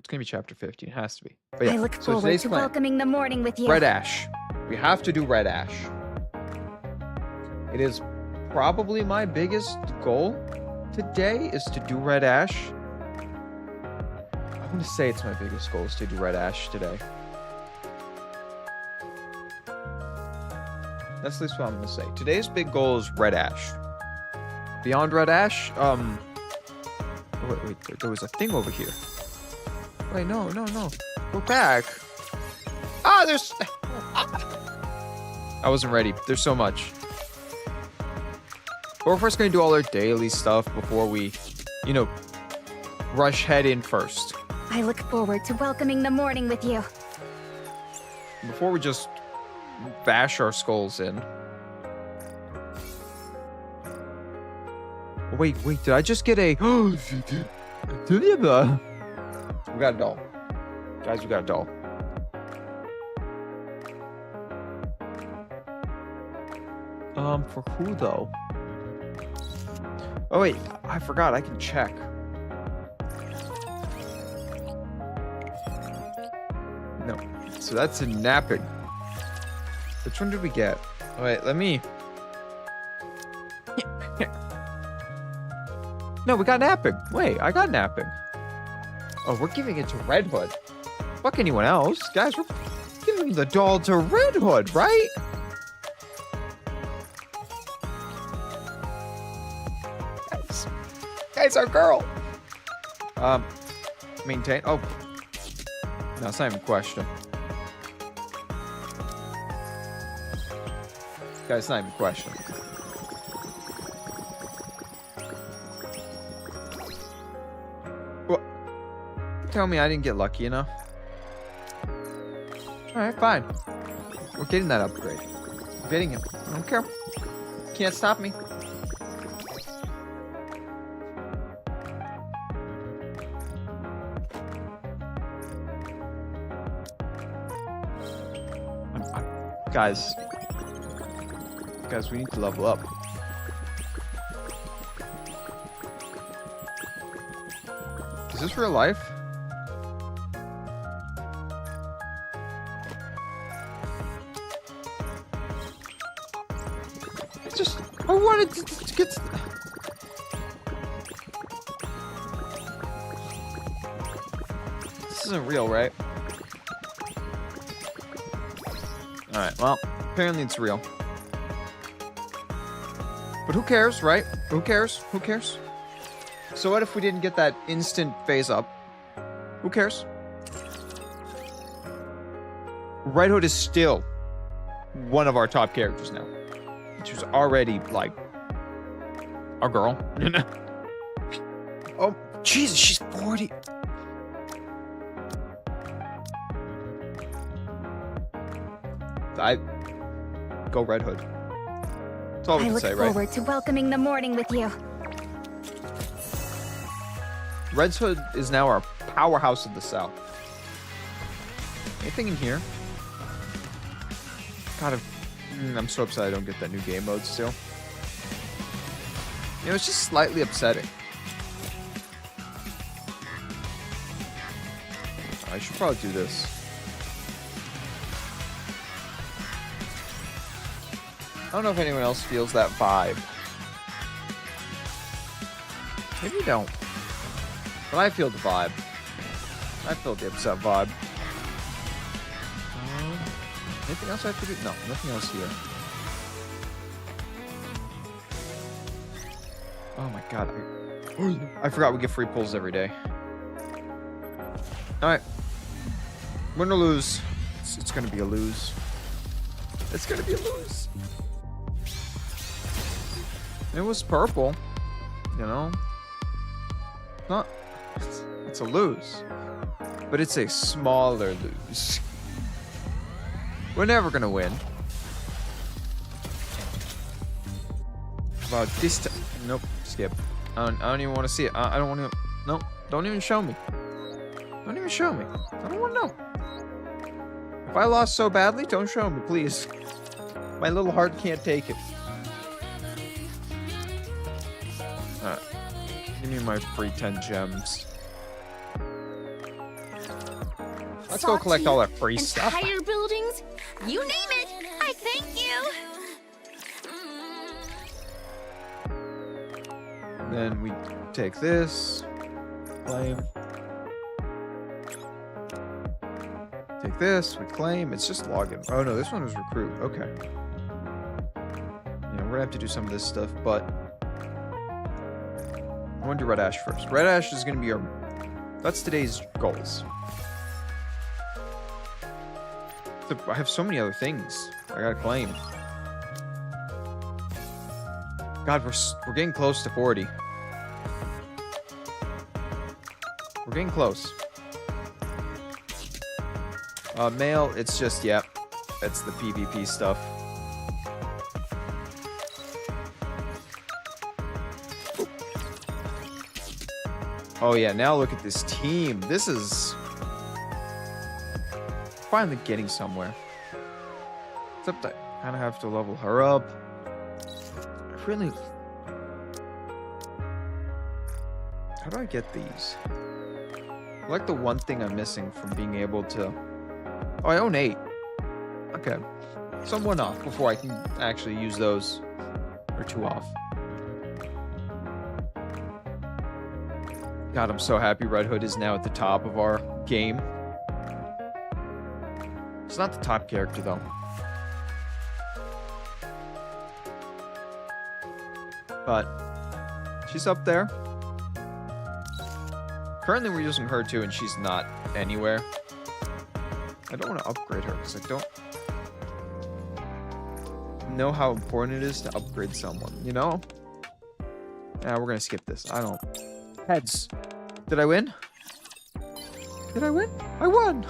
gonna be chapter 15. It has to be. But yeah, I look so forward today's to plan. welcoming the morning with you. Red Ash. We have to do Red Ash. It is probably my biggest goal today is to do Red Ash. I'm gonna say it's my biggest goal is to do Red Ash today. That's at least what I'm gonna say. Today's big goal is Red Ash. Beyond Red Ash, wait, there was a thing over here. Wait, no. Go back. Ah, there's... I wasn't ready. There's so much. But we're first going to do all our daily stuff before we, rush head in first. I look forward to welcoming the morning with you. Before we just bash our skulls in. Wait, did I just get a... We got a doll. Guys, we got a doll. For who, though? Oh, wait. I forgot. I can check. No. So that's a napping. Which one did we get? Oh, wait, let me... No, we got napping. Wait, I got napping. Oh, we're giving it to Red Hood. Fuck anyone else. Guys, we're giving the doll to Red Hood, right? Guys, our girl. Maintain. Oh. No, it's not even a question. Guys, it's not even a question. What? Tell me I didn't get lucky enough. Alright, fine. We're getting that upgrade. We're getting it. I don't care. Can't stop me. Guys, we need to level up. Is this real life? I wanted to get... This isn't real, right? Alright, well, apparently it's real. But who cares, right? Who cares? Who cares? So what if we didn't get that instant phase up? Who cares? Red Hood is still one of our top characters now. She was already, like, our girl. Oh, Jesus, she's 40. Go Red Hood. That's all we can say, right? I look forward to welcoming the morning with you. Red Hood is now our powerhouse of the South. Anything in here? God, I'm so upset I don't get that new game mode still. It's just slightly upsetting. I should probably do this. I don't know if anyone else feels that vibe. Maybe you don't. But I feel the vibe. I feel the upset vibe. Anything else I have to do? No, nothing else here. Oh my god. I forgot we get free pulls every day. Alright. Win or lose. It's gonna be a lose. It's gonna be a lose. It was purple. Not... It's a lose. But it's a smaller lose. We're never gonna win. About this time. Nope. Skip. I don't even want to see it. I don't want to... Nope. Don't even show me. Don't even show me. I don't want to know. If I lost so badly, don't show me, please. My little heart can't take it. Alright. Give me my free 10 gems. Let's go collect all our free stuff. Entire buildings, you name it. I thank you. Then we take this. Claim. Take this. We claim. It's just login. Oh no, this one was recruit. Okay. Yeah, we're gonna have to do some of this stuff, but I want to do Red Ash first. Red Ash is gonna be our. That's today's goals. I have so many other things I gotta claim. God, we're getting close to 40. We're getting close. Mail, it's just, yep. It's the PvP stuff. Oh yeah, now look at this team. This is finally getting somewhere. Except I kind of have to level her up. I really... How do I get these? I like the one thing I'm missing from being able to... Oh, I own 8. Okay. So I'm 1 off before I can actually use those. Or 2 off. God, I'm so happy Red Hood is now at the top of our game. It's not the top character, though. But she's up there. Currently, we're using her, too, and she's not anywhere. I don't want to upgrade her, because I don't know how important it is to upgrade someone, you know? Nah, we're going to skip this. I don't... Heads. Did I win? Did I win? I won!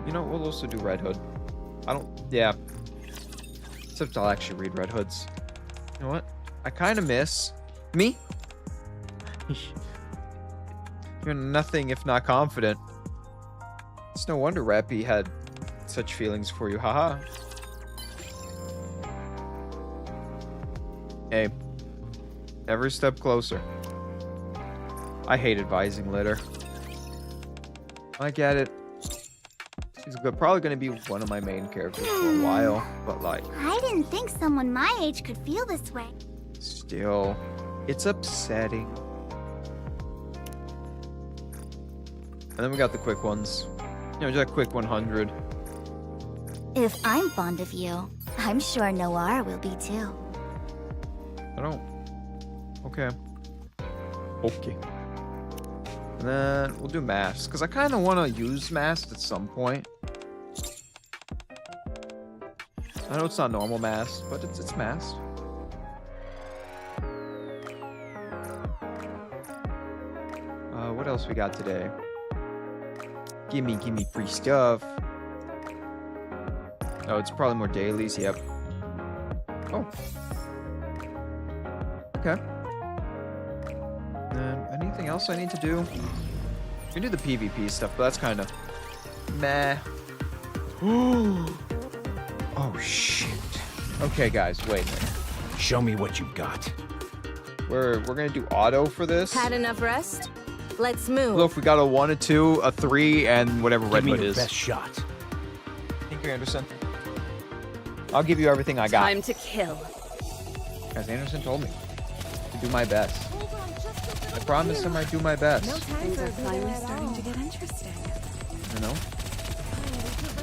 You know, we'll also do Red Hood. I don't... Yeah. Except I'll actually read Red Hoods. You know what? I kind of miss... Me? You're nothing if not confident. It's no wonder Rappy had such feelings for you. Haha. Hey. Every step closer. I hate advising Litter. I get it. He's probably going to be one of my main characters for a while, but like... I didn't think someone my age could feel this way. Still, it's upsetting. And then we got the quick ones. You know, just a quick 100. If I'm fond of you, I'm sure Noir will be too. I don't... Okay. Okay. And then we'll do masks, because I kind of want to use masks at some point. I know it's not normal masks, but it's masks. What else we got today? Gimme free stuff. Oh, it's probably more dailies, yep. Oh. Okay. Anything else I need to do? We can do the PvP stuff, but that's kind of meh. Oh shit. Okay, guys, wait a minute. Show me what you got. We're gonna do auto for this. Had enough rest? Let's move. Look, we got a 1, a 2, a 3, and whatever Red Give me Hood your is. best shot. Thank you, Anderson. I'll give you everything I got. Time to kill. As Anderson told me to do my best. I promised him I'd do my best. Things are finally starting to get interesting. You know?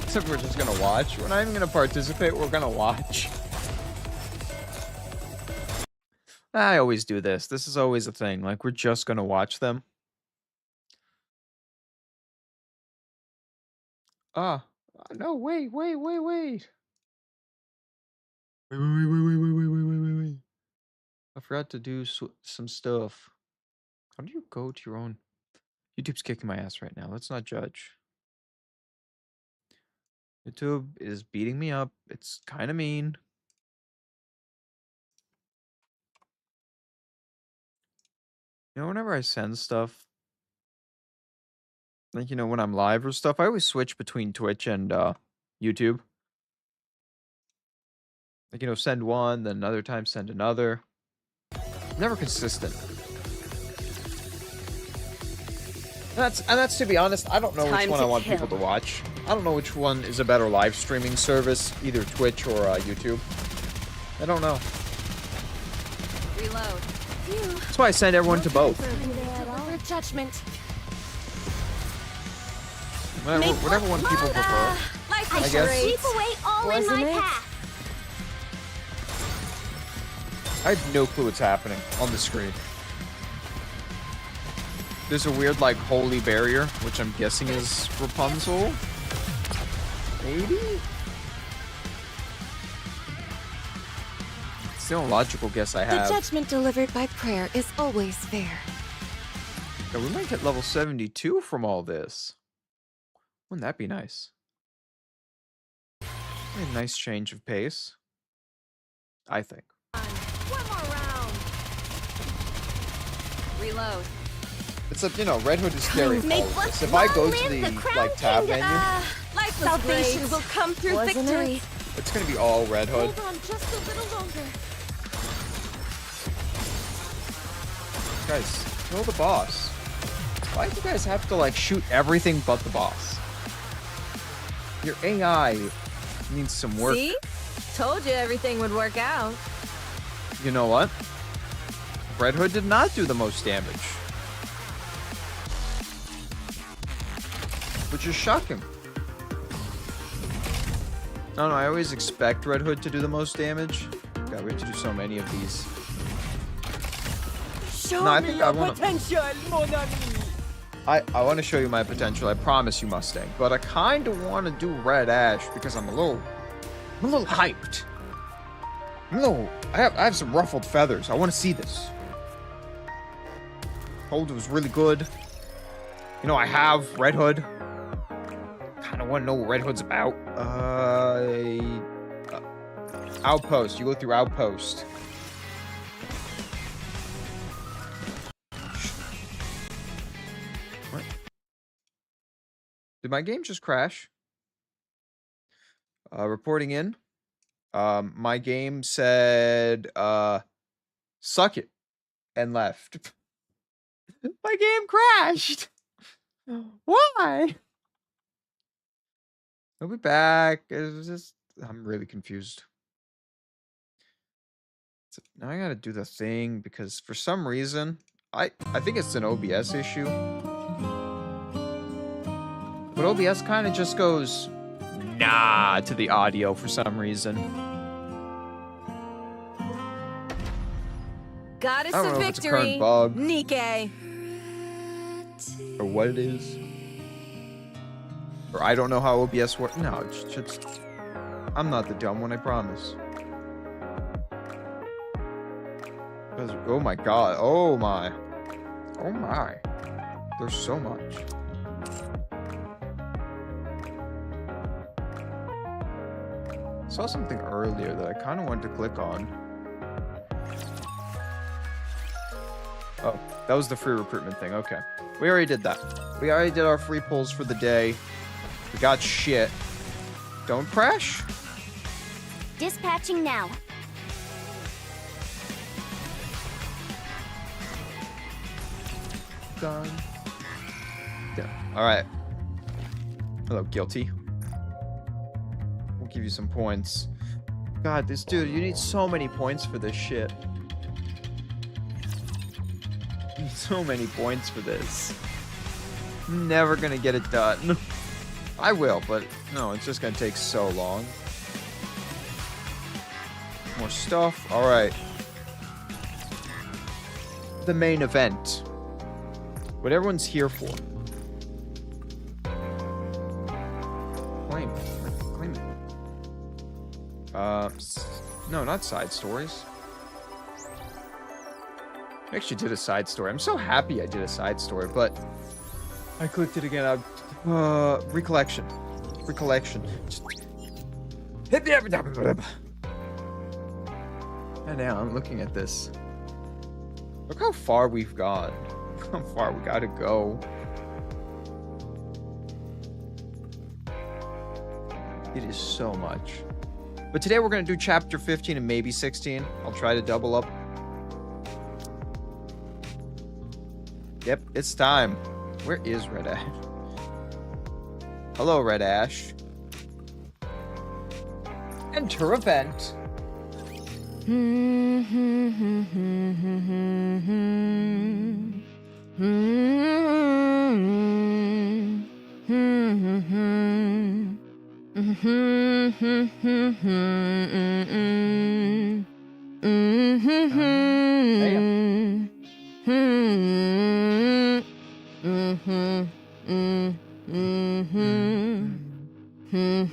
Except we're just gonna watch. We're not even gonna participate. We're gonna watch. I always do this. This is always a thing. Like, we're just gonna watch them. No, wait. Wait. I forgot to do some stuff. How do you go to your own? YouTube's kicking my ass right now. Let's not judge. YouTube is beating me up. It's kind of mean. You know, whenever I send stuff, like, you know, when I'm live or stuff, I always switch between Twitch and YouTube. Like, you know, send one, then another time send another. Never consistent. That's to be honest, I don't know which Time one I to want kill. people to watch. I don't know which one is a better live streaming service, either Twitch or YouTube. I don't know. Reload. Phew. That's why I send everyone to both. Deliver judgment. Whatever one people prefer. Life I is guess. great. Sweep away all in Wasn't my it? path. I have no clue what's happening on the screen. There's a weird, like, holy barrier, which I'm guessing is Rapunzel. Maybe? It's the only logical guess I The have. judgment delivered by prayer is always fair. Yeah, we might get level 72 from all this. Wouldn't that be nice? A nice change of pace. I think. One more round. Reload. It's a, you know, Red Hood is scary. Make for all of what's this. If I go wrong to live the, the crown like, tab kingdom. menu, Life was Salvation great. will come through Wasn't victory. it? it's gonna be all Red Hood. Hold on just a little longer. Guys, kill the boss. Why do you guys have to, like, shoot everything but the boss? Your AI needs some work. See? Told you everything would work out. You know what? Red Hood did not do the most damage. Which is shocking. I don't know, I always expect Red Hood to do the most damage. God, we have to do so many of these. Show No, I think I wanna- potential, mon ami. I want to show you my potential, I promise you, Mustang. But I kind of want to do Red Ash because I'm a little hyped. I have some ruffled feathers. I want to see this. Told it was really good. You know, I have Red Hood. Kind of want to know what Red Hood's about. Outpost. You go through Outpost. What? Did my game just crash? Reporting in. My game said, suck it, and left. My game crashed. Why? I'll be back. It's just, I'm really confused. So now I gotta do the thing because for some reason, I think it's an OBS issue. But OBS kind of just goes, nah, to the audio for some reason. Goddess I don't of know if it's a current victory. bug. Nike. Or what it is. Or I don't know how OBS works. No, it's just... I'm not the dumb one, I promise. Oh my god. Oh my. Oh my. There's so much. I saw something earlier that I kind of wanted to click on. Oh, that was the free recruitment thing. Okay. We already did that. We already did our free pulls for the day. We got shit. Don't crash. Dispatching now. Done. Yeah. Alright. Hello, guilty. We'll give you some points. God, this dude, you need so many points for this shit. You need so many points for this. I'm never gonna get it done. I will, but no, it's just gonna take so long. More stuff. Alright. The main event. What everyone's here for. Claim it. Claim it. No, not side stories. I actually did a side story. I'm so happy I did a side story, but I clicked it again. Recollection. Recollection. And now I'm looking at this. Look how far we've gone. How far we gotta go. It is so much. But today we're gonna do chapter 15 and maybe 16. I'll try to double up. Yep, it's time. Where is Red Ash? Hello, Red Ash. Enter event.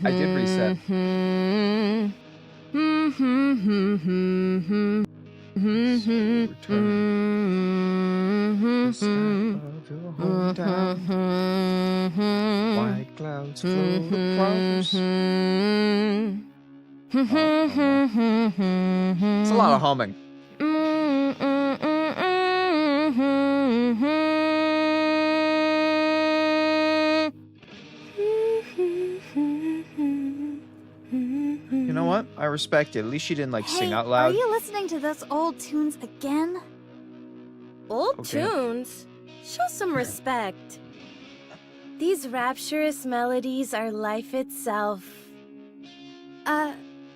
I did reset. White clouds float across. It's a lot of humming. You know what? I respect it. At least she didn't like sing out Are loud. you listening to those old tunes again? Old Okay. tunes? Show some respect. These rapturous melodies are life itself.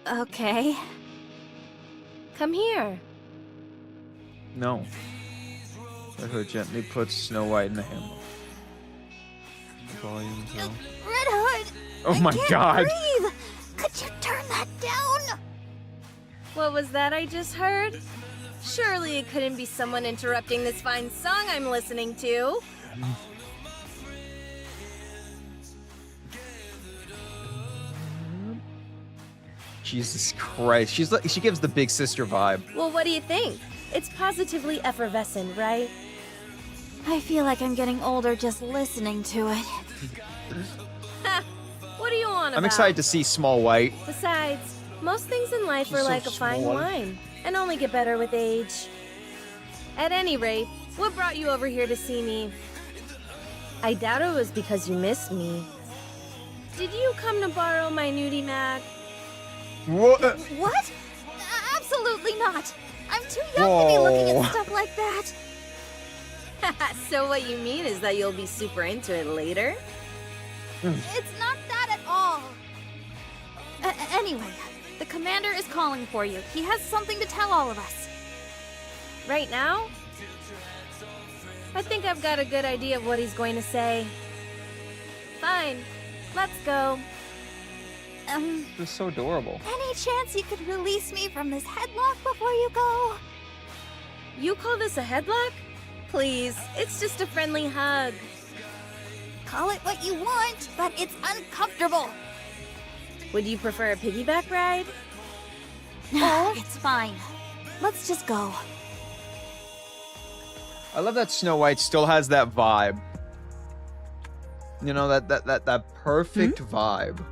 Okay. Come here. No. Let her gently put Snow White in the hammock. Volume down. Red Hood! Oh I my can't god! breathe. Could you turn that down? What was that I just heard? Surely it couldn't be someone interrupting this fine song I'm listening to. Jesus Christ. She gives the big sister vibe. Well, what do you think? It's positively effervescent, right? I feel like I'm getting older just listening to it. Ha! What do you want about? I'm excited to see Small White. Besides, most things in life She's are so like a fine small. wine, and only get better with age. At any rate, what brought you over here to see me? I doubt it was because you missed me. Did you come to borrow my nudie mag? What? What? Absolutely not! I'm too young to be looking Whoa. at stuff like that! So what you mean is that you'll be super into it later? It's not that at all! Anyway, the commander is calling for you. He has something to tell all of us. Right now? I think I've got a good idea of what he's going to say. Fine, let's go. It's so adorable. Any chance you could release me from this headlock before you go? You call this a headlock? Please, it's just a friendly hug. Call it what you want, but it's uncomfortable. Would you prefer a piggyback ride? It's fine. Let's just go. I love that Snow White still has that vibe. You know, that perfect vibe.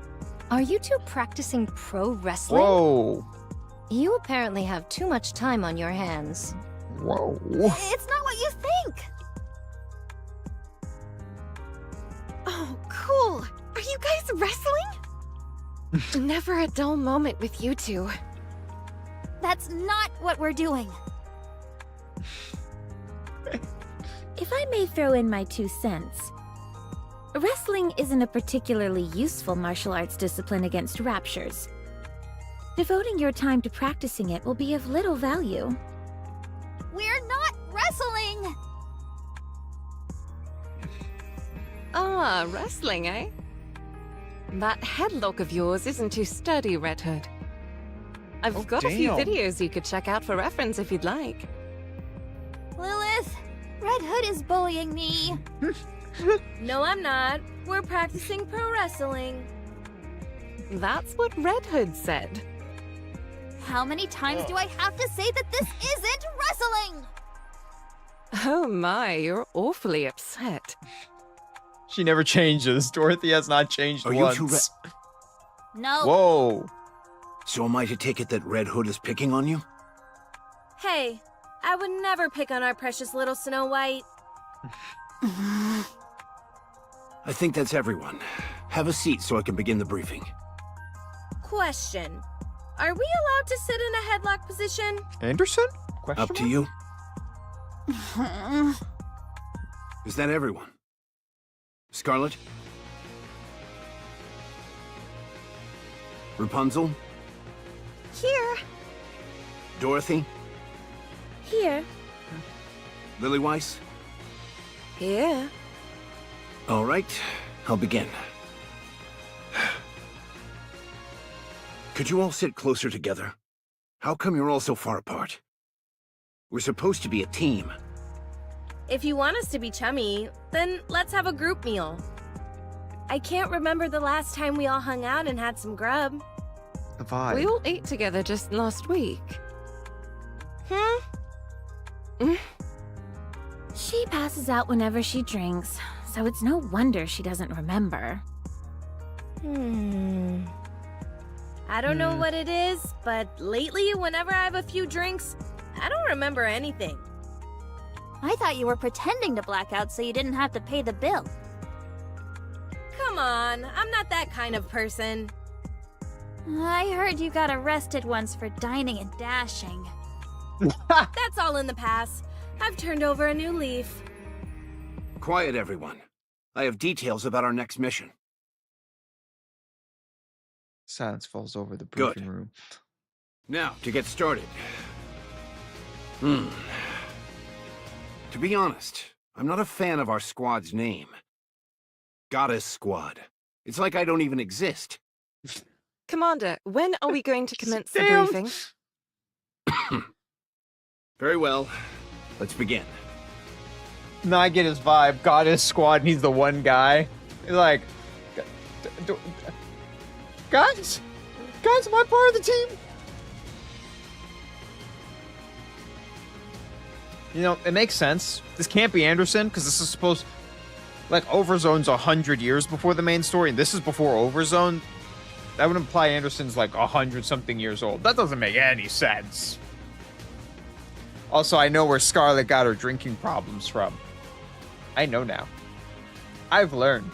Are you two practicing pro wrestling? Whoa. You apparently have too much time on your hands. Whoa. It's not what you think. Oh, cool. Are you guys wrestling? Never a dull moment with you two. That's not what we're doing. If I may throw in my 2 cents, wrestling isn't a particularly useful martial arts discipline against raptures. Devoting your time to practicing it will be of little value. We're not wrestling! Ah, wrestling, eh? That headlock of yours isn't too sturdy, Red Hood. I've got a few damn. videos you could check out for reference if you'd like. Lilith, Red Hood is bullying me. No, I'm not. We're practicing pro wrestling. That's what Red Hood said. How many times do I have to say that this isn't wrestling? Oh my, you're awfully upset. She never changes. Dorothy has not changed Are you two once. No. Whoa. So am I to take it that Red Hood is picking on you? Hey, I would never pick on our precious little Snow White. I think that's everyone. Have a seat so I can begin the briefing. Question. Are we allowed to sit in a headlock position? Anderson? Question Up to mark? you. Is that everyone? Scarlet? Rapunzel? Here. Dorothy? Here. Lilyweiss? Here. All right, I'll begin. Could you all sit closer together? How come you're all so far apart? We're supposed to be a team. If you want us to be chummy, then let's have a group meal. I can't remember the last time we all hung out and had some grub. The vibe. We all ate together just last week. She passes out whenever she drinks, so it's no wonder she doesn't remember. I don't know what it is, but lately, whenever I have a few drinks, I don't remember anything. I thought you were pretending to black out so you didn't have to pay the bill. Come on, I'm not that kind of person. I heard you got arrested once for dining and dashing. That's all in the past. I've turned over a new leaf. Quiet, everyone. I have details about our next mission. Silence falls over the Good. briefing room. Now, to get started. To be honest, I'm not a fan of our squad's name. Goddess Squad. It's like I don't even exist. Commander, when are we going to commence the Damn. briefing? Very well. Let's begin. No, I get his vibe. Goddess Squad, and he's the one guy. He's like, guys, am I part of the team? You know, it makes sense. This can't be Anderson, because this is supposed... Like, Overzone's 100 years before the main story, and this is before Overzone. That would imply Anderson's, like, 100-something years old. That doesn't make any sense. Also, I know where Scarlet got her drinking problems from. I know now. I've learned.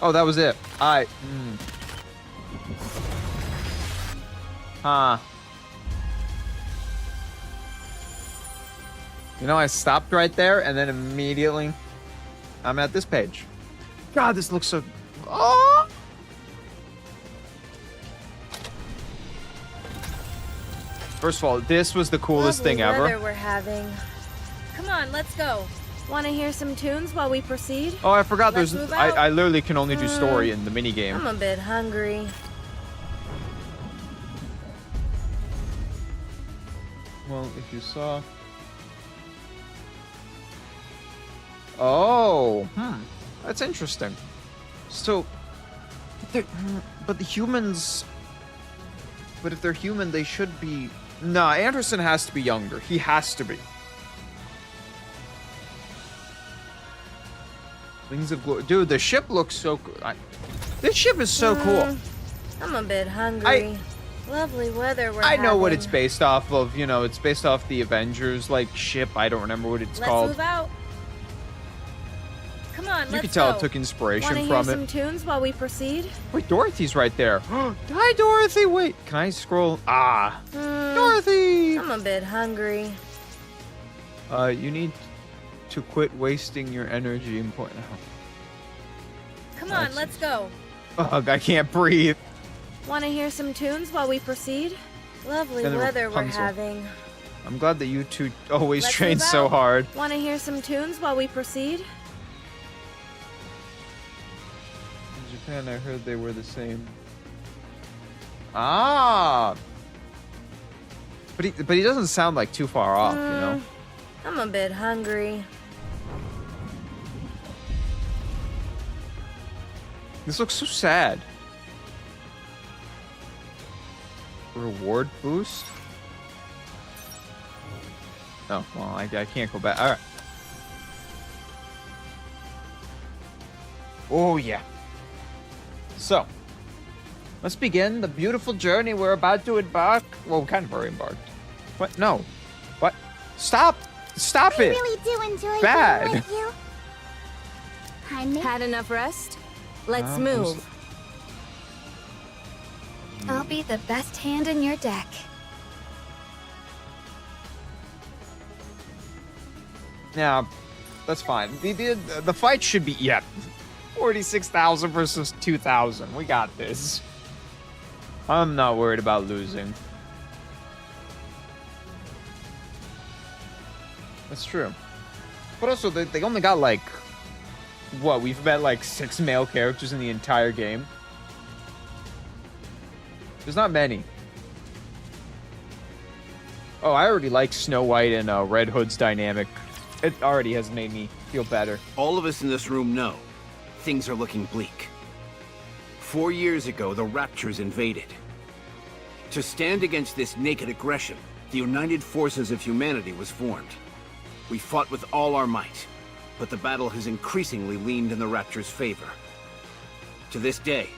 Oh, that was it. Huh. You know, I stopped right there, and then immediately I'm at this page. God, this looks so... Oh! First of all, this was the coolest thing ever. Lovely weather we're having. Come on, let's go. Want to hear some tunes while we proceed? Oh, I forgot Let's there's... move out. I literally can only do story in the minigame. I'm a bit hungry. Well, if you saw... Oh, that's interesting. So, but the humans... But if they're human, they should be... Nah, Anderson has to be younger. He has to be. Wings of Glory. Dude, the ship looks so cool. This ship is so cool. I'm a bit hungry. Lovely weather we're I know what having. it's based off of. You know, it's based off the Avengers, like, ship. I don't remember what it's Let's called. move out. Come on, You let's can tell go. it took inspiration Want to from hear it. some tunes while we proceed? Wait, Dorothy's right there. Hi, Dorothy. Wait, can I scroll? Ah, Dorothy. I'm a bit hungry. You need to quit wasting your energy and point. Come on, That's- let's go. Ugh, I can't breathe. Want to hear some tunes while we proceed? Lovely And the weather we're Rapunzel. having. I'm glad that you two always Let's train move so out. hard. Want to hear some tunes while we proceed? In Japan, I heard they were the same. Ah. But he doesn't sound like too far off, you know. I'm a bit hungry. This looks so sad. Reward boost? Oh, well, I can't go back. All right. Oh, yeah. So, let's begin the beautiful journey we're about to embark. Well, we kind of already embarked. What? No. What? Stop! Stop I it! really do enjoy Bad. being with you. Had enough rest? Let's I'm move. I'll be the best hand in your deck. Yeah, that's fine. The fight should be, yeah, 46,000 versus 2,000. We got this. I'm not worried about losing. That's true. But also, they only got like, what, we've met like 6 male characters in the entire game. There's not many. Oh, I already like Snow White and Red Hood's dynamic. It already has made me feel better. All of us in this room know things are looking bleak. 4 years ago, the Raptures invaded. To stand against this naked aggression, the United Forces of Humanity was formed. We fought with all our might, but the battle has increasingly leaned in the Raptures' favor. To this day,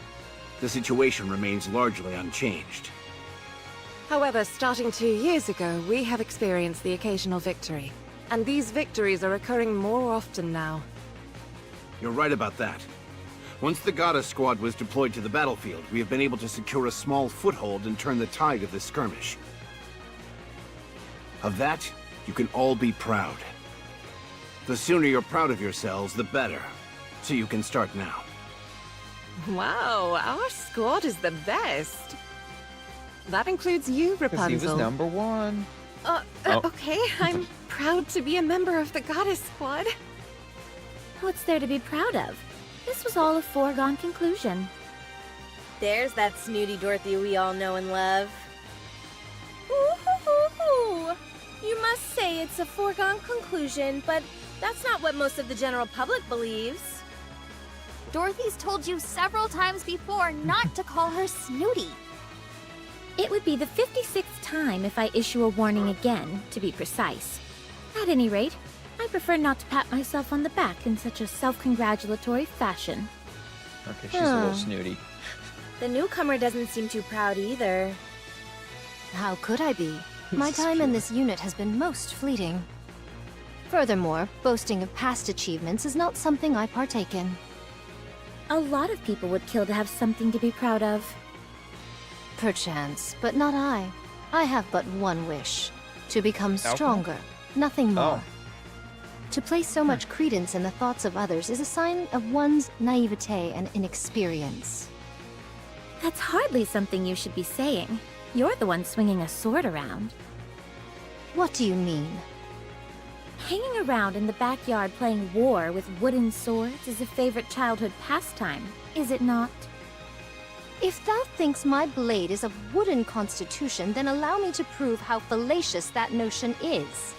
the situation remains largely unchanged. However, starting 2 years ago, we have experienced the occasional victory. And these victories are occurring more often now. You're right about that. Once the Goddess Squad was deployed to the battlefield, we have been able to secure a small foothold and turn the tide of this skirmish. Of that, you can all be proud. The sooner you're proud of yourselves, the better. So you can start now. Wow, our squad is the best. That includes you, Because Rapunzel. he was number 1. Oh. Okay, I'm proud to be a member of the Goddess Squad. What's there to be proud of? This was all a foregone conclusion. There's that snooty Dorothy we all know and love. Ooh, you must say it's a foregone conclusion, but that's not what most of the general public believes. Dorothy's told you several times before not to call her snooty. It would be the 56th time if I issue a warning again, to be precise. At any rate, I prefer not to pat myself on the back in such a self-congratulatory fashion. Okay, she's a little snooty. The newcomer doesn't seem too proud either. How could I be? My This is time in true. this unit has been most fleeting. Furthermore, boasting of past achievements is not something I partake in. A lot of people would kill to have something to be proud of. Perchance, but not I. I have but one wish. To become Alcohol? stronger, nothing more. Oh. To place so much credence in the thoughts of others is a sign of one's naivete and inexperience. That's hardly something you should be saying. You're the one swinging a sword around. What do you mean? Hanging around in the backyard playing war with wooden swords is a favorite childhood pastime, is it not? If thou thinks my blade is of wooden constitution, then allow me to prove how fallacious that notion is.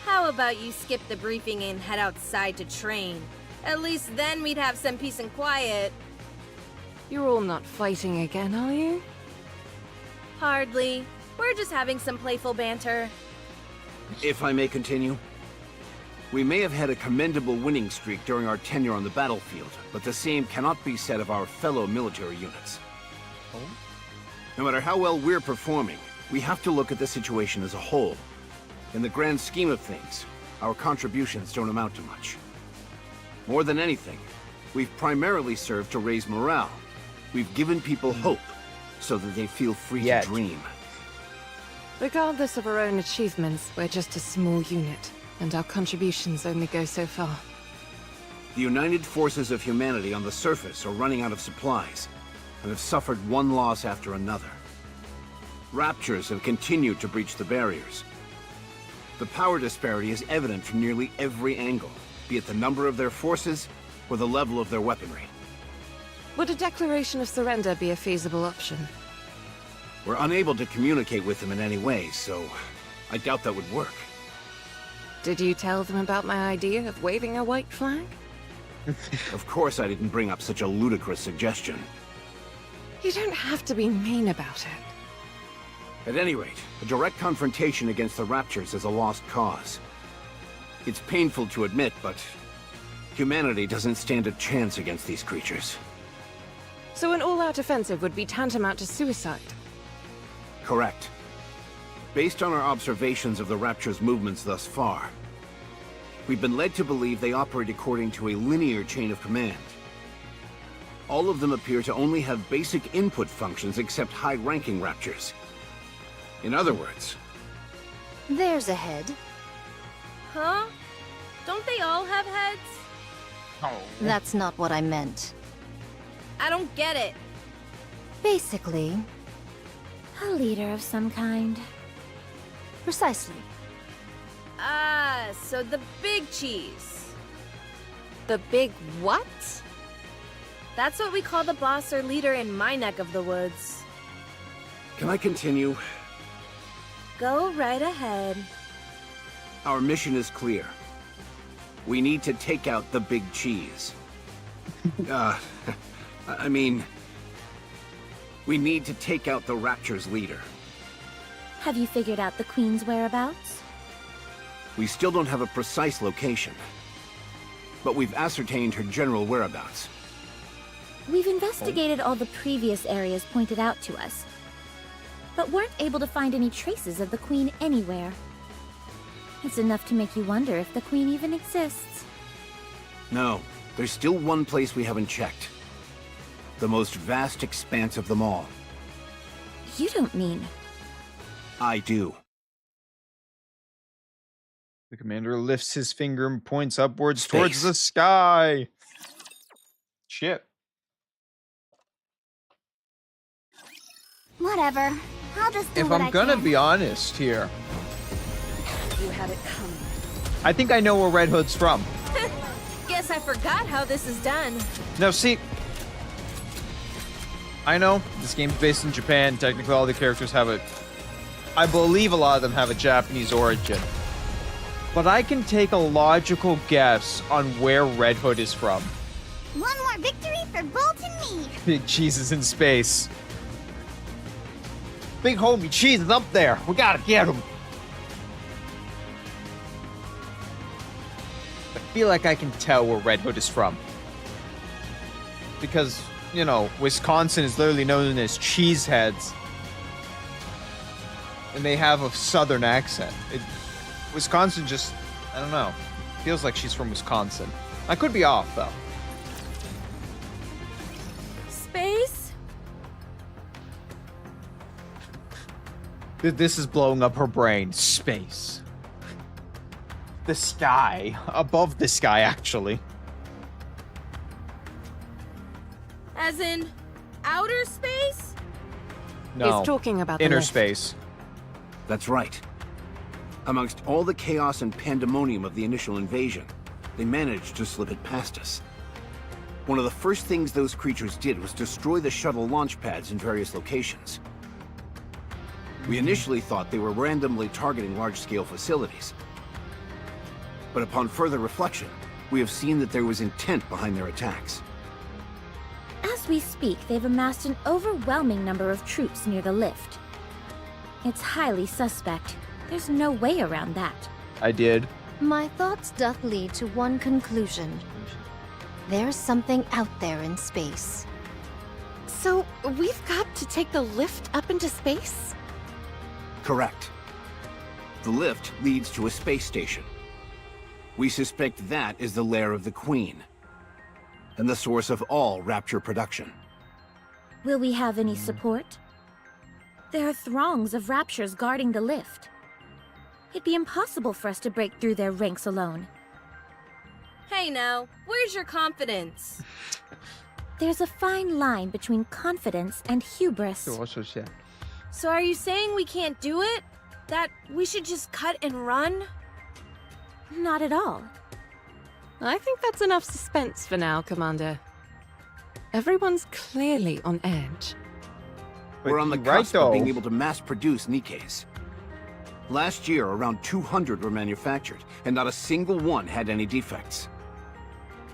How about you skip the briefing and head outside to train? At least then we'd have some peace and quiet. You're all not fighting again, are you? Hardly. We're just having some playful banter. If I may continue. We may have had a commendable winning streak during our tenure on the battlefield, but the same cannot be said of our fellow military units. No matter how well we're performing, we have to look at the situation as a whole. In the grand scheme of things, our contributions don't amount to much. More than anything, we've primarily served to raise morale. We've given people hope, so that they feel free Yet. to dream. Regardless of our own achievements, we're just a small unit, and our contributions only go so far. The United Forces of Humanity on the surface are running out of supplies, and have suffered one loss after another. Raptures have continued to breach the barriers. The power disparity is evident from nearly every angle, be it the number of their forces or the level of their weaponry. Would a declaration of surrender be a feasible option? We're unable to communicate with them in any way, so I doubt that would work. Did you tell them about my idea of waving a white flag? Of course I didn't bring up such a ludicrous suggestion. You don't have to be mean about it. At any rate, a direct confrontation against the Raptures is a lost cause. It's painful to admit, but humanity doesn't stand a chance against these creatures. So an all-out offensive would be tantamount to suicide. Correct. Based on our observations of the Rapture's movements thus far, we've been led to believe they operate according to a linear chain of command. All of them appear to only have basic input functions except high-ranking Raptures. In other words, There's a head. Huh? Don't they all have heads? Oh. That's not what I meant. I don't get it. Basically, A leader of some kind. precisely. Ah, so the big cheese. The big what? That's what we call the boss or leader in my neck of the woods. Can I continue? Go right ahead. Our mission is clear. We need to take out the big cheese. I mean, we need to take out the Rapture's leader. Have you figured out the Queen's whereabouts? We still don't have a precise location, but we've ascertained her general whereabouts. We've investigated all the previous areas pointed out to us, but weren't able to find any traces of the Queen anywhere. It's enough to make you wonder if the Queen even exists. No, there's still one place we haven't checked. The most vast expanse of them all. You don't mean... I do. The commander lifts his finger and points upwards towards Space. the sky. Shit. Whatever. I'll just do If what I'm I gonna can. be honest here, You had it coming. I think I know where Red Hood's from. Guess I forgot how this is done. No, see, I know this game's based in Japan. Technically, all the characters have a, I believe a lot of them have a Japanese origin. But I can take a logical guess on where Red Hood is from. One more victory for Bolt and me. Big Cheese is in space. Big homie Cheese is up there. We gotta get him. I feel like I can tell where Red Hood is from. Because, you know, Wisconsin is literally known as Cheeseheads. And they have a southern accent. Wisconsin just, I don't know. Feels like she's from Wisconsin. I could be off, though. Space? This is blowing up her brain. Space. The sky. Above the sky, actually. As in outer space? No. He's talking about the Inner lift. space. That's right. Amongst all the chaos and pandemonium of the initial invasion, they managed to slip it past us. One of the first things those creatures did was destroy the shuttle launch pads in various locations. We initially thought they were randomly targeting large-scale facilities. But upon further reflection, we have seen that there was intent behind their attacks. As we speak, they've amassed an overwhelming number of troops near the lift. It's highly suspect. There's no way around that. I did. My thoughts doth lead to one conclusion. There's something out there in space. So, we've got to take the lift up into space? Correct. The lift leads to a space station. We suspect that is the lair of the Queen, and the source of all Rapture production. Will we have any support? There are throngs of Raptures guarding the lift. It'd be impossible for us to break through their ranks alone. Hey now, where's your confidence? There's a fine line between confidence and hubris. So are you saying we can't do it? That we should just cut and run? Not at all. I think that's enough suspense for now, Commander. Everyone's clearly on edge. But We're on the you're right, cusp of being though. able to mass-produce Nikkes. Last year, around 200 were manufactured, and not a single one had any defects.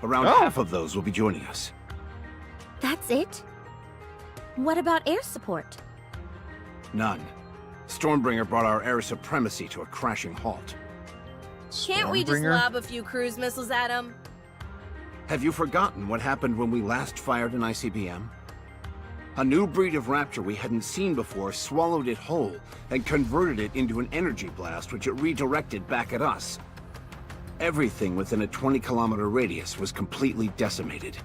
Around Oh. half of those will be joining us. That's it? What about air support? None. Stormbringer brought our air supremacy to a crashing halt. Can't we just Stormbringer? lob a few cruise missiles at them? Have you forgotten what happened when we last fired an ICBM? A new breed of Rapture we hadn't seen before swallowed it whole and converted it into an energy blast which it redirected back at us. Everything within a 20-kilometer radius was completely decimated.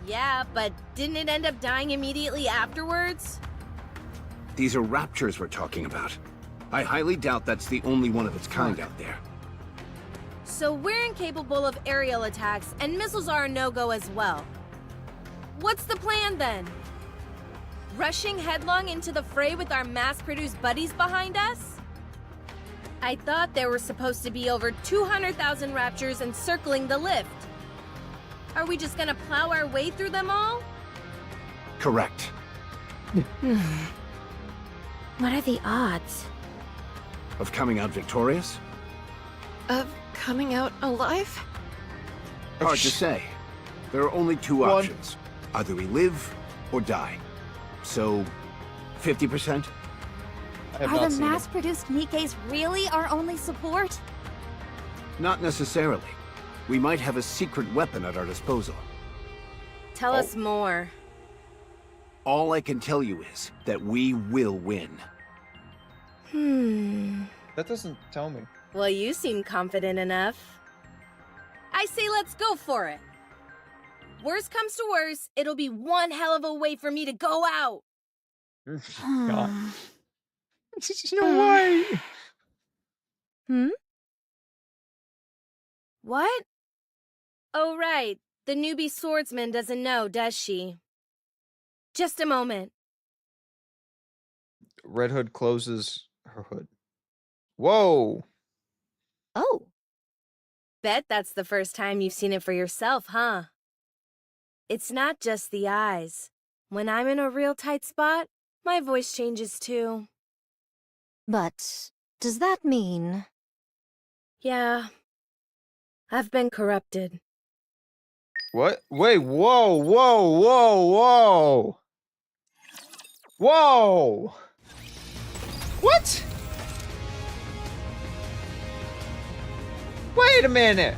Yeah, but didn't it end up dying immediately afterwards? These are Raptures we're talking about. I highly doubt that's the only one of its kind out there. So we're incapable of aerial attacks, and missiles are a no-go as well. What's the plan then? Rushing headlong into the fray with our mass-produced buddies behind us? I thought there were supposed to be over 200,000 Raptures encircling the lift. Are we just gonna plow our way through them all? Correct. What are the odds? Of coming out victorious? Of coming out alive? Hard to say. There are only two options. Either we live or die. So, 50%? I have Are not the seen it. mass-produced Nikes really our only support? Not necessarily. We might have a secret weapon at our disposal. Tell us more. All I can tell you is that we will win. That doesn't tell me. Well, you seem confident enough. I say let's go for it. Worst comes to worst, it'll be one hell of a way for me to go out. God. There's no way. What? Oh, right. The newbie swordsman doesn't know, does she? Just a moment. Red Hood closes her hood. Whoa. Oh, Bet that's the first time you've seen it for yourself, huh? It's not just the eyes. When I'm in a real tight spot, my voice changes too. But does that mean... Yeah. I've been corrupted. What? Wait, whoa, whoa, whoa, whoa. Whoa. What? Wait a minute.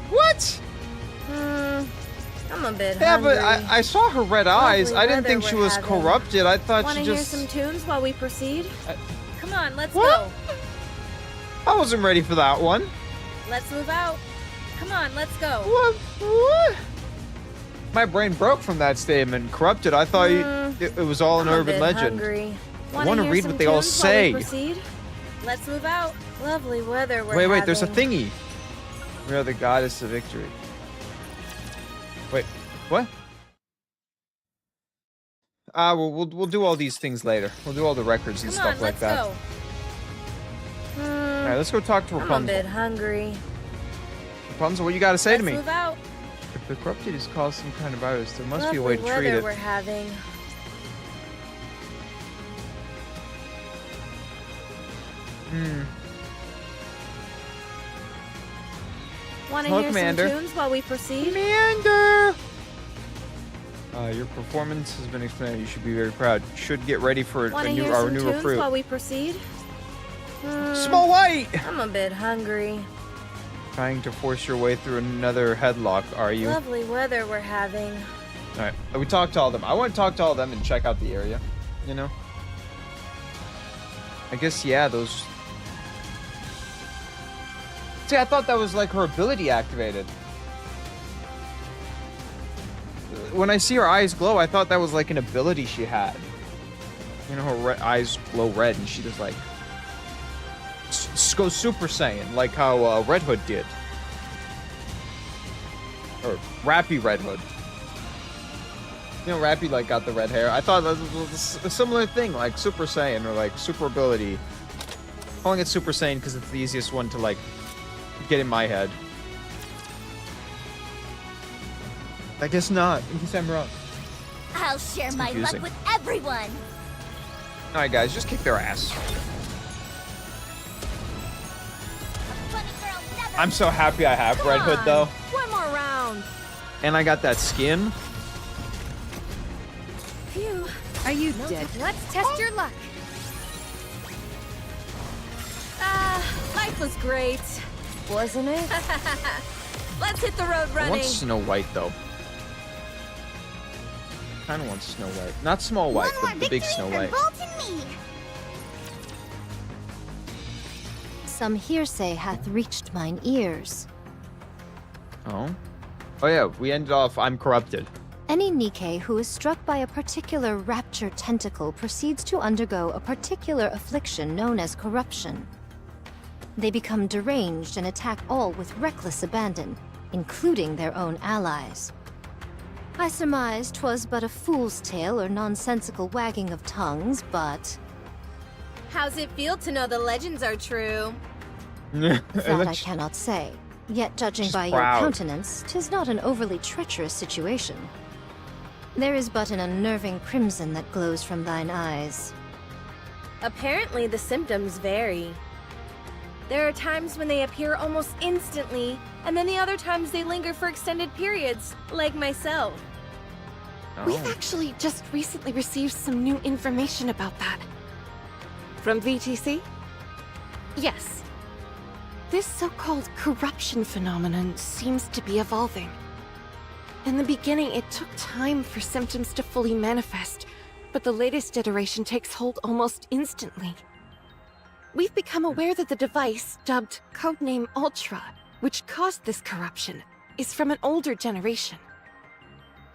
What? I'm a bit Yeah, hungry. but I saw her red eyes. I didn't weather think she we're was having. corrupted. I thought Wanna she hear just... some tunes while we proceed? Come on, let's What? go. I wasn't ready for that one. Let's move out. Come on, let's go. What? My brain broke from that statement. Corrupted. I thought it was all an I'm a urban bit legend. hungry. I Wanna wanna hear read some what they all tunes while we say. proceed? Let's move out. Lovely weather we're Wait, there's a having. thingy. We are the goddess of victory. Wait, what? Well, we'll do all these things later. We'll do all the records and Come stuff on, like let's that. go. All right, let's go talk to I'm a Rapunzel. bit hungry. Rapunzel, what you got to say Let's to me? move out. If the corrupted is caused some kind of virus, there must be a Lovely way to treat weather it. we're having. Want to Hello, hear Commander. some tunes while we proceed? Commander! Your performance has been expanded. You should be very proud. You should get ready for Want to our hear some new tunes recruit. while we proceed? Small White! I'm a bit hungry. Trying to force your way through another headlock, are you? Lovely weather we're having. Alright, we talked to all of them. I want to talk to all of them and check out the area, you know? I guess, yeah, those... See, I thought that was like her ability activated. When I see her eyes glow, I thought that was like an ability she had. You know, her eyes glow red and she just like... Go Super Saiyan, like how Red Hood did. Or Rappy Red Hood. You know, Rappy like got the red hair. I thought that was a similar thing, like Super Saiyan or like super ability. Calling it Super Saiyan because it's the easiest one to like get in my head. I guess not. I guess I'm wrong. I'll share my luck confusing. with everyone. Alright guys, just kick their ass. Bunny girl never I'm so happy I have Red Hood on. though. One more round. And I got that skin. Phew. Are you dead? Let's test your luck. Life was great, wasn't it? Let's hit the road I running. want Snow White though. Kinda want Snow White. Not Small White, One more but the big victory Snow for White. Bolt and me. Some hearsay hath reached mine ears. Oh? Oh yeah, we ended off I'm corrupted. Any Nikke who is struck by a particular rapture tentacle proceeds to undergo a particular affliction known as corruption. They become deranged and attack all with reckless abandon, including their own allies. I surmise 'twas but a fool's tale or nonsensical wagging of tongues, but How's it feel to know the legends are true? that I cannot say. Yet judging She's by proud. your countenance, 'tis not an overly treacherous situation. There is but an unnerving crimson that glows from thine eyes. Apparently, the symptoms vary. There are times when they appear almost instantly, and then the other times they linger for extended periods, like myself. We've Oh. actually just recently received some new information about that. From VTC? Yes. This so-called corruption phenomenon seems to be evolving. In the beginning, it took time for symptoms to fully manifest, but the latest iteration takes hold almost instantly. We've become aware that the device, dubbed Codename Ultra, which caused this corruption, is from an older generation.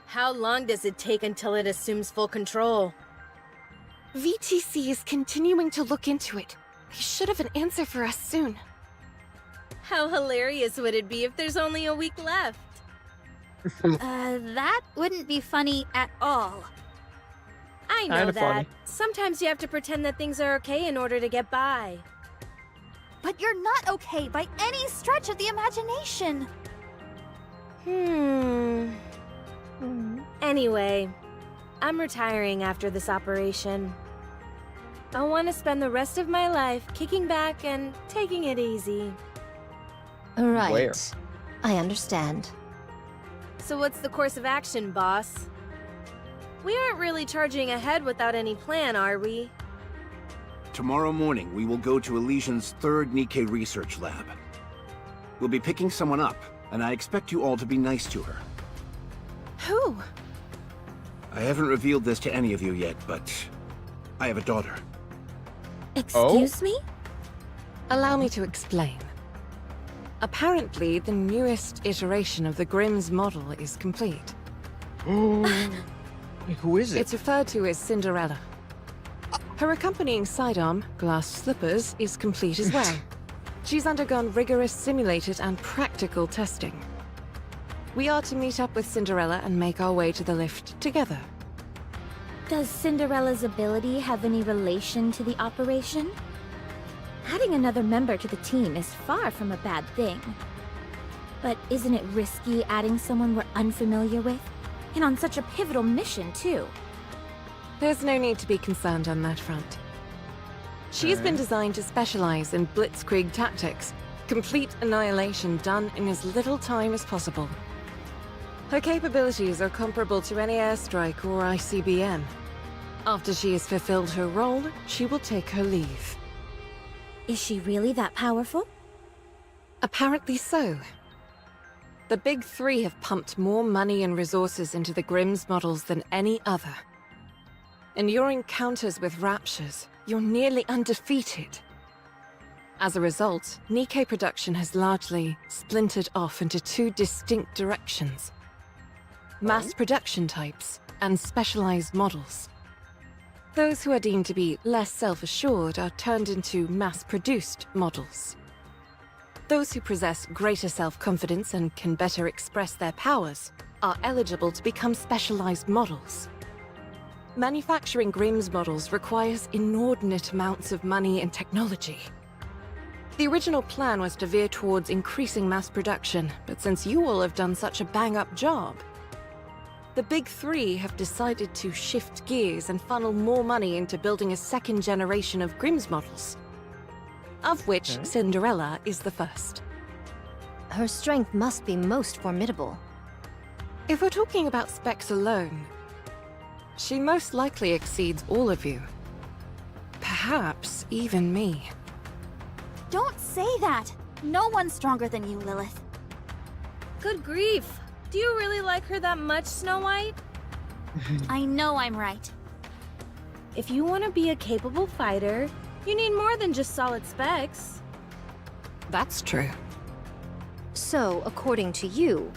How long does it take until it assumes full control? VTC is continuing to look into it. They should have an answer for us soon. How hilarious would it be if there's only a week left? That wouldn't be funny at all. I know Kinda that. funny. Sometimes you have to pretend that things are okay in order to get by. But you're not okay by any stretch of the imagination. Anyway, I'm retiring after this operation. I want to spend the rest of my life kicking back and taking it easy. Right. Where? I understand. So what's the course of action, boss? We aren't really charging ahead without any plan, are we? Tomorrow morning, we will go to Elysian's third Nikke research lab. We'll be picking someone up, and I expect you all to be nice to her. Who? I haven't revealed this to any of you yet, but I have a daughter. Excuse me? Allow me to explain. Apparently, the newest iteration of the Grimm's model is complete. Who is it? It's referred to as Cinderella. Her accompanying sidearm, Glass Slippers, is complete as well. She's undergone rigorous simulated and practical testing. We are to meet up with Cinderella and make our way to the lift together. Does Cinderella's ability have any relation to the operation? Adding another member to the team is far from a bad thing. But isn't it risky adding someone we're unfamiliar with? And on such a pivotal mission, too. There's no need to be concerned on that front. She's been designed to specialize in blitzkrieg tactics, complete annihilation done in as little time as possible. Her capabilities are comparable to any airstrike or ICBM. After she has fulfilled her role, she will take her leave. Is she really that powerful? Apparently so. The Big Three have pumped more money and resources into the Grimm's models than any other. In your encounters with Raptures, you're nearly undefeated. As a result, Nikke production has largely splintered off into two distinct directions. Mass production types and specialized models. Those who are deemed to be less self-assured are turned into mass-produced models. Those who possess greater self-confidence and can better express their powers are eligible to become specialized models. Manufacturing Grimm's models requires inordinate amounts of money and technology. The original plan was to veer towards increasing mass production, but since you all have done such a bang-up job, the Big Three have decided to shift gears and funnel more money into building a second generation of Grimm's models, of which Cinderella is the first. Her strength must be most formidable. If we're talking about specs alone, she most likely exceeds all of you. Perhaps even me. Don't say that. No one's stronger than you, Lilith. Good grief! Do you really like her that much, Snow White? I know I'm right. If you want to be a capable fighter, you need more than just solid specs. That's true. So, according to you,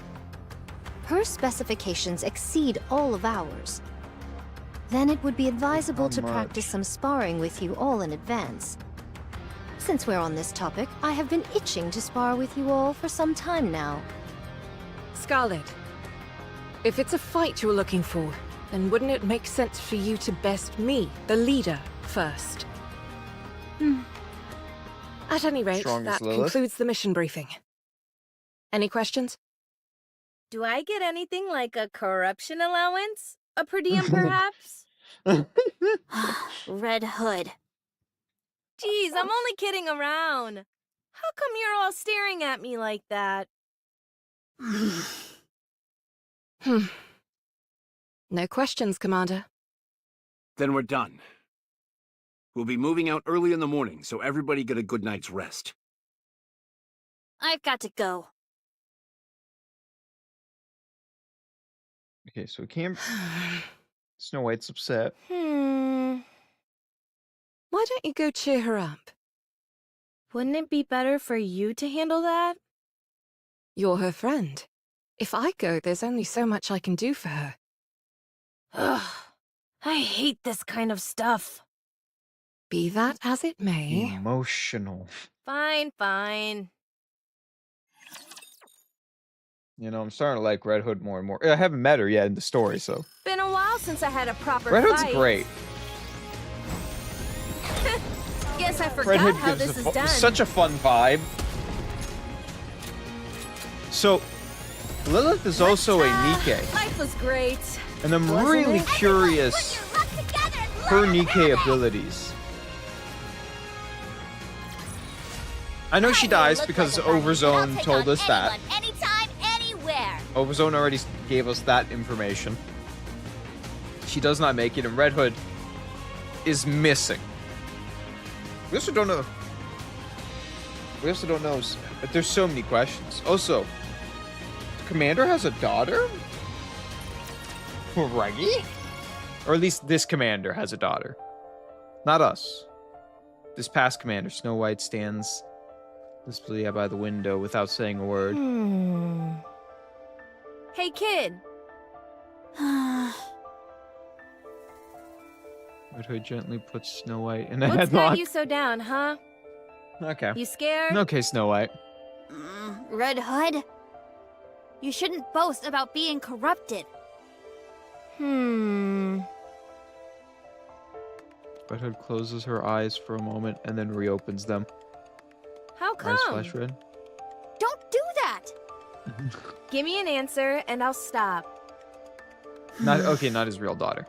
her specifications exceed all of ours. Then it would be advisable How to much? practice some sparring with you all in advance. Since we're on this topic, I have been itching to spar with you all for some time now. Scarlet, if it's a fight you're looking for, then wouldn't it make sense for you to best me, the leader, first? At any rate, Strongest that Lilith. concludes the mission briefing. Any questions? Do I get anything like a corruption allowance? A per diem, perhaps? Red Hood. Geez, I'm only kidding around. How come you're all staring at me like that? No questions, Commander. Then we're done. We'll be moving out early in the morning, so everybody get a good night's rest. I've got to go. Okay, so we can't. Snow White's upset. Hmm. Why don't you go cheer her up? Wouldn't it be better for you to handle that? You're her friend. If I go, there's only so much I can do for her. Ugh. I hate this kind of stuff. Be that as it may. Emotional. Fine, fine. You know, I'm starting to like Red Hood more and more. I haven't met her yet in the story, so. Been a while since I had a proper Red Hood's fight. great. Guess I Red forgot Hood how gives this is done. such a fun vibe. So, Lilith is also a Nikke, Life was great. and I'm Wasn't really it? curious her Nikke abilities. I know she dies because Overzone told us that. Anytime, anywhere. Overzone already gave us that information. She does not make it, and Red Hood is missing. We also don't know. There's so many questions. Also, the commander has a daughter? Reggie? Or at least this commander has a daughter. Not us. This past commander, Snow White, stands lisply by the window without saying a word. Hey, kid. Red Hood gently puts Snow White in a What's got headlock. you so down, huh? Okay. You scared? Okay, Snow White. Red Hood? You shouldn't boast about being corrupted. Red Hood closes her eyes for a moment and then reopens them. How come? Eyes flash red. Don't do that! Give me an answer and I'll stop. Not his real daughter.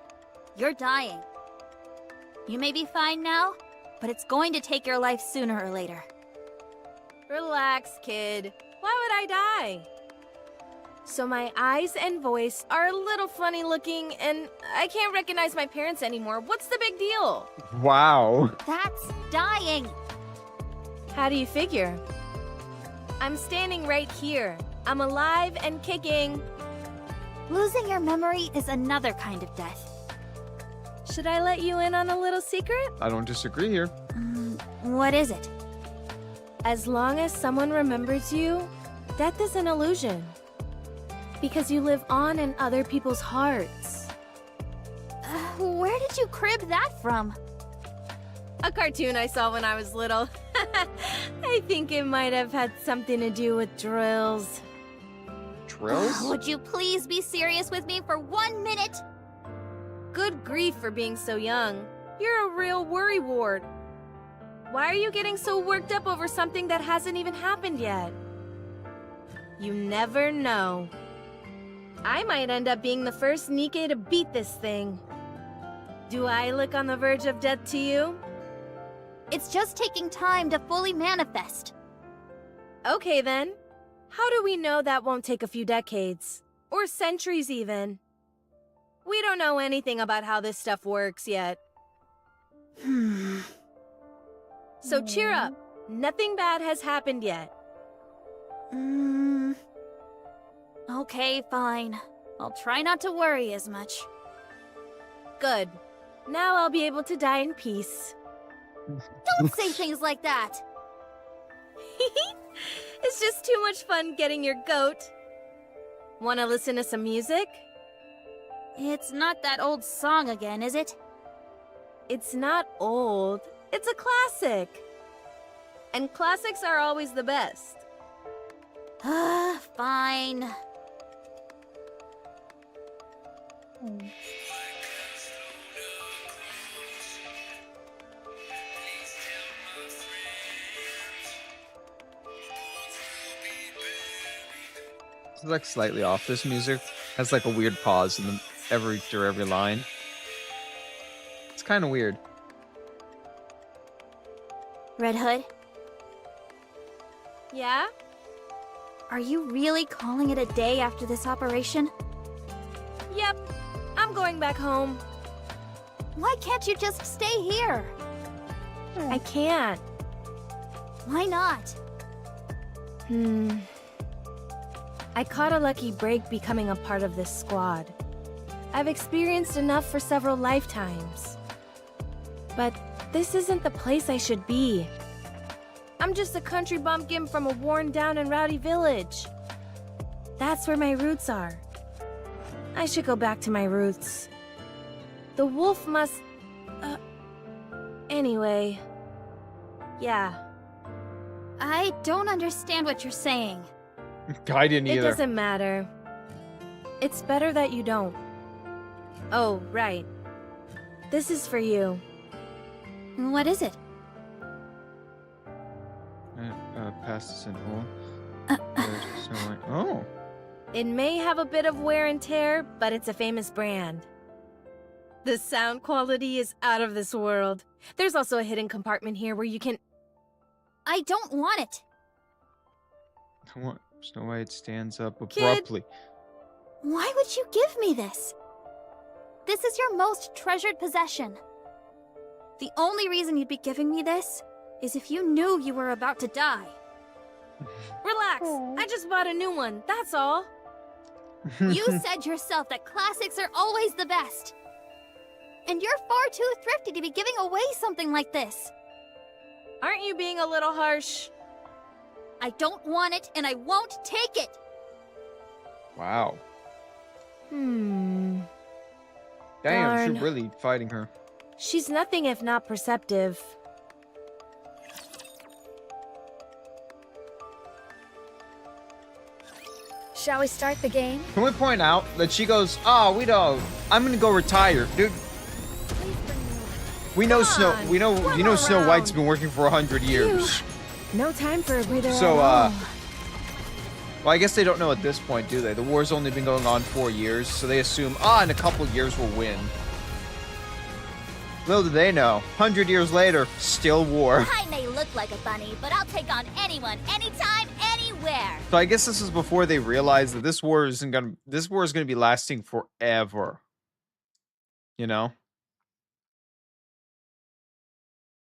You're dying. You may be fine now, but it's going to take your life sooner or later. Relax, kid. Why would I die? So my eyes and voice are a little funny looking and I can't recognize my parents anymore. What's the big deal? Wow. That's dying! How do you figure? I'm standing right here. I'm alive and kicking. Losing your memory is another kind of death. Should I let you in on a little secret? I don't disagree here. What is it? As long as someone remembers you, death is an illusion. Because you live on in other people's hearts. Where did you crib that from? A cartoon I saw when I was little. I think it might have had something to do with drills. Drills? Would you please be serious with me for 1 minute? Good grief for being so young. You're a real worrywart. Why are you getting so worked up over something that hasn't even happened yet? You never know. I might end up being the first Nikke to beat this thing. Do I look on the verge of death to you? It's just taking time to fully manifest. Okay then. How do we know that won't take a few decades? Or centuries even? We don't know anything about how this stuff works yet. So cheer up. Nothing bad has happened yet. Okay, fine. I'll try not to worry as much. Good. Now I'll be able to die in peace. Don't say things like that! It's just too much fun getting your goat. Wanna listen to some music? It's not that old song again, is it? It's not old. It's a classic. And classics are always the best. Fine. It's like slightly off. This music has like a weird pause in every line. It's kind of weird. Red Hood, Yeah? are you really calling it a day after this operation? Yep. I'm going back home. Why can't you just stay here? I can't. Why not? I caught a lucky break becoming a part of this squad. I've experienced enough for several lifetimes. But this isn't the place I should be. I'm just a country bumpkin from a worn-down and rowdy village. That's where my roots are. I should go back to my roots. The wolf must... Anyway... Yeah, I don't understand what you're saying. I didn't it either. doesn't matter. It's better that you don't. Oh, right. This is for you. What is it? Pass this in. Oh. It may have a bit of wear and tear, but it's a famous brand. The sound quality is out of this world. There's also a hidden compartment here where you can... I don't want it. What? Snow White stands up Kid. abruptly. Why would you give me this? This is your most treasured possession. The only reason you'd be giving me this is if you knew you were about to die. Relax, I just bought a new one, that's all. You said yourself that classics are always the best. And you're far too thrifty to be giving away something like this. Aren't you being a little harsh? I don't want it, and I won't take it. Wow. Damn, Damn, Darn. she's really fighting her. She's nothing if not perceptive. Shall we start the game? Can we point out that she goes, "Oh, we don't. I'm gonna go retire, dude." We know Come on, you know one Snow more White's round. been working for 100 years. No time for a breather So, at all. well, I guess they don't know at this point, do they? The war's only been going on 4 years, so they assume, in a couple years we'll win. Little do they know, 100 years later, still war. I may look like a bunny, but I'll take on anyone, anytime, anywhere. So I guess this is before they realize that this war is gonna be lasting forever. You know?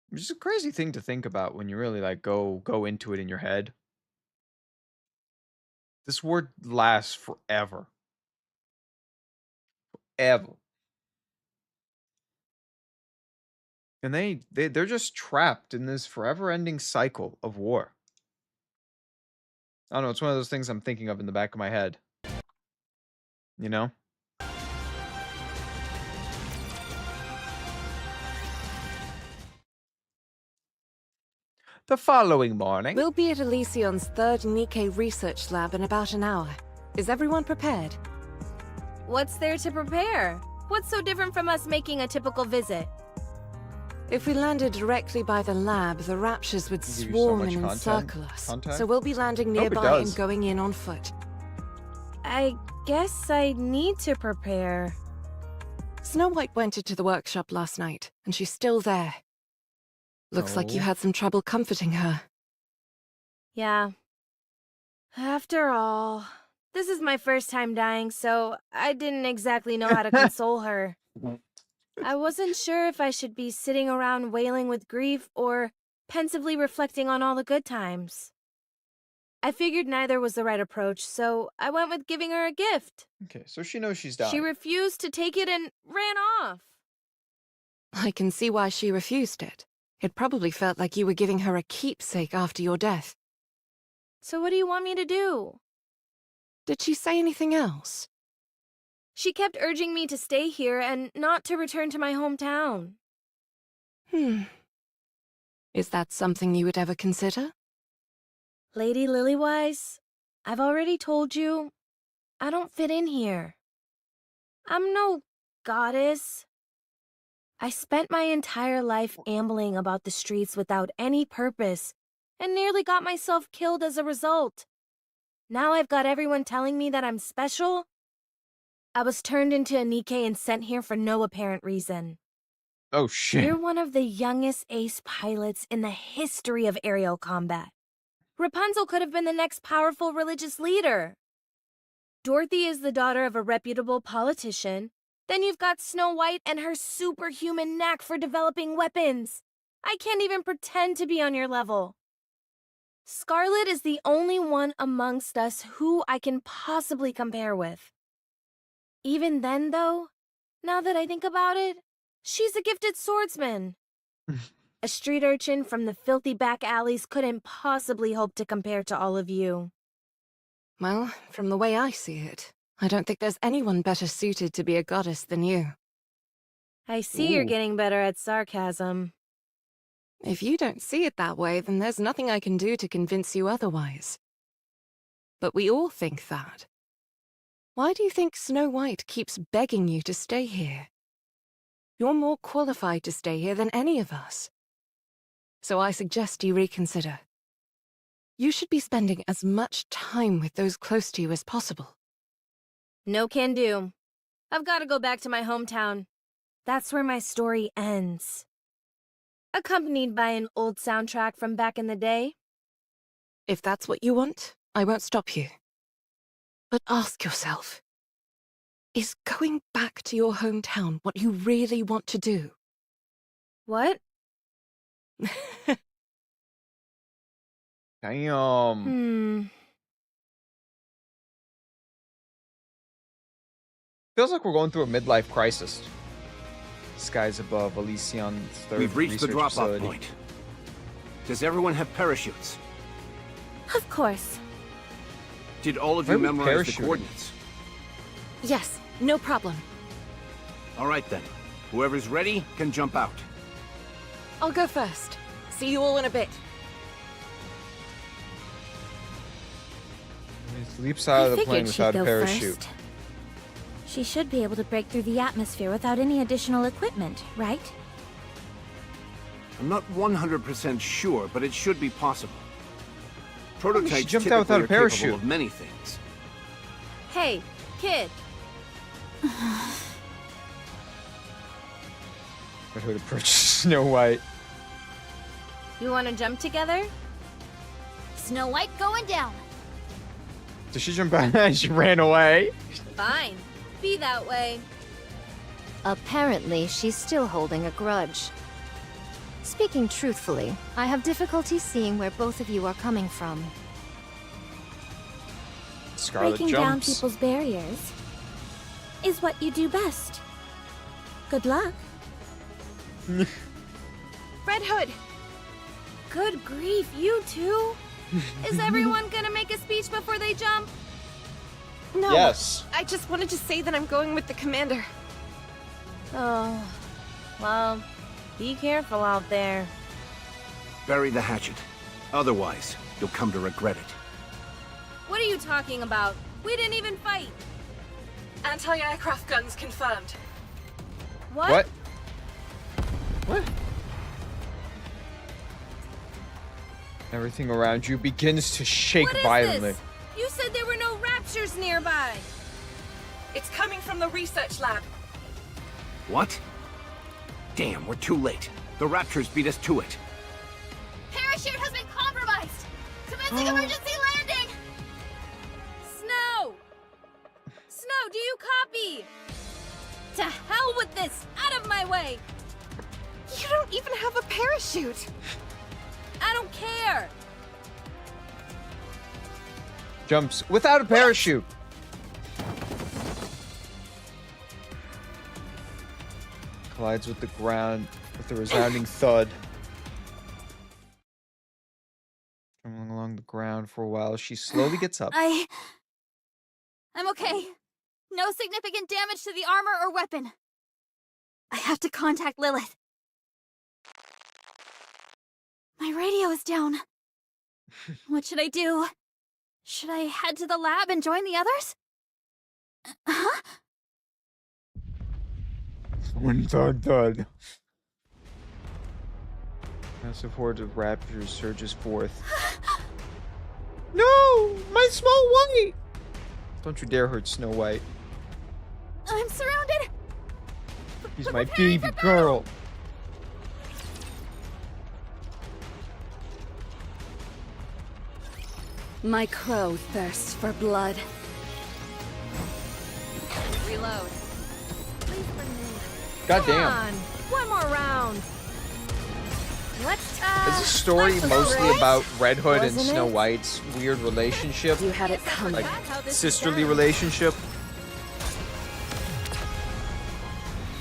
Which is a crazy thing to think about when you really like go into it in your head. This war lasts forever. Forever. And they're just trapped in this forever-ending cycle of war. I don't know, it's one of those things I'm thinking of in the back of my head. You know? The following morning. We'll be at Elysion's third Nikke research lab in about an hour. Is everyone prepared? What's there to prepare? What's so different from us making a typical visit? If we landed directly by the lab, the Raptures would Give you so swarm much and encircle us. contact? So we'll be landing Hope it nearby and does. going in on foot. I guess I need to prepare. Snow White went into the workshop last night, and she's still there. Looks like you Oh. had some trouble comforting her. Yeah. After all, this is my first time dying, so I didn't exactly know how to console her. I wasn't sure if I should be sitting around wailing with grief or pensively reflecting on all the good times. I figured neither was the right approach, so I went with giving her a gift. Okay, so she knows she's dying. She refused to take it and ran off. I can see why she refused it. It probably felt like you were giving her a keepsake after your death. So what do you want me to do? Did she say anything else? She kept urging me to stay here and not to return to my hometown. Is that something you would ever consider? Lady Lilywise, I've already told you, I don't fit in here. I'm no goddess. I spent my entire life ambling about the streets without any purpose, and nearly got myself killed as a result. Now I've got everyone telling me that I'm special. I was turned into a Nikke and sent here for no apparent reason. Oh shit. You're one of the youngest ace pilots in the history of aerial combat. Rapunzel could have been the next powerful religious leader. Dorothy is the daughter of a reputable politician. Then you've got Snow White and her superhuman knack for developing weapons. I can't even pretend to be on your level. Scarlet is the only one amongst us who I can possibly compare with. Even then, though, now that I think about it, she's a gifted swordsman. A street urchin from the filthy back alleys couldn't possibly hope to compare to all of you. Well, from the way I see it, I don't think there's anyone better suited to be a goddess than you. I see you're Ooh. getting better at sarcasm. If you don't see it that way, then there's nothing I can do to convince you otherwise. But we all think that. Why do you think Snow White keeps begging you to stay here? You're more qualified to stay here than any of us. So I suggest you reconsider. You should be spending as much time with those close to you as possible. No can do. I've got to go back to my hometown. That's where my story ends. Accompanied by an old soundtrack from back in the day. If that's what you want, I won't stop you. But ask yourself, is going back to your hometown what you really want to do? What? Damn. Feels like we're going through a midlife crisis. Skies above Elysion's third We've reached the research drop-off facility. point. Does everyone have parachutes? Of course. Did all of Why you are we memorize the parachuting? coordinates? Yes, no problem. All right then. Whoever's ready can jump out. I'll go first. See you all in a bit. He leaps out of I the plane figured she'd without a go parachute. first. She should be able to break through the atmosphere without any additional equipment, right? I'm not 100% sure, but it should be possible. Prototypes jumped typically out without a are capable parachute. of many things. Hey, kid. Red Hood approaches Snow White. You want to jump together? Snow White going down. Did she jump out? She ran away. Fine. Be that way. Apparently, she's still holding a grudge. Speaking truthfully, I have difficulty seeing where both of you are coming from. Scarlet Breaking down jumps. people's barriers is what you do best. Good luck. Red Hood! Good grief, you two? Is everyone gonna make a speech before they jump? No, Yes. I just wanted to say that I'm going with the commander. Oh, well, be careful out there. Bury the hatchet. Otherwise, you'll come to regret it. What are you talking about? We didn't even fight. Anti-aircraft guns confirmed. What? What? Everything around you begins to shake What is violently. this? You said there were no raptures nearby. It's coming from the research lab. What? Damn, we're too late. The Raptors beat us to it. Parachute has been compromised. Commencing emergency landing. Snow! Snow, do you copy? To hell with this! Out of my way! You don't even have a parachute. I don't care! Jumps without a parachute. Collides with the ground with a resounding thud. Trembling along the ground for a while, she slowly gets up. I'm okay. No significant damage to the armor or weapon. I have to contact Lilith. My radio is down. What should I do? Should I head to the lab and join the others? Huh? Dun. Massive horde of raptors surges forth. No! My small white! Don't you dare hurt Snow White. I'm surrounded! He's my baby girl. My crow thirsts for blood. Reload. God damn. Come on. One more round. Let's, Is this story mostly about Red Hood and Wasn't Snow it? White's weird relationship? You had it coming. Like, sisterly relationship?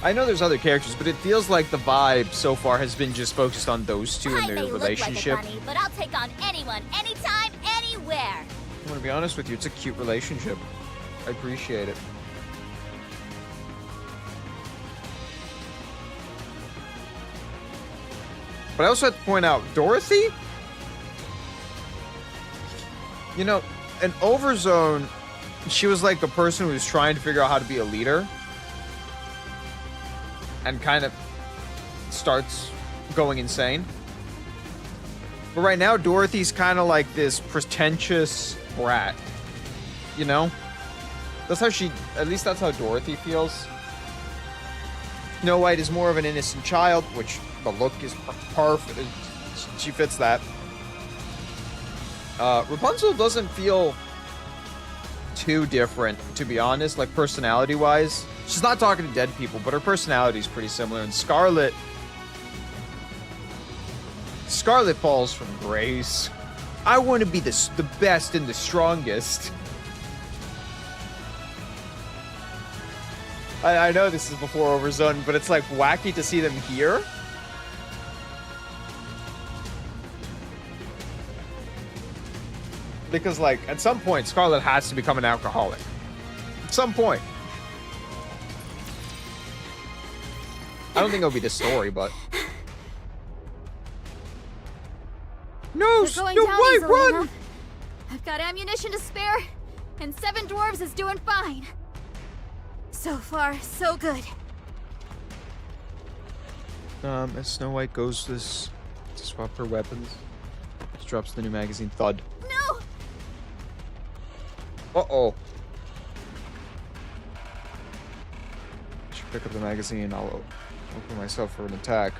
I know there's other characters, but it feels like the vibe so far has been just focused on those two and their relationship. but I'll take on anyone, anytime, anywhere. I'm gonna be honest with you, it's a cute relationship. I appreciate it. But I also have to point out, Dorothy? You know, in Overzone, she was like a person who was trying to figure out how to be a leader. And kind of starts going insane. But right now, Dorothy's kind of like this pretentious brat. You know? That's how at least that's how Dorothy feels. Snow White is more of an innocent child, which the look is perfect. She fits that. Rapunzel doesn't feel too different, to be honest, like personality-wise. She's not talking to dead people, but her personality is pretty similar. And Scarlet falls from grace. I want to be the best and the strongest. I know this is before Overzone, but it's like wacky to see them here. Because like at some point Scarlet has to become an alcoholic. At some point. I don't think it'll be this story, but no, They're going no down way, easily run! enough. I've got ammunition to spare, and 7 dwarves is doing fine. So far, so good. As Snow White goes to swap her weapons, she drops the new magazine. Thud. No! Uh-oh. I should pick up the magazine. I'll open myself for an attack.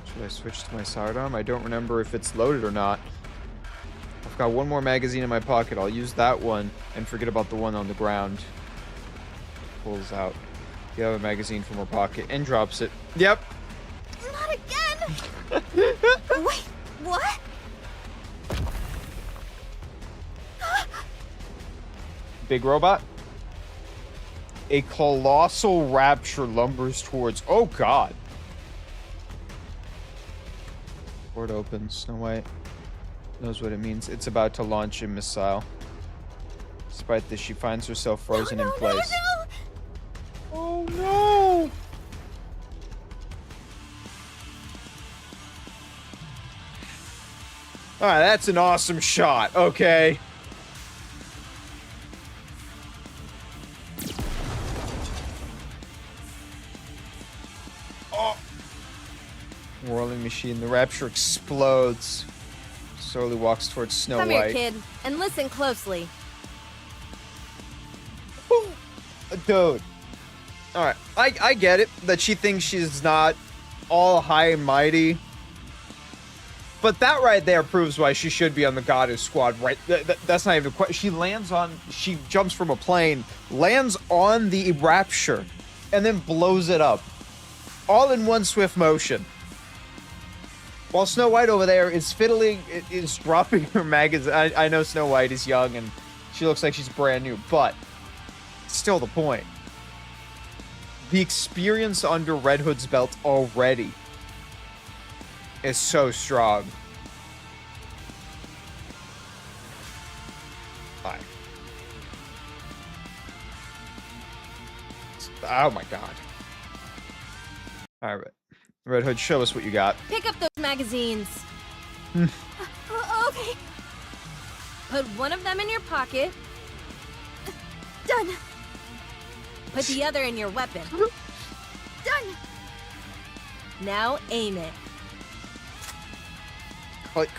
Should I switch to my sidearm? I don't remember if it's loaded or not. I've got one more magazine in my pocket. I'll use that one and forget about the one on the ground. Pulls out the other magazine from her pocket and drops it. Yep. Not again! Wait, what? Big robot. A colossal rapture lumbers towards... Oh, God. Port opens. Snow White knows what it means. It's about to launch a missile. Despite this, she finds herself frozen in place. No. Oh, no! Alright, that's an awesome shot. Okay. Oh! Whirling machine. The rapture explodes. Slowly walks towards Snow Come White. here, kid, and listen closely. Dude. Alright, I get it that she thinks she's not all high and mighty. But that right there proves why she should be on the Goddess Squad, right? That's not even a question. She jumps from a plane, lands on the Rapture, and then blows it up. All in one swift motion. While Snow White over there is fiddling, is dropping her magazine. I know Snow White is young and she looks like she's brand new, but still the point. The experience under Red Hood's belt already is so strong. Bye. Oh my god. Alright. Red Hood, show us what you got. Pick up those magazines. Okay, Put one of them in your pocket. done. Put the other in your weapon. Done. Now aim it. Click.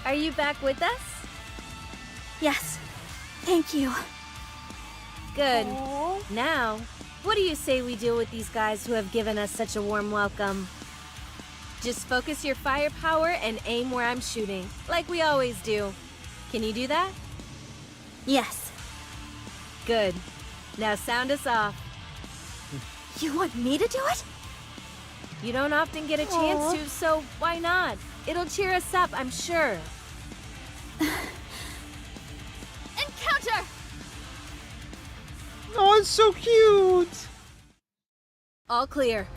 Are you back with us? Yes. Thank you. Good. Now, what do you say we deal with these guys who have given us such a warm welcome? Just focus your firepower and aim where I'm shooting, like we always do. Can you do that? Yes. Good. Now sound us off. You want me to do it? You don't often get a chance to, so why not? It'll cheer us up, I'm sure. Encounter! Oh, it's so cute. All clear.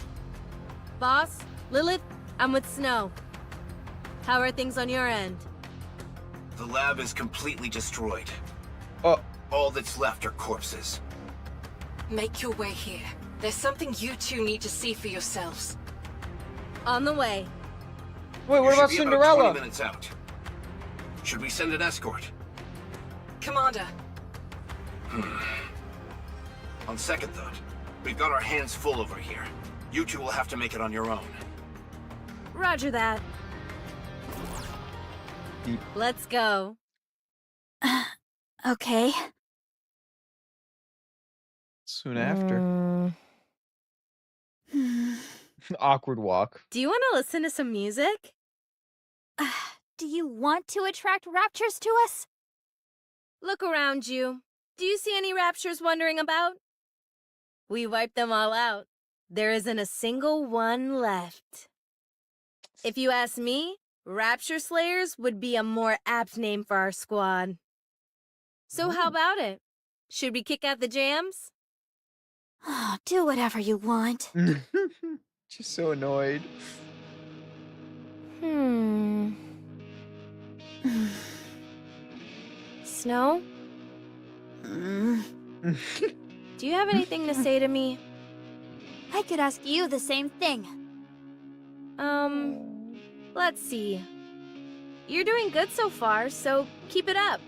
Boss, Lilith, I'm with Snow. How are things on your end? The lab is completely destroyed. Oh, All that's left are corpses. Make your way here. There's something you two need to see for yourselves. On the way. wait, what You about should be about Cinderella? 20 minutes out. Should we send an escort? Commander, On second thought, we've got our hands full over here. You two will have to make it on your own. Roger that. Deep. Let's go. Okay. Soon after. Awkward walk. Do you want to listen to some music? Do you want to attract raptures to us? Look around you. Do you see any raptures wandering about? We wiped them all out. There isn't a single one left. If you ask me, Rapture Slayers would be a more apt name for our squad. So how about it? Should we kick out the jams? Do whatever you want. Just so annoyed. Snow? Do you have anything to say to me? I could ask you the same thing. Let's see. You're doing good so far, so keep it up.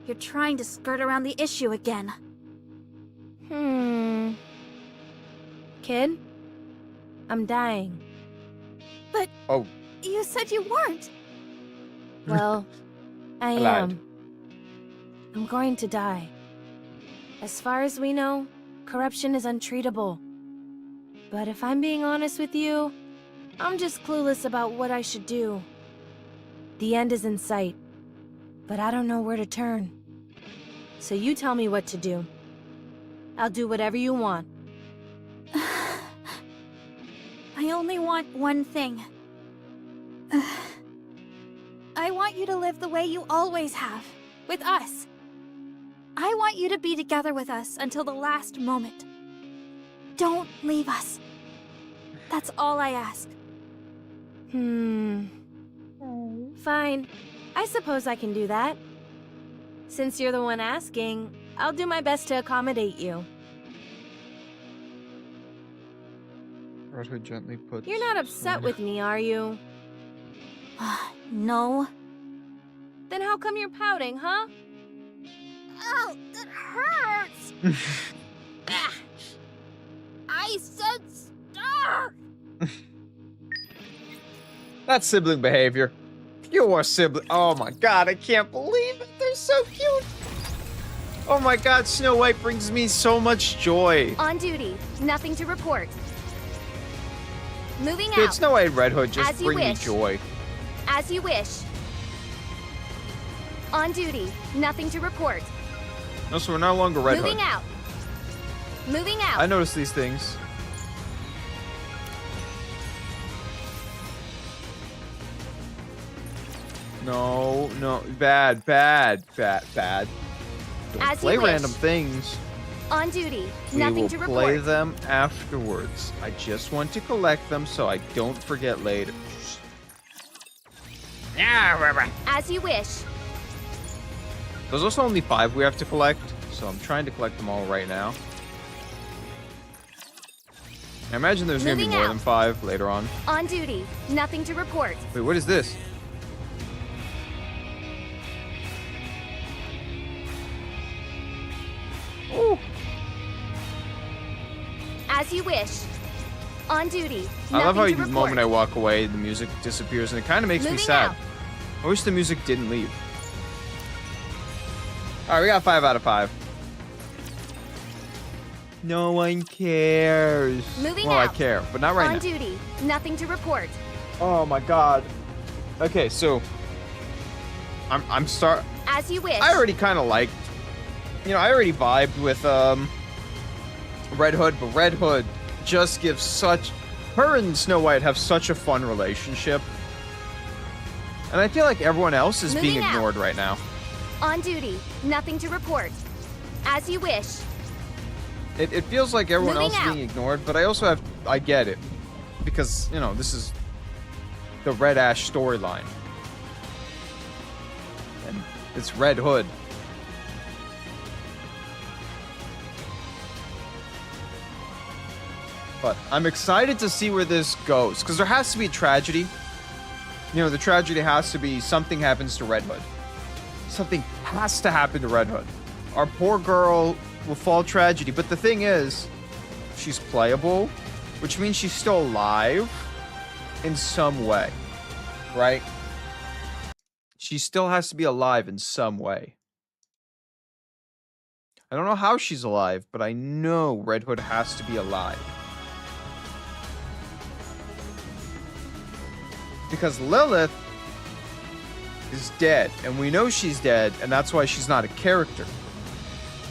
You're trying to skirt around the issue again. Kid? I'm dying. But Oh, you said you weren't. Well, I lied. am. I'm going to die. As far as we know, corruption is untreatable. But if I'm being honest with you, I'm just clueless about what I should do. The end is in sight, but I don't know where to turn. So you tell me what to do. I'll do whatever you want. I only want one thing. I want you to live the way you always have, with us. I want you to be together with us until the last moment. Don't leave us. That's all I ask. Fine. I suppose I can do that. Since you're the one asking, I'll do my best to accommodate you. Red Hood gently puts. You're not upset with me, are you? No. Then how come you're pouting, huh? Ow, that hurts! I said stop! That's sibling behavior. Pure sibling. Oh my god, I can't believe it. They're so cute. Oh my god, Snow White brings me so much joy. On duty. Nothing to report. Moving Dude, out. Snow White and Red Hood just As you bring me wish. joy. As you wish. On duty. Nothing to report. No, so we're no longer Red Moving Hood. out. Moving out. I noticed these things. No, no, bad. Don't As play you wish. random things. On duty. We Nothing will to play report. them afterwards. I just want to collect them so I don't forget later. As you wish. There's also only 5 we have to collect, so I'm trying to collect them all right now. I imagine there's gonna be Moving more out. than 5 later on. On duty. Nothing to report. Wait, what is this? Ooh. As you wish. On duty. I love how Nothing the to moment I report. walk away, the music disappears, and it kind of makes me Moving sad. out. I wish the music didn't leave. All right, we got 5 out of 5. No one cares. Moving well, I out. care, but not right On now. duty. Nothing to report. Oh my god. Okay, so I'm start. As you wish. I already kind of liked. I already vibed with Red Hood, but Red Hood just gives such. Her and Snow White have such a fun relationship, and I feel like everyone else is being Moving out. ignored right now. On duty. Nothing to report. As you wish. It feels like everyone Moving else is out. being ignored, but I get it, because this is the Red Ash storyline, and it's Red Hood. But I'm excited to see where this goes, because there has to be a tragedy. The tragedy has to be something happens to Red Hood. Something has to happen to Red Hood. Our poor girl will fall tragedy, but the thing is, she's playable, which means she's still alive in some way, right? She still has to be alive in some way. I don't know how she's alive, but I know Red Hood has to be alive. Because Lilith is dead, and we know she's dead, and that's why she's not a character.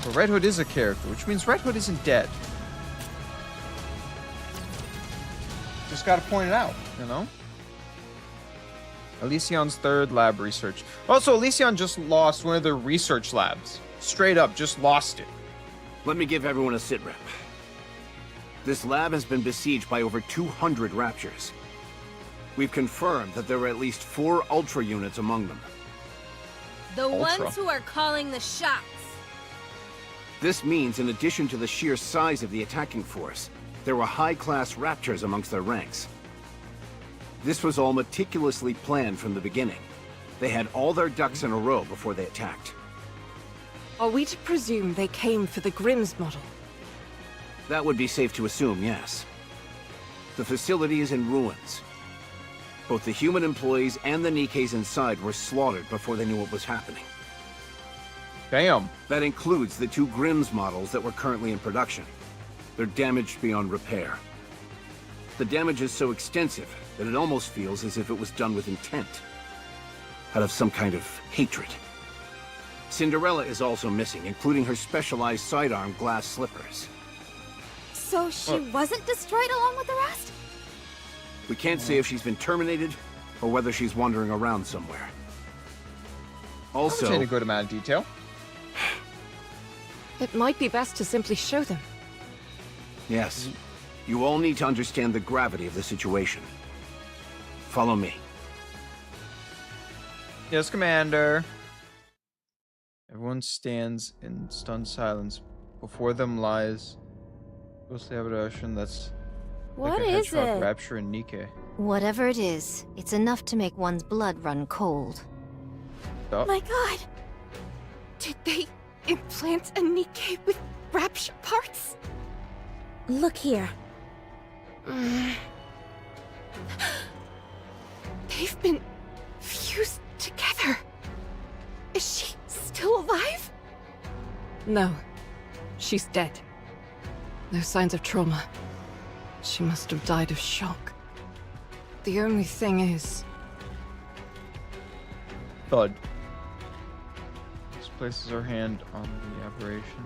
But Red Hood is a character, which means Red Hood isn't dead. Just gotta point it out, Elysion's 3rd lab research. Also, Elysion just lost one of their research labs. Straight up, just lost it. Let me give everyone a sitrep. This lab has been besieged by over 200 Raptures. We've confirmed that there are at least 4 Ultra units among them. The Ultra. ones who are calling the shots. This means, in addition to the sheer size of the attacking force, there were high-class Raptors amongst their ranks. This was all meticulously planned from the beginning. They had all their ducks in a row before they attacked. Are we to presume they came for the Grimm's model? That would be safe to assume, yes. The facility is in ruins. Both the human employees and the Nikes inside were slaughtered before they knew what was happening. Damn. That includes the 2 Grimm's models that were currently in production. They're damaged beyond repair. The damage is so extensive that it almost feels as if it was done with intent. Out of some kind of hatred. Cinderella is also missing, including her specialized sidearm glass slippers. So she wasn't destroyed along with the rest? We can't say if she's been terminated, or whether she's wandering around somewhere. Also, In a good amount of detail. It might be best to simply show them. yes, you all need to understand the gravity of the situation. Follow me. Yes, Commander. Everyone stands in stunned silence. Before them lies ghostly apparition that's What like a is hedgehog, it? Rapture and Nike. Whatever it is, it's enough to make one's blood run cold. Oh, My god! Did they implant a Nike with Rapture parts? Look here. They've been fused together. Is she still alive? No. She's dead. No signs of trauma. She must have died of shock. The only thing is... thud. This places her hand on the aberration.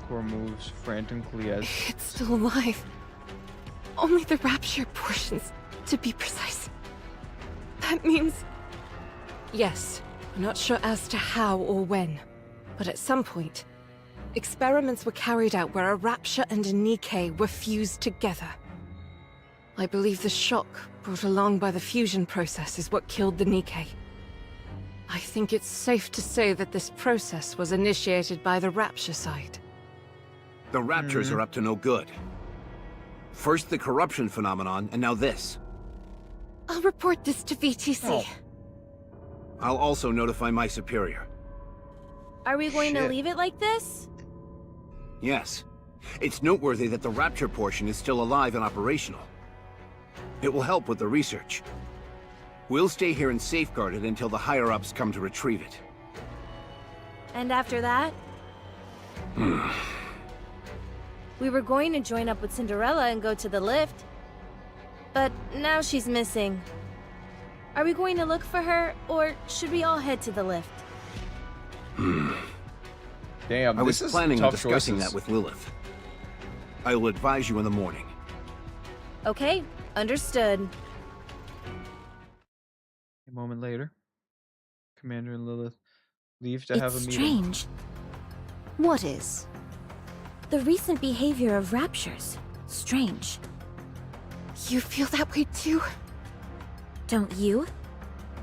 Core moves frantically as It's still alive. Only the Rapture portions, to be precise. That means... Yes, I'm not sure as to how or when, but at some point, experiments were carried out where a Rapture and a Nike were fused together. I believe the shock brought along by the fusion process is what killed the Nike. I think it's safe to say that this process was initiated by the Rapture side. The Raptures are up to no good. First the corruption phenomenon, and now this. I'll report this to VTC. Oh. I'll also notify my superior. Are we going to Shit. leave it like this? Yes. It's noteworthy that the Rapture portion is still alive and operational. It will help with the research. We'll stay here and safeguard it until the higher-ups come to retrieve it. And after that? We were going to join up with Cinderella and go to the lift. But now she's missing. Are we going to look for her, or should we all head to the lift? Damn, I was this is planning on tough discussing choices. that with Lilith. I will advise you in the morning. Okay, understood. A moment later, Commander and Lilith leave to have a It's meeting. strange. What is? The recent behavior of Raptures. Strange. You feel that way too? Don't you?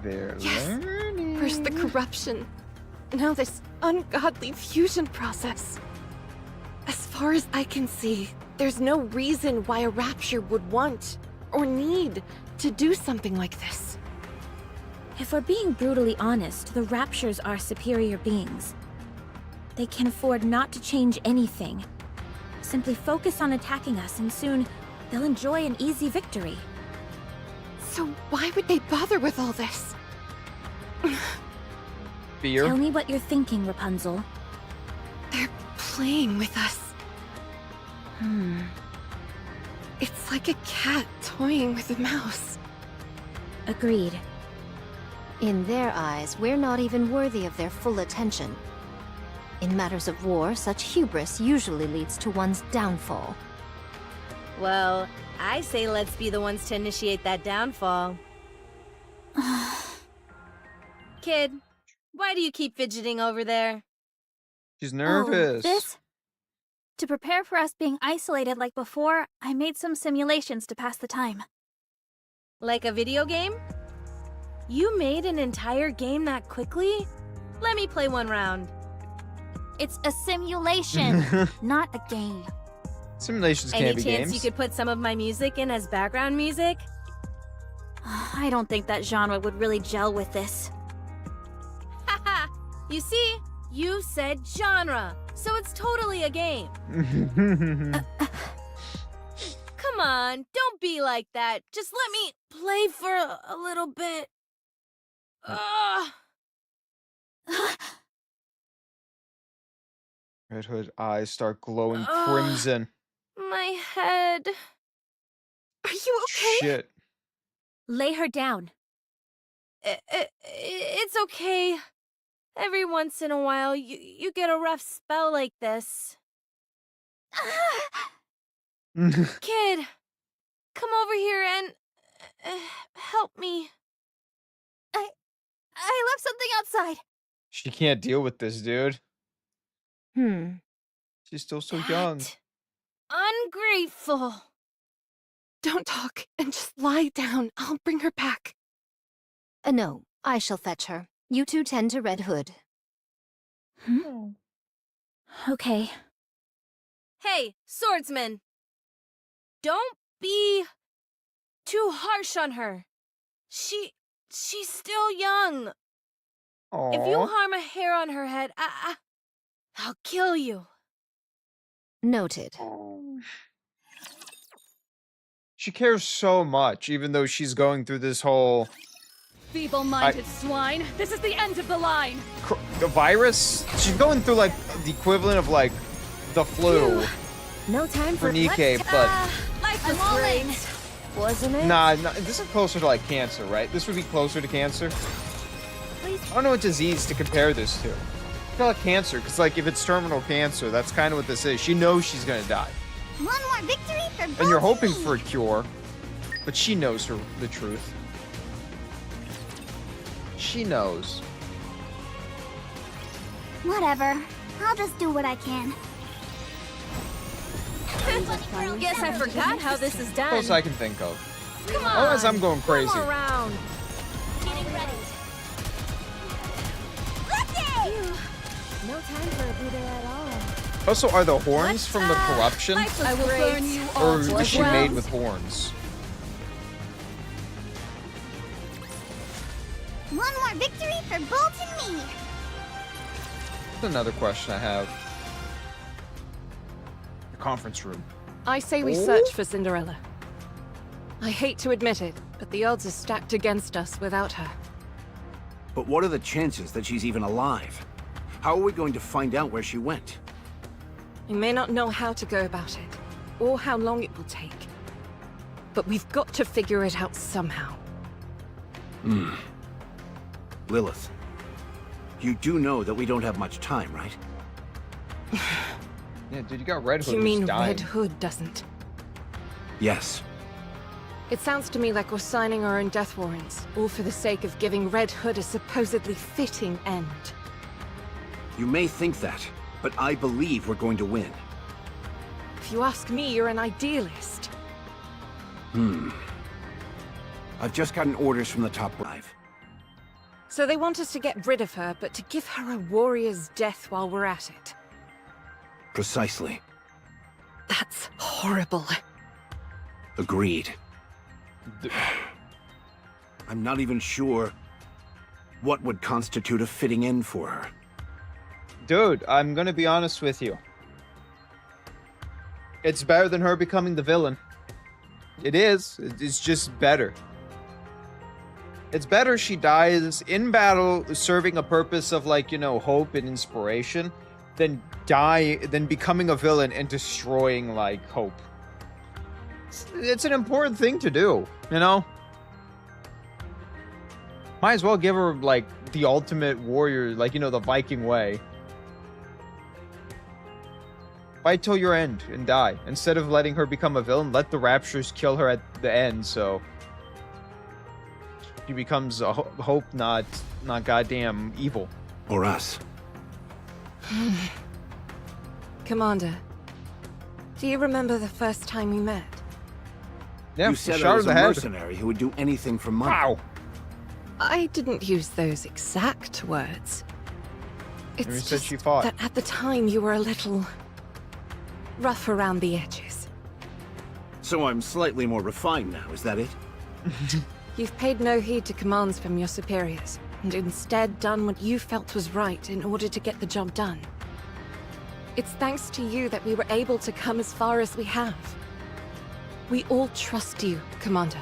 They're Yes. learning. First the corruption, now this ungodly fusion process. As far as I can see, there's no reason why a Rapture would want or need to do something like this. If we're being brutally honest, the Raptures are superior beings. They can afford not to change anything. Simply focus on attacking us, and soon they'll enjoy an easy victory. So why would they bother with all this? Fear. Tell me what you're thinking, Rapunzel. They're playing with us. It's like a cat toying with a mouse. Agreed. In their eyes, we're not even worthy of their full attention. In matters of war, such hubris usually leads to one's downfall. Well, I say let's be the ones to initiate that downfall. Kid, why do you keep fidgeting over there? She's nervous. Oh, this? To prepare for us being isolated like before, I made some simulations to pass the time. Like a video game? You made an entire game that quickly? Let me play one round. It's a simulation, not a game. Simulations Any can't be chance games. you could put some of my music in as background music? I don't think that genre would really gel with this. Haha! You see? You said genre, so it's totally a game. Come on, don't be like that. Just let me play for a little bit. Ugh. Red Hood eyes start glowing Ugh. crimson. My head. Are you okay? Shit. Lay her down. It's okay. Every once in a while, you get a rough spell like this. Kid, come over here and help me. I left something outside. She can't deal with this, dude. She's still so young. That Ungrateful. Don't talk and just lie down. I'll bring her back. No, I shall fetch her. You two tend to Red Hood. Okay. Hey, swordsman. Don't be too harsh on her. She's still young. If you Aw. harm a hair on her head, I'll kill you. Noted. She cares so much, even though she's going through this whole Feeble-minded swine! This is the end of the line! the virus. She's going through like the equivalent of like the flu No time for for Nikke, but life was I'm all great. in. Wasn't it? nah, this is closer to like cancer, right? This would be closer to cancer. I don't know what disease to compare this to. I feel like cancer, because like if it's terminal cancer, that's kind of what this is. She knows she's gonna die, One more victory for and you're hoping for a cure, but she knows the truth. She knows. Whatever. I'll just do what I can. Guess I forgot how this is done. Close I can think of. Come on. Otherwise, I'm going crazy. One more round. Getting ready. No time for a Buddha at all. Also, are the horns from the corruption? I will burn you all Or to was the she ground. made with horns? One more victory for Bolt and me. That's another question I have. The conference room. I say we Oh? search for Cinderella. I hate to admit it, but the odds are stacked against us without her. But what are the chances that she's even alive? How are we going to find out where she went? We may not know how to go about it, or how long it will take. But we've got to figure it out somehow. Lilith, you do know that we don't have much time, right? Yeah, dude, you got Red Hood You who's mean dying. Red Hood doesn't? Yes. It sounds to me like we're signing our own death warrants, all for the sake of giving Red Hood a supposedly fitting end. You may think that, but I believe we're going to win. If you ask me, you're an idealist. I've just gotten orders from the top 5. So they want us to get rid of her, but to give her a warrior's death while we're at it. Precisely. That's horrible. Agreed. I'm not even sure what would constitute a fitting end for her. Dude, I'm gonna be honest with you. It's better than her becoming the villain. It is. It's just better. It's better she dies in battle serving a purpose of, like, you know, hope and inspiration than becoming a villain and destroying, like, hope. It's an important thing to do, you know? Might as well give her, like, the ultimate warrior, like, you know, the Viking way. Fight till your end and die. Instead of letting her become a villain, let the Raptures kill her at the end, so she becomes a hope, not goddamn evil. Or us. Commander, do you remember the first time we met? Yeah, You said shot I her was in a the head. mercenary who would do anything for money. Wow. I didn't use those exact words. You It's said just she fought. that at the time you were a little rough around the edges. So I'm slightly more refined now, is that it? You've paid no heed to commands from your superiors, and instead done what you felt was right in order to get the job done. It's thanks to you that we were able to come as far as we have. We all trust you, Commander.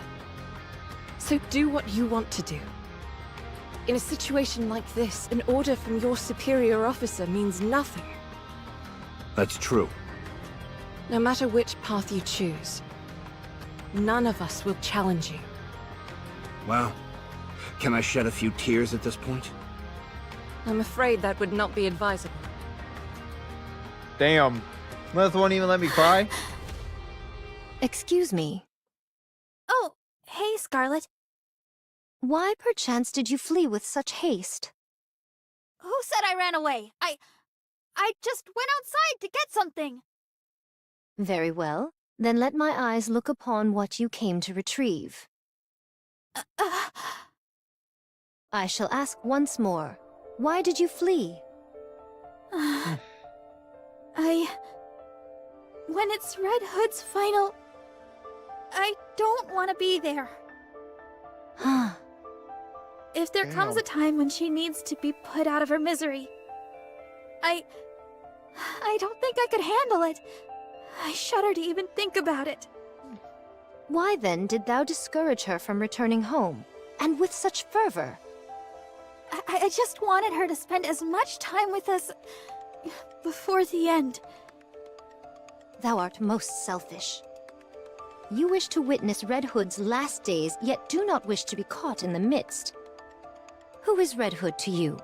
So do what you want to do. In a situation like this, an order from your superior officer means nothing. That's true. No matter which path you choose, none of us will challenge you. Well, can I shed a few tears at this point? I'm afraid that would not be advisable. Damn. Lilith won't even let me cry? Excuse me. Oh, hey, Scarlet. Why perchance did you flee with such haste? Who said I ran away? I just went outside to get something. Very well. Then let my eyes look upon what you came to retrieve. I shall ask once more. Why did you flee? When it's Red Hood's final... I don't want to be there. If there comes a time when she needs to be put out of her misery, I don't think I could handle it. I shudder to even think about it. Why then did thou discourage her from returning home, and with such fervor? I just wanted her to spend as much time with us before the end. Thou art most selfish. You wish to witness Red Hood's last days, yet do not wish to be caught in the midst. Who is Red Hood to you?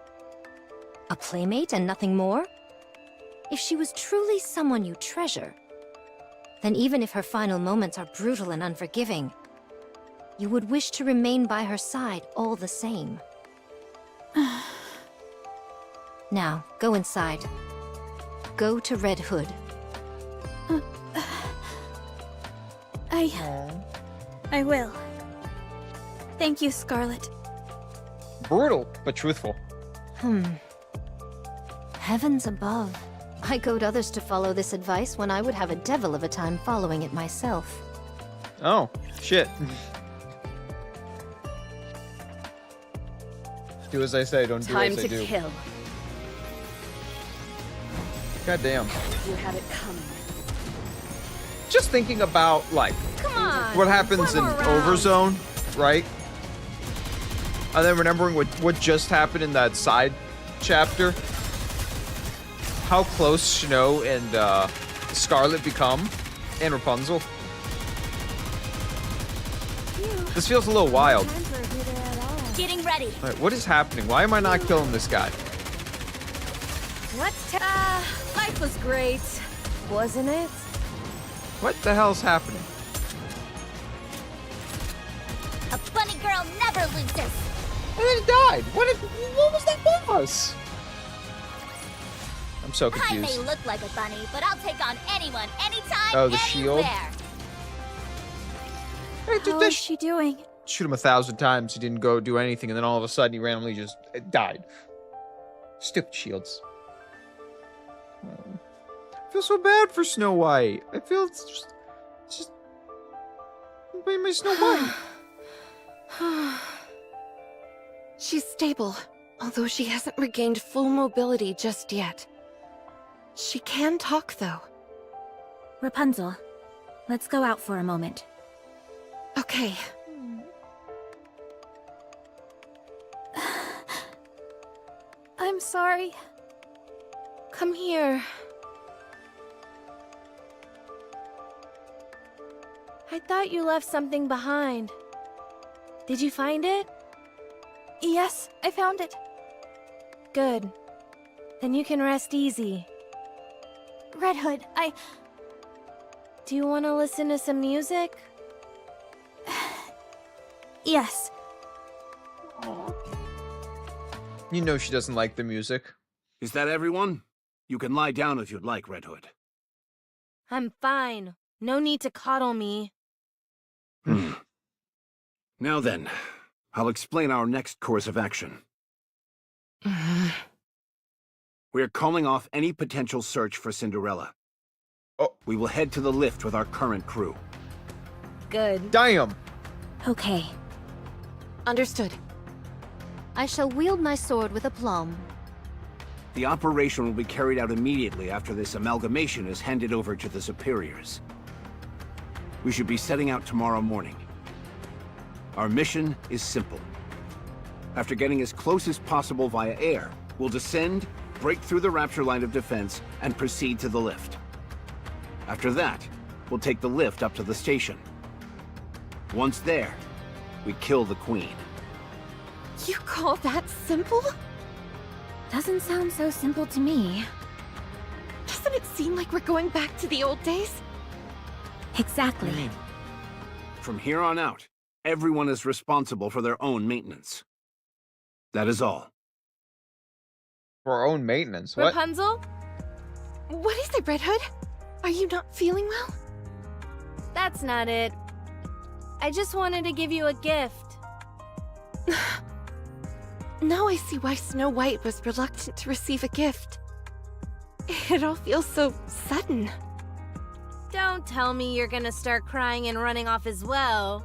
A playmate and nothing more? If she was truly someone you treasure, then even if her final moments are brutal and unforgiving, you would wish to remain by her side all the same. Now, go inside. Go to Red Hood. I will. Thank you, Scarlet. Brutal, but truthful. Heavens above. I goad others to follow this advice when I would have a devil of a time following it myself. Oh, shit. Do as I say, don't do Time as I to do. kill. God damn. You had it coming. Just thinking about, like, Come on. what happens in one more round. Overzone, right? And then remembering what just happened in that side chapter. How close Snow and Scarlet become, and Rapunzel. This feels a little wild. Getting ready. Alright, what is happening? Why am I not killing this guy? Life was great, wasn't it? What the hell's happening? A bunny girl never loses. And then it died. What was that boss? I'm so I may confused. look like a bunny, but I'll take on anyone, anytime, Oh, the shield? anywhere. Hey, dude, How this is she doing? shoot him 1,000 times. He didn't go do anything, and then all of a sudden he randomly just died. Stupid shields. I feel so bad for Snow White. I feel it's just my Snow White. She's stable, although she hasn't regained full mobility just yet. She can talk, though. Rapunzel, let's go out for a moment. Okay. I'm sorry. Come here. I thought you left something behind. Did you find it? Yes, I found it. Good. Then you can rest easy. Red Hood, Do you want to listen to some music? Yes. You know she doesn't like the music. Is that everyone? You can lie down if you'd like, Red Hood. I'm fine. No need to coddle me. Now then, I'll explain our next course of action. We're calling off any potential search for Cinderella. Oh. We will head to the lift with our current crew. Good. Damn. Okay. Understood. I shall wield my sword with aplomb. The operation will be carried out immediately after this amalgamation is handed over to the superiors. We should be setting out tomorrow morning. Our mission is simple. After getting as close as possible via air, we'll descend, break through the Rapture line of defense, and proceed to the lift. After that, we'll take the lift up to the station. Once there, we kill the Queen. You call that simple? Doesn't sound so simple to me. Doesn't it seem like we're going back to the old days? Exactly. From here on out, everyone is responsible for their own maintenance. That is all. For our own maintenance. What? Rapunzel? What is it, Red Hood? Are you not feeling well? That's not it. I just wanted to give you a gift. Now I see why Snow White was reluctant to receive a gift. It all feels so sudden. Don't tell me you're gonna start crying and running off as well.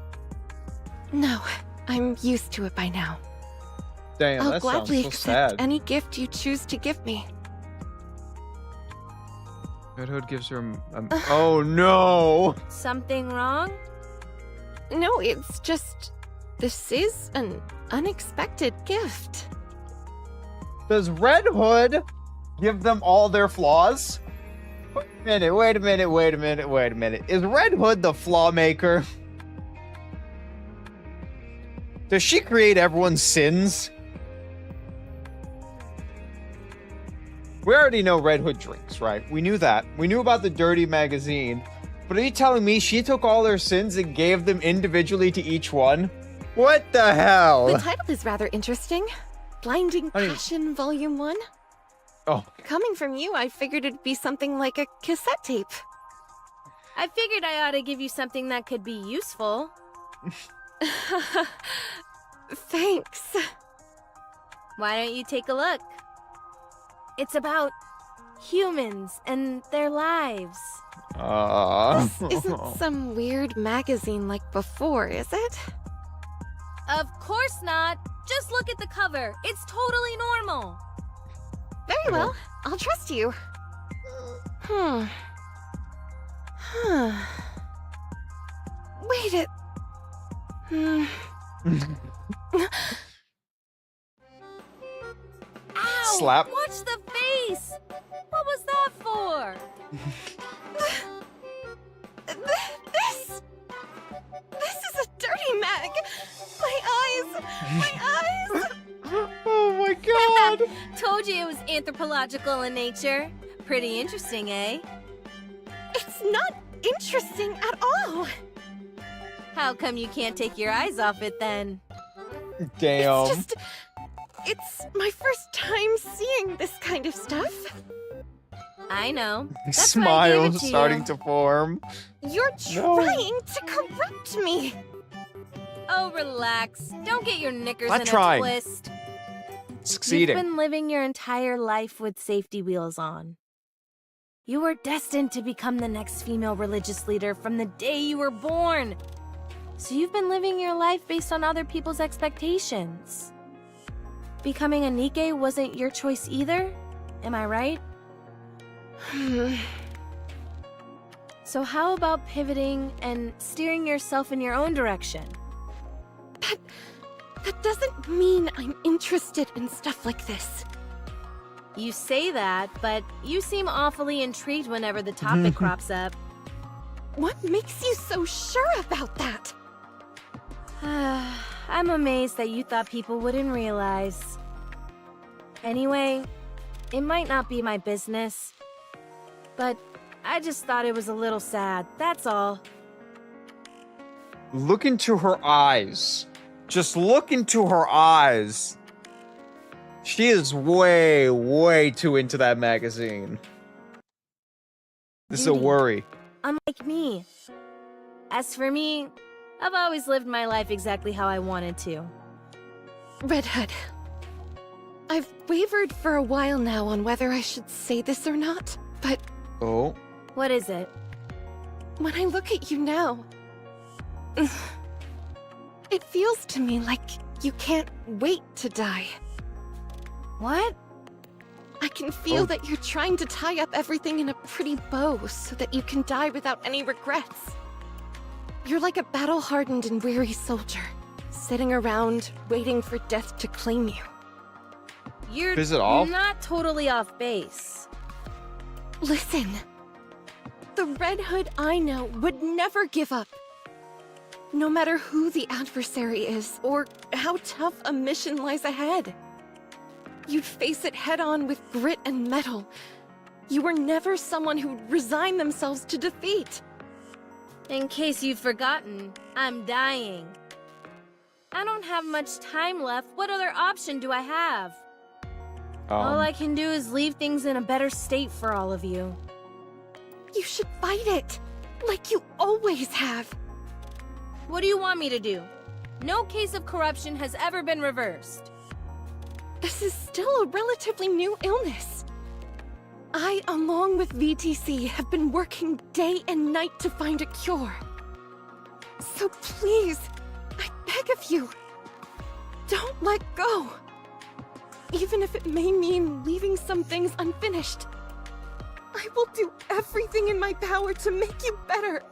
No, I'm used to it by now. Damn, I'll that gladly sounds so accept sad. any gift you choose to give me. Red Hood gives her oh no! Something wrong? No, it's just... This is an unexpected gift. Does Red Hood give them all their flaws? Wait a minute. Is Red Hood the flaw maker? Does she create everyone's sins? We already know Red Hood drinks, right? We knew that. We knew about the Dirty magazine. But are you telling me she took all their sins and gave them individually to each one? What the hell? The title is rather interesting. Blinding I mean- Passion Volume 1. Oh, Coming from you, I figured it'd be something like a cassette tape. I figured I ought to give you something that could be useful. Thanks. Why don't you take a look? It's about humans and their lives. This isn't some weird magazine like before, is it? Of course not. Just look at the cover. It's totally normal. Very well. I'll trust you. Wait it. Ow! Slap. Watch the face! What was that for? This is a dirty mag. My eyes. Oh my god. Told you it was anthropological in nature. Pretty interesting, eh? It's not interesting at all. How come you can't take your eyes off it then? Damn. It's my first time seeing this kind of stuff. I know. That's why I gave Smile it to starting you. to form. You're No. trying to corrupt me. Oh, relax. Don't get your knickers Not in trying. a twist. Succeeding. You've been living your entire life with safety wheels on. You were destined to become the next female religious leader from the day you were born. So you've been living your life based on other people's expectations. Becoming a Nikke wasn't your choice either, am I right? So how about pivoting and steering yourself in your own direction? That doesn't mean I'm interested in stuff like this. You say that, but you seem awfully intrigued whenever the topic crops up. What makes you so sure about that? I'm amazed that you thought people wouldn't realize. Anyway, it might not be my business, but I just thought it was a little sad, that's all. Look into her eyes. Just look into her eyes. She is way, way too into that magazine. This is a Beauty. worry. Unlike me. As for me, I've always lived my life exactly how I wanted to. Red Hood. I've wavered for a while now on whether I should say this or not, but Oh. What is it? when I look at you now, it feels to me like you can't wait to die. What? I can feel Oh. that you're trying to tie up everything in a pretty bow so that you can die without any regrets. You're like a battle-hardened and weary soldier, sitting around waiting for death to claim you. You're Is it off? not totally off base. Listen, the Red Hood I know would never give up. No matter who the adversary is, or how tough a mission lies ahead. You'd face it head-on with grit and mettle. You were never someone who'd resign themselves to defeat. In case you've forgotten, I'm dying. I don't have much time left. What other option do I have? All I can do is leave things in a better state for all of you. You should fight it, like you always have. What do you want me to do? No case of corruption has ever been reversed. This is still a relatively new illness. I, along with VTC, have been working day and night to find a cure. So please, I beg of you, don't let go. Even if it may mean leaving some things unfinished. I will do everything in my power to make you better.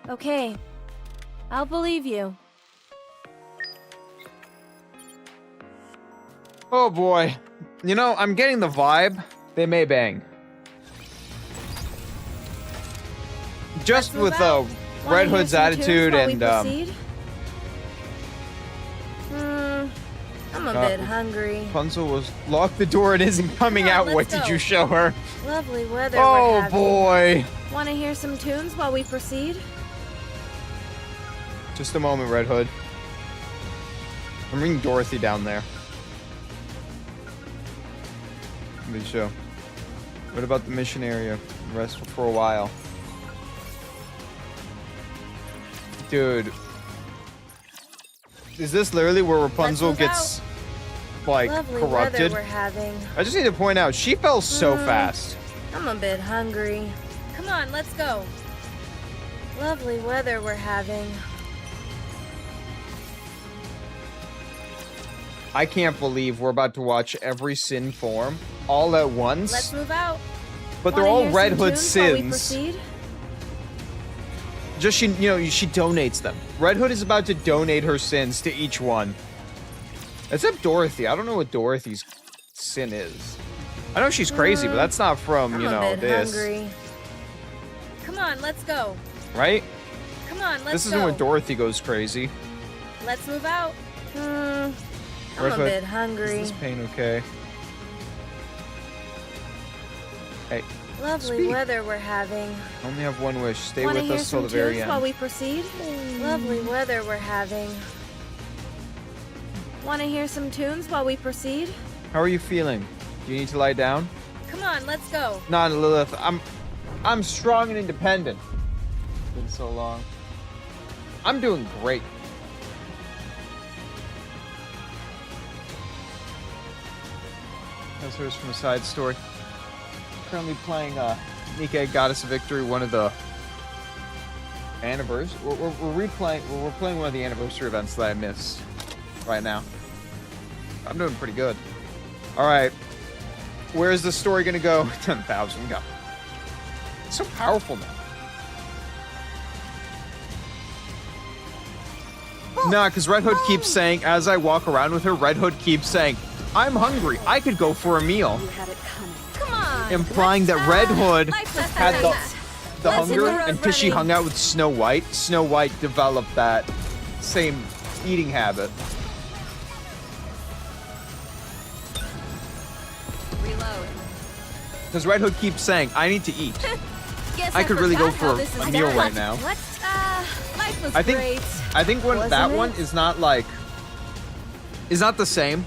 Okay. I'll believe you. Oh boy. You know, I'm getting the vibe. They may bang. Just Let's with move out. Wanna Red hear Hood's some tunes attitude while we and proceed? I'm a bit hungry. Rapunzel was locked the door and isn't coming Come on, out. let's What did go. you show her? Lovely weather. Oh boy. Want to hear some tunes while we proceed? Just a moment, Red Hood. I'm bringing Dorothy down there. Good show. What about the mission area? Rest for a while. Dude. Is this literally where Rapunzel move gets like, Lovely corrupted. weather we're having. I just need to point out, she fell so fast. I'm a bit hungry. Come on, let's go. Lovely weather we're having. I can't believe we're about to watch every sin form all at once. Let's move out. But they're Wanna all hear Red some Hood tunes while we sins. proceed? Just she donates them. Red Hood is about to donate her sins to each one. Except Dorothy. I don't know what Dorothy's sin is. I know she's crazy, but that's not from, I'm you a know, bit this. hungry. Come on, let's go. Right? Come on, let's This go. isn't when Dorothy goes crazy. Let's move out. I'm Red a Hood, bit hungry. Is this pain okay? Hey, Lovely speak. weather we're having. I only have one wish. Stay Wanna with hear us till some the very tunes end. while we proceed? Lovely weather we're having. Want to hear some tunes while we proceed? How are you feeling? Do you need to lie down? Come on, let's go. Nah, Lilith. I'm strong and independent. It's been so long. I'm doing great. That's hers from a side story. Currently playing Nika, Goddess of Victory, one of the anniversaries. We're playing one of the anniversary events that I missed right now. I'm doing pretty good. All right. Where is the story gonna go? 10,000. Go. It's so powerful now. Nah, because Red Hood keeps saying, as I walk around with her, Red Hood keeps saying, I'm hungry. I could go for a meal. Come on. Implying that Red Hood had the Let's hit hunger, the road and because she running. hung out with Snow White developed that same eating habit. Reload. Because Red Hood keeps saying, I need to eat. Guess I could really go forgot how for this is a meal done. right now. What? Life was I think great. I think when Wasn't that it? one is not the same.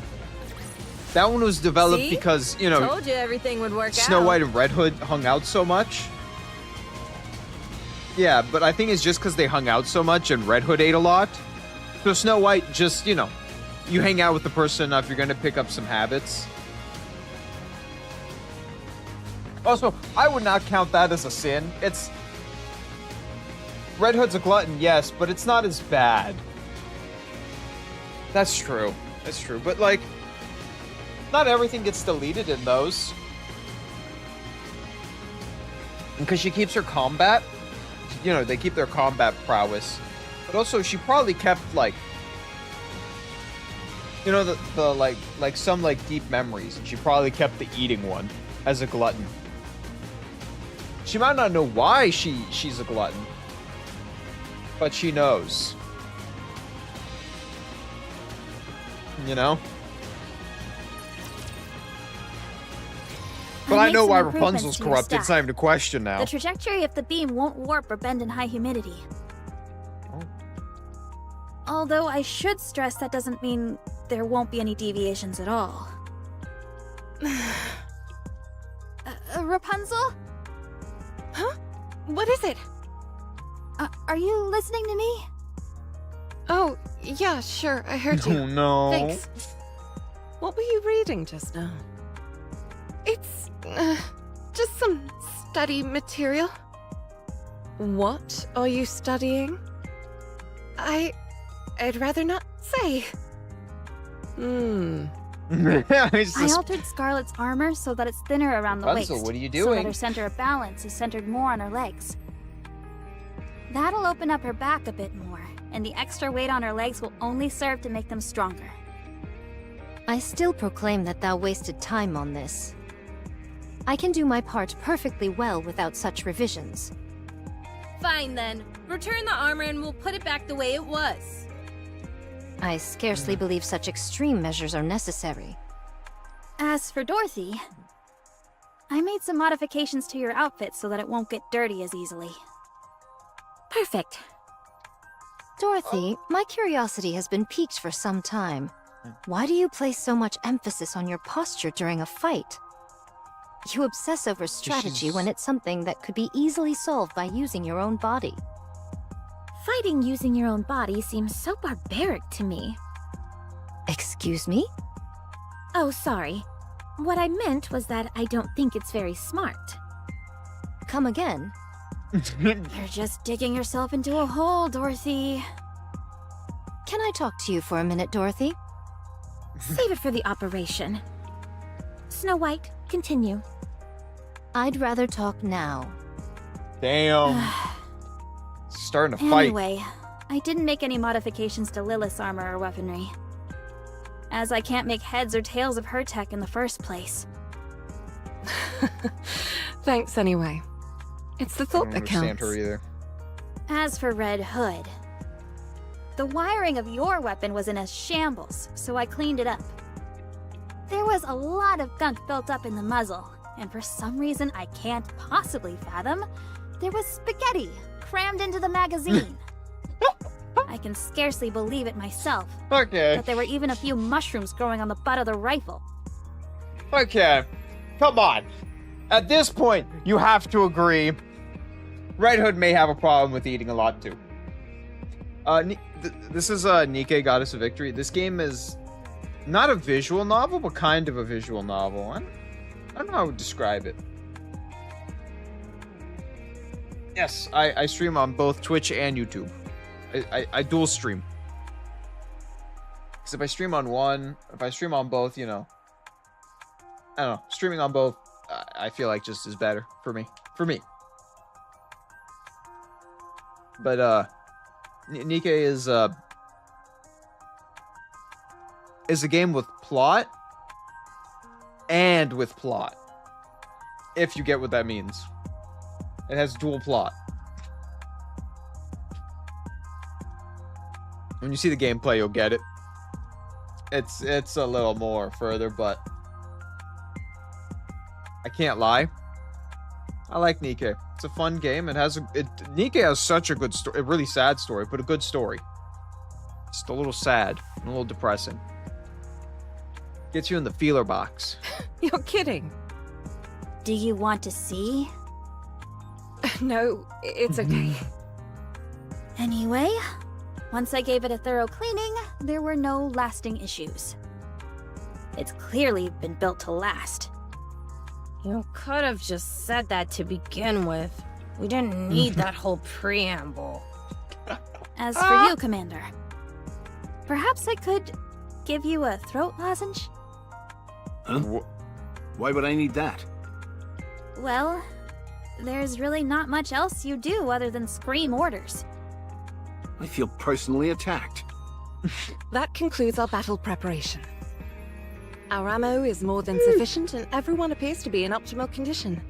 That one was developed See? because, you know, Told you everything would work Snow out. White and Red Hood hung out so much. Yeah, but I think it's just because they hung out so much and Red Hood ate a lot. So Snow White just, you know, you hang out with the person enough, you're going to pick up some habits. Also, I would not count that as a sin. It's... Red Hood's a glutton, yes, but it's not as bad. That's true. That's true. But, like, not everything gets deleted in those. Because she keeps her combat. You know, they keep their combat prowess. But also, she probably kept, like... You know, the like some, like, deep memories. And she probably kept the eating one as a glutton. She might not know why she's a glutton. But she knows. You know? But I made know some why improvements Rapunzel's to your corrupt. It's staff. not even a question now. The trajectory of the beam won't warp or bend in high humidity. Oh. Although I should stress that doesn't mean there won't be any deviations at all. Rapunzel? Huh? What is it? Are you listening to me? Oh, yeah, sure, I heard Oh you. no. Thanks. What were you reading just now? It's just some study material. What are you studying? I'd rather not say. It's I just- altered Scarlet's armor so that it's thinner around the Rapunzel, waist. what are you So that doing? her center of balance is centered more on her legs. That'll open up her back a bit more, and the extra weight on her legs will only serve to make them stronger. I still proclaim that thou wasted time on this. I can do my part perfectly well without such revisions. Fine then. Return the armor and we'll put it back the way it was. I scarcely believe such extreme measures are necessary. As for Dorothy, I made some modifications to your outfit so that it won't get dirty as easily. Perfect. Dorothy, my curiosity has been piqued for some time. Why do you place so much emphasis on your posture during a fight? You obsess over strategy She's- when it's something that could be easily solved by using your own body. Fighting using your own body seems so barbaric to me. Excuse me? Oh, sorry. What I meant was that I don't think it's very smart. Come again? You're just digging yourself into a hole, Dorothy. Can I talk to you for a minute, Dorothy? Save it for the operation. Snow White, continue. I'd rather talk now. Damn. Starting to fight. Anyway, I didn't make any modifications to Lilith's armor or weaponry, as I can't make heads or tails of her tech in the first place. Thanks anyway. It's the I thought don't that understand counts. her either. As for Red Hood, the wiring of your weapon was in a shambles, so I cleaned it up. There was a lot of gunk built up in the muzzle, and for some reason I can't possibly fathom, there was spaghetti crammed into the magazine. I can scarcely believe it myself, Okay. but there were even a few mushrooms growing on the butt of the rifle. Okay. Come on. At this point, you have to agree. Red Hood may have a problem with eating a lot too. This is Nikke, Goddess of Victory. This game is not a visual novel, but kind of a visual novel. I don't know how I would describe it. Yes, I stream on both Twitch and YouTube. I dual stream. Because if I stream on one, if I stream on both, you know, I don't know, streaming on both, I feel like just is better for me. But Nikke is a game with plot and with plot, if you get what that means. It has dual plot. When you see the gameplay, you'll get it. It's a little more further, but I can't lie. I like Nikke. It's a fun game. Nikke has such a good story, a really sad story, but a good story. Just a little sad and a little depressing. Gets you in the feeler box. You're kidding. Do you want to see? No, it's okay. Anyway, once I gave it a thorough cleaning, there were no lasting issues. It's clearly been built to last. You could have just said that to begin with. We didn't need that whole preamble. As for you, Commander, perhaps I could give you a throat lozenge? Huh? Why would I need that? Well, there's really not much else you do other than scream orders. I feel personally attacked. That concludes our battle preparation. Our ammo is more than sufficient, and everyone appears to be in optimal condition.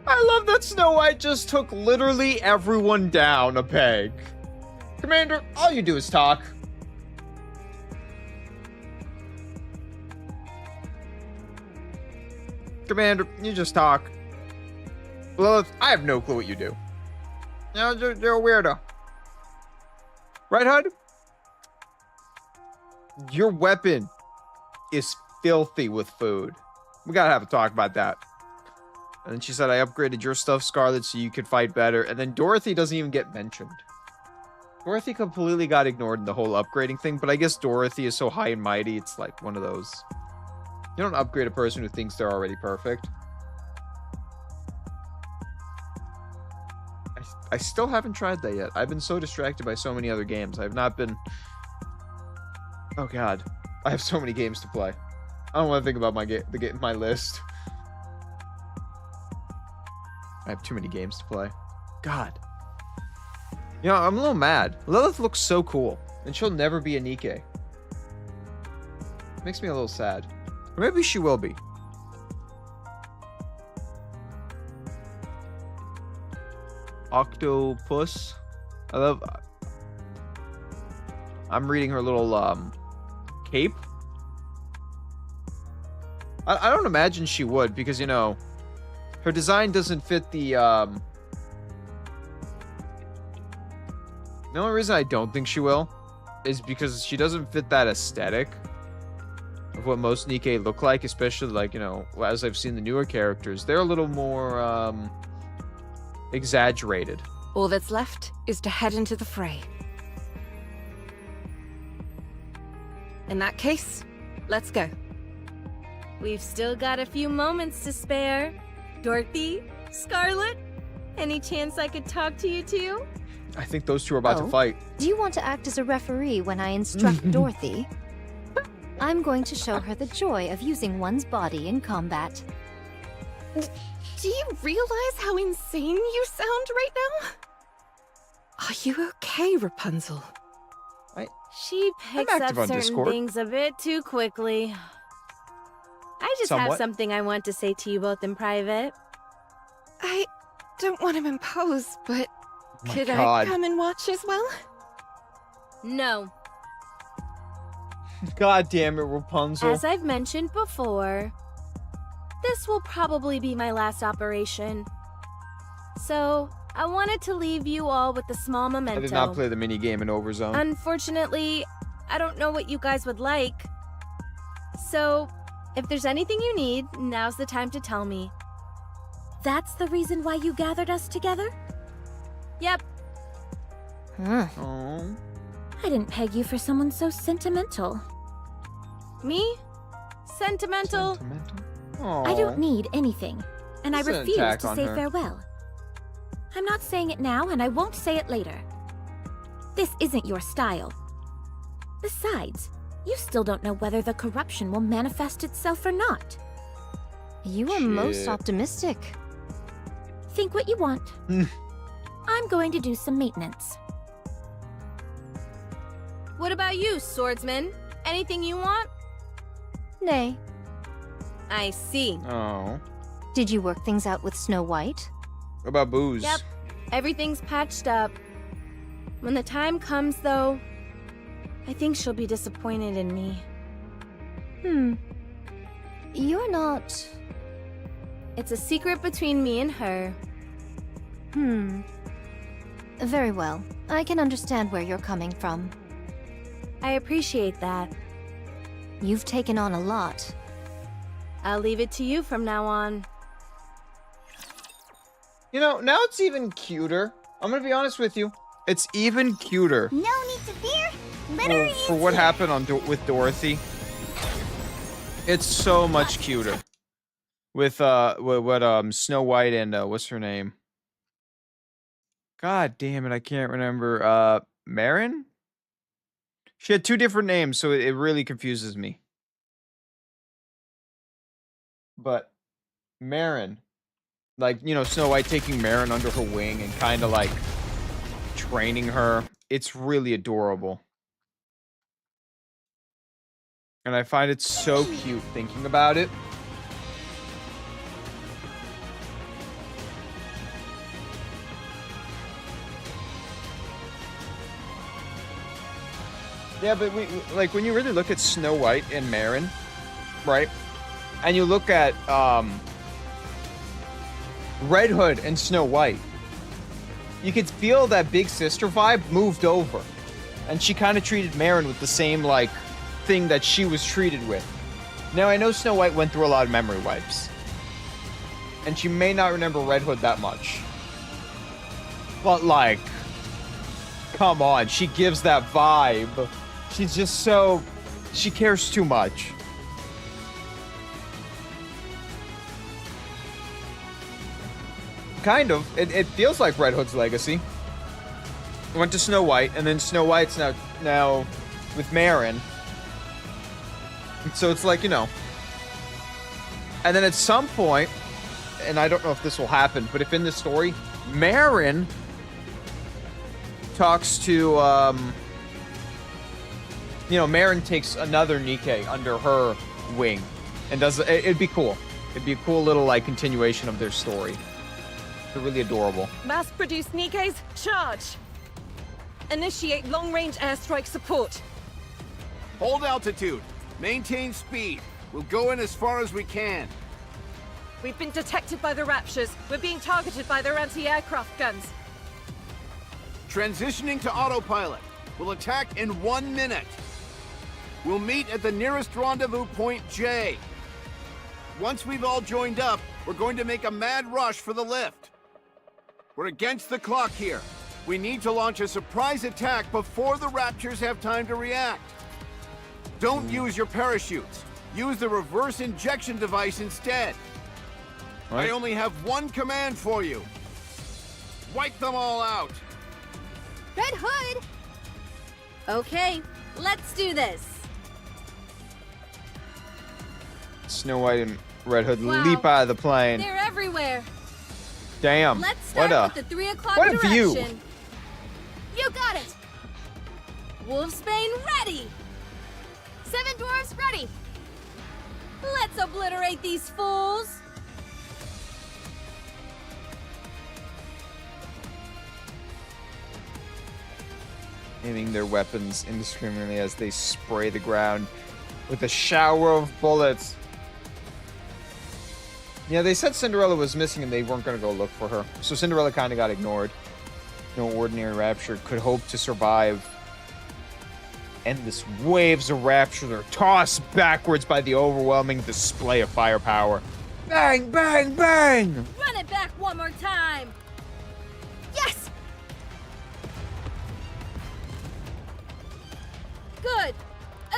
I love that Snow White just took literally everyone down a peg. Commander, all you do is talk. Commander, you just talk. Lilith, I have no clue what you do. You're a weirdo. Right, Hood? Your weapon is filthy with food. We gotta have a talk about that. And then she said, I upgraded your stuff, Scarlet, so you could fight better. And then Dorothy doesn't even get mentioned. Dorothy completely got ignored in the whole upgrading thing, but I guess Dorothy is so high and mighty, it's like one of those. You don't upgrade a person who thinks they're already perfect. I still haven't tried that yet. I've been so distracted by so many other games. I've not been... Oh god. I have so many games to play. I don't want to think about my list. I have too many games to play. God. You know, I'm a little mad. Lilith looks so cool, and she'll never be a Nikke. Makes me a little sad. Or maybe she will be. Octopus. I'm reading her little cape. I don't imagine she would, because, you know, her design doesn't fit the only reason I don't think she will is because she doesn't fit that aesthetic of what most Nikke look like, especially, like, you know, as I've seen the newer characters. They're a little more exaggerated. All that's left is to head into the fray. In that case, Let's go. We've still got a few moments to spare. Dorothy? Scarlet? Any chance I could talk to you two? I think those two are about to Oh. fight. Do you want to act as a referee when I instruct Dorothy? I'm going to show her the joy of using one's body in combat. Do you realize how insane you sound right now? Are you okay, Rapunzel? She picks up active on certain Discord. things a bit too quickly. I just have Somewhat. something I want to say to you both in private. I don't want to impose, but my could God. I come and watch as well? No. God damn it, Rapunzel. As I've mentioned before, this will probably be my last operation. So, I wanted to leave you all with a small memento. I did not play the mini game in Overzone. Unfortunately, I don't know what you guys would like. So, if there's anything you need, now's the time to tell me. That's the reason why you gathered us together? Yep, Oh. I didn't peg you for someone so sentimental. me? Sentimental? Sentimental? I don't Aw. need anything, and I That's an refuse attack to on say her. farewell. I'm not saying it now, and I won't say it later. This isn't your style. Besides, you still don't know whether the corruption will manifest itself or not. You are most Shit. optimistic. Think what you want. I'm going to do some maintenance. What about you, swordsman? Anything you want? Nay. I see. Oh. Did you work things out with Snow White? What about booze? Yep, everything's patched up. When the time comes, though, I think she'll be disappointed in me. You're not... It's a secret between me and her. Very well. I can understand where you're coming from. I appreciate that. You've taken on a lot. I'll leave it to you from now on. You know, now it's even cuter. I'm gonna be honest with you. It's even cuter No need to fear. for what happened on with Dorothy. It's so much cuter. With what Snow White and what's her name? God damn it, I can't remember. Marin? She had two different names, so it really confuses me. But Marin, like, you know, Snow White taking Marin under her wing and kind of like training her. It's really adorable. And I find it so cute thinking about it. Yeah, but like when you really look at Snow White and Marin, right? And you look at Red Hood and Snow White, you could feel that big sister vibe moved over. And she kind of treated Marin with the same like thing that she was treated with. Now I know Snow White went through a lot of memory wipes. And she may not remember Red Hood that much. But like, come on, she gives that vibe. She's just so... she cares too much. Kind of. It feels like Red Hood's legacy. Went to Snow White, and then Snow White's now with Marin. So it's like, you know. And then at some point, and I don't know if this will happen, but if in the story, Marin talks to, you know, Marin takes another Nikke under her wing and does, it'd be cool. It'd be a cool little, like, continuation of their story. They're really adorable. Mass-produced Nikkes, charge! Initiate long-range airstrike support. Hold altitude. Maintain speed. We'll go in as far as we can. We've been detected by the Raptures. We're being targeted by their anti-aircraft guns. Transitioning to autopilot. We'll attack in 1 minute. We'll meet at the nearest rendezvous point J. Once we've all joined up, we're going to make a mad rush for the lift. We're against the clock here. We need to launch a surprise attack before the Raptures have time to react. Don't use your parachutes. Use the reverse injection device instead. What? I only have one command for you. Wipe them all out. Red Hood! Okay, let's do this. Snow White and Red Hood Wow. leap out of the plane. They're everywhere. Damn. Let's start What a with the 3 o'clock what a direction. view. You got it. Wolfsbane ready. 7 dwarfs ready. Let's obliterate these fools. aiming their weapons indiscriminately as they spray the ground with a shower of bullets. Yeah, they said Cinderella was missing and they weren't going to go look for her. So Cinderella kind of got ignored. No ordinary Rapture could hope to survive. Endless waves of Rapture are tossed backwards by the overwhelming display of firepower. Bang, bang, bang! Run it back one more time. Yes! Good.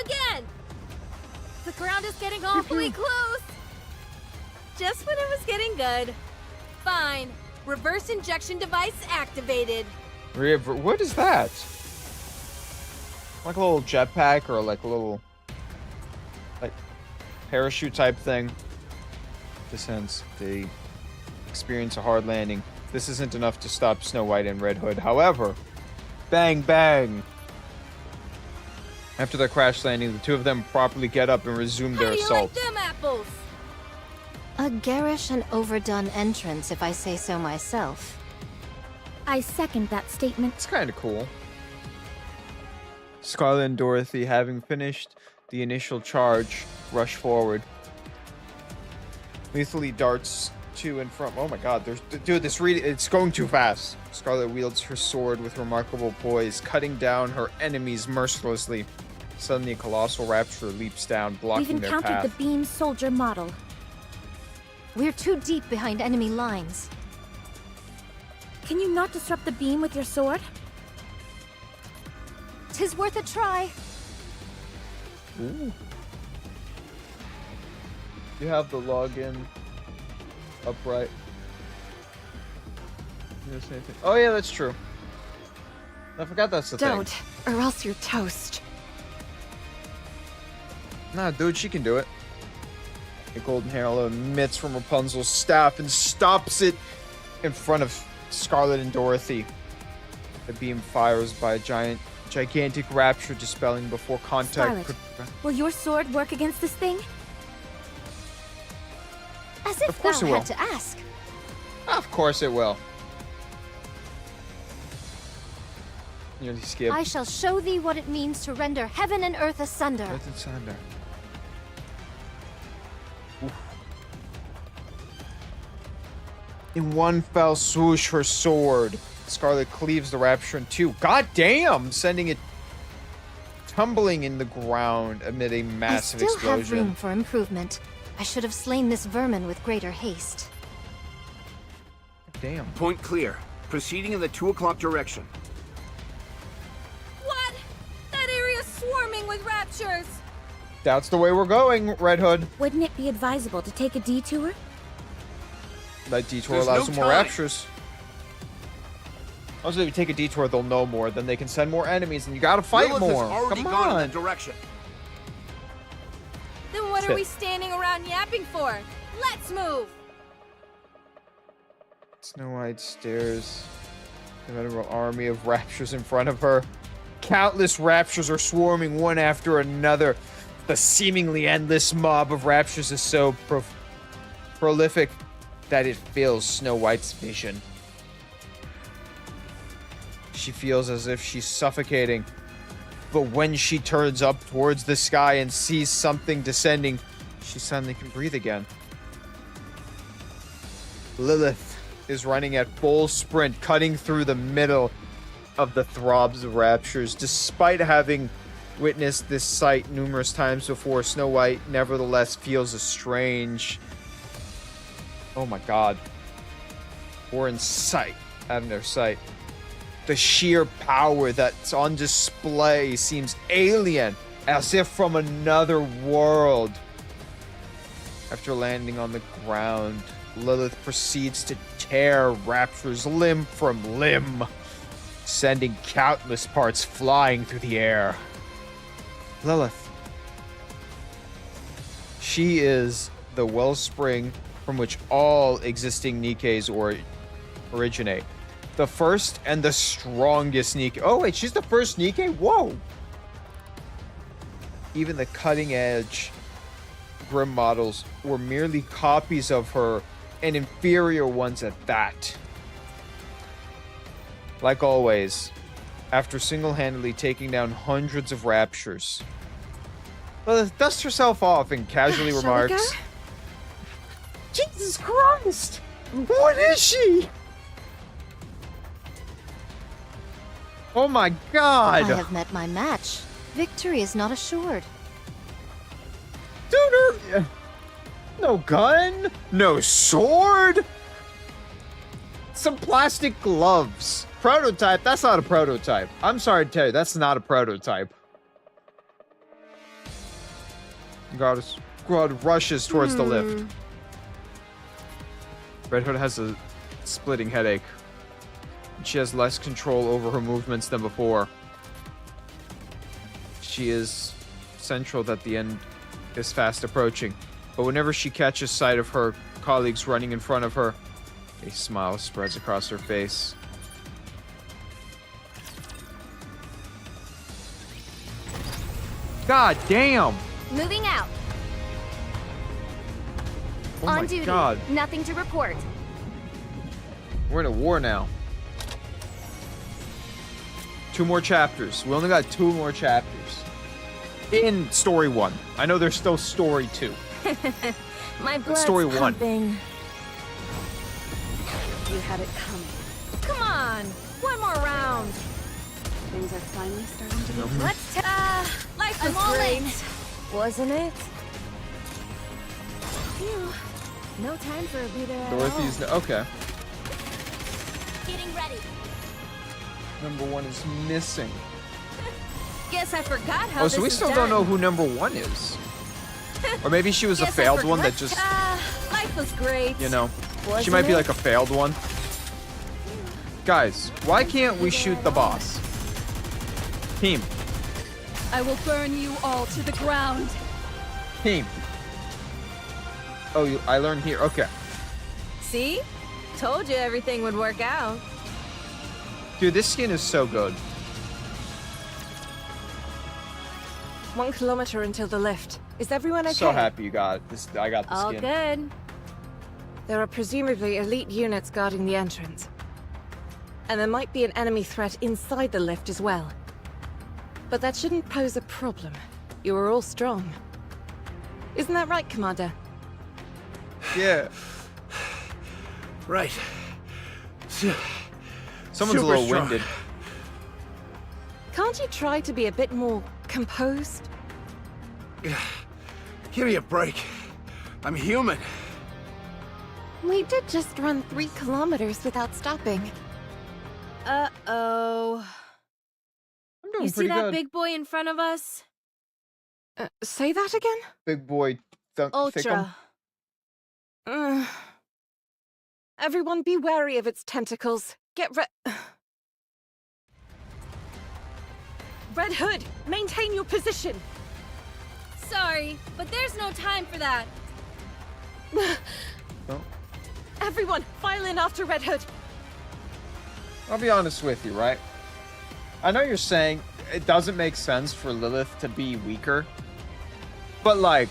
Again. The ground is getting awfully close. Just when it was getting good. Fine. Reverse injection device activated. What is that? Like a little jetpack or like a little like parachute type thing. Descents. They experience a hard landing. This isn't enough to stop Snow White and Red Hood. However, bang bang. After their crash landing, the two of them properly get up and resume How their do you assault. like them apples? A garish and overdone entrance, if I say so myself. I second that statement. It's kind of cool. Scarlet and Dorothy, having finished the initial charge, rush forward. Lethally darts to and from. Oh my god, dude, it's going too fast. Scarlet wields her sword with remarkable poise, cutting down her enemies mercilessly. Suddenly, a colossal Rapture leaps down, blocking We've their encountered path. the beam soldier model. We're too deep behind enemy lines. Can you not disrupt the beam with your sword? 'Tis worth a try. Ooh. You have the login upright. You gonna say anything? Oh yeah, that's true. I forgot that's the Don't, thing. or else you're toast. Nah, dude, she can do it. The golden halo emits from Rapunzel's staff and stops it in front of Scarlet and Dorothy. The beam fires by a gigantic Rapture, dispelling before contact. Scarlet. Will your sword work against this thing? As if Of course thou it will. had to ask. Of course it will. Nearly skipped. I shall show thee what it means to render heaven and earth asunder. Earth and Sunder. Oof. In one fell swoosh, her sword. Scarlet cleaves the Rapture in two. God damn! Sending it tumbling in the ground amid a massive I still have explosion. room for improvement. I should have slain this vermin with greater haste. Damn. Point clear. Proceeding in the 2 o'clock direction. What? That area's swarming with Raptures. That's the way we're going, Red Hood. Wouldn't it be advisable to take a detour? That detour There's allows no some more time. Raptures. Also, if you take a detour, they'll know more. Then they can send more enemies, and you gotta fight Lilith more. has already Come gone in on. that direction. Then what Shit. are we standing around yapping for? Let's move. Snow White stares. The venerable army of Raptures in front of her. Countless Raptures are swarming one after another. The seemingly endless mob of Raptures is so prolific that it fills Snow White's vision. She feels as if she's suffocating. But when she turns up towards the sky and sees something descending, she suddenly can breathe again. Lilith is running at full sprint, cutting through the middle of the throbs of Raptures. Despite having witnessed this sight numerous times before, Snow White nevertheless feels a strange... Oh my god. We're in sight. Out of their sight. The sheer power that's on display seems alien as if from another world. After landing on the ground, Lilith proceeds to tear Rapture's limb from limb, sending countless parts flying through the air. Lilith. She is the wellspring from which all existing Nikkeis originate. The first and the strongest Nikke. Oh wait, she's the first Nikke? Whoa! Even the cutting-edge Grim models were merely copies of her, and inferior ones at that. Like always, after single-handedly taking down hundreds of Raptures, Lilith dusts herself off and casually Shall we remarks, go? Jesus Christ! What is she? Oh my god! I have met my match. Victory is not assured. Dude, no gun, no sword, some plastic gloves. Prototype? That's not a prototype. I'm sorry to tell you, that's not a prototype. God rushes towards the lift. Red Hood has a splitting headache. She has less control over her movements than before. She is central that the end is fast approaching, but whenever she catches sight of her colleagues running in front of her, a smile spreads across her face. God damn! Moving out. Oh On my duty. god. Nothing to report. We're in a war now. 2 more chapters. We only got 2 more chapters. In story 1. I know there's still story 2. My blood's story one. pumping. You had it coming. Come on, one more round. Things are finally starting to be. Let's life was great, wasn't it? Phew. No time for a breather at all. Dorothy's... Okay. Getting ready. Number 1 is missing. Guess I forgot how Oh, so we this is still don't know done. who number 1 is. Or maybe she was a Guess I failed one that forgot- just... life was great. You know, she Wasn't might be it? like a failed one. Guys, why can't we shoot the boss? Team. I will burn you all to the ground. Team. Oh, I learned here. Okay. See? Told you everything would work out. Dude, this skin is so good. 1 kilometer until the lift. Is everyone okay? So happy you got this. I got the All skin. good. There are presumably elite units guarding the entrance. And there might be an enemy threat inside the lift as well. But that shouldn't pose a problem. You are all strong. Isn't that right, Commander? Yeah. Right. Someone's a Super little strong. winded. Can't you try to be a bit more composed? Give me a break. I'm human. We did just run 3 kilometers without stopping. Uh-oh. I'm doing You see pretty that good. big boy in front of us? Say that again? Big boy. Thickum. Ultra. Everyone be wary of its tentacles. Get Red Hood, maintain your position. Sorry, but there's no time for that. Oh. Everyone, file in after Red Hood. I'll be honest with you, right? I know you're saying it doesn't make sense for Lilith to be weaker. But, like,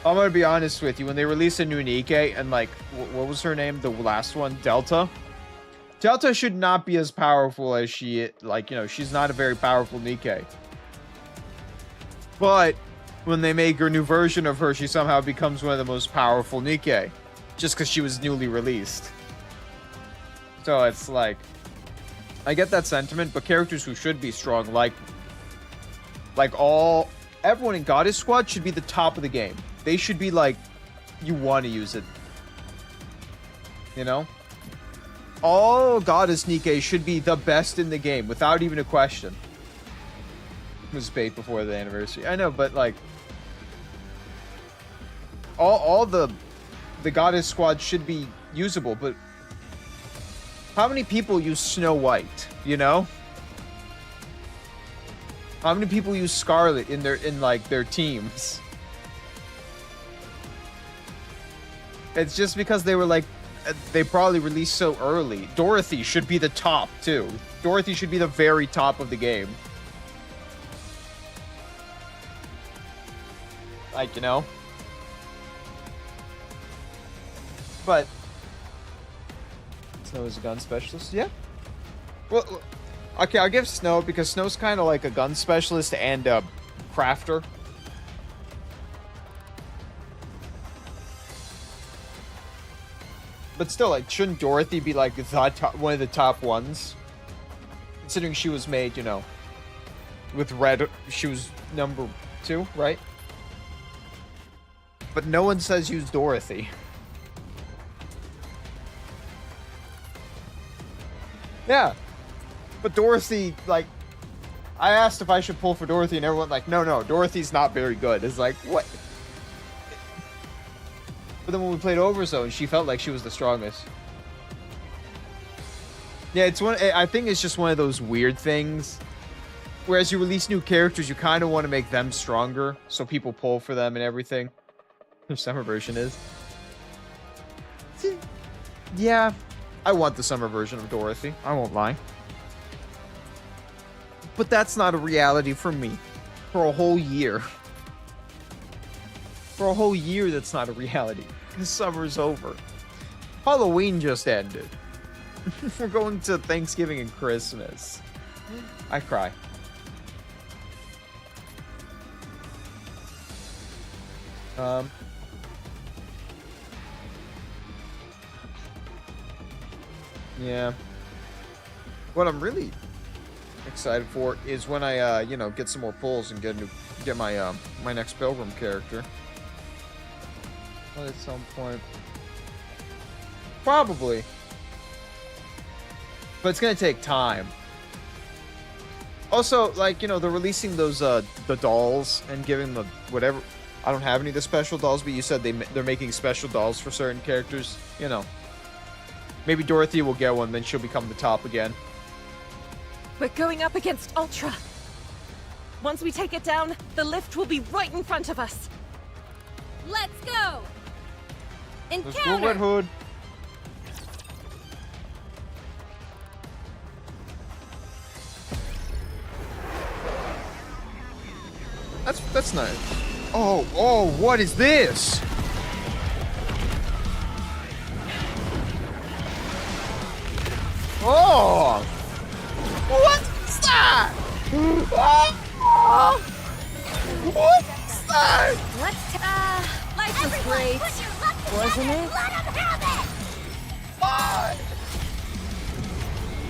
I'm gonna be honest with you. When they release a new Nikke, and, like, what was her name? The last one? Delta? Delta should not be as powerful as she, like, you know, she's not a very powerful Nikke. But when they make a new version of her, she somehow becomes one of the most powerful Nikke. Just because she was newly released. So it's like, I get that sentiment, but characters who should be strong, like everyone in Goddess Squad should be the top of the game. They should be like, you want to use it. You know? All Goddess Nikke should be the best in the game, without even a question. was bait before the anniversary. I know, but like all the Goddess Squad should be usable, but how many people use Snow White, you know? How many people use Scarlet in their teams? It's just because they were like they probably released so early. Dorothy should be the top too. Dorothy should be the very top of the game. Like, you know? But Snow is a gun specialist, yeah. Well, okay, I'll give Snow because Snow's kind of like a gun specialist and a crafter. But still, like, shouldn't Dorothy be like the top, one of the top ones? Considering she was made, you know, with red, she was number 2, right? But no one says use Dorothy. Yeah, but Dorothy, like, I asked if I should pull for Dorothy, and everyone like, no, Dorothy's not very good. It's like, what? But then when we played Overzone, she felt like she was the strongest. Yeah, it's one. I think it's just one of those weird things. Whereas you release new characters, you kind of want to make them stronger, so people pull for them and everything. Their summer version is. Yeah. I want the summer version of Dorothy. I won't lie. But that's not a reality for me. For a whole year. For a whole year, that's not a reality. The summer's over. Halloween just ended. We're going to Thanksgiving and Christmas. I cry. Yeah. What I'm really excited for is when I, you know, get some more pulls and get my my next Pilgrim character. At some point. Probably. But it's gonna take time. Also, like, you know, they're releasing those the dolls and giving them whatever. I don't have any of the special dolls, but you said they're making special dolls for certain characters. You know. Maybe Dorothy will get one, then she'll become the top again. We're going up against Ultra. Once we take it down, the lift will be right in front of us. Let's go! Let's go, Encounter! Red Hood. That's nice. Oh, what is this? Oh! What's that? Oh! What's that? Life was great, wasn't it?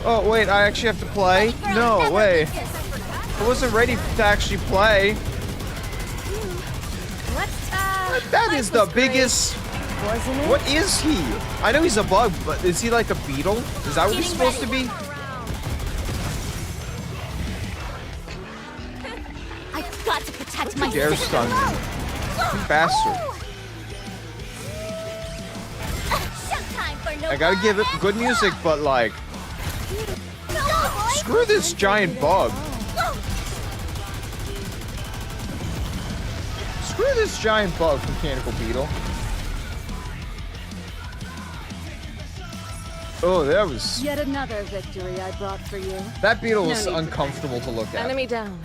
Oh, wait, I actually have to play? No, wait. I wasn't ready to actually play. That is the biggest... Wasn't it? What is he? I know he's a bug, but is he like a beetle? Is that what he's supposed to be? I've got to protect my Dare sister. stun me. You bastard. Showtime for no I gotta give it good music, but like... Screw this giant bug. Screw this giant bug, Mechanical Beetle. Oh, that was... Yet another victory I brought for you. That beetle No was need to uncomfortable to look at. Enemy down.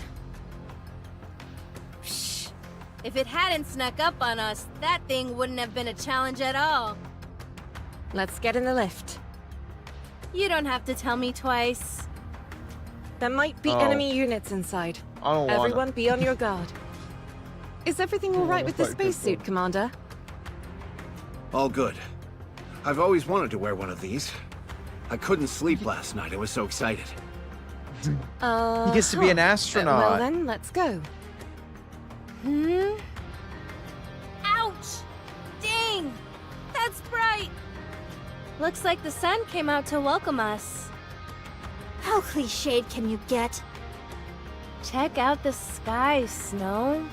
If it hadn't snuck up on us, that thing wouldn't have been a challenge at all. Let's get in the lift. You don't have to tell me twice. There might be Oh. enemy units inside. I don't want Everyone be on your guard. Is everything all right with the fight this spacesuit, Commander? All good. I've always wanted to wear one of these. I couldn't sleep last night. I was so excited. He gets to be an astronaut. Well then, let's go. Ouch! Dang! That's bright! Looks like the sun came out to welcome us. How cliched can you get? Check out the sky, Snow.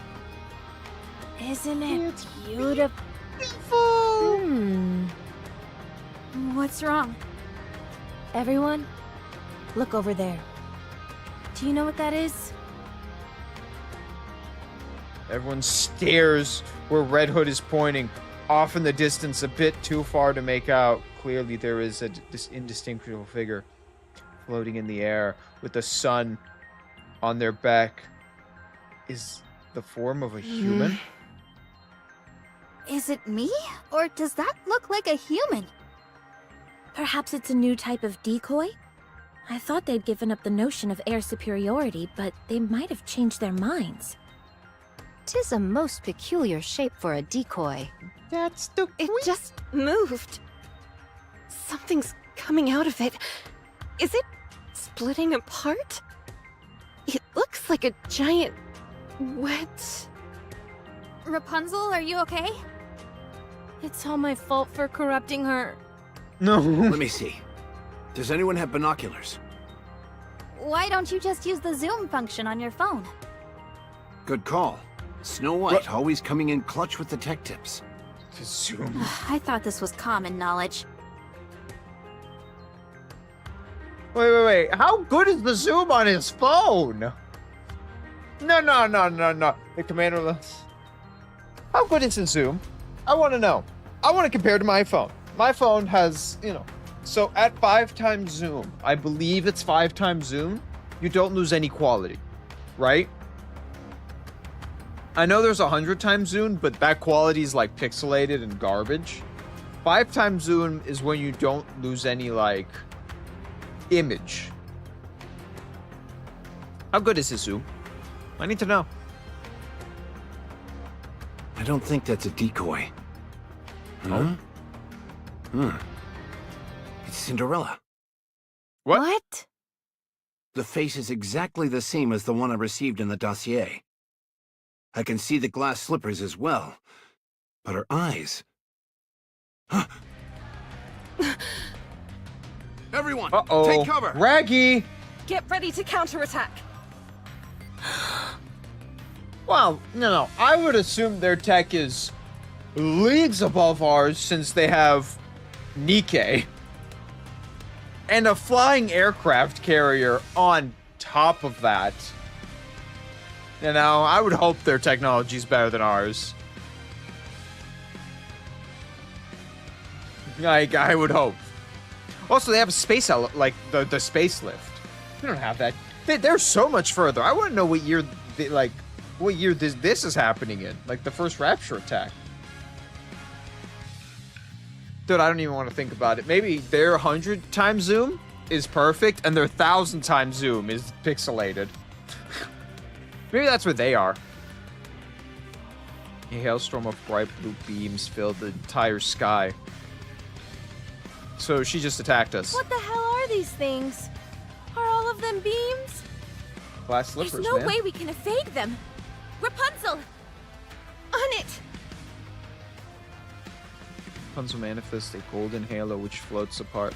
Isn't it beautiful? What's wrong? Everyone, look over there. Do you know what that is? Everyone stares where Red Hood is pointing, off in the distance, a bit too far to make out. Clearly, there is this indistinguishable figure floating in the air with the sun on their back. Is the form of a human? Is it me? Or does that look like a human? Perhaps it's a new type of decoy? I thought they'd given up the notion of air superiority, but they might have changed their minds. 'Tis a most peculiar shape for a decoy. That's the It just moved. Something's coming out of it. Is it splitting apart? It looks like a giant wet... Rapunzel, are you okay? It's all my fault for corrupting her. No. Let me see. Does anyone have binoculars? Why don't you just use the zoom function on your phone? Good call. Snow White, always coming in clutch with the tech tips. To zoom. I thought this was common knowledge. Wait. How good is the zoom on his phone? No. The commander. How good is the zoom? I want to know. I want to compare to my phone. My phone has, so at 5 times zoom, I believe it's 5 times zoom, you don't lose any quality, right? I know there's 100 times zoom, but that quality is like pixelated and garbage. 5 times zoom is when you don't lose any image. How good is his zoom? I need to know. I don't think that's a decoy. Huh? It's Cinderella. What? The face is exactly the same as the one I received in the dossier. I can see the glass slippers as well, but her eyes... Everyone, take cover! Raggy! Get ready to counterattack! Well, no. I would assume their tech is leagues above ours since they have Nikke and a flying aircraft carrier on top of that. I would hope their technology is better than ours. I would hope. Also, they have a space the space lift. We don't have that. They're so much further. I want to know what year this is happening in, like the first Rapture attack. Dude, I don't even want to think about it. Maybe their 100 times zoom is perfect, and their 1,000 times zoom is pixelated. Maybe that's where they are. A hailstorm of bright blue beams filled the entire sky. So she just attacked us. What the hell are these things? Are all of them beams? Glass slippers, There's no man. way we can evade them. Rapunzel! On it! Rapunzel manifests a golden halo which floats apart.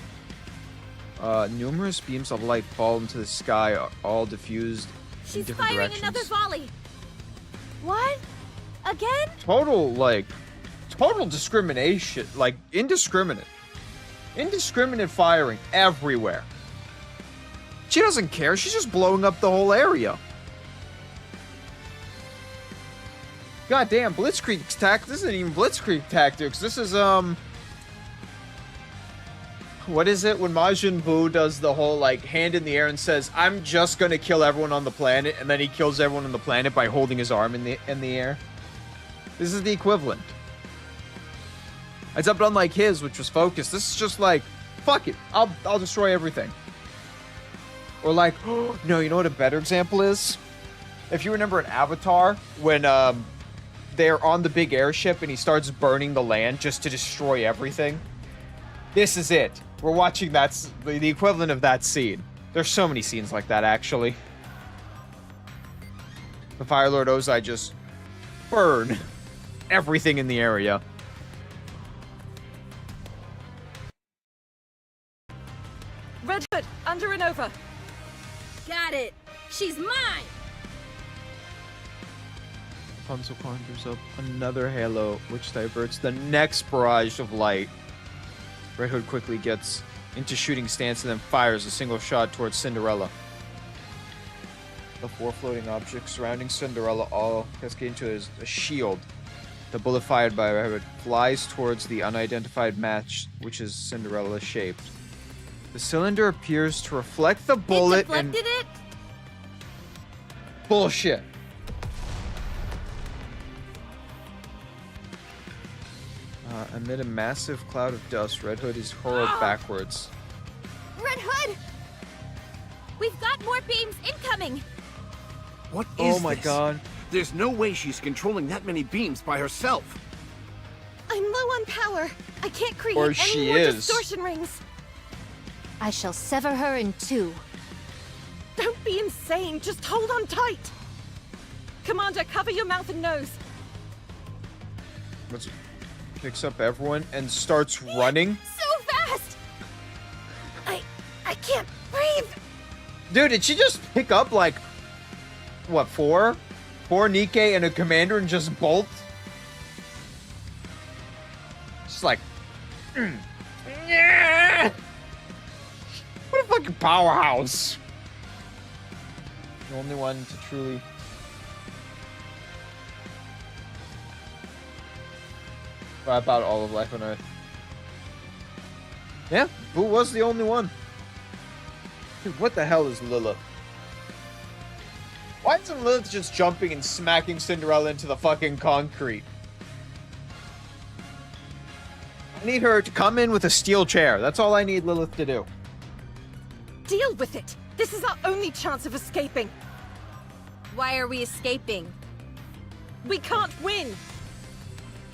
Numerous beams of light fall into the sky, all diffused in She's different firing directions. another volley. What? Again? Total discrimination, indiscriminate. Indiscriminate firing everywhere. She doesn't care, she's just blowing up the whole area. Goddamn, Blitzkrieg tactics. This isn't even Blitzkrieg tactics. This is, what is it when Majin Buu does the whole, hand in the air and says, I'm just gonna kill everyone on the planet, and then he kills everyone on the planet by holding his arm in the air? This is the equivalent. Except unlike his, which was focused, this is just fuck it, I'll destroy everything. Or no, you know what a better example is? If you remember in Avatar, when, they're on the big airship and he starts burning the land just to destroy everything. This is it. We're watching the equivalent of that scene. There's so many scenes like that, actually. The Fire Lord Ozai just burn everything in the area. Red Hood, under and over. Got it. She's mine. Rapunzel conjures up another halo, which diverts the next barrage of light. Red Hood quickly gets into shooting stance and then fires a single shot towards Cinderella. The 4 floating objects surrounding Cinderella all cascade into a shield. The bullet fired by Red Hood flies towards the unidentified match, which is Cinderella shaped. The cylinder appears to reflect the bullet It deflected it? Bullshit. Amid a massive cloud of dust, Red Hood is hurled backwards. Red Hood! We've got more beams incoming! What is Oh my this? god. There's no way she's controlling that many beams by herself. I'm low on power. I can't create Or any she more is. distortion rings. I shall sever her in 2. Don't be insane. Just hold on tight. Commander, cover your mouth and nose. Picks up everyone and starts running. So fast! I can't breathe. Dude, did she just pick up like, what, 4? 4 Nikkei and a commander and just bolt? Just like, yeah! What a fucking powerhouse. The only one to truly... wipe out all of life on Earth. Yeah, Boo was the only one. Dude, what the hell is Lilith? Why isn't Lilith just jumping and smacking Cinderella into the fucking concrete? I need her to come in with a steel chair. That's all I need Lilith to do. Deal with it. This is our only chance of escaping. Why are we escaping? We can't win.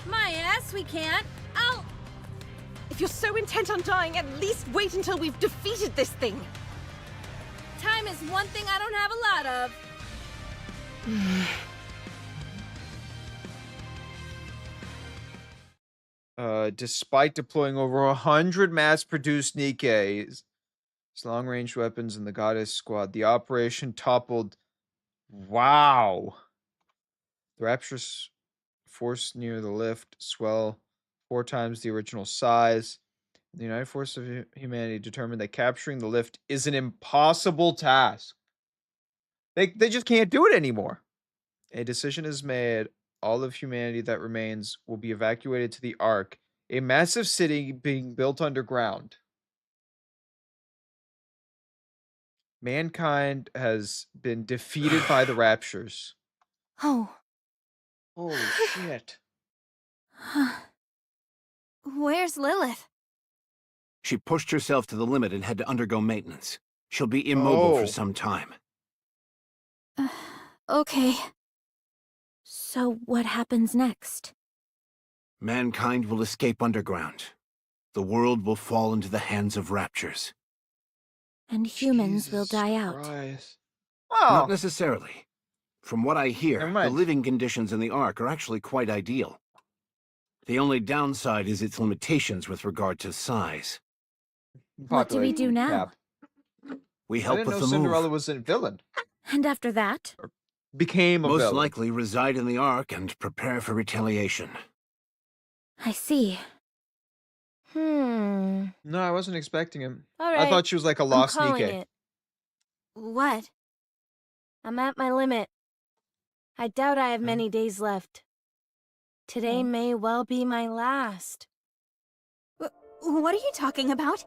My ass, we can't. I'll... If you're so intent on dying, at least wait until we've defeated this thing. Time is one thing I don't have a lot of. Despite deploying over 100 mass-produced Nikkeis, long-range weapons in the Goddess Squad, the operation toppled. Wow. The Rapture's force near the lift swell 4 times the original size. The United Forces of Humanity determined that capturing the lift is an impossible task. They just can't do it anymore. A decision is made. All of humanity that remains will be evacuated to the Ark, a massive city being built underground. Mankind has been defeated by the Raptures. Oh, Holy shit. Where's Lilith? She pushed herself to the limit and had to undergo maintenance. She'll be immobile for some time. Okay. So what happens next? Mankind will escape underground. The world will fall into the hands of Raptures. And humans will die out. Not necessarily. From what I hear, Never the mind. living conditions in the Ark are actually quite ideal. The only downside is its limitations with regard to size. What do we do now? We I help didn't with know the Cinderella move. was a villain. And after that? Became a Most villain. likely reside in the Ark and prepare for retaliation. I see. No, I wasn't expecting him. All right. I thought she was like a I'm lost calling Nikkei. it. What? I'm at my limit. I doubt I have many days left. Today may well be my last. What are you talking about?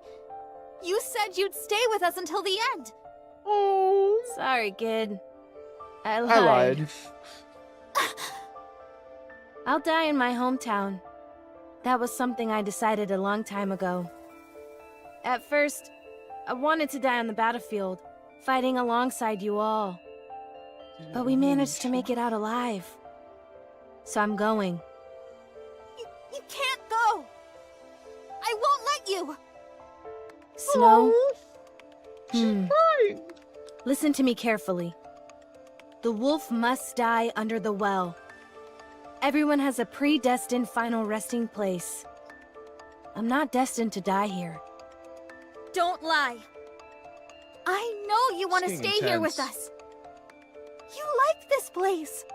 You said you'd stay with us until the end. Oh, Sorry, kid. I I lied. lied. I'll die in my hometown. That was something I decided a long time ago. At first, I wanted to die on the battlefield, fighting alongside you all. But we managed to make it out alive. So I'm going. You can't go. I won't let you. Snow, Crying. listen to me carefully. The wolf must die under the well. Everyone has a predestined final resting place. I'm not destined to die here. Don't lie. I know you want to It's stay getting here with intense. us. You like this place.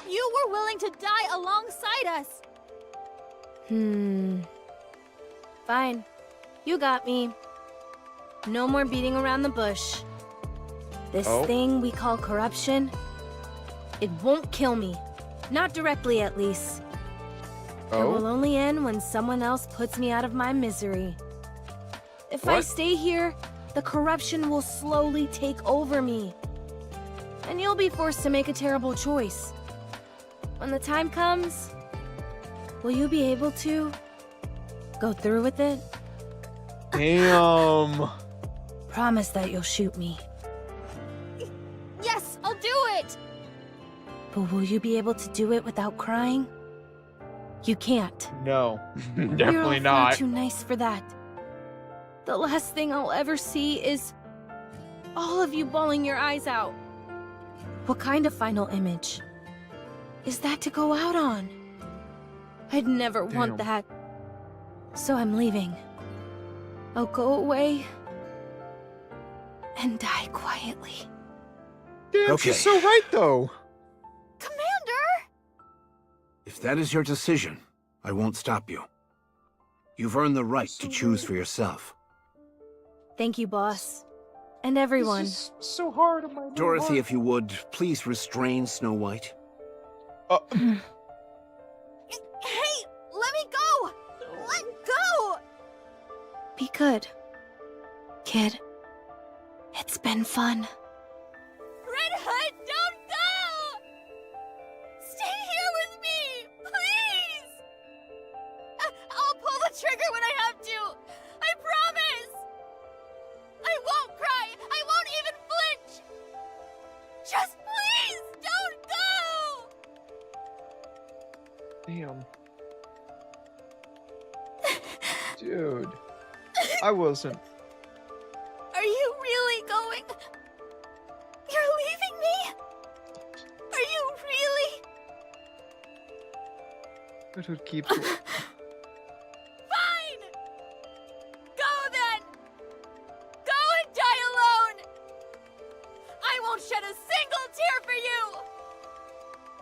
You were willing to die alongside us. Fine. You got me. No more beating around the bush. This thing we call corruption, it won't kill me. Not directly, at least. It will only end when someone else puts me out of my misery. If I stay here, the corruption will slowly take over me. And you'll be forced to make a terrible choice. When the time comes, will you be able to go through with it? Damn. Promise that you'll shoot me. Yes, I'll do it. But will you be able to do it without crying? You can't. No, You're definitely all far not. too nice for that. The last thing I'll ever see is all of you bawling your eyes out. What kind of final image is that to go out on? I'd never want Damn. that. So I'm leaving. I'll go away and die quietly. Damn, Okay. she's so right though. Commander! If that is your decision, I won't stop you. You've earned the right to choose for yourself. Thank you, boss. And everyone. This is so hard on my Dorothy, if you would, please restrain Snow White. Hey, let me go! Let go! Be good, kid. It's been fun. Red Hood, don't go! Stay here with me, please! I'll pull the trigger when I have to. I promise! I won't cry! I won't even flinch! Just please, don't go! Damn. Dude. I wasn't. Are you really going? You're leaving me? Are you really? It would keep. Fine! Go then! Go and die alone! I won't shed a single tear for you!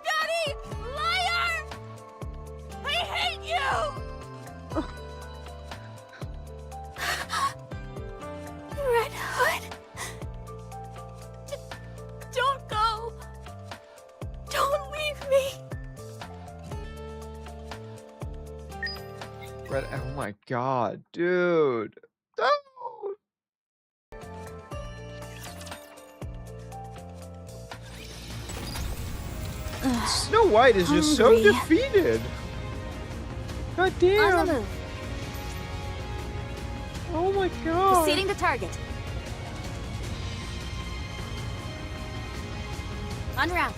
Daddy! Liar! I hate you! Red Hood. Don't go. Don't leave me. Red. Oh my god, dude. No. Snow White is just so Hungry. defeated. God On the damn. move. Oh my god. Proceeding to target. En route.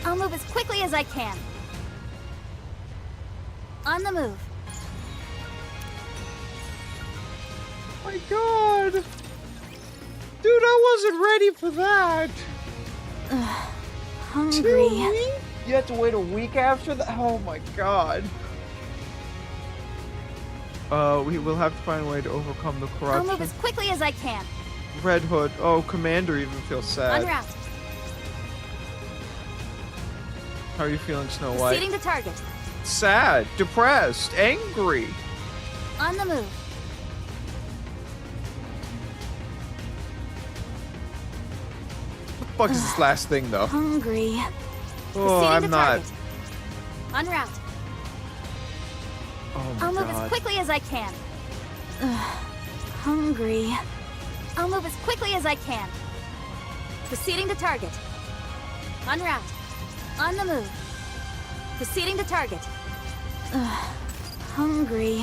I'll move as quickly as I can. On the move. My god. Dude, I wasn't ready for that. Hungry. 2 weeks? You have to wait a week after that? Oh my god. We will have to find a way to overcome the I'll move corruption. as quickly as I can. Red Hood. Oh, Commander even feels sad. En route. How are you feeling, Snow White? Proceeding to target. Sad, depressed, angry. On the move. What the fuck is this last thing, though? Hungry. Oh, Proceeding I'm to not. target. En route. Oh my I'll move as god. quickly as I can. Hungry. I'll move as quickly as I can. Proceeding to target. En route. On the move. Proceeding to target. Hungry.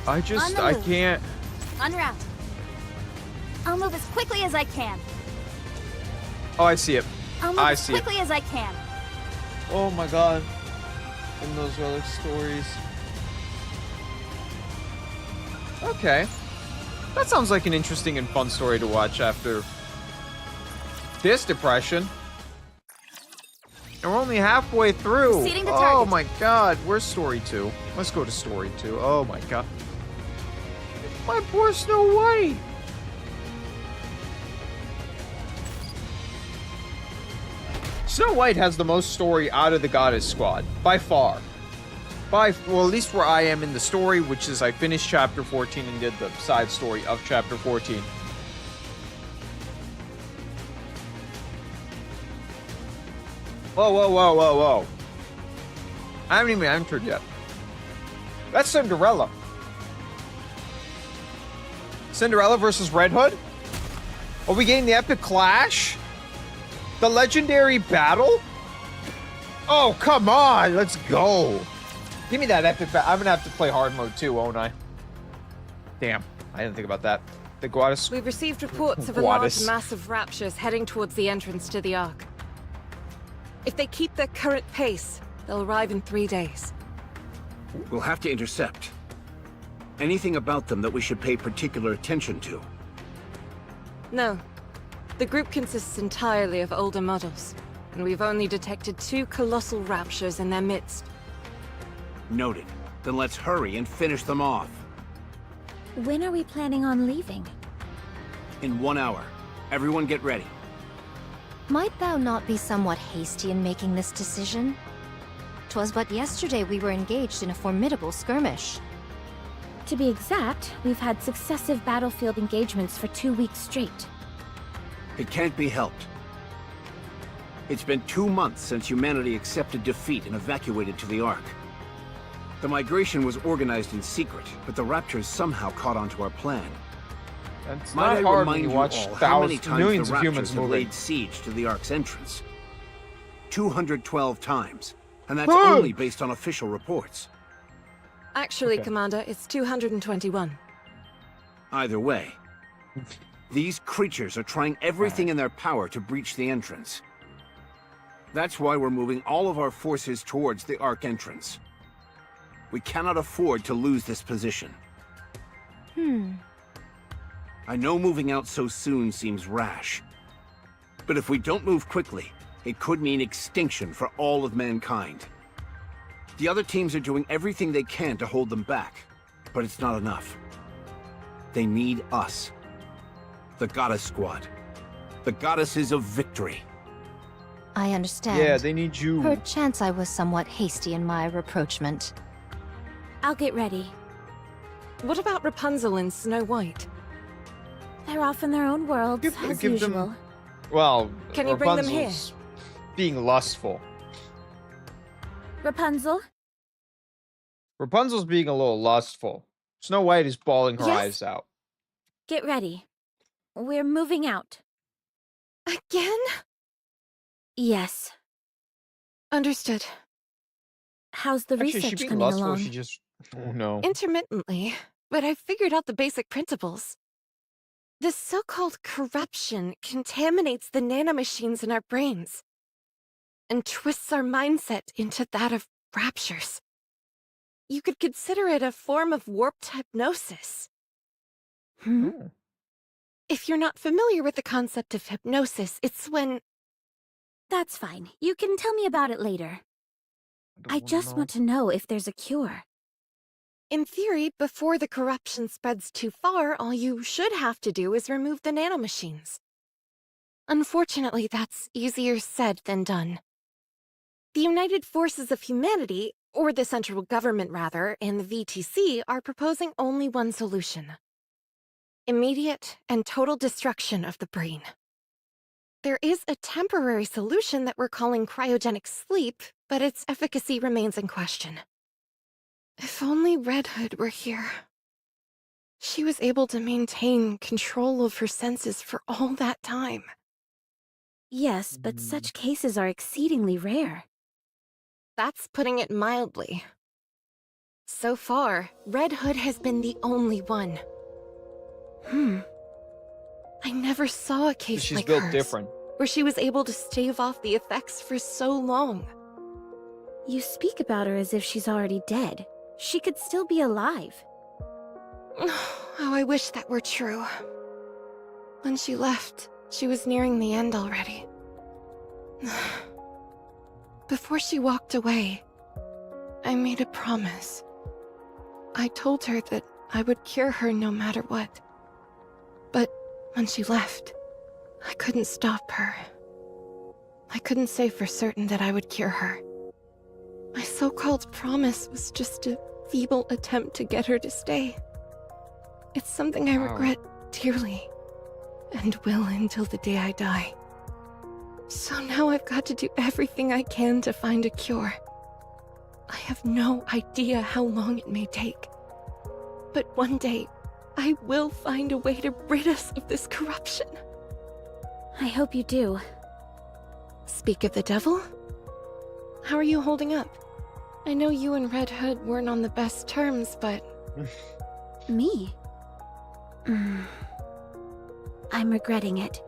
I On the move. can't. En route. I'll move as quickly as I can. Oh, I see it. I'll move I as see it. quickly as I can. Oh my god. In those relic stories. Okay. That sounds like an interesting and fun story to watch after this depression. And we're only halfway through. Proceeding to Oh target. my god. Where's story 2? Let's go to story 2. Oh my god. My poor Snow White. Snow White has the most story out of the Goddess Squad, by far. Well, at least where I am in the story, which is I finished chapter 14 and did the side story of chapter 14. Whoa, whoa, whoa, whoa, whoa. I haven't even entered yet. That's Cinderella. Cinderella versus Red Hood? Are we getting the epic clash? The legendary battle? Oh, come on. Let's go. Give me that epic battle. I'm going to have to play hard mode too, won't I? Damn. I didn't think about that. The Goddess. We've received reports of a large mass of raptures heading towards the entrance to the Ark. If they keep their current pace, they'll arrive in 3 days. We'll have to intercept. Anything about them that we should pay particular attention to? No. The group consists entirely of older models, and we've only detected 2 colossal raptures in their midst. Noted. Then let's hurry and finish them off. When are we planning on leaving? In 1 hour. Everyone get ready. Might thou not be somewhat hasty in making this decision? 'Twas but yesterday we were engaged in a formidable skirmish. To be exact, we've had successive battlefield engagements for 2 weeks straight. It can't be helped. It's been 2 months since humanity accepted defeat and evacuated to the Ark. The migration was organized in secret, but the Raptors somehow caught onto our plan. That's Might not I hard remind when you you watch all how many times millions the of Raptors humans have moving. laid siege to the Ark's entrance? 212 times. And that's only based on official reports. Actually, Okay. Commander, it's 221. Either way, these creatures are trying everything in their power to breach the entrance. That's why we're moving all of our forces towards the Ark entrance. We cannot afford to lose this position. I know moving out so soon seems rash. But if we don't move quickly, it could mean extinction for all of mankind. The other teams are doing everything they can to hold them back, but it's not enough. They need us. The Goddess Squad. The Goddesses of Victory. I understand. Yeah, they need you. Perchance I was somewhat hasty in my reproachment. I'll get ready. What about Rapunzel and Snow White? They're off in their own worlds, as give them- usual. Well, Can you bring them here? Rapunzel's being lustful. Rapunzel? Rapunzel's being a little lustful. Snow White is bawling her Yes? eyes out. Get ready. We're moving out. Again? Yes. Understood. How's the Actually, is she research being coming lustful? along? She just... Oh, no. Intermittently, but I've figured out the basic principles. The so-called corruption contaminates the nanomachines in our brains and twists our mindset into that of raptures. You could consider it a form of warped hypnosis. Oh. If you're not familiar with the concept of hypnosis, it's when... That's fine. You can tell me about it later. I just want to know if there's a cure. In theory, before the corruption spreads too far, all you should have to do is remove the nanomachines. Unfortunately, that's easier said than done. The United Forces of Humanity, or the central government rather, and the VTC are proposing only one solution. Immediate and total destruction of the brain. There is a temporary solution that we're calling cryogenic sleep, but its efficacy remains in question. If only Red Hood were here. She was able to maintain control of her senses for all that time. Yes, but such cases are exceedingly rare. That's putting it mildly. So far, Red Hood has been the only one. I never saw a case She's like built hers, different. where she was able to stave off the effects for so long. You speak about her as if she's already dead. She could still be alive. Oh, I wish that were true. When she left, she was nearing the end already. Before she walked away, I made a promise. I told her that I would cure her no matter what. But when she left, I couldn't stop her. I couldn't say for certain that I would cure her. My so-called promise was just a feeble attempt to get her to stay. It's something I regret dearly, and will until the day I die. So now I've got to do everything I can to find a cure. I have no idea how long it may take. But one day, I will find a way to rid us of this corruption. I hope you do. Speak of the devil? How are you holding up? I know you and Red Hood weren't on the best terms, but... Me? I'm regretting it.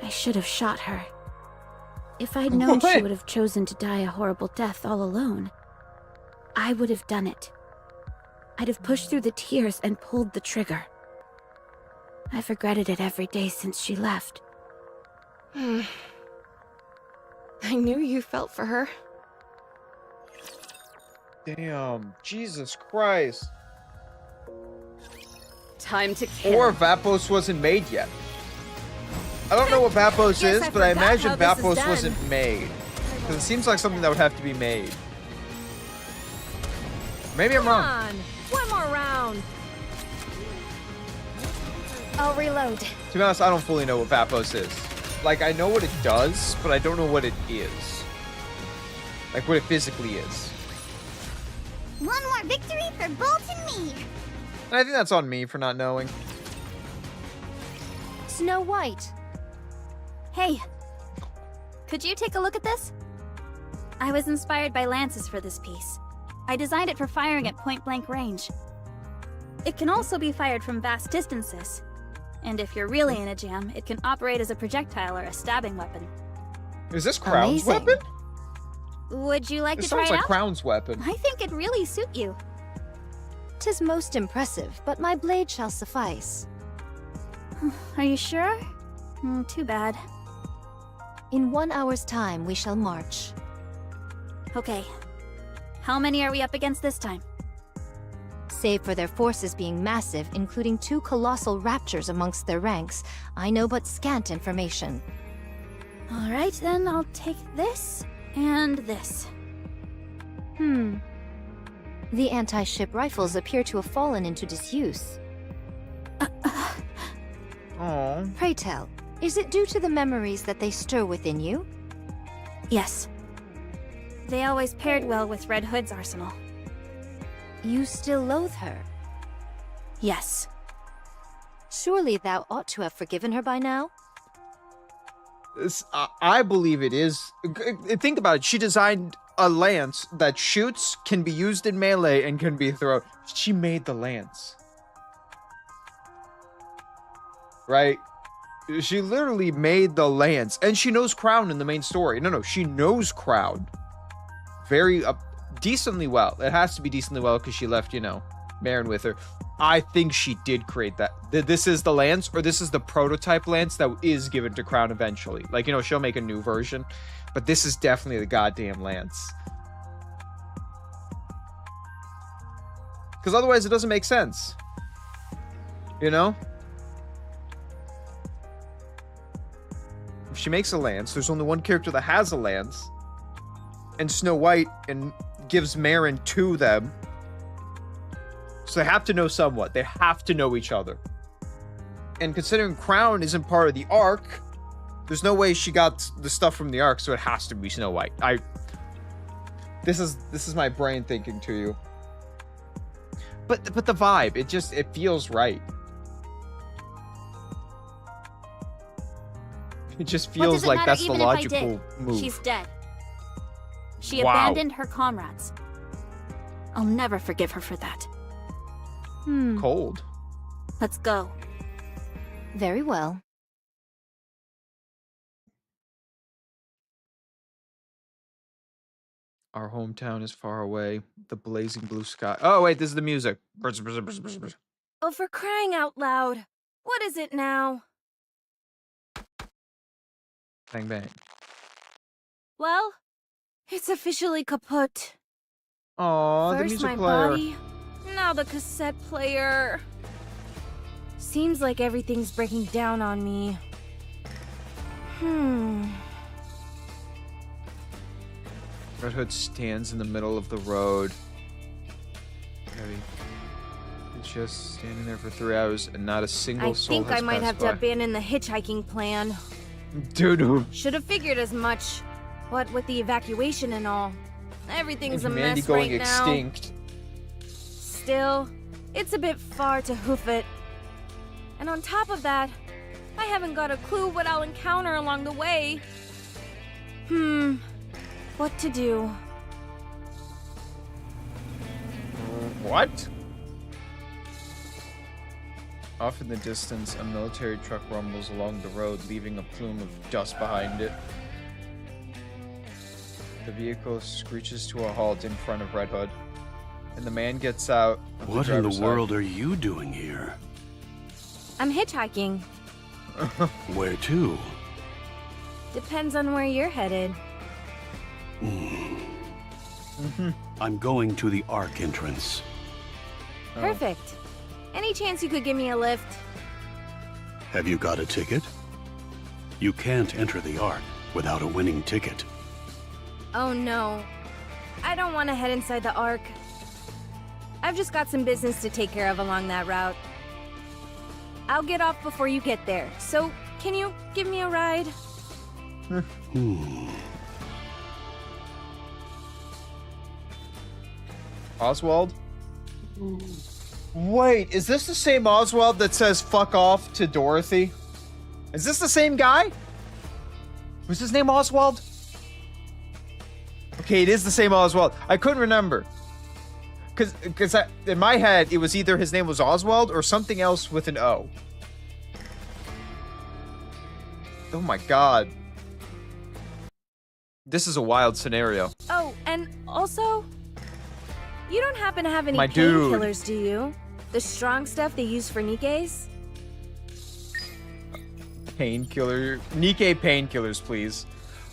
I should have shot her. If I'd known she would have chosen to die a horrible death all alone, I would have done it. I'd have pushed through the tears and pulled the trigger. I've regretted it every day since she left. I knew you felt for her. Damn, Jesus Christ. Time to kill. Or Vaphos wasn't made yet. I don't know what Vaphos Guess is, I but I forgot imagine how this is Vaphos done. wasn't made. Because it seems like something that would have to be made. Maybe I'm wrong. Come on, one more round. I'll reload. To be honest, I don't fully know what Vaphos is. Like, I know what it does, but I don't know what it is. Like, what it physically is. One more victory for Bolt and me. And I think that's on me for not knowing. Snow White. Hey, could you take a look at this? I was inspired by lances for this piece. I designed it for firing at point-blank range. It can also be fired from vast distances. And if you're really in a jam, it can operate as a projectile or a stabbing weapon. Is this Crown's Amazing. weapon? Would you like This to try sounds it like out? Crown's weapon. I think it'd really suit you. 'Tis most impressive, but my blade shall suffice. Are you sure? Too bad. In 1 hour's time, we shall march. Okay. How many are we up against this time? Save for their forces being massive, including 2 colossal raptures amongst their ranks, I know but scant information. Alright, then I'll take this and this. The anti-ship rifles appear to have fallen into disuse. Oh. Pray tell, is it due to the memories that they stir within you? Yes. They always paired well with Red Hood's arsenal. You still loathe her? Yes. Surely thou ought to have forgiven her by now? I believe it is. Think about it. She designed a lance that shoots, can be used in melee, and can be thrown. She made the lance. Right? She literally made the lance. And she knows Crown in the main story. No, she knows Crown. Very decently well. It has to be decently well because she left, Marin with her. I think she did create that. This is the lance, or this is the prototype lance that is given to Crown eventually. Like, she'll make a new version. But this is definitely the goddamn lance. Because otherwise it doesn't make sense. If she makes a lance, there's only one character that has a lance. And Snow White and gives Marin to them. So they have to know somewhat. They have to know each other. And considering Crown isn't part of the Ark, there's no way she got the stuff from the Ark, so it has to be Snow White. This is my brain thinking to you. But the vibe, it feels right. It just feels like that's the logical move. She's dead. She Wow. abandoned her comrades. I'll never forgive her for that. Cold. Let's go. Very well. Our hometown is far away. The blazing blue sky. Oh, wait, this is the music. Oh, for crying out loud. What is it now? Bang, bang. Well, it's officially kaput. Aw, the First music my player. body, now the cassette player. Seems like everything's breaking down on me. Red Hood stands in the middle of the road. Heavy. He's just standing there for 3 hours and not a single I soul think has I might passed have by. to abandon the hitchhiking plan. Dude, Should have figured as much. What with the evacuation and all, everything's a humanity mess going right now. extinct. Still, it's a bit far to hoof it. And on top of that, I haven't got a clue what I'll encounter along the way. What to do? What? Off in the distance, a military truck rumbles along the road, leaving a plume of dust behind it. The vehicle screeches to a halt in front of Red Hood, and the man gets out of What the in the driver's side. world are you doing here? I'm hitchhiking. Where to? Depends on where you're headed. I'm going to the Ark entrance. Oh. Perfect. Any chance you could give me a lift? Have you got a ticket? You can't enter the Ark without a winning ticket. Oh no. I don't want to head inside the Ark. I've just got some business to take care of along that route. I'll get off before you get there, so can you give me a ride? Oswald? Wait, is this the same Oswald that says fuck off to Dorothy? Is this the same guy? Was his name Oswald? Okay, it is the same Oswald. I couldn't remember. Because in my head, it was either his name was Oswald or something else with an O. Oh my god. This is a wild scenario. Oh, and also, you don't happen to have any My dude. painkillers, do you? The strong stuff they use for Nikes? Painkiller. Nikkei painkillers, please.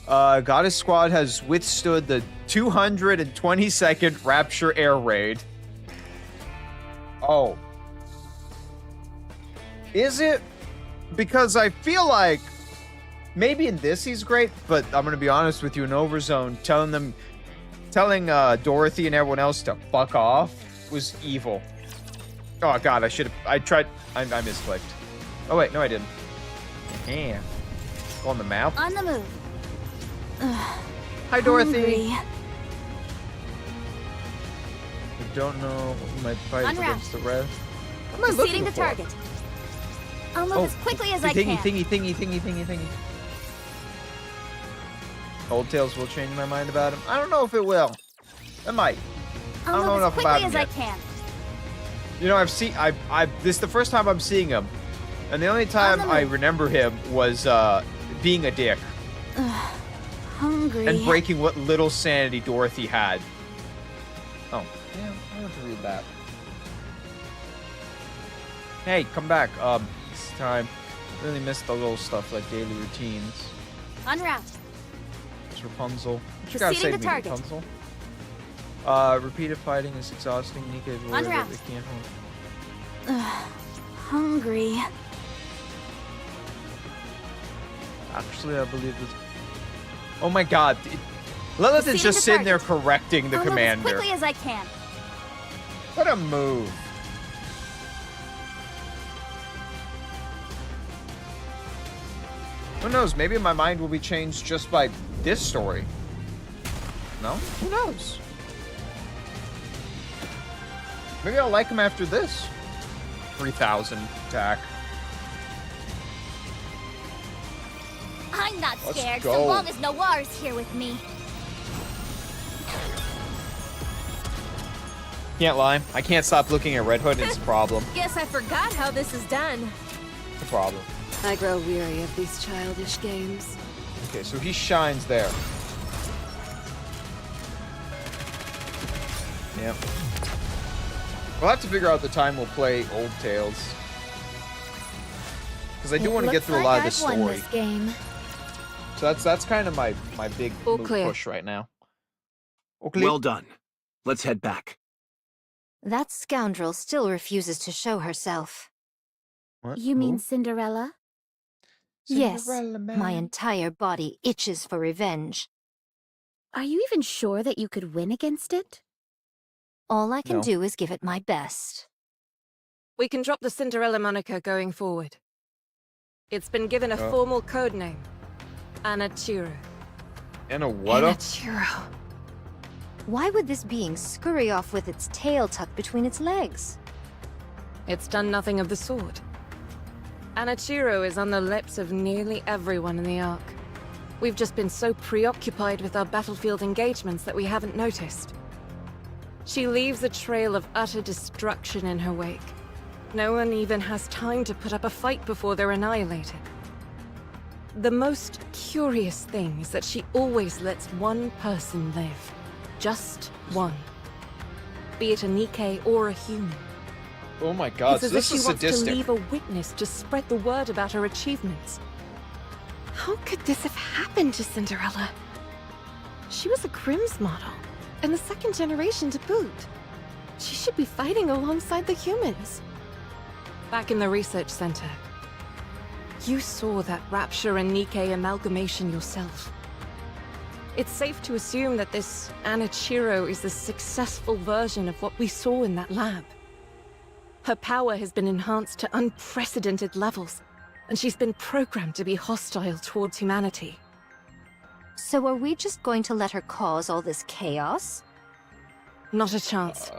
Goddess Squad has withstood the 222nd Rapture air raid. Oh. Is it? Because I feel like maybe in this he's great, but I'm gonna be honest with you, in Overzone, telling Dorothy and everyone else to fuck off was evil. Oh god, I misclicked. Oh wait, no I didn't. Yeah. Go on the map. On the move. Hi, Dorothy. Hungry. I don't know who might fight En route. against the rest. What am I looking Proceeding to for? target. I'll move Oh, as quickly as I thingy, can. thingy. Old Tales will change my mind about him. I don't know if it will. It might. I I'll don't know move as enough about quickly him as I yet. can. You know, this is the first time I'm seeing him. And the only time the I move. remember him was being a dick Hungry. and breaking what little sanity Dorothy had. Oh, yeah, I want to read that. Hey, come back. This time, really missed the little stuff like daily routines. En route. It's Rapunzel. What you gotta say Proceeding to me, to target. Rapunzel? Repeated fighting is exhausting. Nika is En worried that route. they can't hold. Hungry. Actually, I believe this. Oh my god. Lilith is Proceeding just to sitting there target. correcting the I'll move as commander. quickly as I can. What a move. Who knows? Maybe my mind will be changed just by this story. No? Who knows? Maybe I'll like him after this. 3,000 attack. I'm not Let's scared go. so long as Noir is here with me. Can't lie. I can't stop looking at Red Hood. It's a problem. Guess I forgot how this is done. It's a problem. I grow weary of these childish games. Okay, so he shines there. Yep. We'll have to figure out the time we'll play Old Tales. Because I do want to get through a lot of the I've won story. this game. So that's kind of my big All move clear. push right now. Okay. Well done. Let's head back. That scoundrel still refuses to show herself. What? You mean Who? Cinderella? Yes, Cinderella Man. my entire body itches for revenge. Are you even sure that you could win against it? All I can No. do is give it my best. We can drop the Cinderella moniker going forward. It's been given a Oh. formal code name. Anachiro. And a what? Anachiro. Why would this being scurry off with its tail tucked between its legs? It's done nothing of the sort. Anachiro is on the lips of nearly everyone in the Ark. We've just been so preoccupied with our battlefield engagements that we haven't noticed. She leaves a trail of utter destruction in her wake. No one even has time to put up a fight before they're annihilated. The most curious thing is that she always lets one person live. Just one. Be it a Nikke or a human. Oh my god, It's so as if this she is wants to sadistic. leave a witness to spread the word about her achievements. How could this have happened to Cinderella? She was a Grimm's model, and the second generation to boot. She should be fighting alongside the humans. Back in the research center, you saw that Rapture and Nikke amalgamation yourself. It's safe to assume that this Anachiro is the successful version of what we saw in that lab. Her power has been enhanced to unprecedented levels, and she's been programmed to be hostile towards humanity. So are we just going to let her cause all this chaos? Not a chance.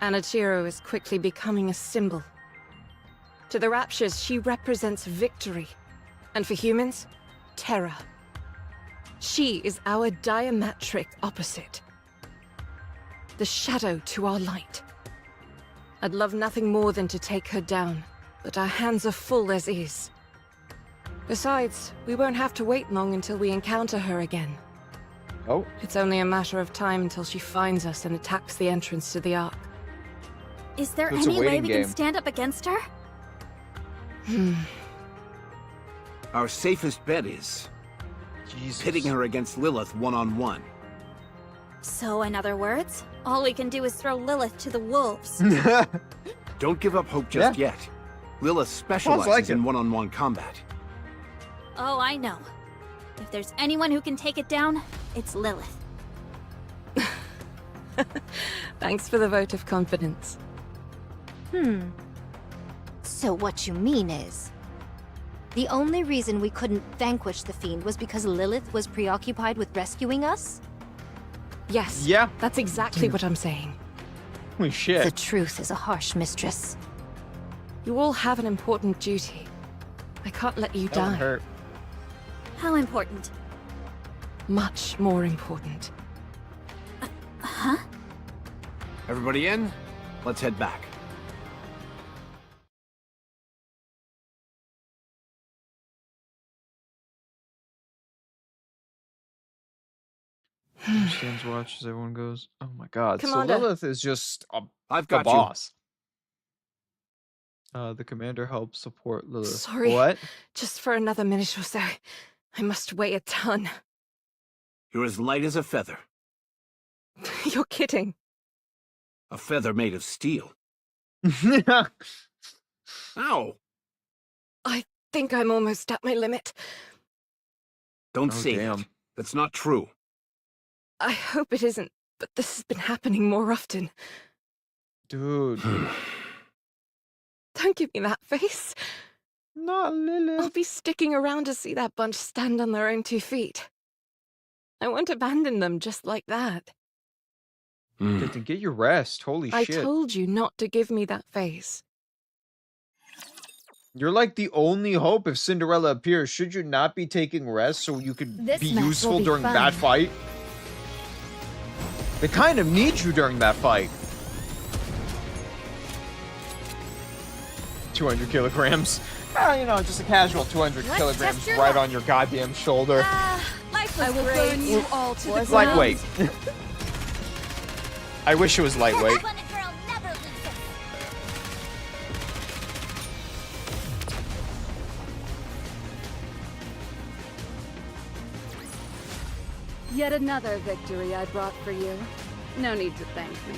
Anachiro is quickly becoming a symbol. To the Raptures, she represents victory. And for humans, terror. She is our diametric opposite. The shadow to our light. I'd love nothing more than to take her down, but our hands are full as is. Besides, we won't have to wait long until we encounter her again. Oh, It's only a matter of time until she finds us and attacks the entrance to the Ark. Is there It's a any way waiting we game. can stand up against her? Our safest bet is Jesus. pitting her against Lilith one-on-one. So, in other words, all we can do is throw Lilith to the wolves. Don't give up hope just yet. Lilith specializes like it. in one-on-one combat. Oh, I know. If there's anyone who can take it down, it's Lilith. Thanks for the vote of confidence. So what you mean is, the only reason we couldn't vanquish the Fiend was because Lilith was preoccupied with rescuing us? Yes. Yeah. That's exactly what I'm saying. Holy shit. The truth is a harsh mistress. You all have an important duty. I can't let you That would die. hurt. How important? Much more important. Huh? Everybody in? Let's head back. Stands watch as everyone goes. Oh my god. Commander. So Lilith is just I've the got you. boss. The commander helps support Lilith. Sorry. What? Just for another minute or so. I must weigh a ton. You're as light as a feather. You're kidding. A feather made of steel. Ow! I think I'm almost at my limit. Don't Oh, say damn. that. That's not true. I hope it isn't, but this has been happening more often. Dude. Don't give me that face. Not I'll Lilith. be sticking around to see that bunch stand on their own 2 feet. I won't abandon them just like that. Get your rest. Holy I shit. told you not to give me that face. You're like the only hope if Cinderella appears. Should you not be taking rest so you could This be match will useful be during fun. that fight? They kind of need you during that fight. 200 kilograms. Ah, you know, just a casual 200 Let's kilograms test your right luck. on your goddamn shoulder. Life was I will great. burn you all to the Was ground. Lightweight. I wish it was lightweight. Girl never loses. Yet another victory I brought for you. No need to thank me.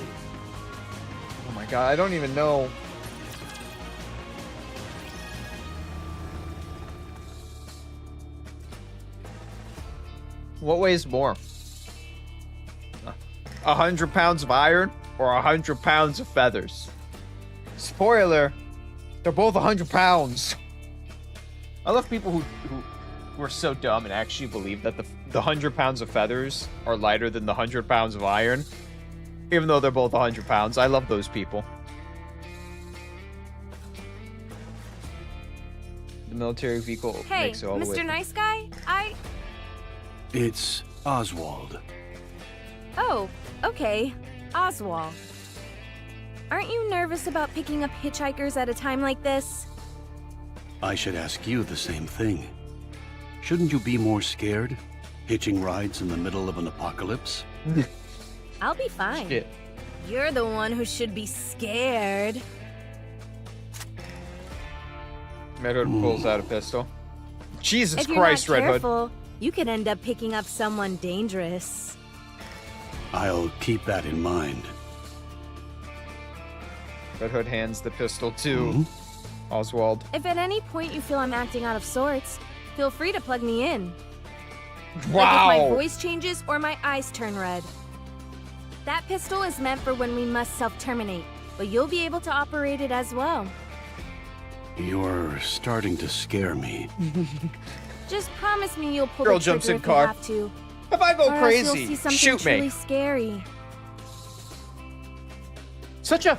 Oh my god, I don't even know. What weighs more? 100 pounds of iron or 100 pounds of feathers? Spoiler, they're both 100 pounds. I love people who are so dumb and actually believe that the 100 pounds of feathers are lighter than the 100 pounds of iron, even though they're both 100 pounds. I love those people. The military vehicle Hey, makes it all the way. Mr. Nice Guy? It's Oswald. Oh, okay. Oswald. Aren't you nervous about picking up hitchhikers at a time like this? I should ask you the same thing. Shouldn't you be more scared? Hitching rides in the middle of an apocalypse? I'll be fine. Shit. You're the one who should be scared. Red Hood pulls out a pistol. Jesus If you're Christ, not Red Hood. careful, you could end up picking up someone dangerous. I'll keep that in mind. Red Hood hands the pistol to Oswald. If at any point you feel I'm acting out of sorts, feel free to plug me in. Wow. Like if my voice changes or my eyes turn red. That pistol is meant for when we must self-terminate, but you'll be able to operate it as well. You're starting to scare me. Just promise me you'll pull Girl the trigger jumps in if car. you have to. If I go Or else crazy, you'll see something shoot truly me. scary. Such a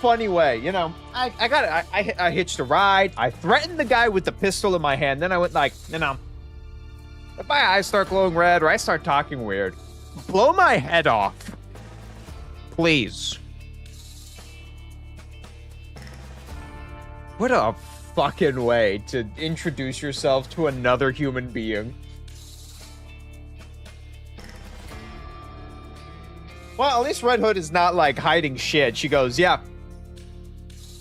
funny way, you know. I hitched a ride. I threatened the guy with the pistol in my hand. Then I went like, you know, if my eyes start glowing red or I start talking weird, blow my head off, please. What a fucking way to introduce yourself to another human being. Well, at least Red Hood is not, like, hiding shit. She goes, yeah,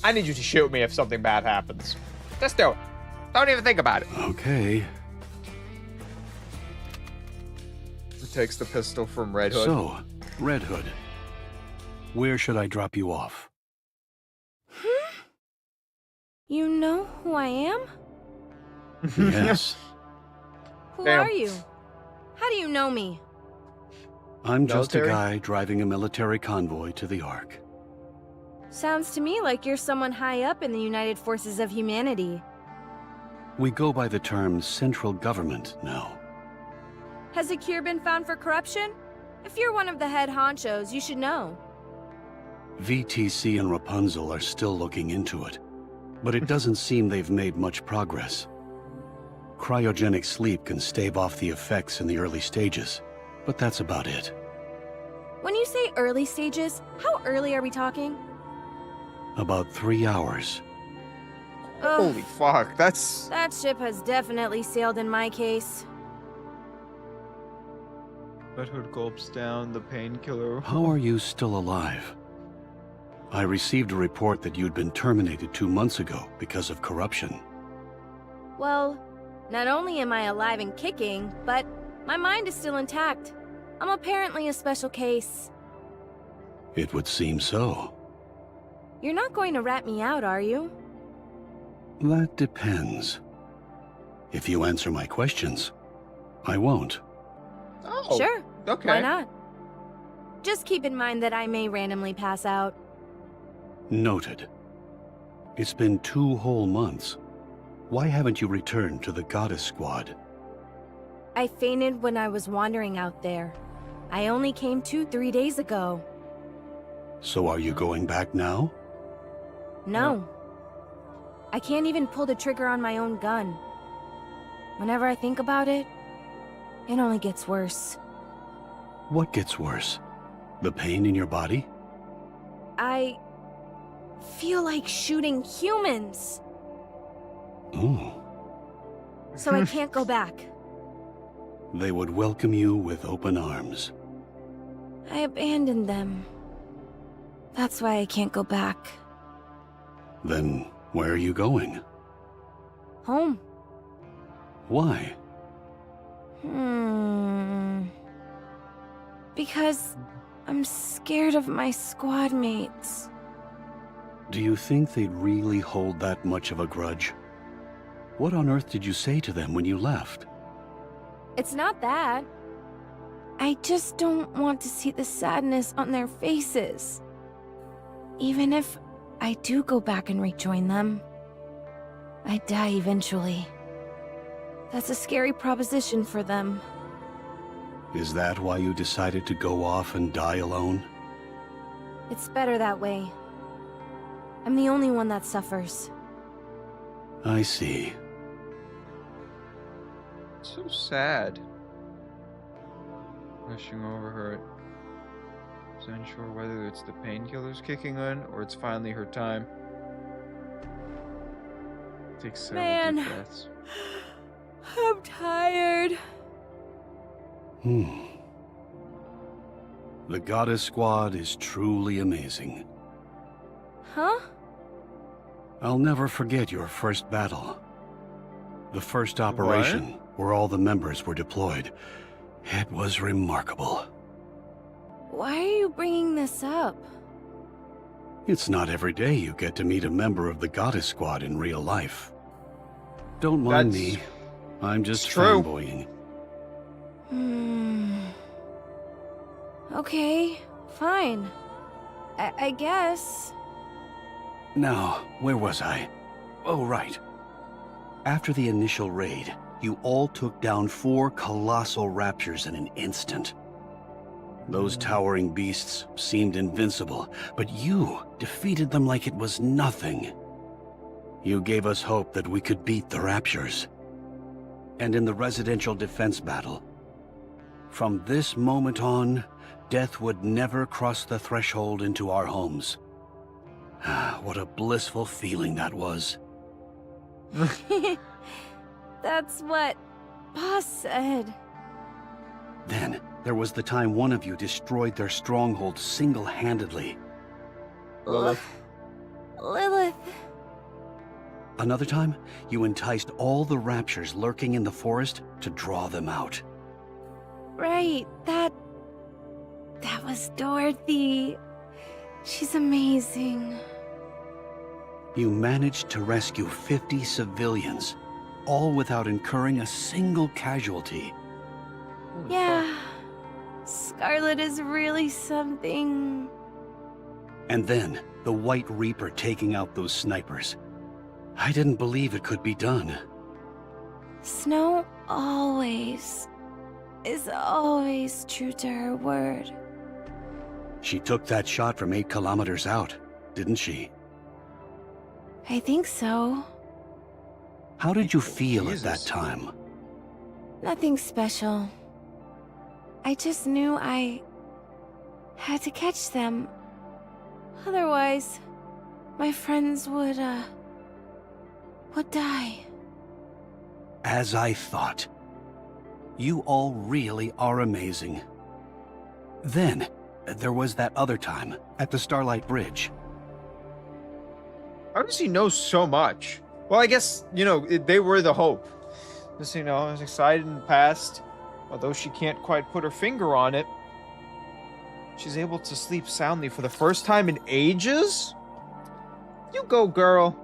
I need you to shoot me if something bad happens. Just do it. Don't even think about it. Okay. Takes the pistol from Red Hood. So, Red Hood, where should I drop you off? You know who I am? Yes. Who Damn. are you? How do you know me? I'm just a Military? guy driving a military convoy to the Ark. Sounds to me like you're someone high up in the United Forces of Humanity. We go by the term central government now. Has a cure been found for corruption? If you're one of the head honchos, you should know. VTC and Rapunzel are still looking into it, but it doesn't seem they've made much progress. Cryogenic sleep can stave off the effects in the early stages, but that's about it. When you say early stages, how early are we talking? About 3 hours. Ugh, Holy fuck, that's... that ship has definitely sailed in my case. Red Hood gulps down the painkiller. How are you still alive? I received a report that you'd been terminated 2 months ago because of corruption. Well, not only am I alive and kicking, but my mind is still intact. I'm apparently a special case. It would seem so. You're not going to rat me out, are you? That depends. If you answer my questions, I won't. Oh, Sure. okay. Why not? Just keep in mind that I may randomly pass out. Noted. It's been 2 whole months. Why haven't you returned to the Goddess Squad? I fainted when I was wandering out there. I only came to 3 days ago. So are you going back now? No. I can't even pull the trigger on my own gun. Whenever I think about it, it only gets worse. What gets worse? The pain in your body? I feel like shooting humans, Oh. so I can't go back. They would welcome you with open arms. I abandoned them. That's why I can't go back. Then where are you going? Home. Why? Because I'm scared of my squad mates. Do you think they'd really hold that much of a grudge? What on earth did you say to them when you left? It's not that. I just don't want to see the sadness on their faces. Even if I do go back and rejoin them, I die eventually. That's a scary proposition for them. Is that why you decided to go off and die alone? It's better that way. I'm the only one that suffers. I see. So sad. Rushing over her. Is unsure whether it's the painkillers kicking in or it's finally her time. Takes several deep breaths. I'm tired. The Goddess Squad is truly amazing. Huh? I'll never forget your first battle. The first operation, where all the members were deployed. It was remarkable. Why are you bringing this up? It's not every day you get to meet a member of the Goddess Squad in real life. Don't mind me. I'm just true. fanboying. Okay, fine. I guess. Now, where was I? Oh, right. After the initial raid, you all took down 4 colossal raptures in an instant. Those towering beasts seemed invincible, but you defeated them like it was nothing. You gave us hope that we could beat the raptures. And in the residential defense battle, from this moment on, death would never cross the threshold into our homes. What a blissful feeling that was. That's what Boss said. Then, there was the time one of you destroyed their stronghold single-handedly. Lilith. Lilith. Another time, you enticed all the raptures lurking in the forest to draw them out. Right, that was Dorothy. She's amazing. You managed to rescue 50 civilians, all without incurring a single casualty. Yeah, Scarlet is really something. And then, the White Reaper taking out those snipers. I didn't believe it could be done. Snow is always true to her word. She took that shot from 8 kilometers out, didn't she? I think so. How did you feel Jesus. at that time? Nothing special. I just knew I had to catch them. Otherwise, my friends would die. As I thought. You all really are amazing. Then, there was that other time, at the Starlight Bridge. How does he know so much? Well, I guess, they were the hope. Just, I was excited in the past. Although she can't quite put her finger on it. She's able to sleep soundly for the first time in ages? You go, girl.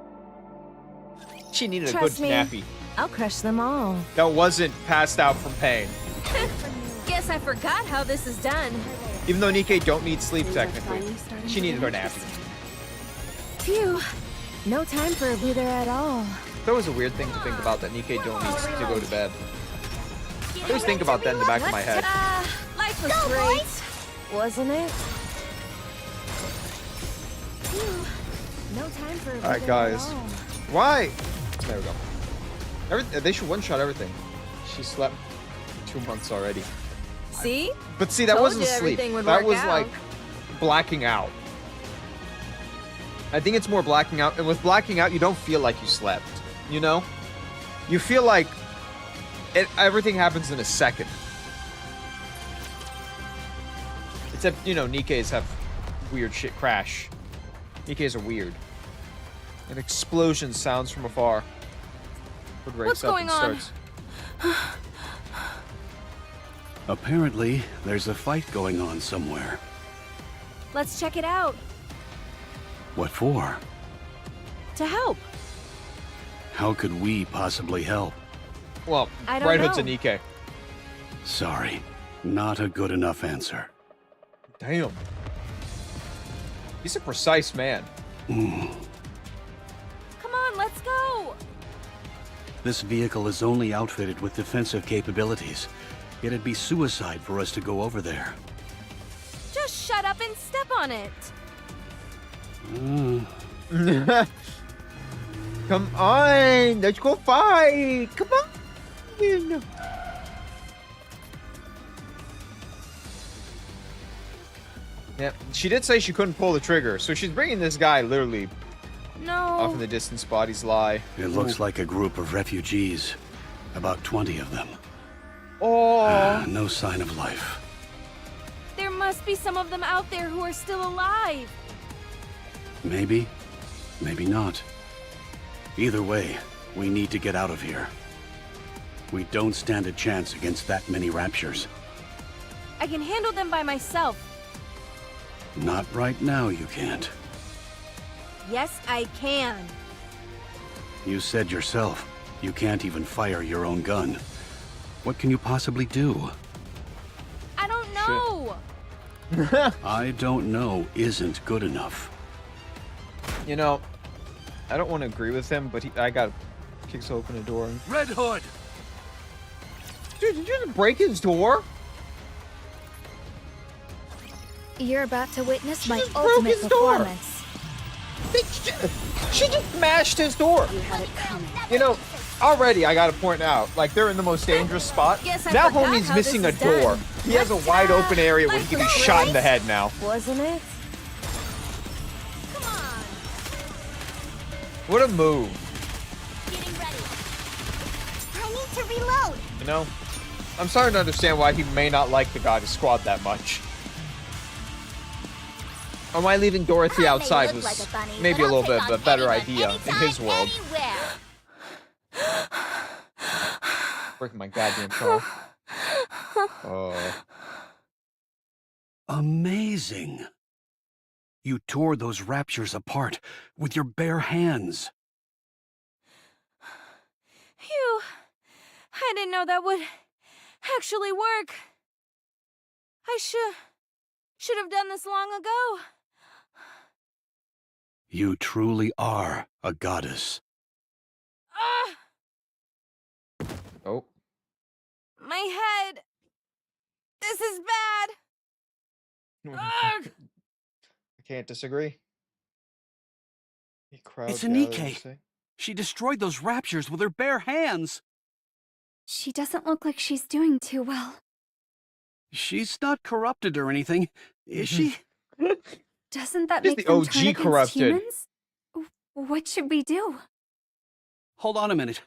She needed Trust a me. good nappy. I'll crush them all. That wasn't passed out from pain. Guess I forgot how this is done. Even though Nikke don't need sleep technically. She needed her nappy. Phew. No time for a breather at all. That was a weird thing to think about, that Nikke don't need to go to bed. I always think about that in the back of my head. Life was great, wasn't it? Phew. No time for a breather Alright, guys. at all. Why? There we go. They should one-shot everything. She slept 2 months already. See? But see, that Told wasn't you sleep. everything would That work was out. like blacking out. I think it's more blacking out. And with blacking out, you don't feel like you slept. You know? You feel like everything happens in a second. Except, Nikke's have weird shit crash. Nikke's are weird. An explosion sounds from afar. Hood rakes What's up going and on? starts. Apparently, there's a fight going on somewhere. Let's check it out. What for? To help. How could we possibly help? Well, I don't Red Hood's a know. Nikke. Sorry. Not a good enough answer. Damn. He's a precise man. Come on, let's go! This vehicle is only outfitted with defensive capabilities. It'd be suicide for us to go over there. Just shut up and step on it. Come on, let's go fight. Come on. Yeah, she did say she couldn't pull the trigger, so she's bringing this guy literally off in No. the distance. Bodies lie. It looks like a group of refugees. About 20 of them. Oh, No sign of life. There must be some of them out there who are still alive. Maybe, maybe not. Either way, we need to get out of here. We don't stand a chance against that many raptures. I can handle them by myself. Not right now, you can't. Yes, I can. You said yourself, you can't even fire your own gun. What can you possibly do? I don't know. I don't know isn't good enough. you know, I don't want to agree with him, but I got kicks open a door. And... Red Hood! Dude, did you just break his door? You're about to witness my just broke ultimate his door. performance. She just smashed his door. You know, already I gotta point out, like they're in the most dangerous spot. Guess I Now forgot homie's how missing a this is door. done. He has a wide open area where he can be shot in the head now. Wasn't it? What a move. Getting ready. I need to reload. You know, I'm starting to understand why he may not like the Goddess Squad that much. Or why leaving Dorothy outside May was look like a bunny, maybe but a little I'll bit take of a on better anyone, idea in anytime, his world. Anywhere. Breaking my goddamn car. Oh. Amazing. You tore those raptures apart with your bare hands. Phew. I didn't know that would actually work. I should have done this long ago. You truly are a goddess. Ah! Oh. My head. This is bad. Ugh. I can't disagree. It's Anike. She destroyed those raptures with her bare hands. She doesn't look like she's doing too well. She's not corrupted or anything, is she? Doesn't that She's make the them OG turn against corrupted. humans? What should we do? Hold on a minute.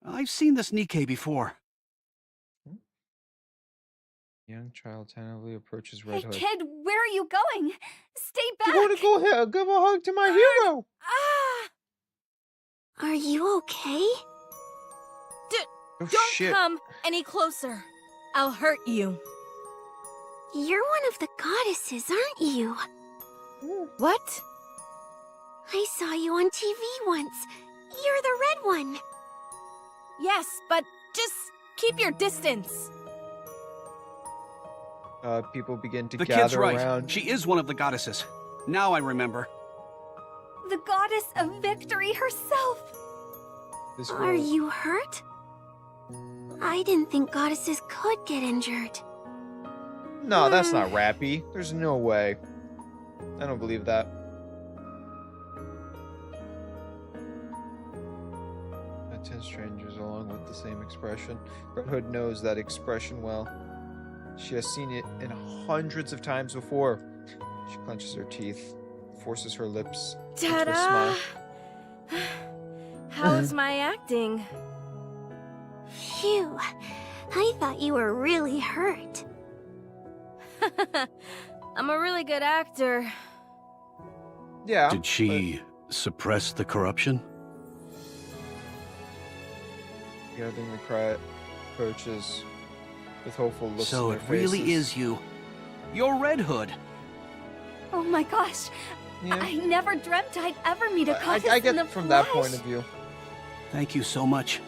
I've seen this Nikke before. Young child tentatively approaches Hey Red Hood. kid, where are you going? Stay back! You want to go ahead, give a hug to my hero. Ah! Are you okay? Oh, Don't shit. come any closer. I'll hurt you. You're one of the goddesses, aren't you? What? I saw you on TV once. You're the red one. Yes, but just keep your distance. People begin to The gather kid's right. around. She is one of the goddesses. Now I remember. The goddess of victory herself! This Are girl- you hurt? I didn't think goddesses could get injured. No, that's not Rappy. There's no way. I don't believe that. The 10 strangers along with the same expression. Red Hood knows that expression well. She has seen it in hundreds of times before. She clenches her teeth, forces her lips into a Ta-da! smile. How's my acting? Phew. I thought you were really hurt. I'm a really good actor. Yeah. Did she suppress the corruption? Gathering the crowd approaches with hopeful looks So in it their really faces. is you. You're Red Hood. Oh my gosh! Yeah. I never dreamt I'd ever meet a goddess I in get the from that flesh. point of view. Thank you so much.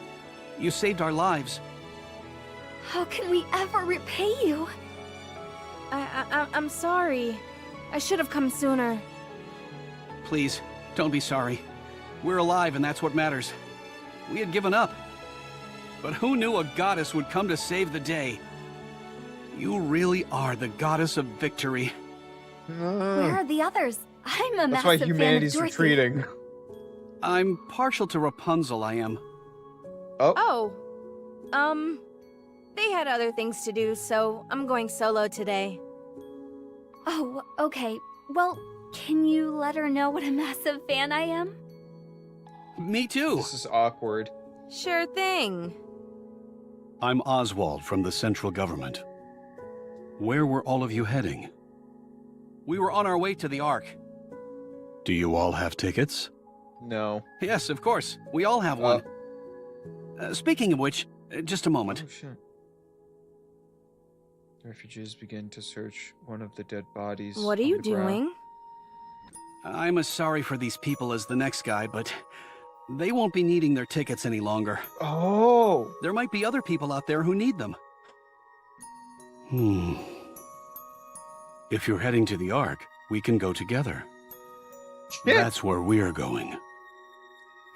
You saved our lives. How can we ever repay you? I'm sorry. I should have come sooner. Please, don't be sorry. We're alive and that's what matters. We had given up. But who knew a goddess would come to save the day? You really are the goddess of victory. Where are the others? I'm a That's why massive humanity's fan of Dorothy. retreating. I'm partial to Rapunzel, I am. Oh. They had other things to do, so I'm going solo today. Oh, okay. Well, can you let her know what a massive fan I am? Me too. This is awkward. Sure thing. I'm Oswald from the central government. Where were all of you heading? We were on our way to the Ark. Do you all have tickets? No. Yes, of course. We all have one. Speaking of which, just a moment. Oh, shit. The refugees begin to search one of the dead bodies. What are on you the ground. doing? I'm as sorry for these people as the next guy, but they won't be needing their tickets any longer. Oh. There might be other people out there who need them. If you're heading to the Ark, we can go together. Shit. That's where we're going.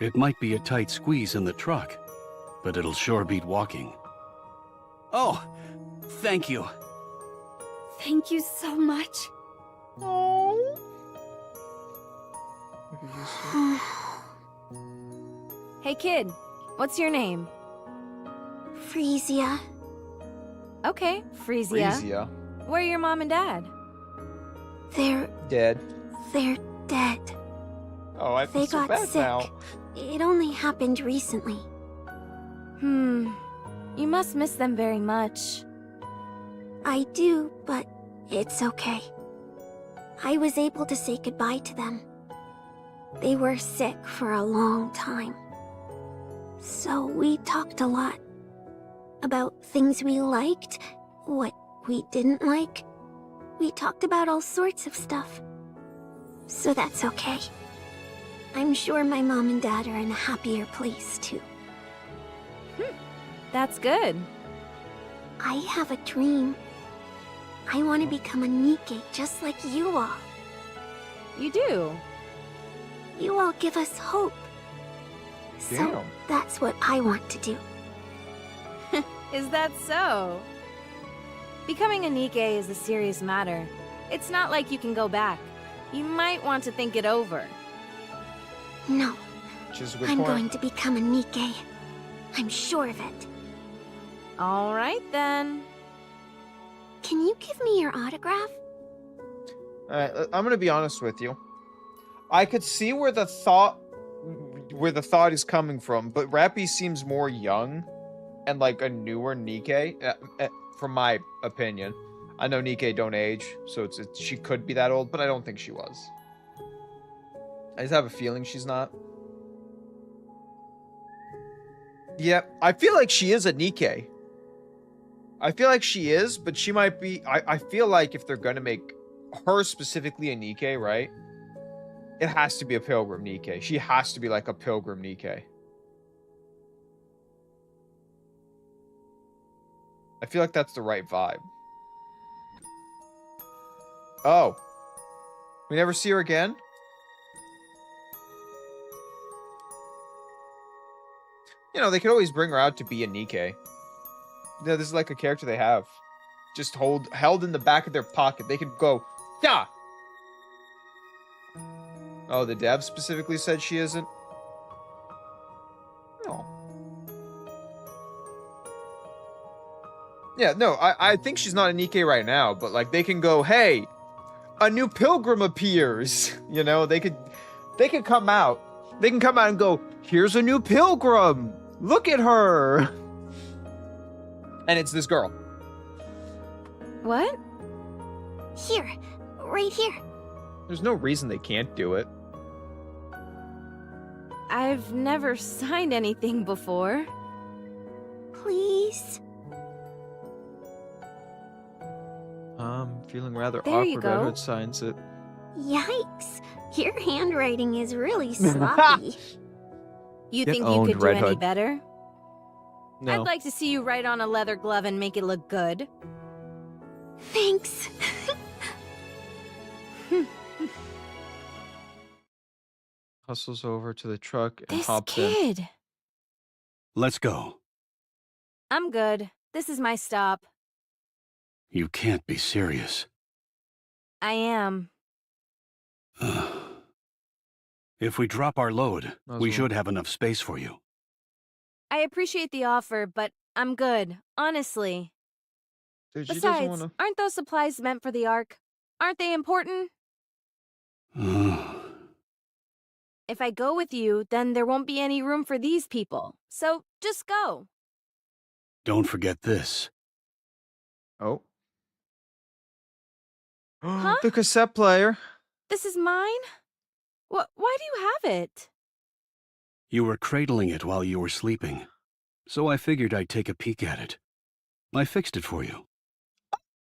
It might be a tight squeeze in the truck, but it'll sure beat walking. Oh, thank you. Thank you so much. Oh. Hey kid, what's your name? Frisia. Okay, Frisia. Frisia. Where are your mom and dad? They're Dead. dead. Oh, I feel They so got bad sick. now. It only happened recently. You must miss them very much. I do, but it's okay. I was able to say goodbye to them. They were sick for a long time. So we talked a lot. About things we liked, what we didn't like. We talked about all sorts of stuff. So that's okay. I'm sure my mom and dad are in a happier place, too. That's good. I have a dream. I want to become a Nikke just like you all. You do. You all give us hope. So Damn. that's what I want to do. Is that so? Becoming a Nikke is a serious matter. It's not like you can go back. You might want to think it over. No, Which is a good I'm point. going to become a Nikke. I'm sure of it. All right, then. Can you give me your autograph? Alright, I'm gonna be honest with you. I could see where the thought is coming from, but Rappy seems more young and like a newer Nikke, from my opinion. I know Nikke don't age, so she could be that old, but I don't think she was. I just have a feeling she's not. Yep, I feel like she is a Nikke. I feel like she is, but she might be... I feel like if they're gonna make her specifically a Nikke, right? It has to be a Pilgrim Nikke. She has to be like a Pilgrim Nikke. I feel like that's the right vibe. Oh. We never see her again? You know, they could always bring her out to be a Nikke. Yeah, this is like a character they have. Just held in the back of their pocket. They could go, yeah! Oh, the dev specifically said she isn't? No. Yeah, no, I think she's not a Nikke right now, but like they can go, hey, a new pilgrim appears. You know, they could come out. They can come out and go, here's a new pilgrim. Look at her. And it's this girl. What? Here, right here. There's no reason they can't do it. I've never signed anything before. Please. Feeling rather There you awkward. go. Red Hood signs it. Yikes. Your handwriting is really sloppy. You Get think you owned, could do Red any Hood. better? No. I'd like to see you write on a leather glove and make it look good. Thanks. Hustles over to the truck and This hops in. kid. Let's go. I'm good. This is my stop. You can't be serious. I am. If we drop our load, Might as we well. should have enough space for you. I appreciate the offer, but I'm good. Honestly. Dude, she doesn't Besides, want to. aren't those supplies meant for the Ark? Aren't they important? If I go with you, then there won't be any room for these people. So just go. Don't forget this. Oh. Huh? The cassette player. This is mine? Why do you have it? You were cradling it while you were sleeping, so I figured I'd take a peek at it. I fixed it for you.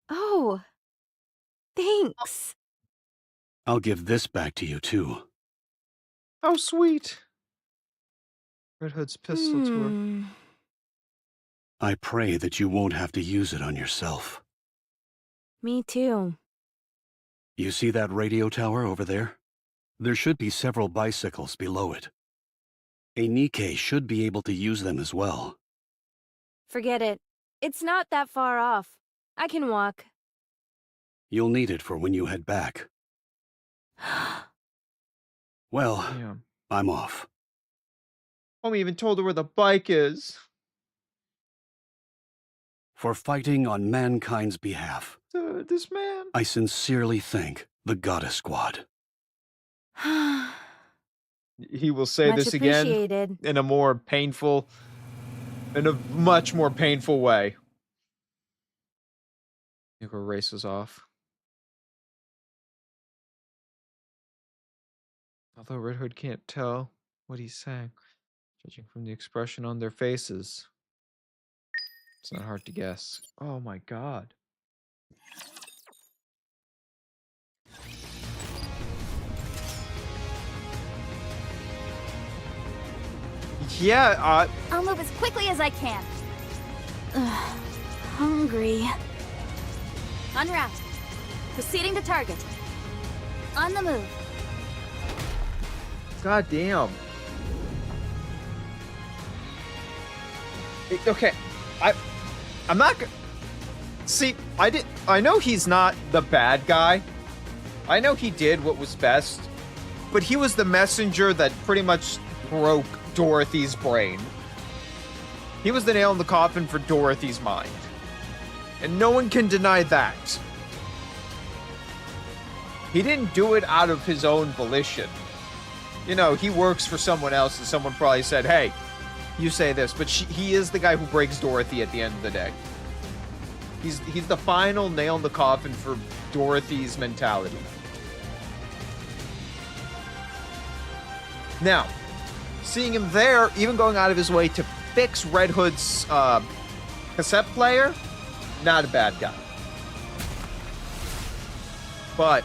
Oh. Thanks. I'll give this back to you, too. How sweet. Red Hood's pistol to her. Hmm. I pray that you won't have to use it on yourself. Me too. You see that radio tower over there? There should be several bicycles below it. A Nikkei should be able to use them as well. Forget it. It's not that far off. I can walk. You'll need it for when you head back. Well, Yeah. I'm off. Homie even told her where the bike is. For fighting on mankind's behalf, This man. I sincerely thank the Goddess Squad. He will say Much this again appreciated. in a much more painful way. Nico races off. Although Red Hood can't tell what he's saying, judging from the expression on their faces, it's not hard to guess. Oh my god. Yeah, I'll move as quickly as I can. Ugh, hungry. Unwrapped. Proceeding to target. On the move. god damn. Okay, I'm not see, I know he's not the bad guy. I know he did what was best, but he was the messenger that pretty much broke Dorothy's brain. He was the nail in the coffin for Dorothy's mind. And no one can deny that. He didn't do it out of his own volition. You know, he works for someone else and someone probably said, hey, you say this, but he is the guy who breaks Dorothy at the end of the day. He's the final nail in the coffin for Dorothy's mentality. Now, seeing him there, even going out of his way to fix Red Hood's cassette player, not a bad guy. But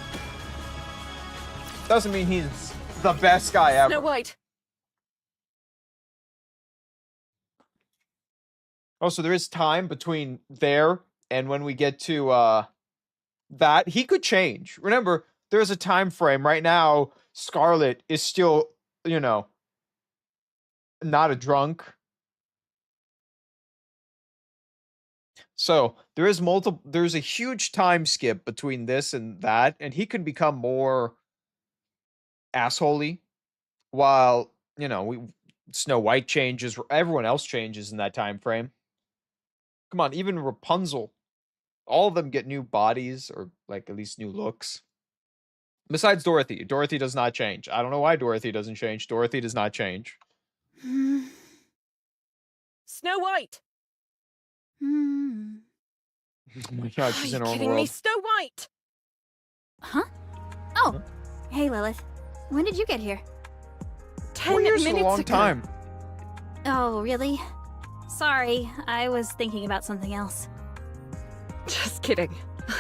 doesn't mean he's the best guy ever. Snow White. Also, there is time between there and when we get to that. He could change. Remember, there's a time frame. Right now, Scarlet is still, you know, not a drunk. So there's a huge time skip between this and that, and he could become more assholey while, you know, Snow White changes, everyone else changes in that time frame. Come on, even Rapunzel. All of them get new bodies, or like at least new looks. Besides Dorothy. Dorothy does not change. I don't know why Dorothy doesn't change. Dorothy does not change. Snow White. Oh my god, she's Are in you her own kidding me? world. Snow White. Huh? Oh, hey Lilith. When did you get here? 10 4 years is minutes a long ago. time. Oh, really? Sorry, I was thinking about something else. Just kidding.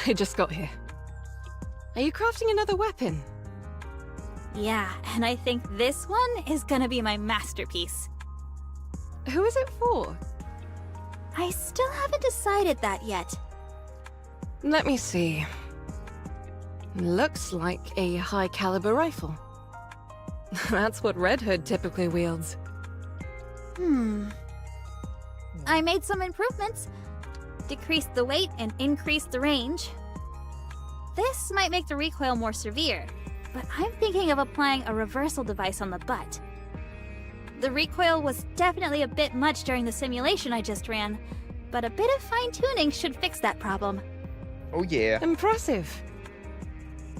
I just got here. Are you crafting another weapon? Yeah, and I think this one is gonna be my masterpiece. Who is it for? I still haven't decided that yet. Let me see. Looks like a high-caliber rifle. That's what Red Hood typically wields. I made some improvements. Decreased the weight and increased the range. This might make the recoil more severe, but I'm thinking of applying a reversal device on the butt. The recoil was definitely a bit much during the simulation I just ran, but a bit of fine-tuning should fix that problem. Oh yeah. Impressive.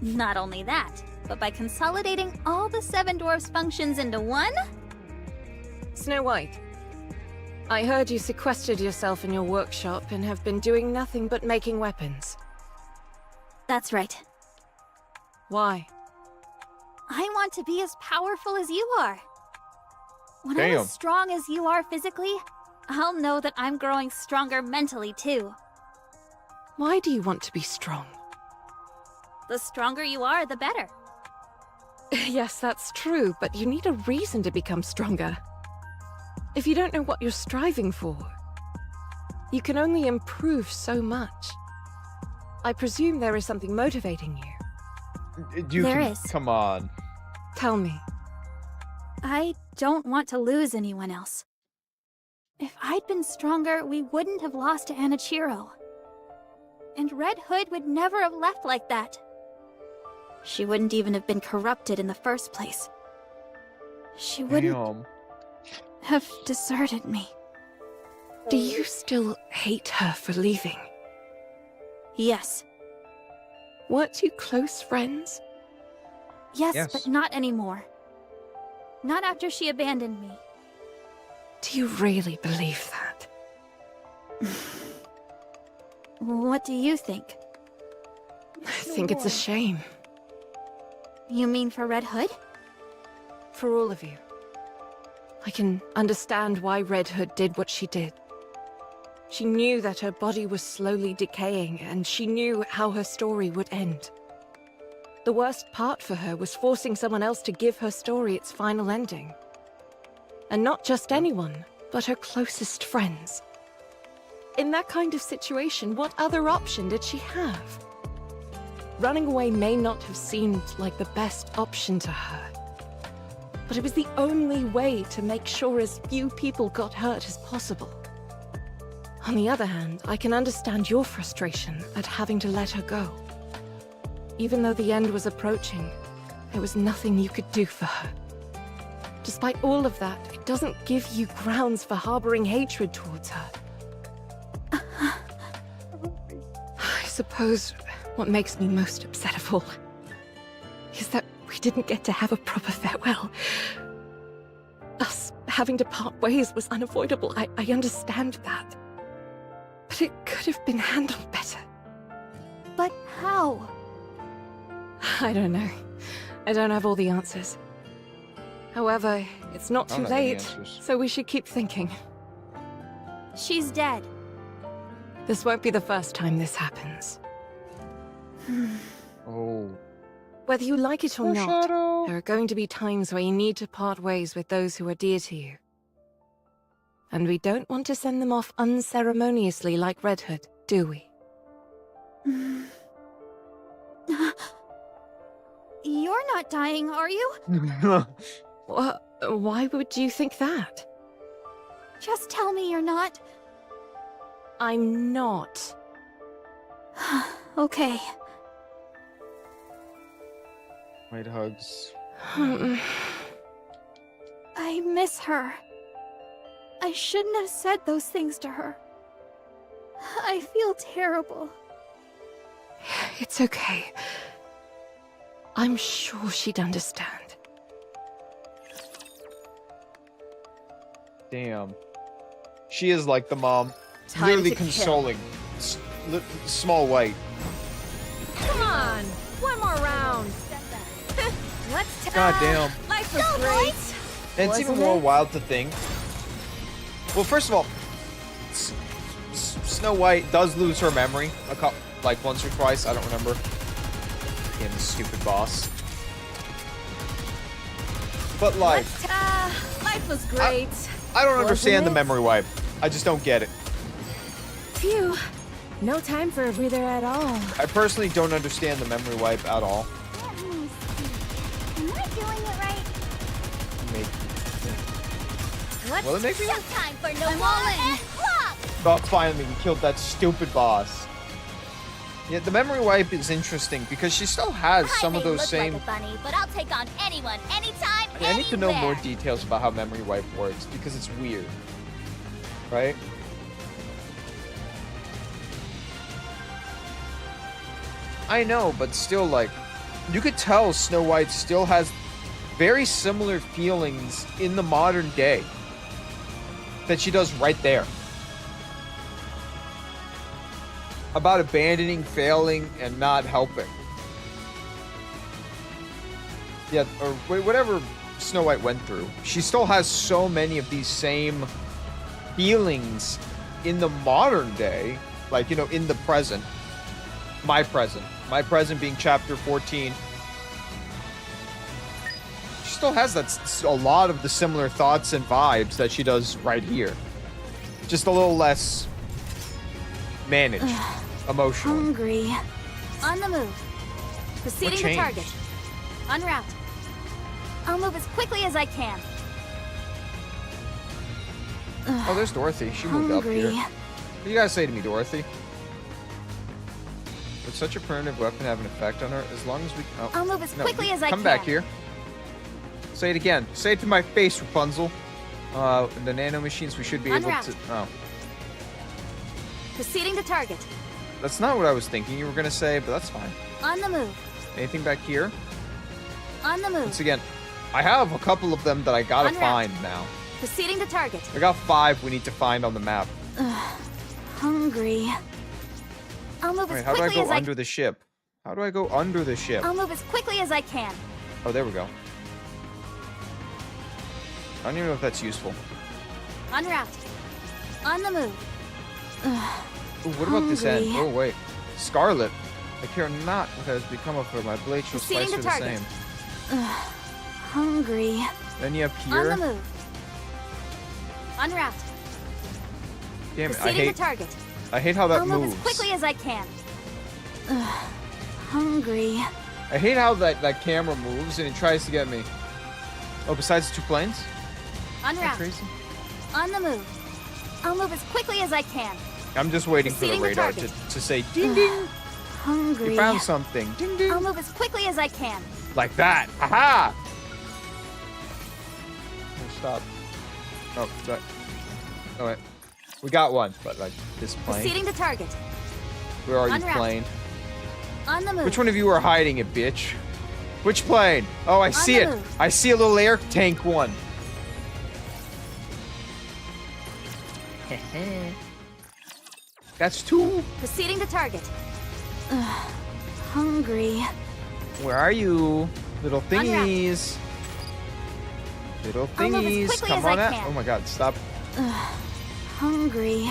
Not only that, but by consolidating all the Seven Dwarfs functions into one? Snow White, I heard you sequestered yourself in your workshop and have been doing nothing but making weapons. That's right. Why? I want to be as powerful as you are. When I'm Damn. as strong as you are physically, I'll know that I'm growing stronger mentally too. Why do you want to be strong? The stronger you are, the better. Yes, that's true, but you need a reason to become stronger. If you don't know what you're striving for, you can only improve so much. I presume there is something motivating you. There is. Come on. Tell me. I don't want to lose anyone else. If I'd been stronger, we wouldn't have lost to Anichiro. And Red Hood would never have left like that. She wouldn't even have been corrupted in the first place. She wouldn't Damn. have deserted me. Do you still hate her for leaving? Yes. Weren't you close friends? Yes, Yes. but not anymore. Not after she abandoned me. Do you really believe that? What do you think? I think it's a shame. You mean for Red Hood? For all of you. I can understand why Red Hood did what she did. She knew that her body was slowly decaying, and she knew how her story would end. The worst part for her was forcing someone else to give her story its final ending. And not just anyone, but her closest friends. In that kind of situation, what other option did she have? Running away may not have seemed like the best option to her. But it was the only way to make sure as few people got hurt as possible. On the other hand, I can understand your frustration at having to let her go. Even though the end was approaching, there was nothing you could do for her. Despite all of that, it doesn't give you grounds for harboring hatred towards her. I suppose what makes me most upset of all is that we didn't get to have a proper farewell. Us having to part ways was unavoidable. I understand that. But it could have been handled better. But how? I don't know. I don't have all the answers. However, it's not I too don't have any late, answers. so we should keep thinking. She's dead. This won't be the first time this happens. Oh. Whether you like it or not, Foreshadow. there are going to be times where you need to part ways with those who are dear to you. And we don't want to send them off unceremoniously like Red Hood, do we? You're not dying, are you? Why would you think that? Just tell me you're not. I'm not. Okay. White hugs. I miss her. I shouldn't have said those things to her. I feel terrible. It's okay. I'm sure she'd understand. Damn. She is like the mom. Time Literally to kill. consoling. Small White. Come on! One more round! Let's God damn. Life was great! And it's even Wasn't more it? wild to think. Well, first of all, Snow White does lose her memory a couple, like once or twice. I don't remember. Him, stupid boss. But like, Life was great. I don't Wasn't understand the it? memory wipe. I just don't get it. Phew. No time for a breather at all. I personally don't understand the memory wipe at all. Let me see. Am I doing it right? Will it make me? Time for no more. Oh, finally, we killed that stupid boss. Yeah, the memory wipe is interesting because she still has some of those same... Like a bunny, but I'll take on anyone, anytime, I need to know more anywhere. details about how memory wipe works because it's weird. Right? I know, but still, like, you could tell Snow White still has very similar feelings in the modern day that she does right there. About abandoning, failing, and not helping. Yeah, or whatever Snow White went through. She still has so many of these same feelings in the modern day, like, you know, in the present. My present. My present being chapter 14. She still has a lot of the similar thoughts and vibes that she does right here. Just a little less managed emotionally. Hungry. On the move. Proceeding to target. En route. I'll move as quickly as I can. Oh, there's Dorothy. She moved up here. What do you guys say to me, Dorothy? Would such a primitive weapon have an effect on her as long as we... Oh, I'll move as quickly as I can. Come back here. Say it again. Say it to my face, Rapunzel. The nano machines, we should be able to... Oh. Proceeding to target. That's not what I was thinking you were going to say, but that's fine. On the move. Anything back here? On the move. Once again, I have a couple of them that I gotta find now. Proceeding to target. I got 5 we need to find on the map. Hungry. I'll move Wait, as how do I quickly go under the ship? How do I go under the ship? I'll move as quickly as I can. Oh, there we go. I don't even know if that's useful. En route. On the move. Ooh, what about this end? Oh, wait. Scarlet. I care not what has become of her. My blade shall slice her the same. Hungry. Then you have here. On the move. En route. Damn it, Proceeding to target. I hate how that I'll moves. move as quickly as I can. Hungry. I hate how that camera moves and it tries to get me. Oh, besides the 2 planes? En route. Crazy? On the move. I'll move as quickly as I can. I'm just waiting for the Proceeding to radar target. to say ding ding. Hungry. You found something. Ding ding. I'll move as quickly as I can. Like that. Aha! Stop. Oh, sorry. Oh, wait. We got one, but like this plane. Proceeding to target. Where are you, En route. plane? On the move. Which one of you are hiding it, bitch? Which plane? Oh, I see the it. move. I see a little air tank one. That's 2. Proceeding to target. Hungry. Where are you? Little En route. thingies. Little I'll move as thingies. quickly Come as on I out. can. Oh my god, stop. Hungry.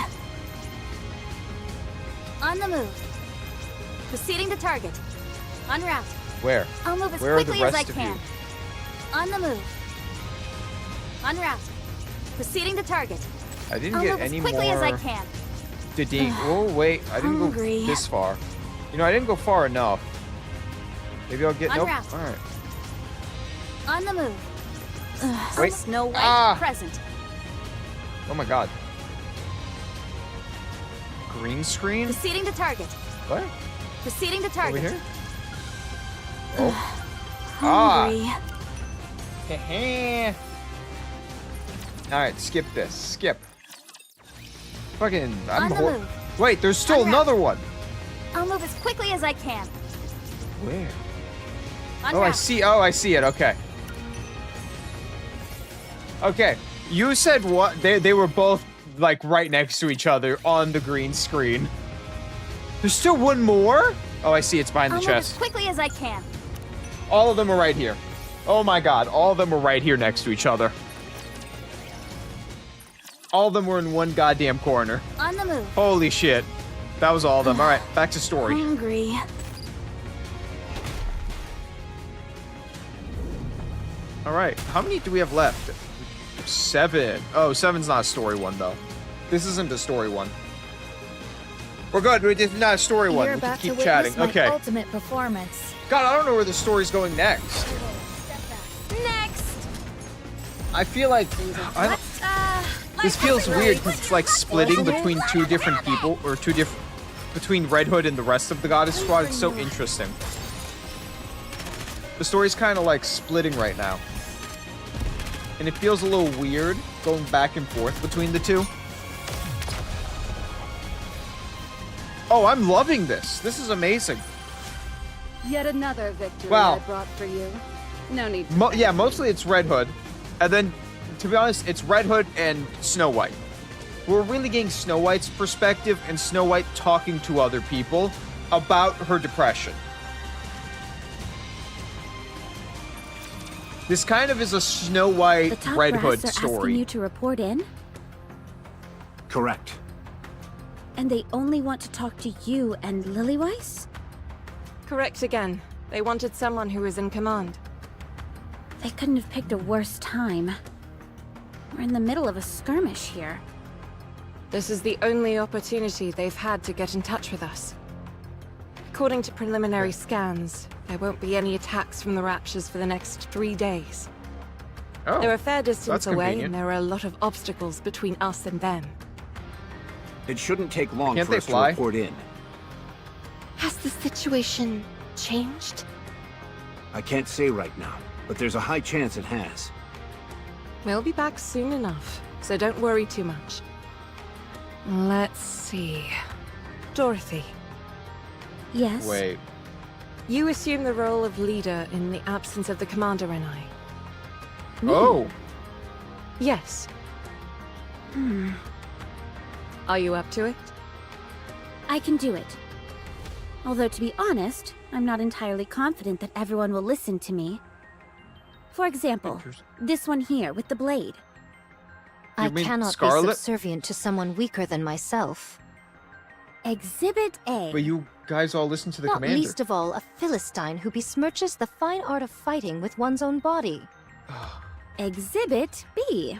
On the move. Proceeding to target. En route. Where? I'll move as Where are the quickly as I rest of can. you? On the move. En route. Proceeding to target. I didn't I'll get move as any quickly more. as I can. Oh, wait. I didn't Hungry. go this far. You know, I didn't go far enough. Maybe I'll get... En Nope. route. Alright. On the move. Wait. Snow White Ah. present. Oh my god. Green screen? Proceeding to target. What? Proceeding to Over target. here? Oh. Hungry. Alright, skip this. Skip. Fucking... I'm On the move. Wait, there's still En route. another one. I'll move as quickly as I can. Where? En Oh, I route. see. Oh, I see it. Okay. Okay. You said what? They were both like right next to each other on the green screen. There's still one more? Oh, I see. It's behind I'll the move as chest. quickly as I can. All of them are right here. Oh my god. All of them are right here next to each other. All of them were in one goddamn corner. On the move. Holy shit. That was all of them. All right, back to story. Hungry. All right, how many do we have left? 7. Oh, 7's not a story one, though. This isn't a story one. We're good. This is not a story one. You're We can about to keep witness chatting. my Okay. ultimate performance. God, I don't know where the story's going next. Next! I feel like I don't, this feels weird because it's like splitting between two different people, or between Red Hood and the rest of the Goddess Squad. It's so interesting. The story's kind of like splitting right now, and it feels a little weird going back and forth between the two. Oh, I'm loving this. This is amazing. Yet another victory Wow. I brought for you. No need to Yeah, mostly it's Red Hood, and then, to be honest, it's Red Hood and Snow White. We're really getting Snow White's perspective and Snow White talking to other people about her depression. This kind of is a Snow The White top Red brass Hood are asking story. you to report in, Correct. and they only want to talk to you and Lilyweiss? Correct again. They wanted someone who was in command. They couldn't have picked a worse time. We're in the middle of a skirmish here. This is the only opportunity they've had to get in touch with us. According to preliminary scans, there won't be any attacks from the Raptures for the next 3 days. Oh, They're a fair distance that's away, convenient. and there are a lot of obstacles between us and them. It shouldn't take long Can't for they us fly? to report in. Has the situation changed? I can't say right now, but there's a high chance it has. We'll be back soon enough, so don't worry too much. Let's see. Dorothy, Yes? Wait. you assume the role of leader in the absence of the Commander and I. Oh, Yes. Hmm. Are you up to it? I can do it. Although, to be honest, I'm not entirely confident that everyone will listen to me. For example, Interesting. this one here with the blade. I mean cannot Scarlet? be subservient to someone weaker than myself. Exhibit A. but you guys all listen to the Not commander. least of all, a Philistine who besmirches the fine art of fighting with one's own body. Exhibit B.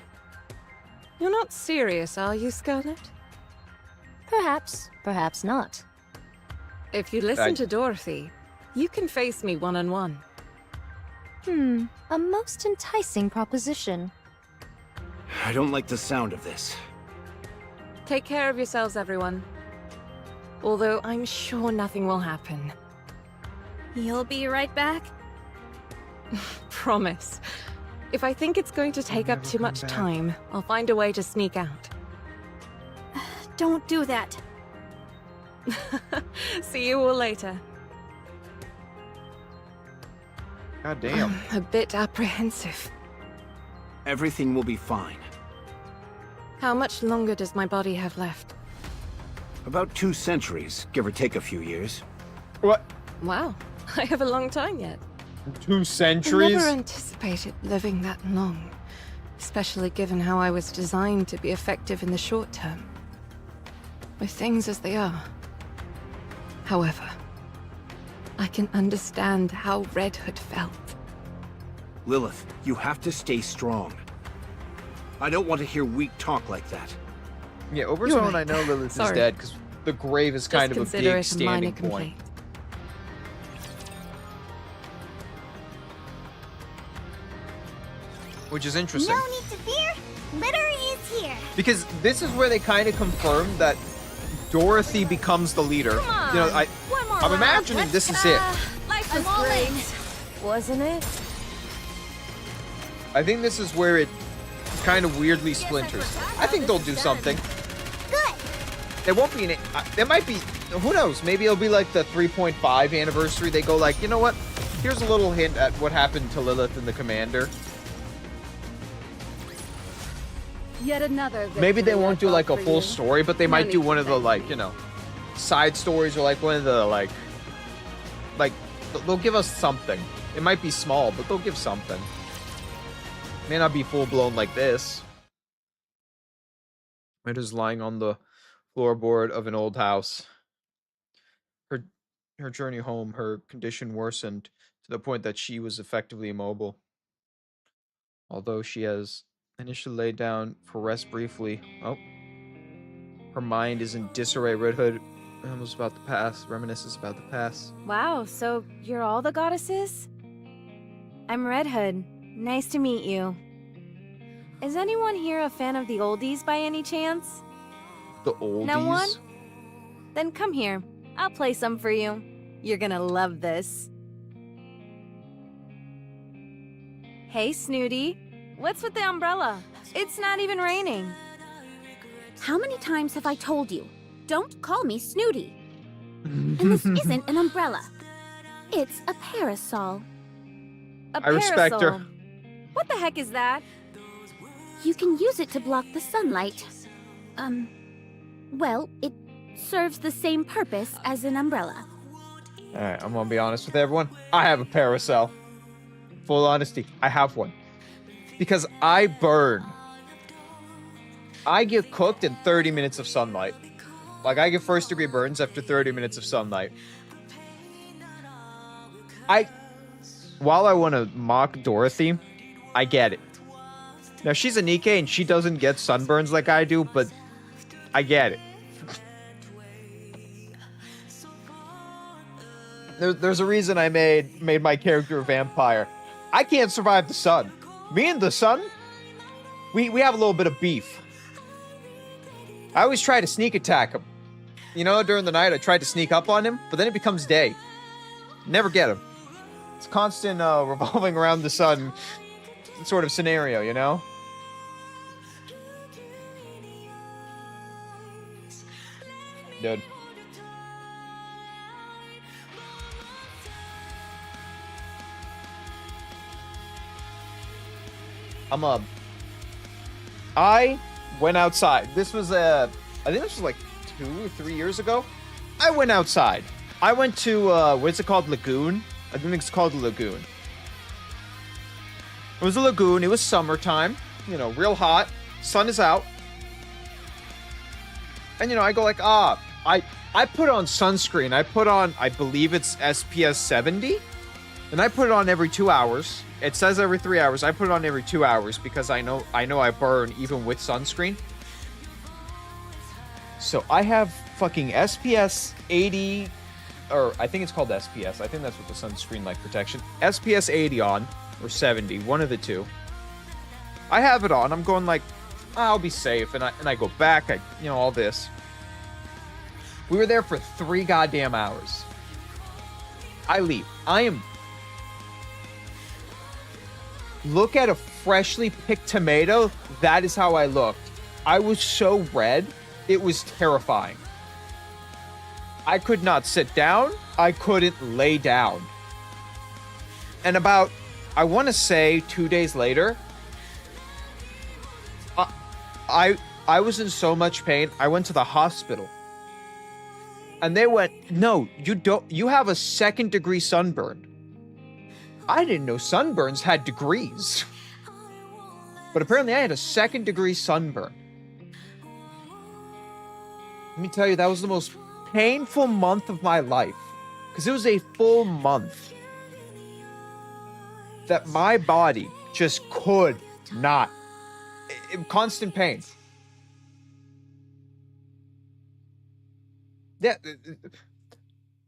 You're not serious, are you, Scarlet? Perhaps, perhaps not. If you listen to Dorothy, you can face me one-on-one. A most enticing proposition. I don't like the sound of this. Take care of yourselves, everyone. Although I'm sure nothing will happen. You'll be right back? Promise. If I think it's going to take up never too come much back. time, I'll find a way to sneak out. Don't do that. See you all later. God damn. A bit apprehensive. Everything will be fine. How much longer does my body have left? About 2 centuries, give or take a few years. What? Wow, I have a long time yet. 2 I centuries? never anticipated living that long, especially given how I was designed to be effective in the short term. With things as they are. However, I can understand how Red Hood felt. Lilith, you have to stay strong. I don't want to hear weak talk like that. Yeah, over You're zone, right. I know Lilith is Sorry. dead because the grave is kind Just of a consider big it a minor standing point. complaint. Which is interesting. No need to fear. Litter is here. Because this is where they kind of confirm that Dorothy becomes the leader. You know, I'm imagining this is it. Life was great. Wasn't it? I think this is where it kind of weirdly splinters. I think they'll do something. Good. There won't be an. There might be. Who knows? Maybe it'll be like the 3.5 anniversary. They go like, you know what? Here's a little hint at what happened to Lilith and the Commander. Yet another Maybe they victory I won't do brought like a for full you. story, but they No might do need to one of the thank like, me. you know, side stories or like one of the like they'll give us something. It might be small, but they'll give something. May not be full blown like this. It is lying on the floorboard of an old house. Her journey home, her condition worsened to the point that she was effectively immobile. Although she has initially laid down for rest briefly. Oh. Her mind is in disarray. Red Hood was about the past. Reminiscence about the past. Wow, so you're all the goddesses? I'm Red Hood. Nice to meet you. Is anyone here a fan of the oldies by any chance? The oldies? No one? Then come here. I'll play some for you. You're gonna love this. Hey, Snooty. What's with the umbrella? It's not even raining. How many times have I told you? Don't call me Snooty. And this isn't an umbrella. It's a parasol. A I respect her. parasol. What the heck is that? You can use it to block the sunlight. Well, it serves the same purpose as an umbrella. Alright, I'm gonna be honest with everyone. I have a parasol. Full honesty, I have one. Because I burn. I get cooked in 30 minutes of sunlight. Like, I get first degree burns after 30 minutes of sunlight. While I want to mock Dorothy, I get it. Now, she's a Nikkei and she doesn't get sunburns like I do, but I get it. There's a reason I made my character a vampire. I can't survive the sun. Me and the sun, we have a little bit of beef. I always try to sneak attack him. You know, during the night I tried to sneak up on him, but then it becomes day. Never get him. It's constant revolving around the sun sort of scenario, you know? Dude. I went outside. This was I think this was like 2 or 3 years ago. I went outside. I went to what's it called? Lagoon? I think it's called the Lagoon. It was a lagoon. It was summertime. You know, real hot. Sun is out. And you know, I go like, I put on sunscreen. I put on, I believe it's SPF 70. And I put it on every 2 hours. It says every 3 hours. I put it on every 2 hours because I know I burn even with sunscreen. So I have fucking SPS 80, or I think it's called SPS. I think that's what the sunscreen like protection. SPS 80 on, or 70, one of the two. I have it on. I'm going like, I'll be safe, and I go back. You know, all this. We were there for 3 goddamn hours. I leave. Look at a freshly picked tomato. That is how I looked. I was so red. It was terrifying. I could not sit down. I couldn't lay down. And about, I want to say 2 days later, I was in so much pain. I went to the hospital. And they went, no, you have a 2nd degree sunburn. I didn't know sunburns had degrees. But apparently I had a 2nd degree sunburn. Let me tell you, that was the most painful month of my life. Because it was a full month that my body just could not. Constant pain. Yeah,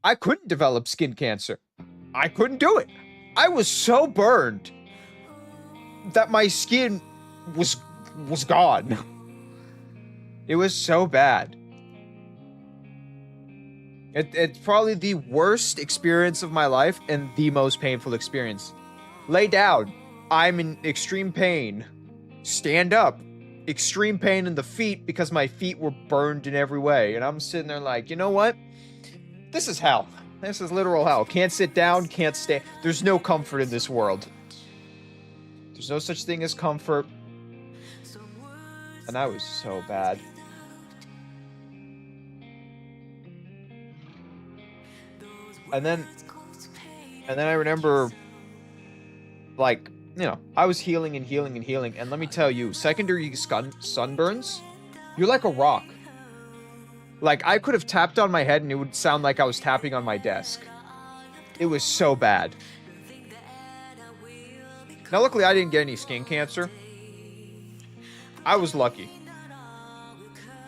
I couldn't develop skin cancer. I couldn't do it. I was so burned that my skin was gone. It was so bad. It's probably the worst experience of my life and the most painful experience. Lay down. I'm in extreme pain. Stand up. Extreme pain in the feet because my feet were burned in every way. And I'm sitting there like, you know what? This is hell. This is literal hell. Can't sit down, can't stay. There's no comfort in this world. There's no such thing as comfort. And I was so bad. And then I remember, like, you know, I was healing and healing and healing. And let me tell you, secondary sunburns, you're like a rock. Like, I could have tapped on my head and it would sound like I was tapping on my desk. It was so bad. Now, luckily, I didn't get any skin cancer. I was lucky.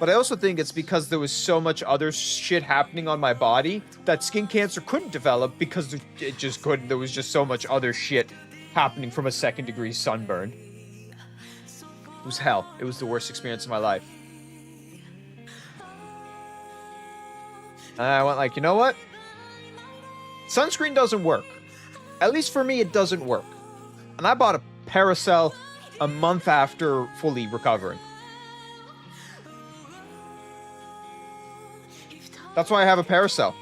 But I also think it's because there was so much other shit happening on my body that skin cancer couldn't develop because it just couldn't. There was just so much other shit happening from a 2nd degree sunburn. It was hell. It was the worst experience of my life. And I went like, you know what? Sunscreen doesn't work. At least for me, it doesn't work. And I bought a Paracel a month after fully recovering. That's why I have a Paracel.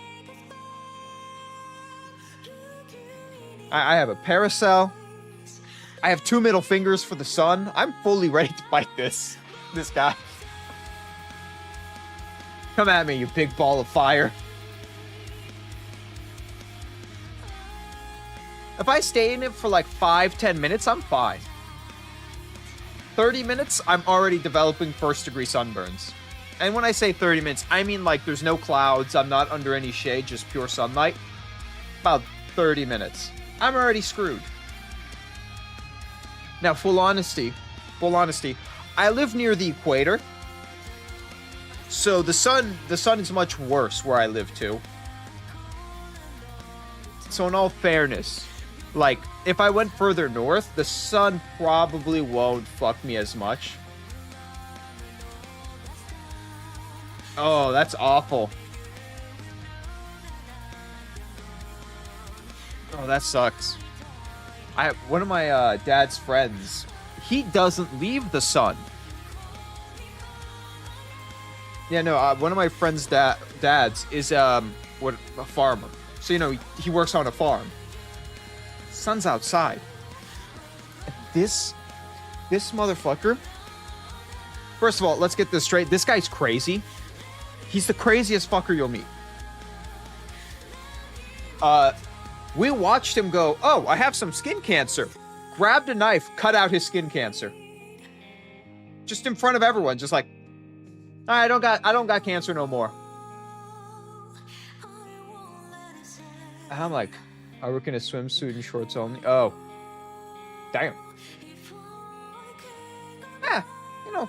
I have a Paracel. I have 2 middle fingers for the sun. I'm fully ready to fight this guy. Come at me, you big ball of fire. If I stay in it for like 5-10 minutes, I'm fine. 30 minutes, I'm already developing 1st degree sunburns. And when I say 30 minutes, I mean like there's no clouds, I'm not under any shade, just pure sunlight. About 30 minutes. I'm already screwed. Now, full honesty, I live near the equator. So the sun is much worse where I live too. So in all fairness, like, if I went further north, the sun probably won't fuck me as much. Oh, that's awful. Oh, that sucks. One of my dad's friends, he doesn't leave the sun. Yeah, no, one of my friend's dads is a farmer. So, you know, he works on a farm. Sun's outside. This motherfucker. First of all, let's get this straight. This guy's crazy. He's the craziest fucker you'll meet. We watched him go, oh, I have some skin cancer. Grabbed a knife, cut out his skin cancer. Just in front of everyone, just like, I don't got cancer no more. And I'm like, I work in a swimsuit and shorts only. Oh. Damn. Yeah, you know.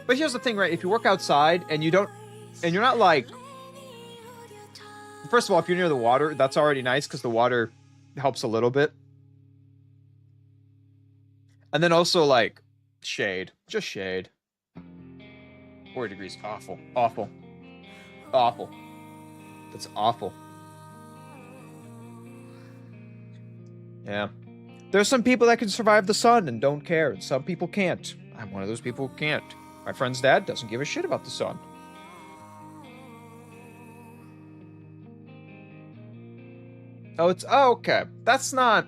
But here's the thing, right? If you work outside and you're not like, first of all, if you're near the water, that's already nice because the water helps a little bit. And then also like shade, just shade. 4 degrees, awful, awful, awful. That's awful. Yeah. There's some people that can survive the sun and don't care, and some people can't. I'm one of those people who can't. My friend's dad doesn't give a shit about the sun. Oh, okay. That's not...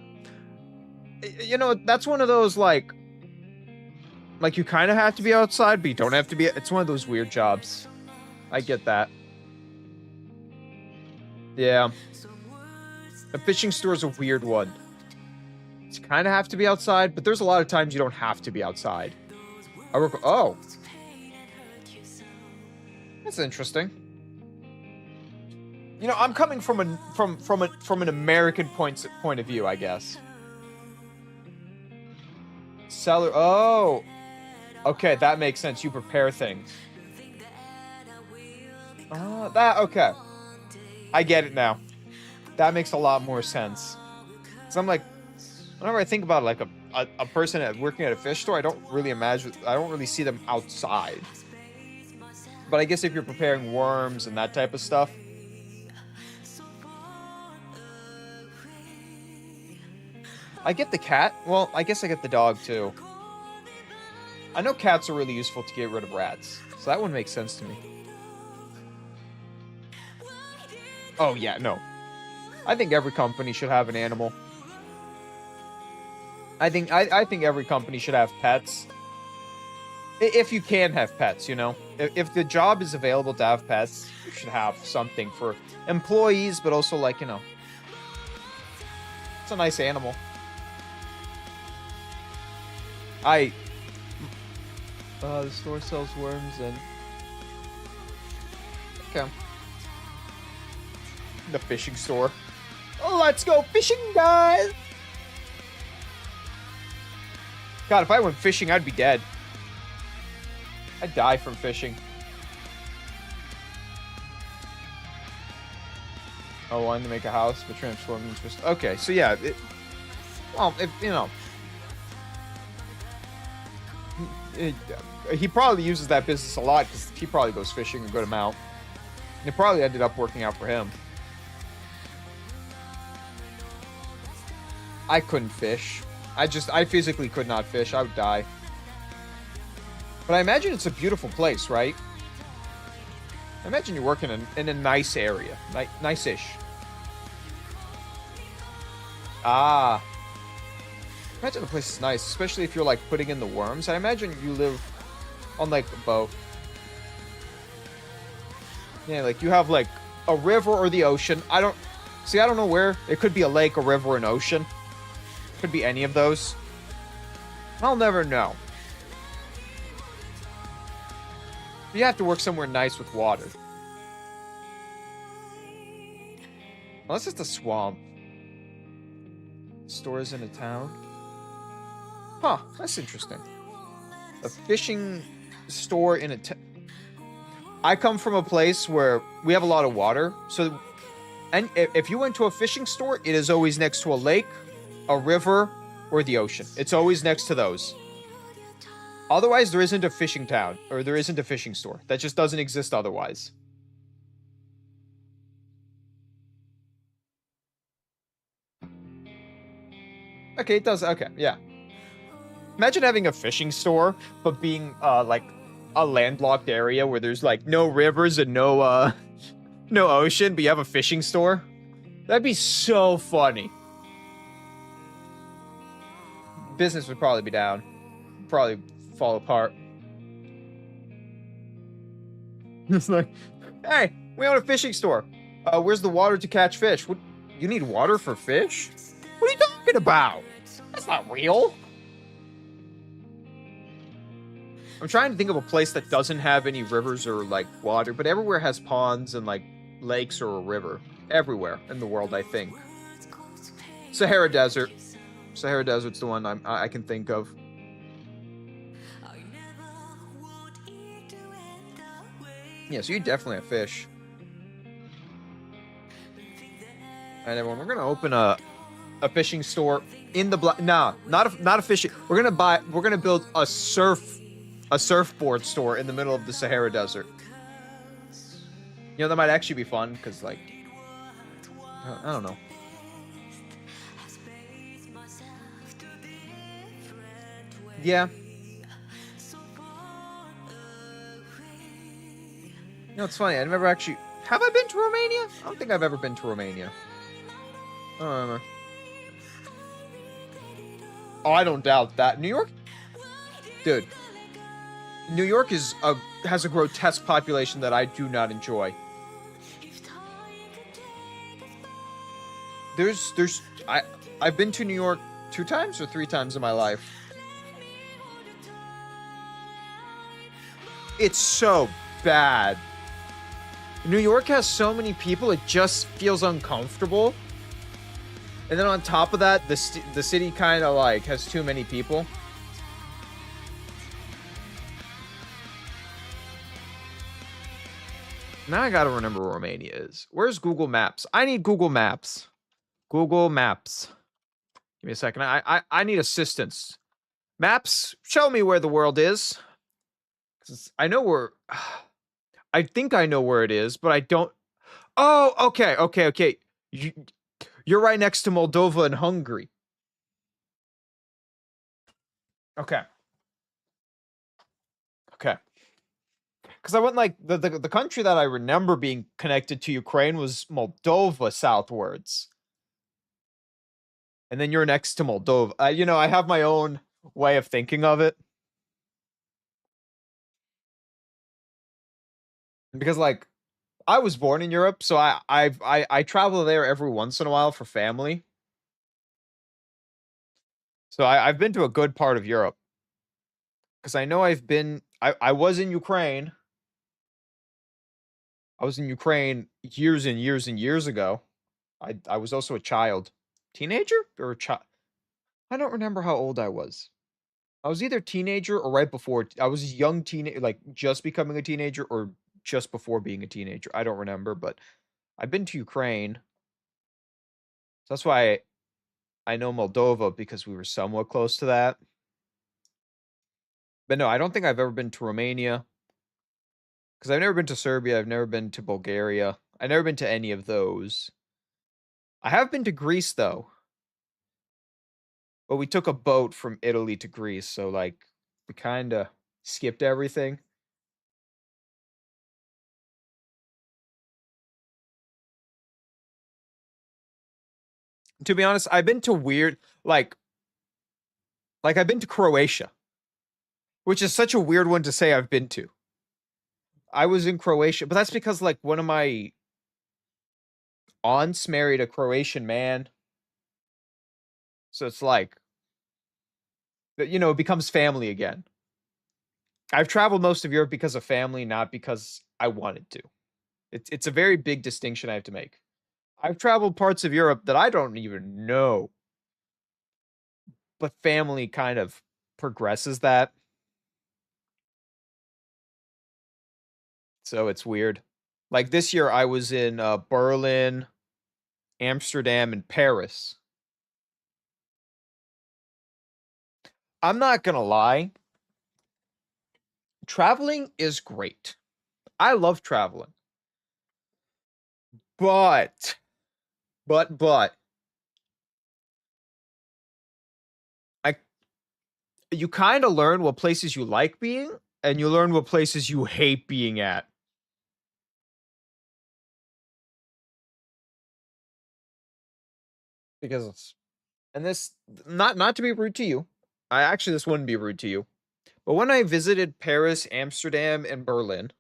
You know, that's one of those, like you kind of have to be outside, but you don't have to be... It's one of those weird jobs. I get that. Yeah. A fishing store is a weird one. You kind of have to be outside, but there's a lot of times you don't have to be outside. Oh. That's interesting. You know, I'm coming from an American point of view, I guess. Seller. Oh. Okay, that makes sense. You prepare things. Okay. I get it now. That makes a lot more sense. So I'm like, whenever I think about like a person working at a fish store, I don't really see them outside. But I guess if you're preparing worms and that type of stuff. I get the cat. Well, I guess I get the dog too. I know cats are really useful to get rid of rats. So that one makes sense to me. Oh yeah, no. I think every company should have an animal. I think every company should have pets. If you can have pets, you know. If the job is available to have pets, you should have something for employees, but also like, you know. It's a nice animal. The store sells worms and... Okay. The fishing store. Let's go fishing, guys! God, if I went fishing, I'd be dead. I die from fishing. Oh, wanting to make a house, but transforming into... Okay, so yeah, well, if, you know... he probably uses that business a lot, because he probably goes fishing a good amount. And it probably ended up working out for him. I couldn't fish. I physically could not fish. I would die. But I imagine it's a beautiful place, right? I imagine you're working in a nice area. Nice-ish. Ah. Imagine the place is nice, especially if you're, like, putting in the worms. I imagine you live on, like, a boat. Yeah, like, you have, like, a river or the ocean. I don't know where. It could be a lake, a river, an ocean. Could be any of those. I'll never know. You have to work somewhere nice with water. Unless it's a swamp. Stores in a town. Huh, that's interesting. A fishing store in a town. I come from a place where we have a lot of water. So, and if you went to a fishing store, it is always next to a lake, a river, or the ocean. It's always next to those. Otherwise, there isn't a fishing town, or there isn't a fishing store. That just doesn't exist otherwise. Okay, it does. Okay, yeah. Imagine having a fishing store, but being, like, a landlocked area where there's, like, no rivers and no, no ocean, but you have a fishing store. That'd be so funny. Business would probably be down. Probably fall apart. It's like, hey, we own a fishing store. Where's the water to catch fish? What, you need water for fish? What are you talking about? That's not real. I'm trying to think of a place that doesn't have any rivers or, like, water, but everywhere has ponds and, like, lakes or a river. Everywhere in the world, I think. Sahara Desert. Sahara Desert's the one I can think of. Yeah, so you definitely have fish. Alright, everyone, we're gonna open a fishing store in the nah, not a fishing. We're gonna build a surfboard store in the middle of the Sahara Desert. You know, that might actually be fun, because, like, I don't know. Yeah. You know, it's funny, I never actually... Have I been to Romania? I don't think I've ever been to Romania. I don't remember. Oh, I don't doubt that. New York? Dude. New York has a grotesque population that I do not enjoy. I've been to New York 2 times or 3 times in my life. It's so bad. New York has so many people, it just feels uncomfortable. And then on top of that, the city kind of, like, has too many people. Now I gotta remember where Romania is. Where's Google Maps? I need Google Maps. Google Maps. Give me a second. I need assistance. Maps, show me where the world is. 'Cause I know where... I think I know where it is, but I don't... Oh, okay. You're right next to Moldova and Hungary. Okay. Because I went, like, the country that I remember being connected to Ukraine was Moldova southwards. And then you're next to Moldova. You know, I have my own way of thinking of it. Because, like, I was born in Europe, so I travel there every once in a while for family. So I've been to a good part of Europe. Because I know I've been... I was in Ukraine. I was in Ukraine years and years and years ago. I was also a child. Teenager? Or a child? I don't remember how old I was. I was either teenager or right before. I was a young teenager, like just becoming a teenager or just before being a teenager. I don't remember, but I've been to Ukraine. So that's why I know Moldova, because we were somewhat close to that. But no, I don't think I've ever been to Romania. Because I've never been to Serbia. I've never been to Bulgaria. I've never been to any of those. I have been to Greece, though. But we took a boat from Italy to Greece, so, like, we kind of skipped everything. To be honest, I've been to weird, like I've been to Croatia, which is such a weird one to say I've been to. I was in Croatia, but that's because, like, one of my aunts married a Croatian man. So it's like, you know, it becomes family again. I've traveled most of Europe because of family, not because I wanted to. It's a very big distinction I have to make. I've traveled parts of Europe that I don't even know, but family kind of progresses that. So it's weird. Like this year, I was in Berlin, Amsterdam, and Paris. I'm not gonna lie. Traveling is great. I love traveling. But you kind of learn what places you like being, and you learn what places you hate being at. Because, and this, not to be rude to you, this wouldn't be rude to you, but when I visited Paris, Amsterdam, and Berlin,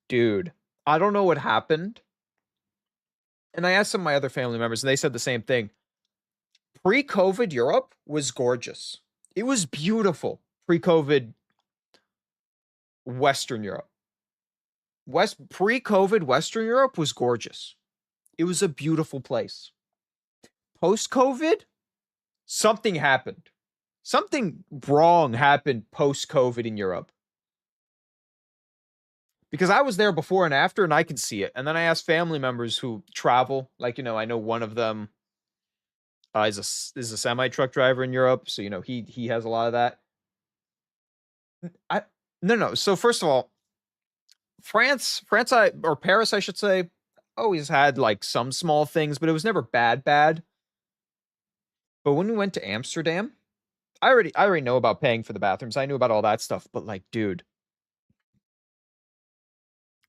dude, I don't know what happened. And I asked some of my other family members, and they said the same thing. Pre-COVID Europe was gorgeous. It was beautiful. Pre-COVID Western Europe. Pre-COVID Western Europe was gorgeous. It was a beautiful place. Post-COVID, something happened. Something wrong happened post-COVID in Europe. Because I was there before and after, and I can see it. And then I asked family members who travel. Like, you know, I know one of them is a semi-truck driver in Europe. So, you know, he has a lot of that. No. So first of all, Paris, I should say, always had like some small things, but it was never bad. But when we went to Amsterdam, I already know about paying for the bathrooms. I knew about all that stuff, but like, dude,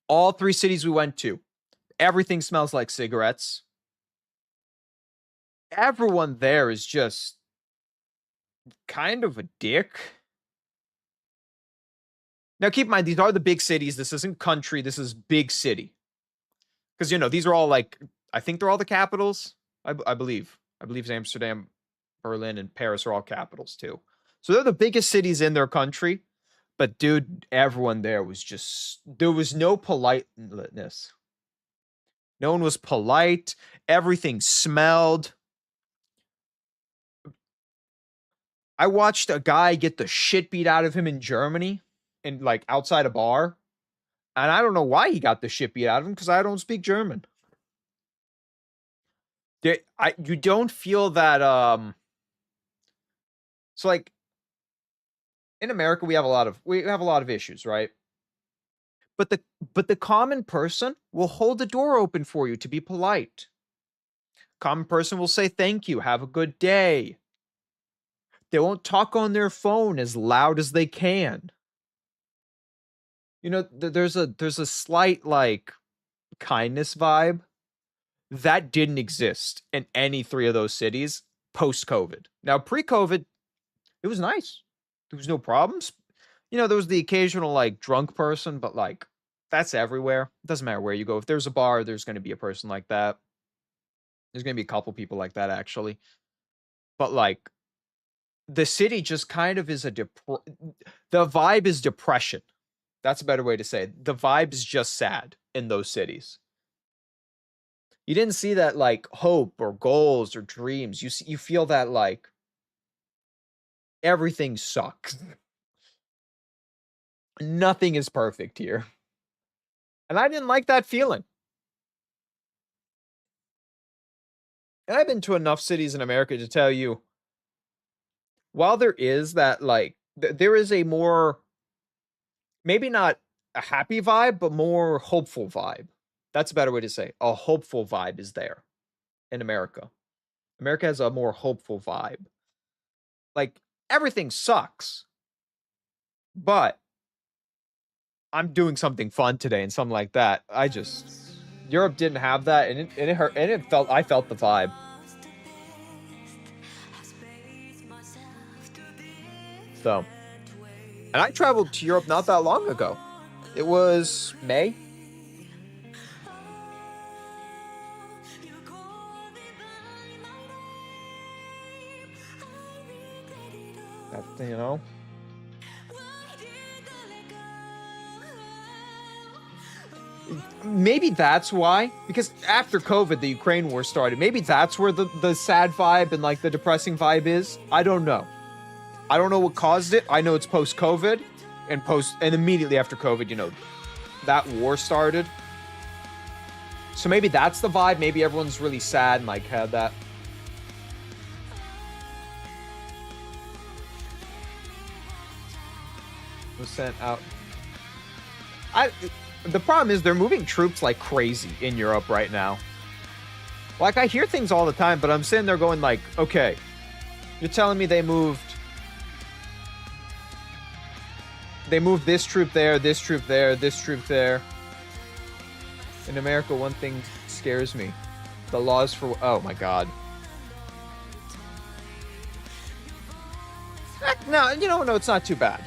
all 3 cities we went to, everything smells like cigarettes. Everyone there is just kind of a dick. Now, keep in mind, these are the big cities. This isn't country. This is big city. Because, you know, these are all like, I think they're all the capitals. I believe Amsterdam, Berlin, and Paris are all capitals too. So they're the biggest cities in their country. But dude, everyone there was just, there was no politeness. No one was polite. Everything smelled. I watched a guy get the shit beat out of him in Germany, and like outside a bar. And I don't know why he got the shit beat out of him, because I don't speak German. You don't feel that, so like, in America, we have a lot of issues, right? But the common person will hold the door open for you to be polite. Common person will say thank you, have a good day. They won't talk on their phone as loud as they can. You know, there's a slight like kindness vibe that didn't exist in any 3 of those cities post-COVID. Now, pre-COVID, it was nice. There was no problems. You know, there was the occasional like drunk person, but like that's everywhere. It doesn't matter where you go. If there's a bar, there's going to be a person like that. There's going to be a couple people like that, actually. But like, the city just kind of is the vibe is depression. That's a better way to say it. The vibe is just sad in those cities. You didn't see that like hope or goals or dreams. You feel that like everything sucks. Nothing is perfect here. And I didn't like that feeling. And I've been to enough cities in America to tell you, while there is that, like, there is a more, maybe not a happy vibe, but more hopeful vibe. That's a better way to say it. A hopeful vibe is there in America. America has a more hopeful vibe. Like, everything sucks, but I'm doing something fun today and something like that. Europe didn't have that, and it hurt, and I felt the vibe. So, and I traveled to Europe not that long ago. It was May. That, you know. Maybe that's why, because after COVID, the Ukraine war started. Maybe that's where the sad vibe and like the depressing vibe is. I don't know. I don't know what caused it. I know it's post-COVID and immediately after COVID, you know, that war started. So maybe that's the vibe. Maybe everyone's really sad and like had that. Was sent out. The problem is they're moving troops like crazy in Europe right now. Like, I hear things all the time, but I'm sitting there going like, okay, you're telling me they moved this troop there, this troop there, this troop there. In America, one thing scares me. The laws for... Oh, my God. No, you know, no, it's not too bad.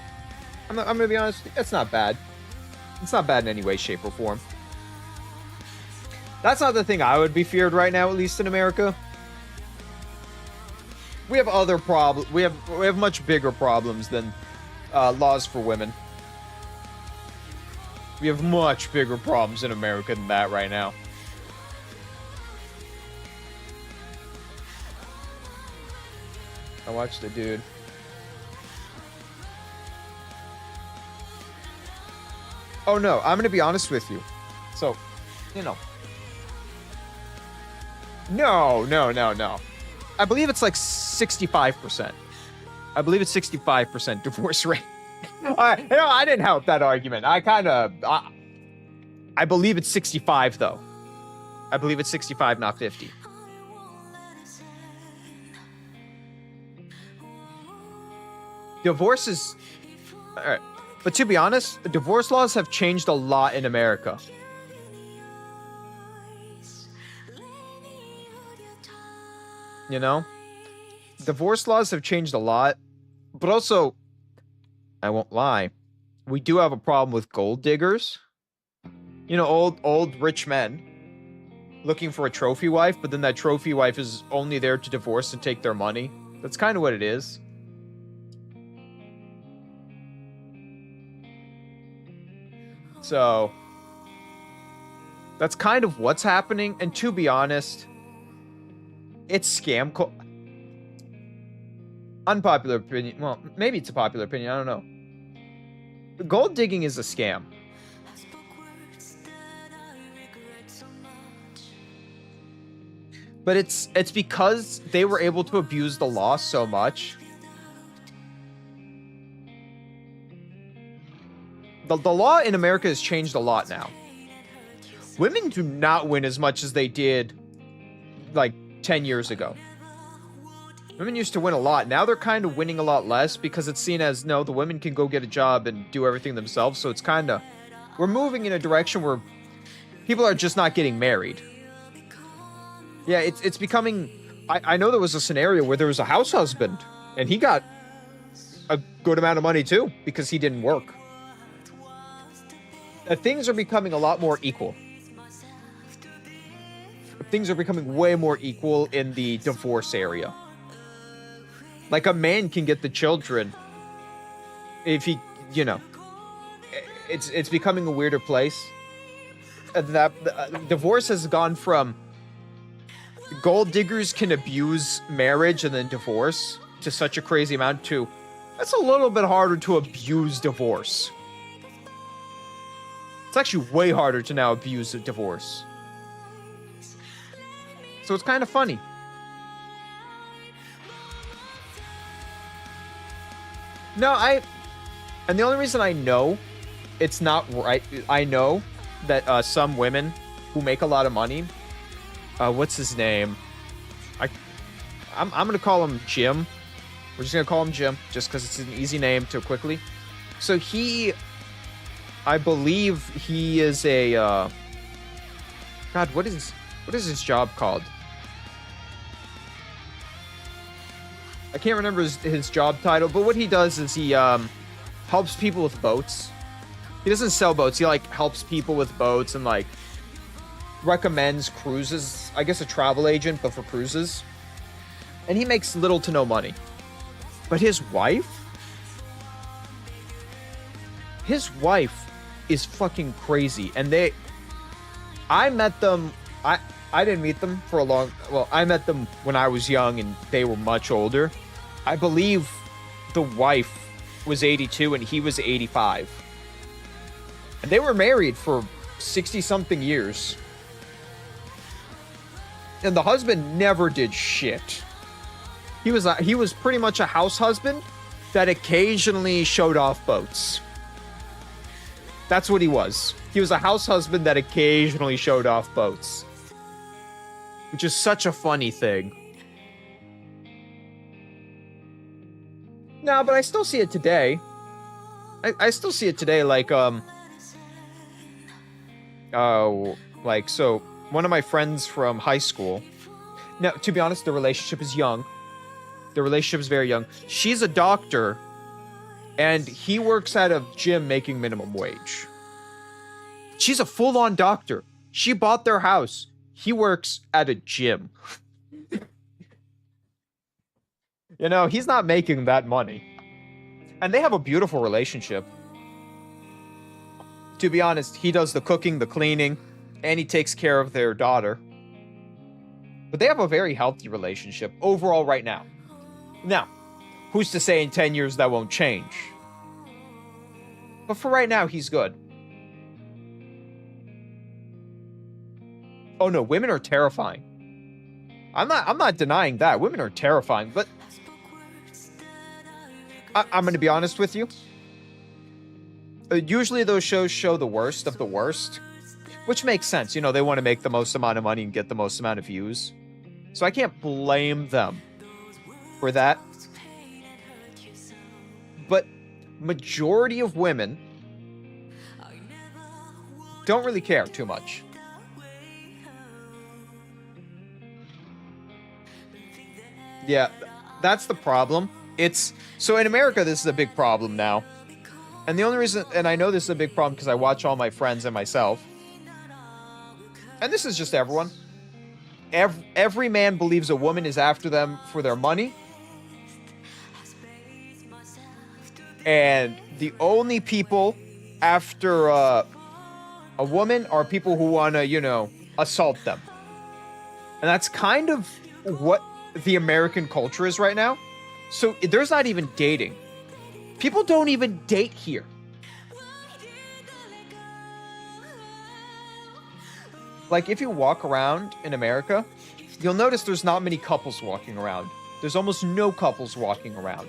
I'm going to be honest, it's not bad. It's not bad in any way, shape, or form. That's not the thing I would be feared right now, at least in America. We have other problems. We have much bigger problems than laws for women. We have much bigger problems in America than that right now. I watched the dude. Oh no, I'm gonna be honest with you. So, you know. No. I believe it's like 65%. I believe it's 65% divorce rate. You know, I didn't help that argument. I believe it's 65 though. I believe it's 65, not 50. Divorce is... All right. But to be honest, divorce laws have changed a lot in America. You know? Divorce laws have changed a lot. But also, I won't lie, we do have a problem with gold diggers. You know, old rich men looking for a trophy wife, but then that trophy wife is only there to divorce and take their money. That's kind of what it is. So, that's kind of what's happening. And to be honest, it's scam. Unpopular opinion. Well, maybe it's a popular opinion. I don't know. Gold digging is a scam. But it's because they were able to abuse the law so much. The law in America has changed a lot now. Women do not win as much as they did like 10 years ago. Women used to win a lot. Now they're kind of winning a lot less because it's seen as, no, the women can go get a job and do everything themselves. So it's kind of, we're moving in a direction where people are just not getting married. Yeah, it's becoming, I know there was a scenario where there was a house husband and he got a good amount of money too because he didn't work. Things are becoming a lot more equal. Things are becoming way more equal in the divorce area. Like, a man can get the children if he, you know, it's becoming a weirder place. Divorce has gone from gold diggers can abuse marriage and then divorce to such a crazy amount to That's a little bit harder to abuse divorce. It's actually way harder to now abuse a divorce. So it's kind of funny. No, and the only reason I know it's not right, I know that some women who make a lot of money, what's his name? I'm gonna call him Jim. We're just gonna call him Jim, just because it's an easy name to quickly. So I believe he is a, God, what is his job called? I can't remember his job title, but what he does is he helps people with boats. He doesn't sell boats. He like helps people with boats and like recommends cruises. I guess a travel agent, but for cruises. And he makes little to no money. But his wife is fucking crazy. And I met them, I didn't meet them for a long, well, I met them when I was young and they were much older. I believe the wife was 82 and he was 85. And they were married for 60-something years. And the husband never did shit. He was pretty much a house husband that occasionally showed off boats. That's what he was. He was a house husband that occasionally showed off boats. Which is such a funny thing. No, but I still see it today. I still see it today, like, so, one of my friends from high school, now, to be honest, the relationship is young. The relationship is very young. She's a doctor, and he works at a gym making minimum wage. She's a full-on doctor. She bought their house. He works at a gym. You know, he's not making that money. And they have a beautiful relationship. To be honest, he does the cooking, the cleaning, and he takes care of their daughter. But they have a very healthy relationship overall right now. Now, who's to say in 10 years that won't change? But for right now, he's good. Oh no, women are terrifying. I'm not denying that. Women are terrifying, but I'm going to be honest with you. Usually those shows show the worst of the worst, which makes sense. You know, they want to make the most amount of money and get the most amount of views. So I can't blame them for that. But majority of women don't really care too much. Yeah, that's the problem. So in America, this is a big problem now. And the only reason, and I know this is a big problem because I watch all my friends and myself. And this is just everyone. Every man believes a woman is after them for their money. And the only people after a woman are people who want to, you know, assault them. And that's kind of what the American culture is right now. So there's not even dating. People don't even date here. Like, if you walk around in America, you'll notice there's not many couples walking around. There's almost no couples walking around.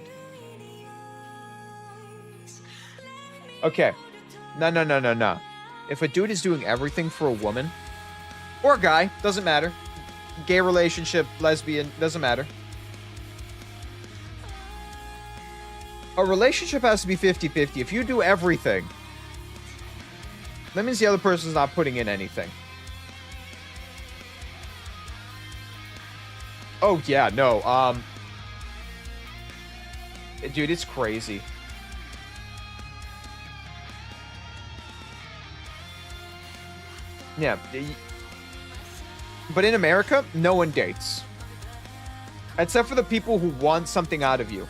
Okay. No. If a dude is doing everything for a woman, or a guy, doesn't matter. Gay relationship, lesbian, doesn't matter. A relationship has to be 50-50. If you do everything, that means the other person's not putting in anything. Oh, yeah, no, dude, it's crazy. Yeah. But in America, no one dates. Except for the people who want something out of you.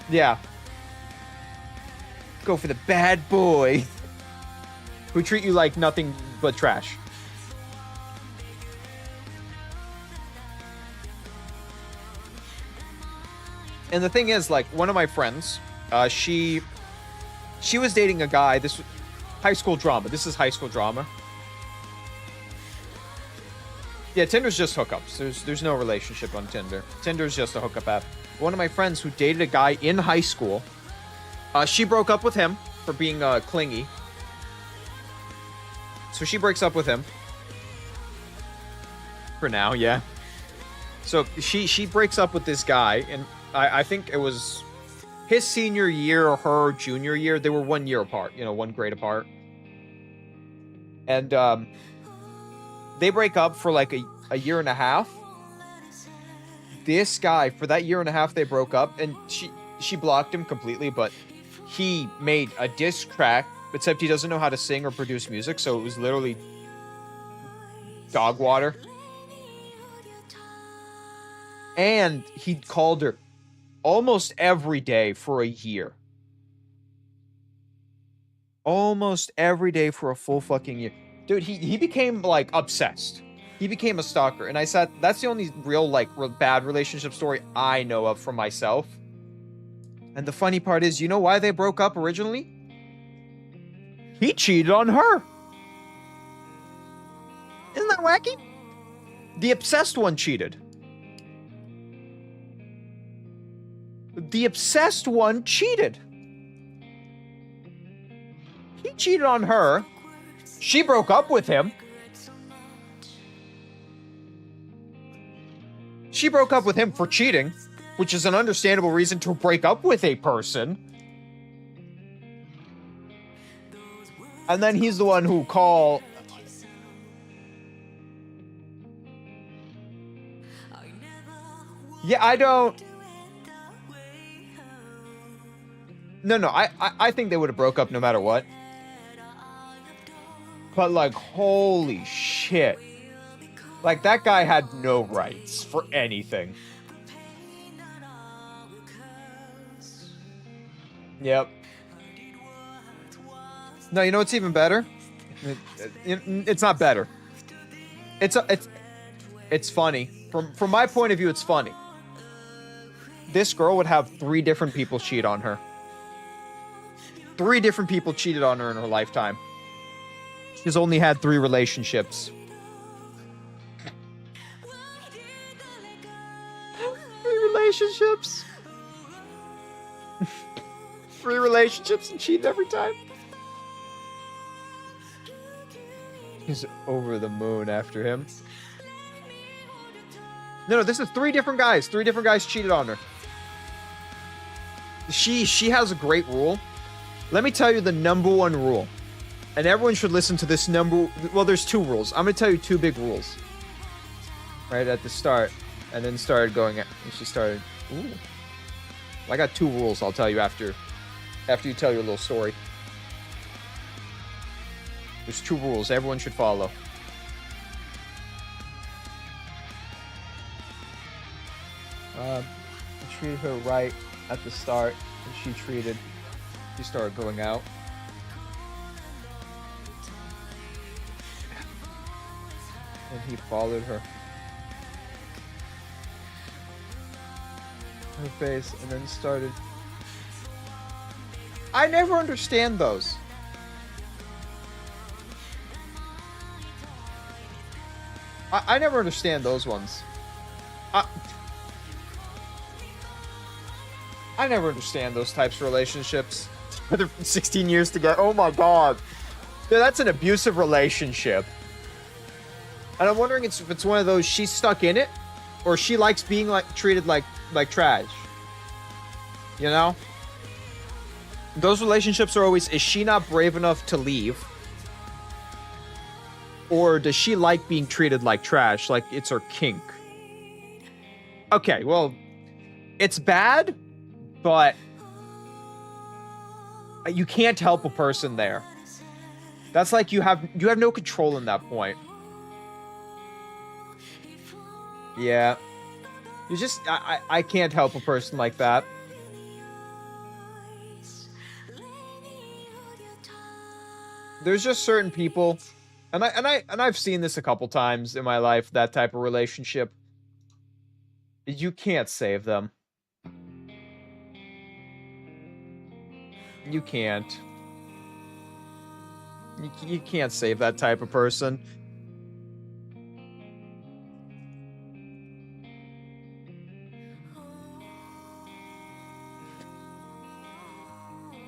Yeah. Go for the bad boy. Who treat you like nothing but trash. And the thing is, like, one of my friends, she was dating a guy. This was high school drama. This is high school drama. Yeah, Tinder's just hookups. There's no relationship on Tinder. Tinder's just a hookup app. One of my friends who dated a guy in high school, she broke up with him for being clingy. So she breaks up with him. For now, yeah. So she breaks up with this guy, and I think it was his senior year or her junior year. They were 1 year apart, you know, 1 grade apart. And they break up for like a year and a half. This guy, for that year and a half they broke up, and she blocked him completely, but he made a diss track, except he doesn't know how to sing or produce music, so it was literally dog water. And he called her almost every day for a year. Almost every day for a full fucking year. Dude, he became, like, obsessed. He became a stalker. And I said, that's the only real, like, bad relationship story I know of for myself. And the funny part is, you know why they broke up originally? He cheated on her. Isn't that wacky? The obsessed one cheated. The obsessed one cheated. He cheated on her. She broke up with him. She broke up with him for cheating, which is an understandable reason to break up with a person. And then he's the one who called. Yeah, I don't. No, I think they would have broke up no matter what. But, like, holy shit. Like, that guy had no rights for anything. Yep. No, you know what's even better? It's not better. It's funny. From my point of view, it's funny. This girl would have 3 different people cheat on her. 3 different people cheated on her in her lifetime. She's only had 3 relationships. 3 relationships. 3 relationships and cheated every time. He's over the moon after him. No, this is 3 different guys. 3 different guys cheated on her. She has a great rule. Let me tell you the #1 rule. And everyone should listen to this well, there's 2 rules. I'm going to tell you 2 big rules. Right at the start. And then started going, and she started, ooh. I got 2 rules I'll tell you after you tell your little story. There's 2 rules everyone should follow. I treated her right at the start, and she started going out. And he followed her face, and then started. I never understand those. I never understand those ones. I never understand those types of relationships. Together for 16 years together. Oh my god. Dude, that's an abusive relationship. And I'm wondering if it's one of those she's stuck in it, or she likes being treated like trash. You know? Those relationships are always, is she not brave enough to leave? Or does she like being treated like trash, like it's her kink? Okay, well, it's bad, but you can't help a person there. That's like you have no control in that point. Yeah. You just, I can't help a person like that. There's just certain people, and I've seen this a couple times in my life, that type of relationship. You can't save them. You can't. You can't save that type of person.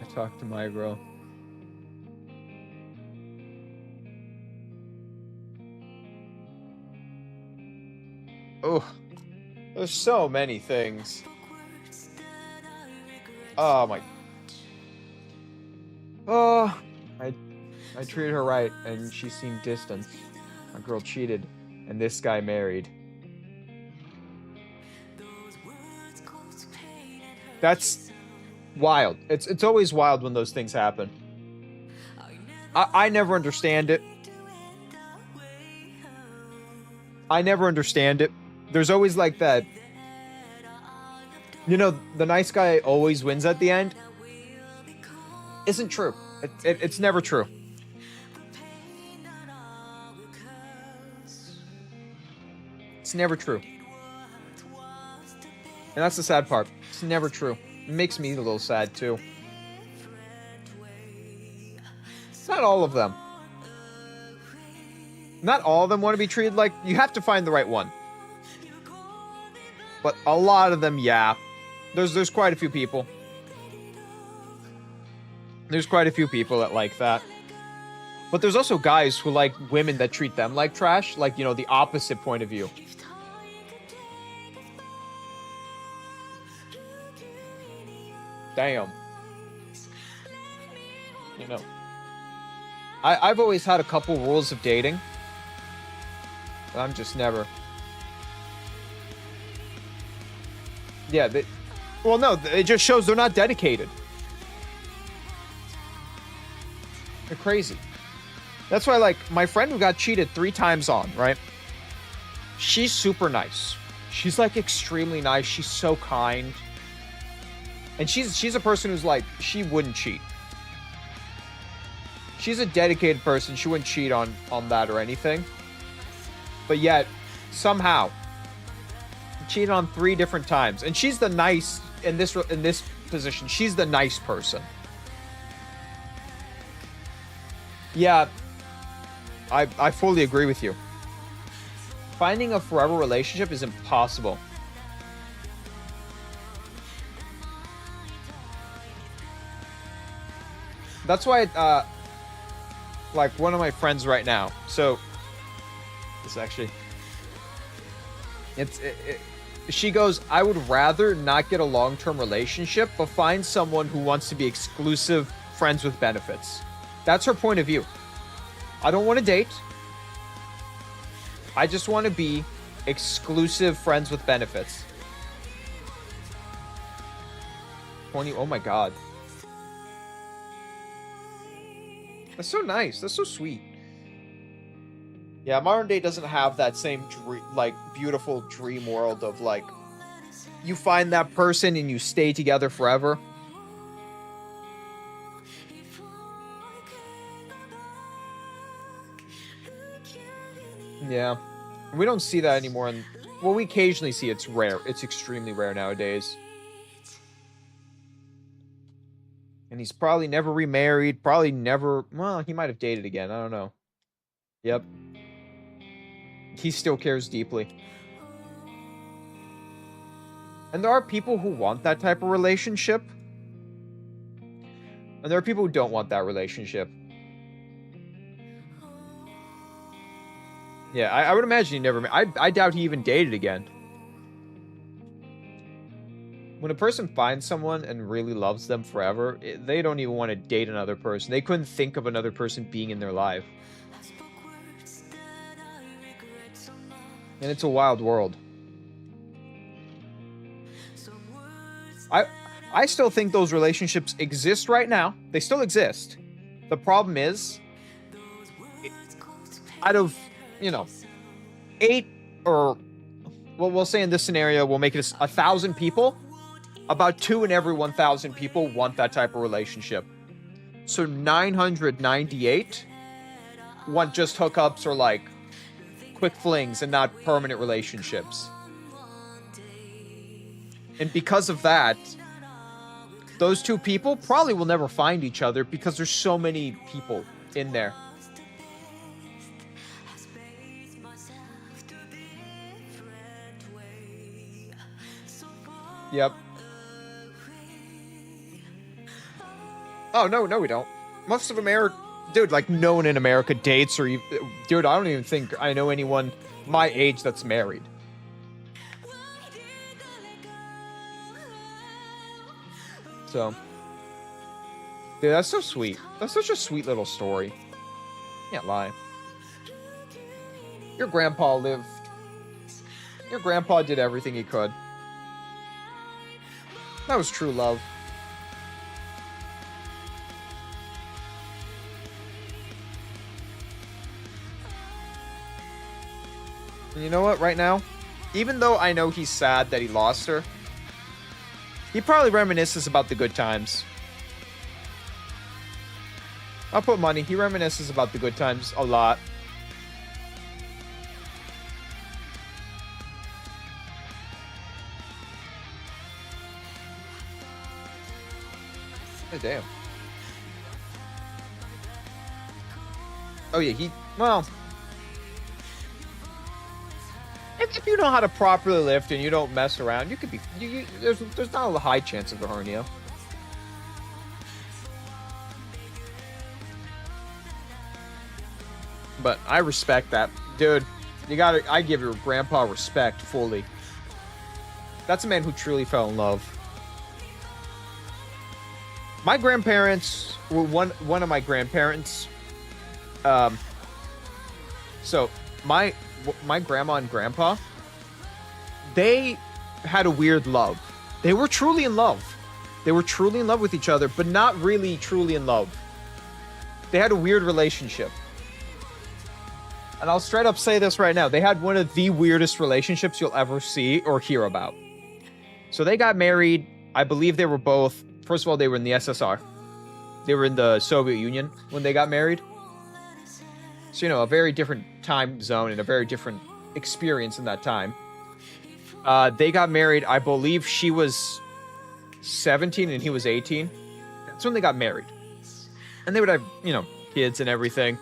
I talked to my girl. Oh, there's so many things. Oh my. Oh, I treated her right, and she seemed distant. My girl cheated, and this guy married. That's wild. It's always wild when those things happen. I never understand it. I never understand it. There's always like that. You know, the nice guy always wins at the end. Isn't true. It's never true. It's never true. And that's the sad part. It's never true. It makes me a little sad too. Not all of them. Not all of them want to be treated like... You have to find the right one. But a lot of them, yeah. There's quite a few people. There's quite a few people that like that. But there's also guys who like women that treat them like trash. Like, you know, the opposite point of view. Damn. You know. I've always had a couple rules of dating. But I'm just never... Yeah, well, no, it just shows they're not dedicated. They're crazy. That's why, like, my friend who got cheated 3 times on, right? She's super nice. She's, like, extremely nice. She's so kind. And she's a person who's, like, she wouldn't cheat. She's a dedicated person. She wouldn't cheat on that or anything. But yet, somehow... cheated on 3 different times, and she's the nice in this position. She's the nice person. Yeah, I fully agree with you. Finding a forever relationship is impossible. That's why, like one of my friends right now. So, this actually. She goes, I would rather not get a long-term relationship, but find someone who wants to be exclusive friends with benefits. That's her point of view. I don't want to date. I just want to be exclusive friends with benefits. 20, oh my god. That's so nice. That's so sweet. Yeah, modern day doesn't have that same like beautiful dream world of like you find that person and you stay together forever. Yeah, we don't see that anymore. And well, we occasionally see it's rare. It's extremely rare nowadays. And he's probably never remarried. Probably never. Well, he might have dated again. I don't know. Yep. He still cares deeply. And there are people who want that type of relationship. And there are people who don't want that relationship. Yeah, I would imagine he never... I doubt he even dated again. When a person finds someone and really loves them forever, they don't even want to date another person. They couldn't think of another person being in their life. And it's a wild world. I still think those relationships exist right now. They still exist. The problem is, out of, you know, 8 or, well, we'll say in this scenario, we'll make it 1,000 people. About 2 in every 1,000 people want that type of relationship. So 998 want just hookups or like quick flings and not permanent relationships. And because of that, those two people probably will never find each other because there's so many people in there. Yep. Oh, no, we don't. Most of America... Dude, like, no one in America dates or... Dude, I don't even think I know anyone my age that's married. So... Dude, that's so sweet. That's such a sweet little story. Can't lie. Your grandpa lived... Your grandpa did everything he could. That was true love. And you know what, right now? Even though I know he's sad that he lost her, he probably reminisces about the good times. I'll put money. He reminisces about the good times a lot. Oh, damn. Oh, yeah, well... If you know how to properly lift and you don't mess around, you could be... there's not a high chance of a hernia. But I respect that. Dude, I give your grandpa respect fully. That's a man who truly fell in love. My grandparents were one of my grandparents. So my grandma and grandpa, they had a weird love. They were truly in love. They were truly in love with each other, but not really truly in love. They had a weird relationship. And I'll straight up say this right now. They had one of the weirdest relationships you'll ever see or hear about. So they got married. I believe they were both... First of all, they were in the SSR. They were in the Soviet Union when they got married. So, you know, a very different time zone and a very different experience in that time. They got married. I believe she was 17 and he was 18. That's when they got married. And they would have, you know, kids and everything.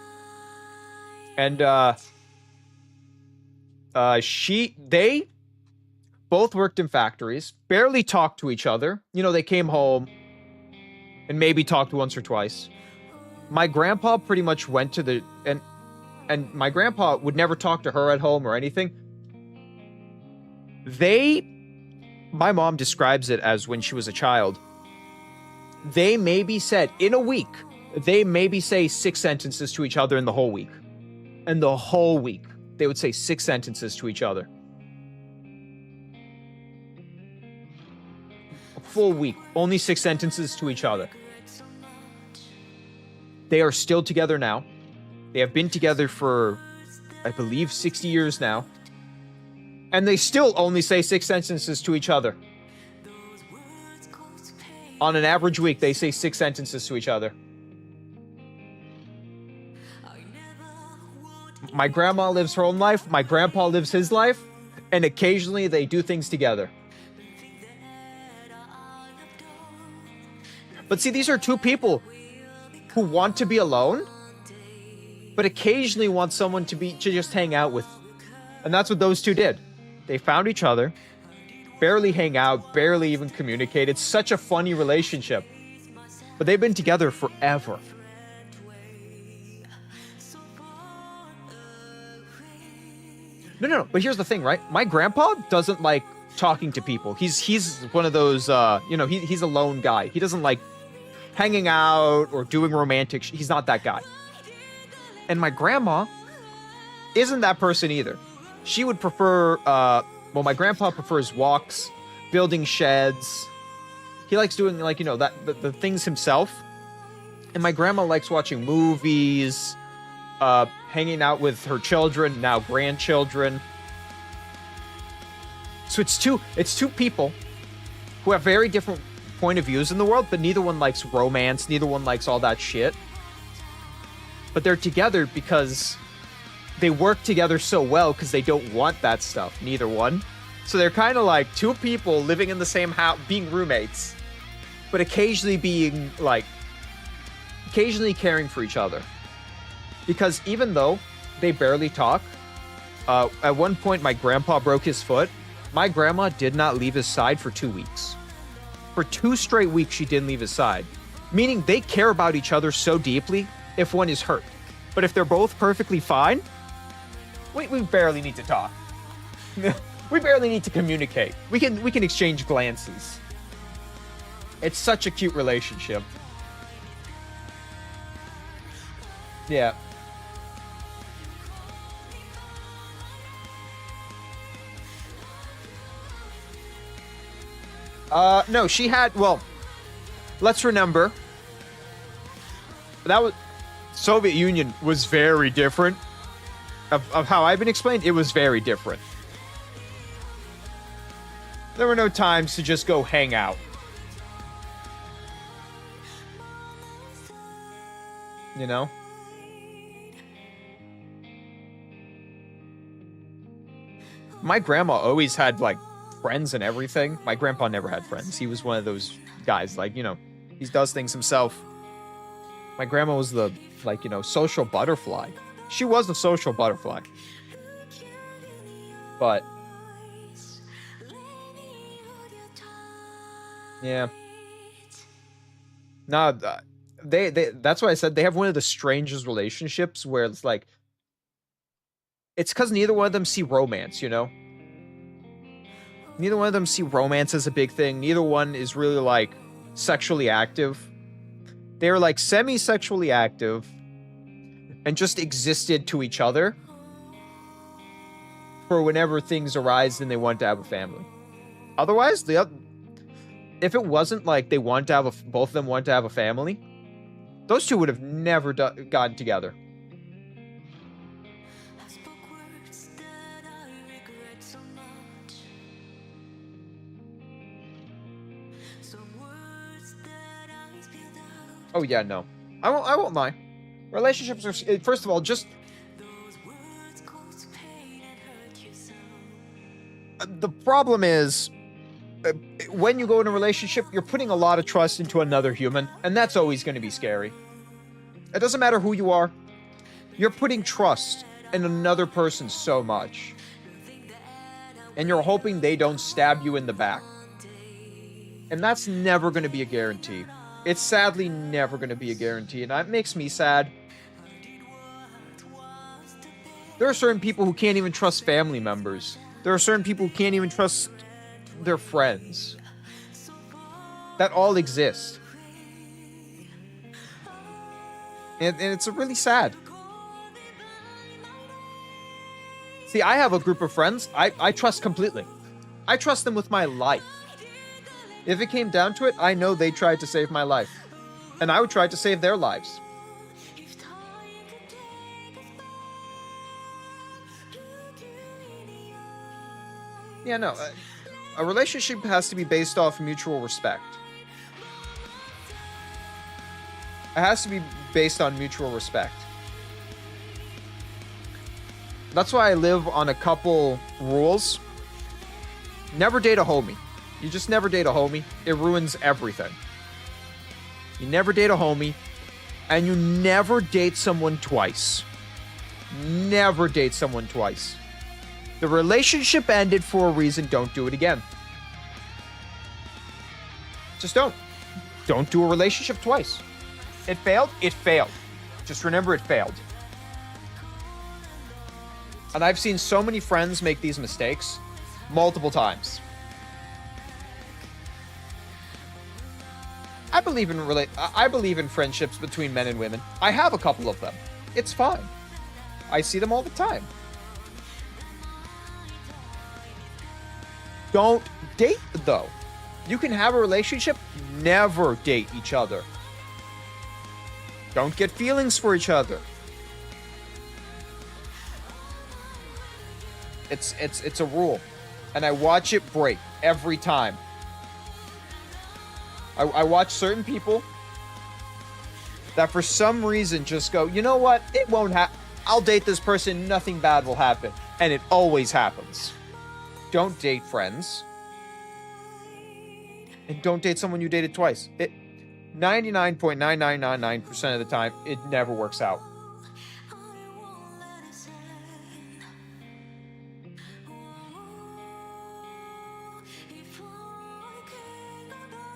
And they both worked in factories, barely talked to each other. You know, they came home and maybe talked once or twice. My grandpa pretty much went to the... And my grandpa would never talk to her at home or anything. My mom describes it as when she was a child. They maybe said, in a week, they maybe say 6 sentences to each other in the whole week. And the whole week, they would say 6 sentences to each other. A full week, only 6 sentences to each other. They are still together now. They have been together for, I believe, 60 years now. And they still only say 6 sentences to each other. On an average week, they say 6 sentences to each other. My grandma lives her own life. My grandpa lives his life. And occasionally they do things together. But see, these are two people who want to be alone, but occasionally want someone to just hang out with. And that's what those two did. They found each other, barely hang out, barely even communicate. It's such a funny relationship. But they've been together forever. No. But here's the thing, right? My grandpa doesn't like talking to people. He's one of those, he's a lone guy. He doesn't like hanging out or doing romantic. He's not that guy. And my grandma isn't that person either. She would prefer, my grandpa prefers walks, building sheds. He likes doing, the things himself. And my grandma likes watching movies, hanging out with her children, now grandchildren. So it's two people who have very different point of views in the world, but neither one likes romance, neither one likes all that shit. But they're together because they work together so well because they don't want that stuff, neither one. So they're kind of like two people living in the same house, being roommates. but occasionally being like, occasionally caring for each other. Because even though they barely talk, at one point my grandpa broke his foot. My grandma did not leave his side for 2 weeks. For 2 straight weeks, she didn't leave his side. Meaning they care about each other so deeply if one is hurt. But if they're both perfectly fine, we barely need to talk. We barely need to communicate. We can exchange glances. It's such a cute relationship. Yeah. No, she had, well, let's remember, that was, Soviet Union was very different. Of how I've been explained, it was very different. There were no times to just go hang out. You know? My grandma always had, like, friends and everything. My grandpa never had friends. He was one of those guys, like, you know, he does things himself. My grandma was the, like, you know, social butterfly. She was a social butterfly. But yeah. No, they that's why I said they have one of the strangest relationships where it's like, it's because neither one of them see romance, you know? Neither one of them see romance as a big thing. Neither one is really, like, sexually active. They're, like, semi-sexually active and just existed to each other for whenever things arise and they want to have a family. Otherwise, if it wasn't like they want to have both of them want to have a family, those two would have never gotten together. Oh yeah, no. I won't lie. Relationships are, first of all, just the problem is when you go in a relationship, you're putting a lot of trust into another human, and that's always going to be scary. It doesn't matter who you are. You're putting trust in another person so much. And you're hoping they don't stab you in the back. And that's never going to be a guarantee. It's sadly never going to be a guarantee, and that makes me sad. There are certain people who can't even trust family members. There are certain people who can't even trust their friends. That all exist. And it's really sad. See, I have a group of friends I trust completely. I trust them with my life. If it came down to it, I know they tried to save my life. And I would try to save their lives. Yeah, no. A relationship has to be based off mutual respect. It has to be based on mutual respect. That's why I live on a couple rules. Never date a homie. You just never date a homie. It ruins everything. You never date a homie. And you never date someone twice. Never date someone twice. The relationship ended for a reason. Don't do it again. Just don't. Don't do a relationship twice. It failed? It failed. Just remember it failed. And I've seen so many friends make these mistakes multiple times. I believe in friendships between men and women. I have a couple of them. It's fine. I see them all the time. Don't date, though. You can have a relationship, never date each other. Don't get feelings for each other. It's a rule. And I watch it break every time. I watch certain people that for some reason just go, you know what? It won't happen. I'll date this person. Nothing bad will happen. And it always happens. Don't date friends. And don't date someone you dated twice. 99.9999% of the time, it never works out.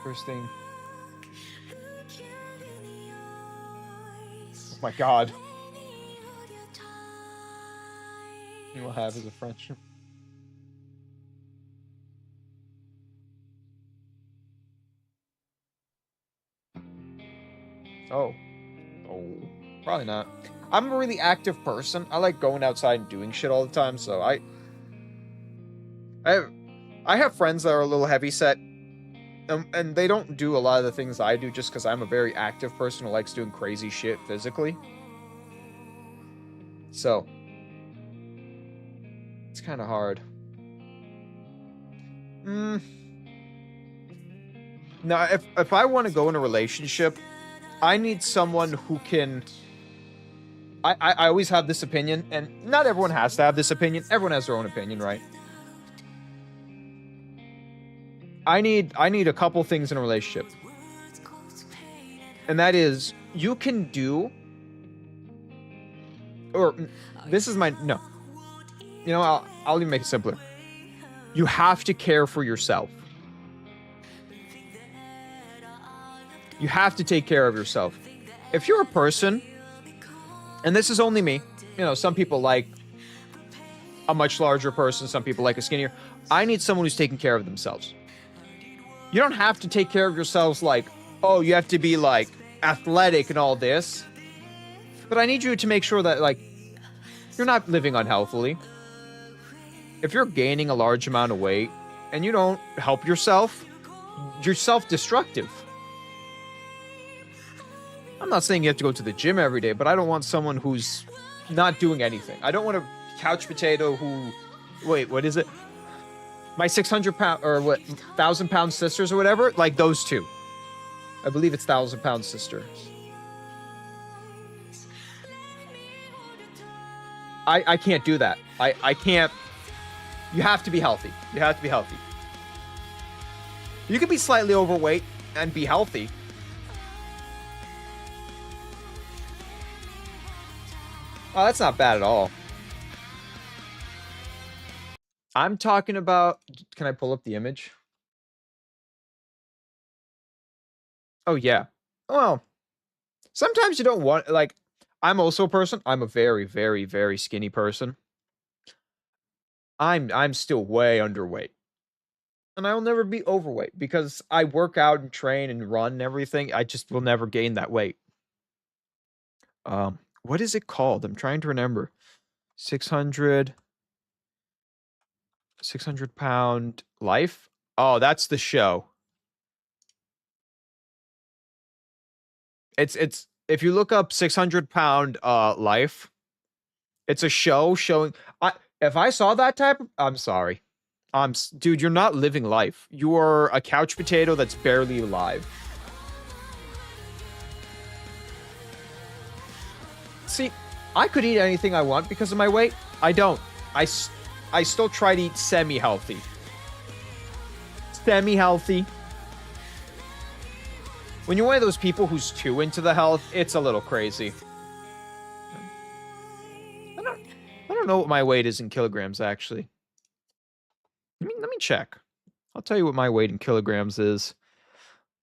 First thing. Oh my god. You will have is a friendship. Oh, probably not. I'm a really active person. I like going outside and doing shit all the time, so I have friends that are a little heavyset, and they don't do a lot of the things I do just because I'm a very active person who likes doing crazy shit physically. So, it's kind of hard. Now, if I want to go in a relationship, I need someone who can... I always have this opinion, and not everyone has to have this opinion. Everyone has their own opinion, right? I need a couple things in a relationship. And that is, you can do... Or, this is my... No. You know, I'll even make it simpler. You have to care for yourself. You have to take care of yourself. If you're a person, and this is only me, you know, some people like a much larger person, some people like a skinnier. I need someone who's taking care of themselves. You don't have to take care of yourselves like, oh, you have to be like athletic and all this. But I need you to make sure that like, you're not living unhealthily. If you're gaining a large amount of weight and you don't help yourself, you're self-destructive. I'm not saying you have to go to the gym every day, but I don't want someone who's not doing anything. I don't want a couch potato who... Wait, what is it? My 600-pound... Or what? 1,000-pound sisters or whatever? Like those two. I believe it's 1,000-pound sister. I can't do that. I can't... You have to be healthy. You have to be healthy. You can be slightly overweight and be healthy. Oh, that's not bad at all. I'm talking about... Can I pull up the image? Oh, yeah. Well, sometimes you don't want... Like, I'm also a person. I'm a very, very, very skinny person. I'm still way underweight. And I will never be overweight because I work out and train and run and everything. I just will never gain that weight. What is it called? I'm trying to remember. 600-pound life? Oh, that's the show. It's if you look up 600-pound life, it's a show showing... If I saw that type, I'm sorry. Dude, you're not living life. You are a couch potato that's barely alive. See, I could eat anything I want because of my weight. I don't. I still try to eat semi-healthy. Semi-healthy. When you're one of those people who's too into the health, it's a little crazy. I don't know what my weight is in kilograms, actually. Let me check. I'll tell you what my weight in kilograms is.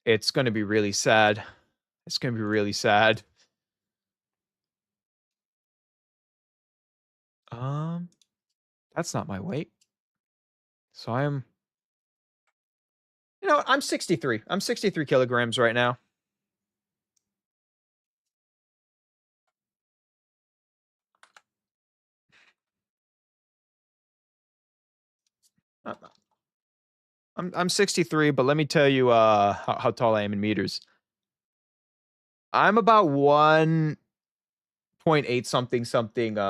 It's going to be really sad. It's going to be really sad. That's not my weight. So I'm... You know, I'm 63. I'm 63 kilograms right now. I'm 63, but let me tell you how tall I am in meters. I'm about 1.8 something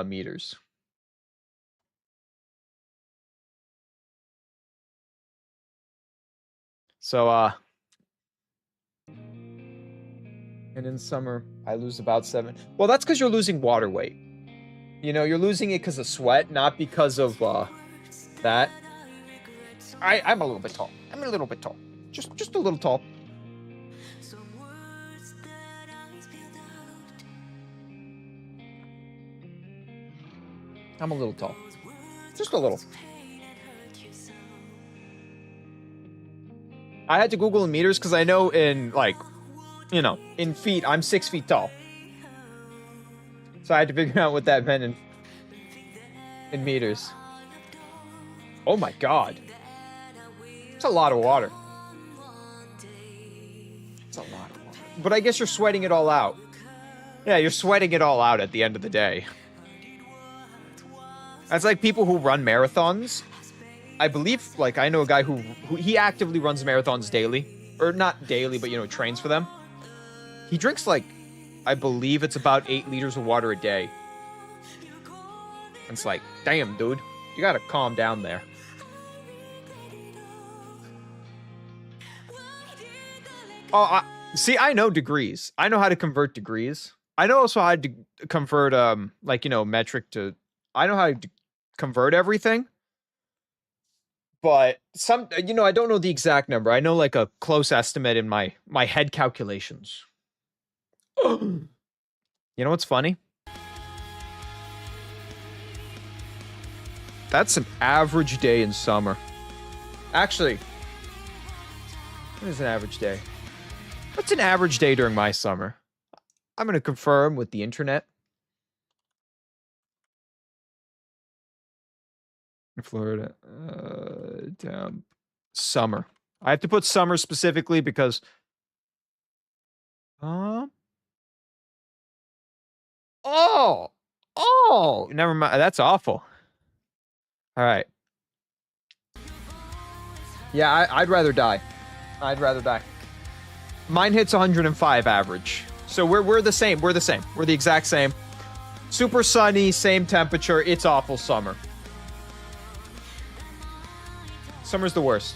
meters. So and in summer I lose about 7. Well, that's because you're losing water weight. You know, you're losing it because of sweat, not because of that. I'm a little bit tall. I'm a little bit tall. Just a little tall. I'm a little tall. Just a little. I had to Google in meters because I know in, like, you know, in feet, I'm 6 feet tall. So I had to figure out what that meant in meters. Oh my god. It's a lot of water. It's a lot of water. But I guess you're sweating it all out. Yeah, you're sweating it all out at the end of the day. That's like people who run marathons. I believe, like, I know a guy who he actively runs marathons daily. Or not daily, but, you know, trains for them. He drinks, like, I believe it's about 8 liters of water a day. And it's like, damn, dude. You gotta calm down there. Oh, see, I know degrees. I know how to convert degrees. I know also how to convert, like, you know, metric to... I know how to convert everything. But some, you know, I don't know the exact number. I know, like, a close estimate in my head calculations. You know what's funny? That's an average day in summer. Actually, what is an average day? What's an average day during my summer? I'm going to confirm with the internet. In Florida, down summer. I have to put summer specifically because oh, never mind. That's awful. All right. Yeah, I'd rather die. I'd rather die. Mine hits 105 average. So we're the same. We're the same. We're the exact same. Super sunny, same temperature. It's awful summer. Summer's the worst.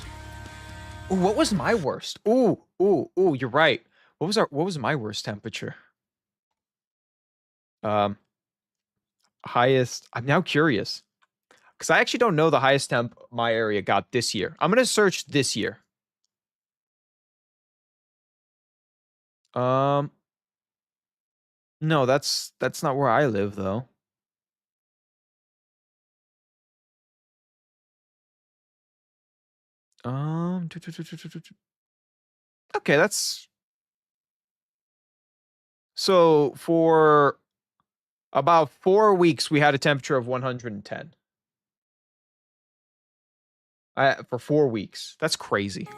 Ooh, what was my worst? Ooh, you're right. What was my worst temperature? Highest. I'm now curious. Because I actually don't know the highest temp my area got this year. I'm gonna search this year. No, that's not where I live though. Okay, that's so for about 4 weeks we had a temperature of 110. For 4 weeks. That's crazy.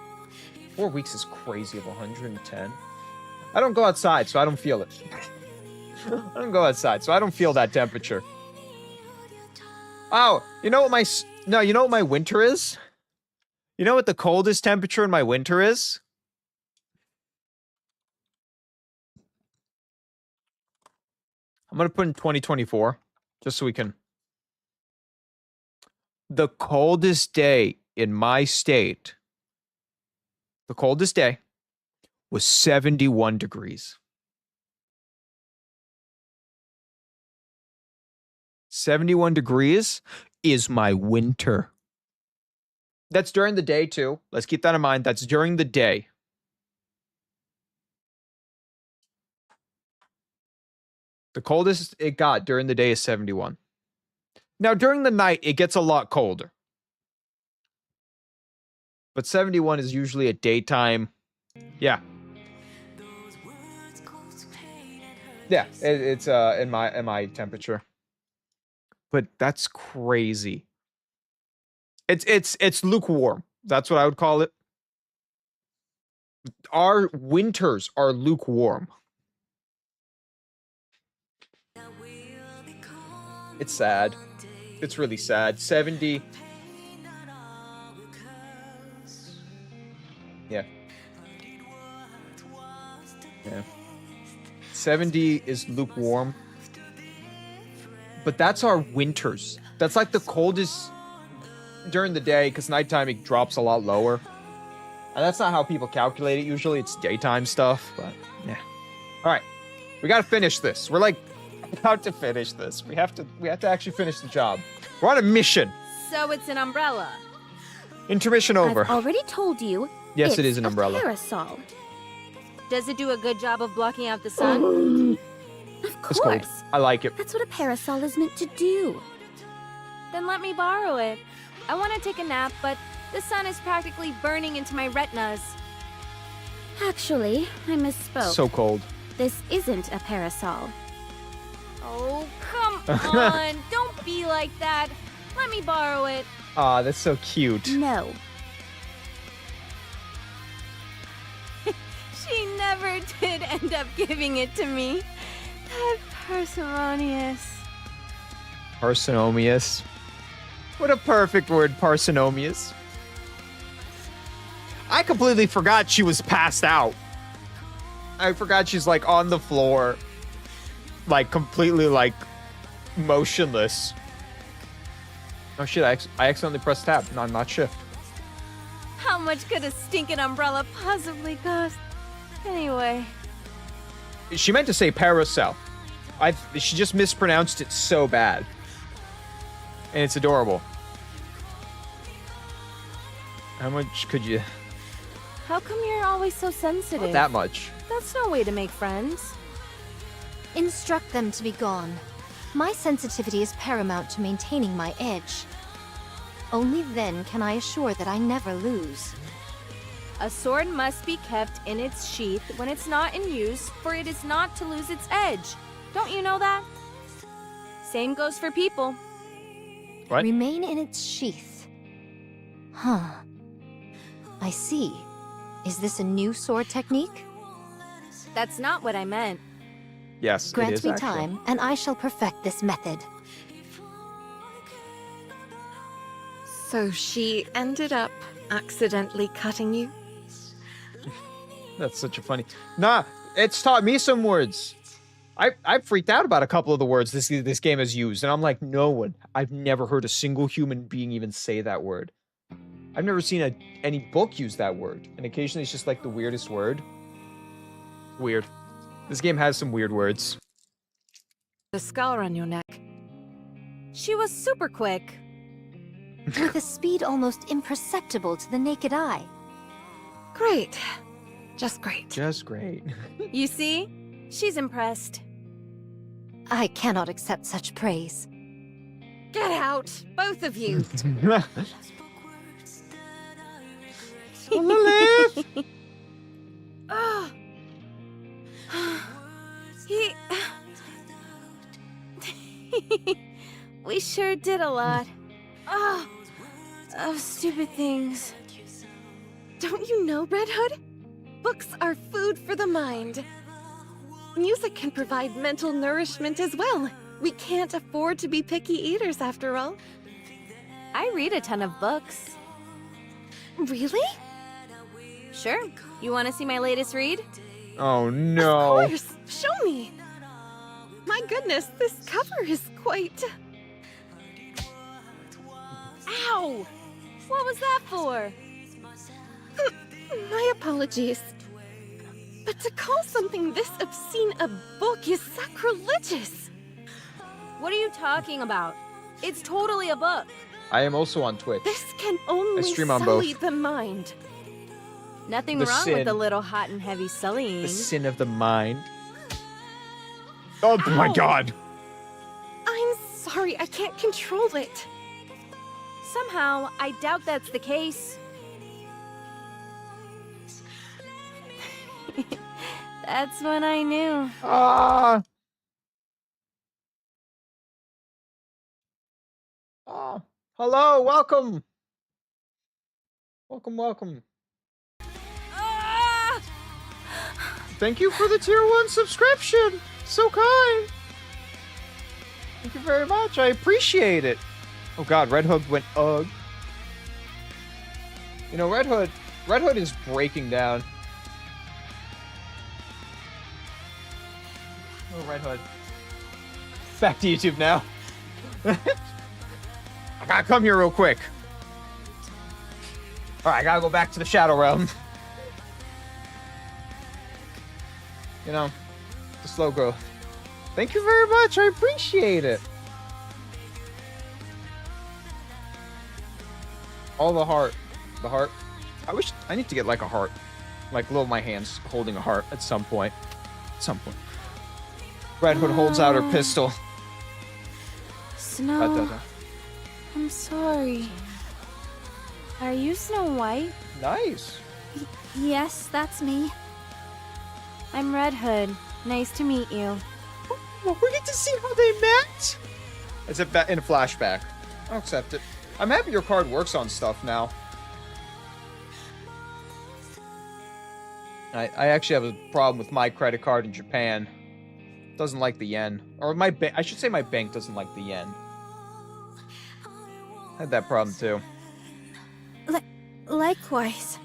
4 weeks is crazy of 110. I don't go outside, so I don't feel it. I don't go outside, so I don't feel that temperature. Oh, you know what you know what my winter is? You know what the coldest temperature in my winter is? I'm going to put in 2024, just so we can... The coldest day in my state, the coldest day, was 71 degrees. 71 degrees is my winter. That's during the day, too. Let's keep that in mind. That's during the day. The coldest it got during the day is 71. Now, during the night, it gets a lot colder. But 71 is usually a daytime. Yeah. Yeah, it's in my temperature. But that's crazy. It's lukewarm. That's what I would call it. Our winters are lukewarm. It's sad. It's really sad. 70. Yeah. Yeah. 70 is lukewarm. But that's our winters. That's like the coldest during the day, because nighttime it drops a lot lower. And that's not how people calculate it. Usually it's daytime stuff, but yeah. All right. We got to finish this. We're like about to finish this. We have to actually finish the job. We're on a mission. So it's an umbrella. Intermission over. I've already told you Yes, it's it is an a umbrella. parasol. Does it do a good job of blocking out the sun? Of It's cold. course. I like it. That's what a parasol is meant to do. Then let me borrow it. I want to take a nap, but the sun is practically burning into my retinas. Actually, I misspoke. So cold. This isn't a parasol. Oh, come on. Don't be like that. Let me borrow it. Ah, that's so cute. No. She never did end up giving it to me. That parsimonious. Parsimonious. What a perfect word, parsimonious. I completely forgot she was passed out. I forgot she's like on the floor. Like completely like motionless. Oh shit, I accidentally pressed tab, not shift. How much could a stinking umbrella possibly cost? Anyway. She meant to say parasol. She just mispronounced it so bad. And it's adorable. How much could you... How come you're always so sensitive? Not that much. That's no way to make friends. Instruct them to be gone. My sensitivity is paramount to maintaining my edge. Only then can I assure that I never lose. A sword must be kept in its sheath when it's not in use, for it is not to lose its edge. Don't you know that? Same goes for people. What? Remain in its sheath. Huh. I see. Is this a new sword technique? That's not what I meant. Yes, it Grant is me actually. time, and I shall perfect this method. So she ended up accidentally cutting you? That's such a funny... Nah, it's taught me some words. I freaked out about a couple of the words this game has used, and I'm like, no one. I've never heard a single human being even say that word. I've never seen any book use that word, and occasionally it's just like the weirdest word. Weird. This game has some weird words. The scar on your neck. She was super quick. With a speed almost imperceptible to the naked eye. Great. Just great. Just great. You see? She's impressed. I cannot accept such praise. Get out, both of you. Lilith! Oh. He... We sure did a lot. Oh, of stupid things. Don't you know, Red Hood? Books are food for the mind. Music can provide mental nourishment as well. We can't afford to be picky eaters, after all. I read a ton of books. Really? Sure. You want to see my latest read? Oh no. Of course. Show me. My goodness, this cover is quite... Ow! What was that for? My apologies. But to call something this obscene a book is sacrilegious. What are you talking about? It's totally a book. I am also on Twitch. This can only stream on sully both. the mind. Nothing The wrong sin. with a little hot and heavy sullying. The sin of the mind. Oh my Ow. god. I'm sorry, I can't control it. Somehow, I doubt that's the case. That's when I knew. Ah. Oh, hello, welcome. Welcome. Ah! Thank you for the tier 1 subscription. So kind. Thank you very much. I appreciate it. Oh god, Red Hood went ugh. You know, Red Hood is breaking down. Oh, Red Hood. Back to YouTube now. I gotta come here real quick. Alright, I gotta go back to the Shadow Realm. You know, the slow growth. Thank you very much, I appreciate it. All the heart. The heart. I need to get like a heart. Like little my hands holding a heart at some point. At some point. Red Hood holds out her pistol. Snow, I'm sorry. Are you Snow White? Nice. Yes, that's me. I'm Red Hood. Nice to meet you. Well, we get to see how they met. As if in a flashback. I'll accept it. I'm happy your card works on stuff now. I actually have a problem with my credit card in Japan. Doesn't like the yen. Or my I should say my bank doesn't like the yen. I had that problem too. Likewise.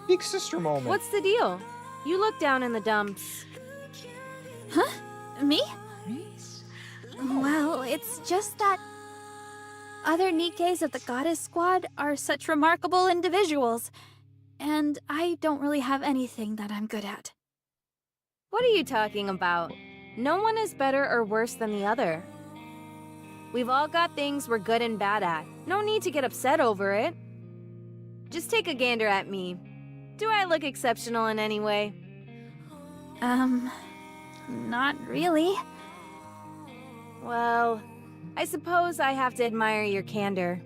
Big sister moment. What's the deal? You look down in the dumps. Huh? Me? Well, it's just that other Nikkes of the Goddess Squad are such remarkable individuals, and I don't really have anything that I'm good at. What are you talking about? No one is better or worse than the other. We've all got things we're good and bad at. No need to get upset over it. Just take a gander at me. Do I look exceptional in any way? Not really. Well, I suppose I have to admire your candor.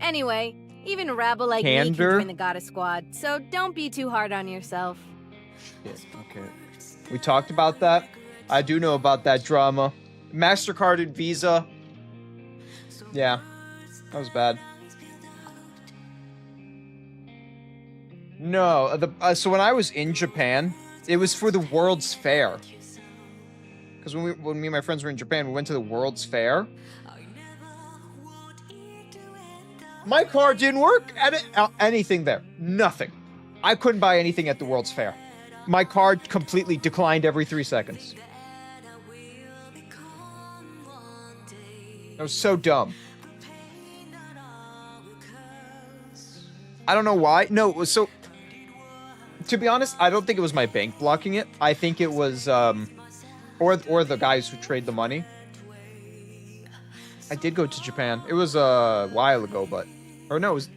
Anyway, even a rabble like me can join the Goddess Squad, so don't be too hard on yourself. Shit, okay. We talked about that. I do know about that drama. MasterCard and Visa. Yeah, that was bad. No, so when I was in Japan, it was for the World's Fair. Because when me and my friends were in Japan, we went to the World's Fair. My card didn't work at anything there. Nothing. I couldn't buy anything at the World's Fair. My card completely declined every 3 seconds. That was so dumb. I don't know why. No, it was so... To be honest, I don't think it was my bank blocking it. I think it was, or the guys who trade the money. I did go to Japan. It was a while ago, but... Or no, it was...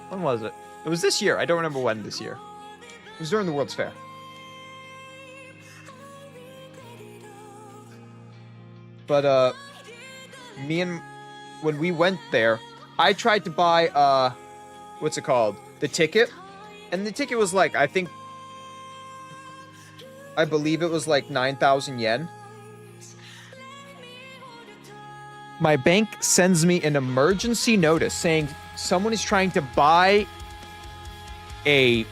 When was it? It was this year. I don't remember when this year. It was during the World's Fair. But, when we went there, I tried to buy, what's it called? The ticket. And the ticket was like, I believe it was like 9,000 yen. My bank sends me an emergency notice saying someone is trying to buy a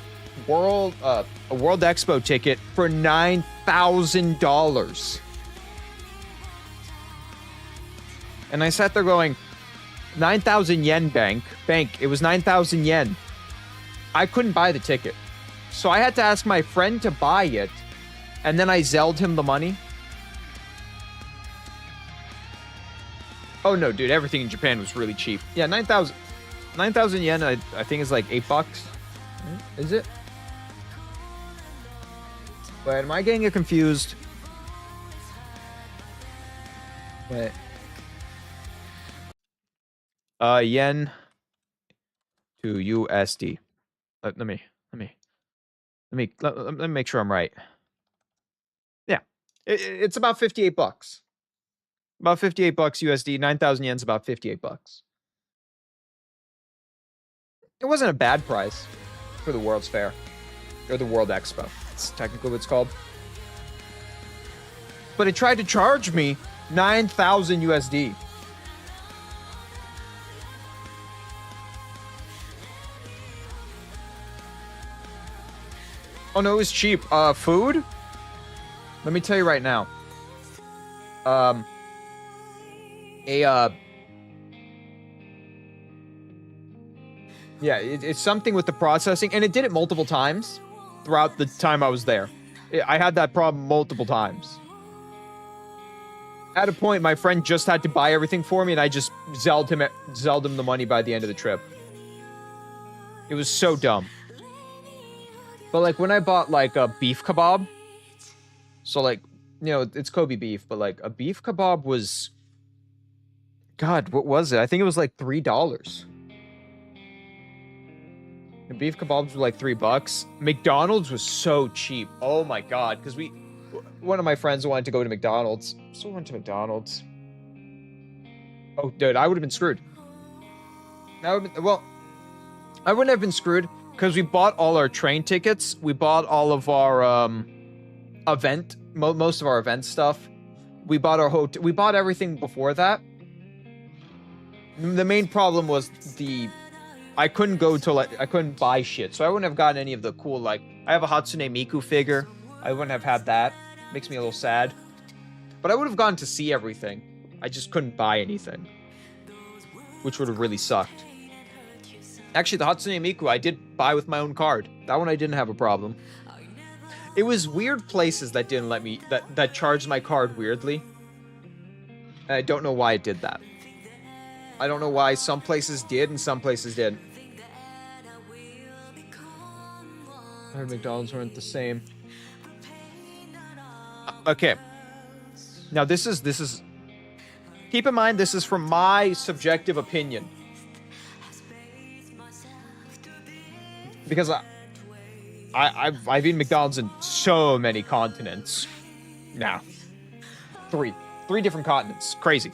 World Expo ticket for $9,000. And I sat there going, 9,000 yen bank, it was 9,000 yen. I couldn't buy the ticket. So I had to ask my friend to buy it, and then I Zelled him the money. Oh no, dude, everything in Japan was really cheap. Yeah, 9,000 yen, I think is like $8. Is it? Wait, am I getting it confused? Wait. Yen to USD. Let me make sure I'm right. Yeah, it's about $58. About $58 USD. 9,000 yen's about $58. It wasn't a bad price for the World's Fair or the World Expo. It's technically what it's called. But it tried to charge me 9,000 USD. Oh no, it was cheap. Food? Let me tell you right now. Yeah, it's something with the processing, and it did it multiple times throughout the time I was there. I had that problem multiple times. At a point, my friend just had to buy everything for me, and I just Zelled him the money by the end of the trip. It was so dumb. But like when I bought like a beef kebab, so like, you know, it's Kobe beef, but like a beef kebab was, God, what was it? I think it was like $3. The beef kebabs were like $3. McDonald's was so cheap. Oh my god, because one of my friends wanted to go to McDonald's. So we went to McDonald's. Oh, dude, I would have been screwed. I wouldn't have been screwed because we bought all our train tickets. We bought all of our most of our event stuff. We bought our hotel. We bought everything before that. The main problem was I couldn't go to I couldn't buy shit, so I wouldn't have gotten any of the cool, like, I have a Hatsune Miku figure. I wouldn't have had that. Makes me a little sad. But I would have gotten to see everything. I just couldn't buy anything, which would have really sucked. Actually, the Hatsune Miku I did buy with my own card. That one I didn't have a problem. It was weird places that didn't let me, that charged my card weirdly. I don't know why it did that. I don't know why some places did and some places didn't. I heard McDonald's weren't the same. Okay. Now this is keep in mind this is from my subjective opinion. Because I've eaten McDonald's in so many continents now. Three different continents. Crazy.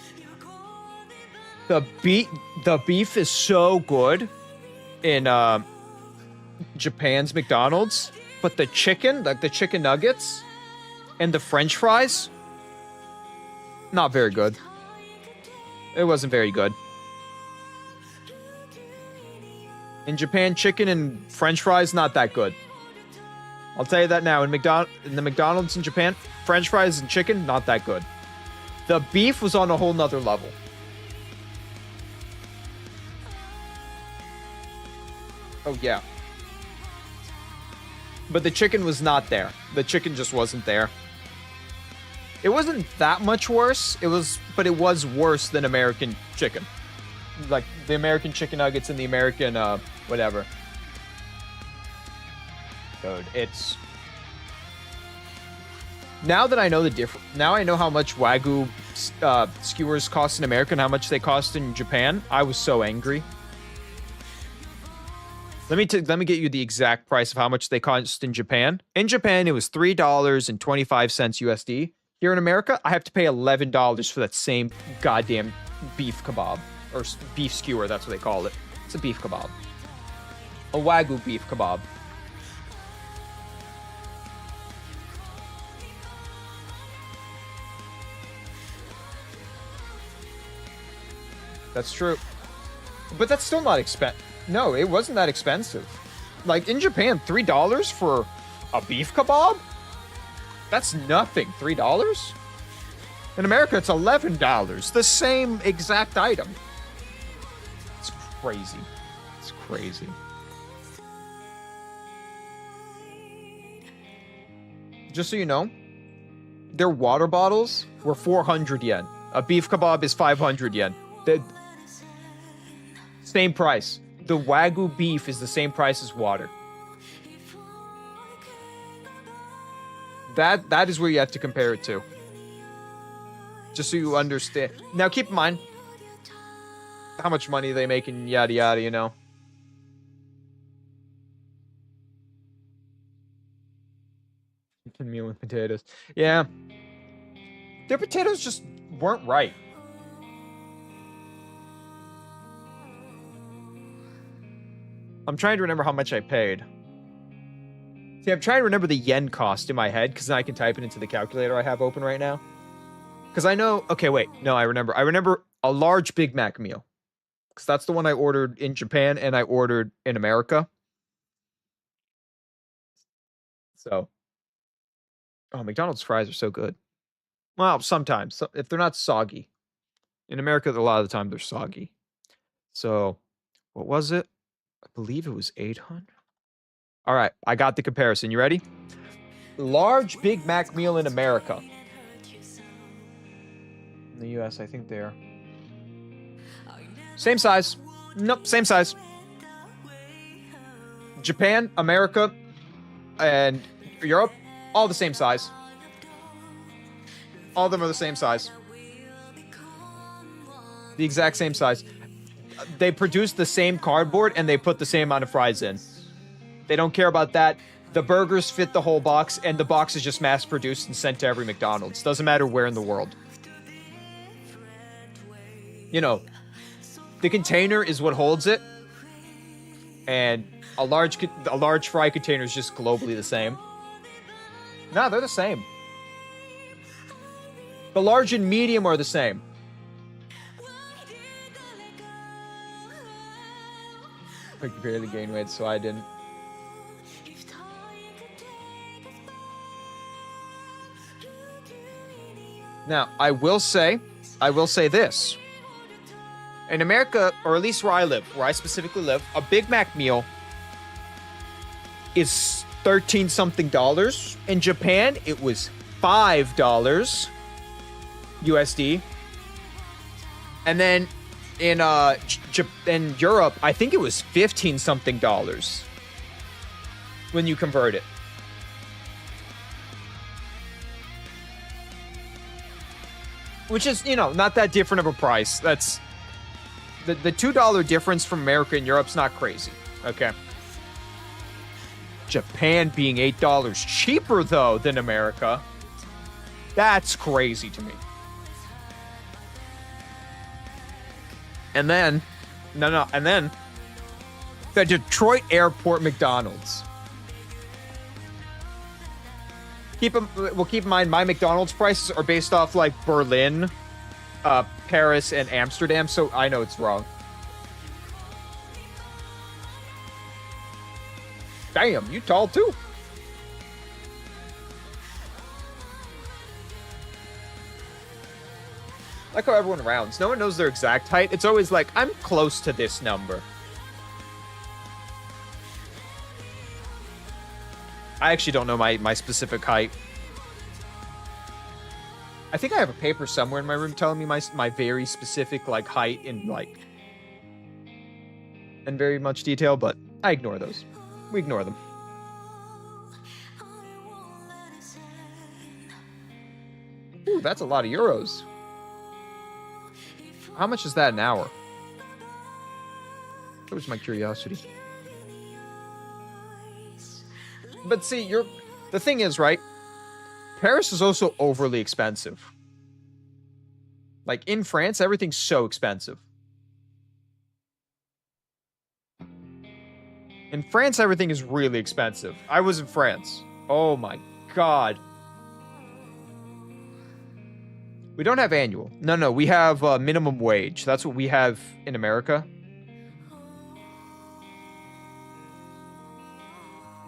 The beef is so good in Japan's McDonald's, but the chicken, like the chicken nuggets and the French fries, not very good. It wasn't very good. In Japan, chicken and French fries, not that good. I'll tell you that now. In the McDonald's in Japan, French fries and chicken, not that good. The beef was on a whole nother level. Oh, yeah. But the chicken was not there. The chicken just wasn't there. It wasn't that much worse. But it was worse than American chicken. Like, the American chicken nuggets and the American, whatever. Dude, it's... Now that I know the difference... Now I know how much Wagyu skewers cost in America and how much they cost in Japan. I was so angry. Let me get you the exact price of how much they cost in Japan. In Japan, it was $3.25 USD. Here in America, I have to pay $11 for that same goddamn beef kebab. Or beef skewer, that's what they call it. It's a beef kebab. A Wagyu beef kebab. That's true. But that's still not expensive. No, it wasn't that expensive. Like, in Japan, $3 for a beef kebab? That's nothing. $3? In America, it's $11. The same exact item. It's crazy. It's crazy. Just so you know, their water bottles were 400 yen. A beef kebab is 500 yen. The same price. The Wagyu beef is the same price as water. That is where you have to compare it to. Just so you understand. Now, keep in mind how much money they make and yada yada, you know. Chicken meal with potatoes. Yeah. Their potatoes just weren't right. I'm trying to remember how much I paid. See, I'm trying to remember the yen cost in my head, because then I can type it into the calculator I have open right now. Because I know... Okay, wait. No, I remember. I remember a large Big Mac meal. Because that's the one I ordered in Japan and I ordered in America. So... Oh, McDonald's fries are so good. Well, sometimes. So, if they're not soggy. In America, a lot of the time, they're soggy. So, what was it? I believe it was 800. All right, I got the comparison. You ready? Large Big Mac meal in America. In the US, I think they're... Same size. Nope, same size. Japan, America, and Europe, all the same size. All of them are the same size. The exact same size. They produce the same cardboard and they put the same amount of fries in. They don't care about that. The burgers fit the whole box, and the box is just mass-produced and sent to every McDonald's. Doesn't matter where in the world. You know, the container is what holds it, and a large fry container is just globally the same. No, they're the same. The large and medium are the same. I barely gained weight, so I didn't. Now, I will say this. In America, or at least where I live, where I specifically live, a Big Mac meal is $13-something. In Japan, it was $5 USD. And then in Europe, I think it was $15-something when you convert it. Which is, you know, not that different of a price. That's the $2 difference from America and Europe's not crazy. Okay. Japan being $8 cheaper though than America. That's crazy to me. And then, and then the Detroit Airport McDonald's. Keep in mind, my McDonald's prices are based off like Berlin, Paris, and Amsterdam, so I know it's wrong. Damn, you tall too. Like how everyone rounds. No one knows their exact height. It's always like, I'm close to this number. I actually don't know my specific height. I think I have a paper somewhere in my room telling me my very specific like height in very much detail, but I ignore those. We ignore them. Ooh, that's a lot of euros. How much is that an hour? That was my curiosity. But see, the thing is, right? Paris is also overly expensive. Like, in France, everything's so expensive. In France, everything is really expensive. I was in France. Oh my god. We don't have annual. No, we have minimum wage. That's what we have in America.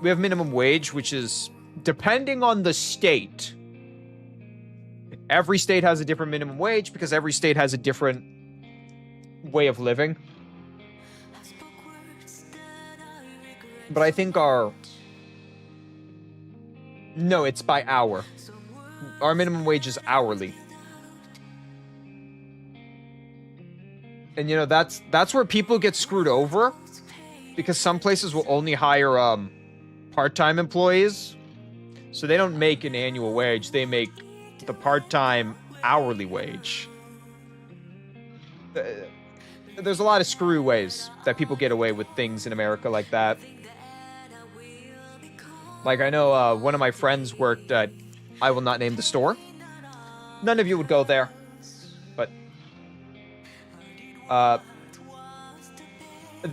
We have minimum wage, which is depending on the state. Every state has a different minimum wage because every state has a different way of living. But I think no, it's by hour. Our minimum wage is hourly. And you know, that's where people get screwed over, because some places will only hire part-time employees, so they don't make an annual wage, they make the part-time hourly wage. There's a lot of screwy ways that people get away with things in America like that. Like, I know one of my friends worked at, I will not name the store. None of you would go there, but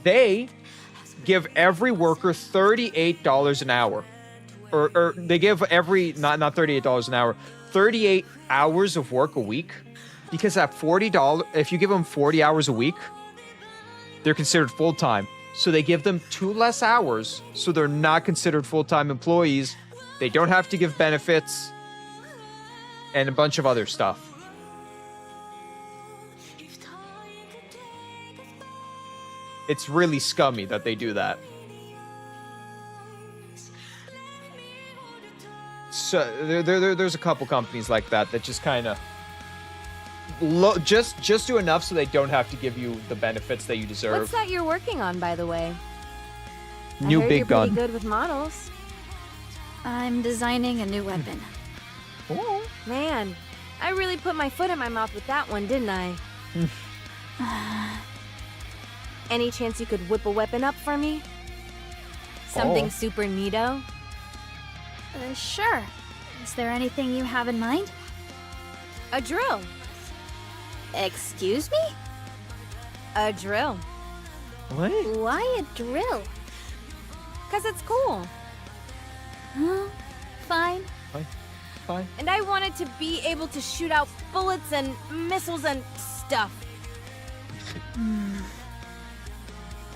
they give every worker $38 an hour. Or they give every, not $38 an hour, 38 hours of work a week. Because at $40, if you give them 40 hours a week, they're considered full-time. So they give them 2 less hours, so they're not considered full-time employees. They don't have to give benefits, and a bunch of other stuff. It's really scummy that they do that. So there's a couple companies like that just kind of just do enough so they don't have to give you the benefits that you deserve. What's that you're working on, by the way? New big gun. You're pretty good with models. I'm designing a new weapon. Oh. Man, I really put my foot in my mouth with that one, didn't I? Any chance you could whip a weapon up for me? Something Oh. super neato? Sure. Is there anything you have in mind? A drill. Excuse me? A drill. What? Why a drill? 'Cause it's cool. Fine. Fine. And I wanted to be able to shoot out bullets and missiles and stuff.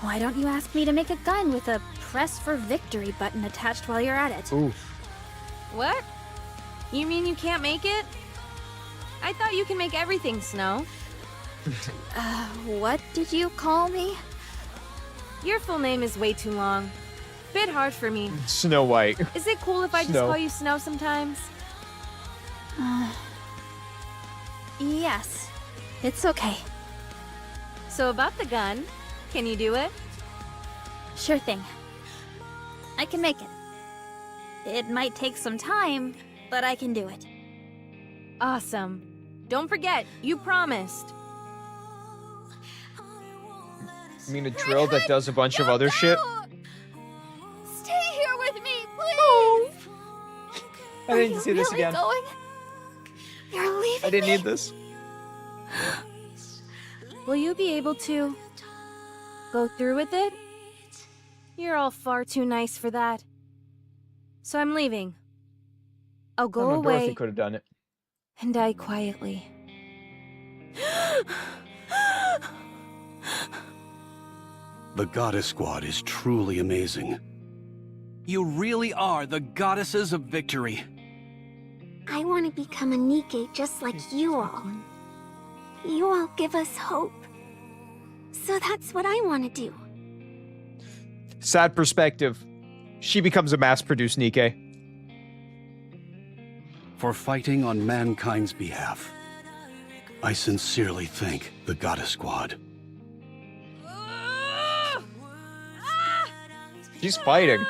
Why don't you ask me to make a gun with a press for victory button attached while you're at it? Ooh. What? You mean you can't make it? I thought you can make everything, Snow. What did you call me? Your full name is way too long. Bit hard for me. Snow White. Is it cool if I just Snow. call you Snow sometimes? Yes. It's okay. So about the gun, can you do it? Sure thing. I can make it. It might take some time, but I can do it. Awesome. Don't forget, you promised. You mean a drill that does a bunch of other shit? Stay here with me, please! I didn't see this again. Going? You're leaving I didn't me? need this. Will you be able to go through with it? You're all far too nice for that. So I'm leaving. I'll go Dorothy away could have done it. and die quietly. The Goddess Squad is truly amazing. You really are the goddesses of victory. I want to become a Nikke just like you all. You all give us hope. So that's what I want to do. Sad perspective. She becomes a mass-produced Nikke. For fighting on mankind's behalf, I sincerely thank the Goddess Squad. She's fighting.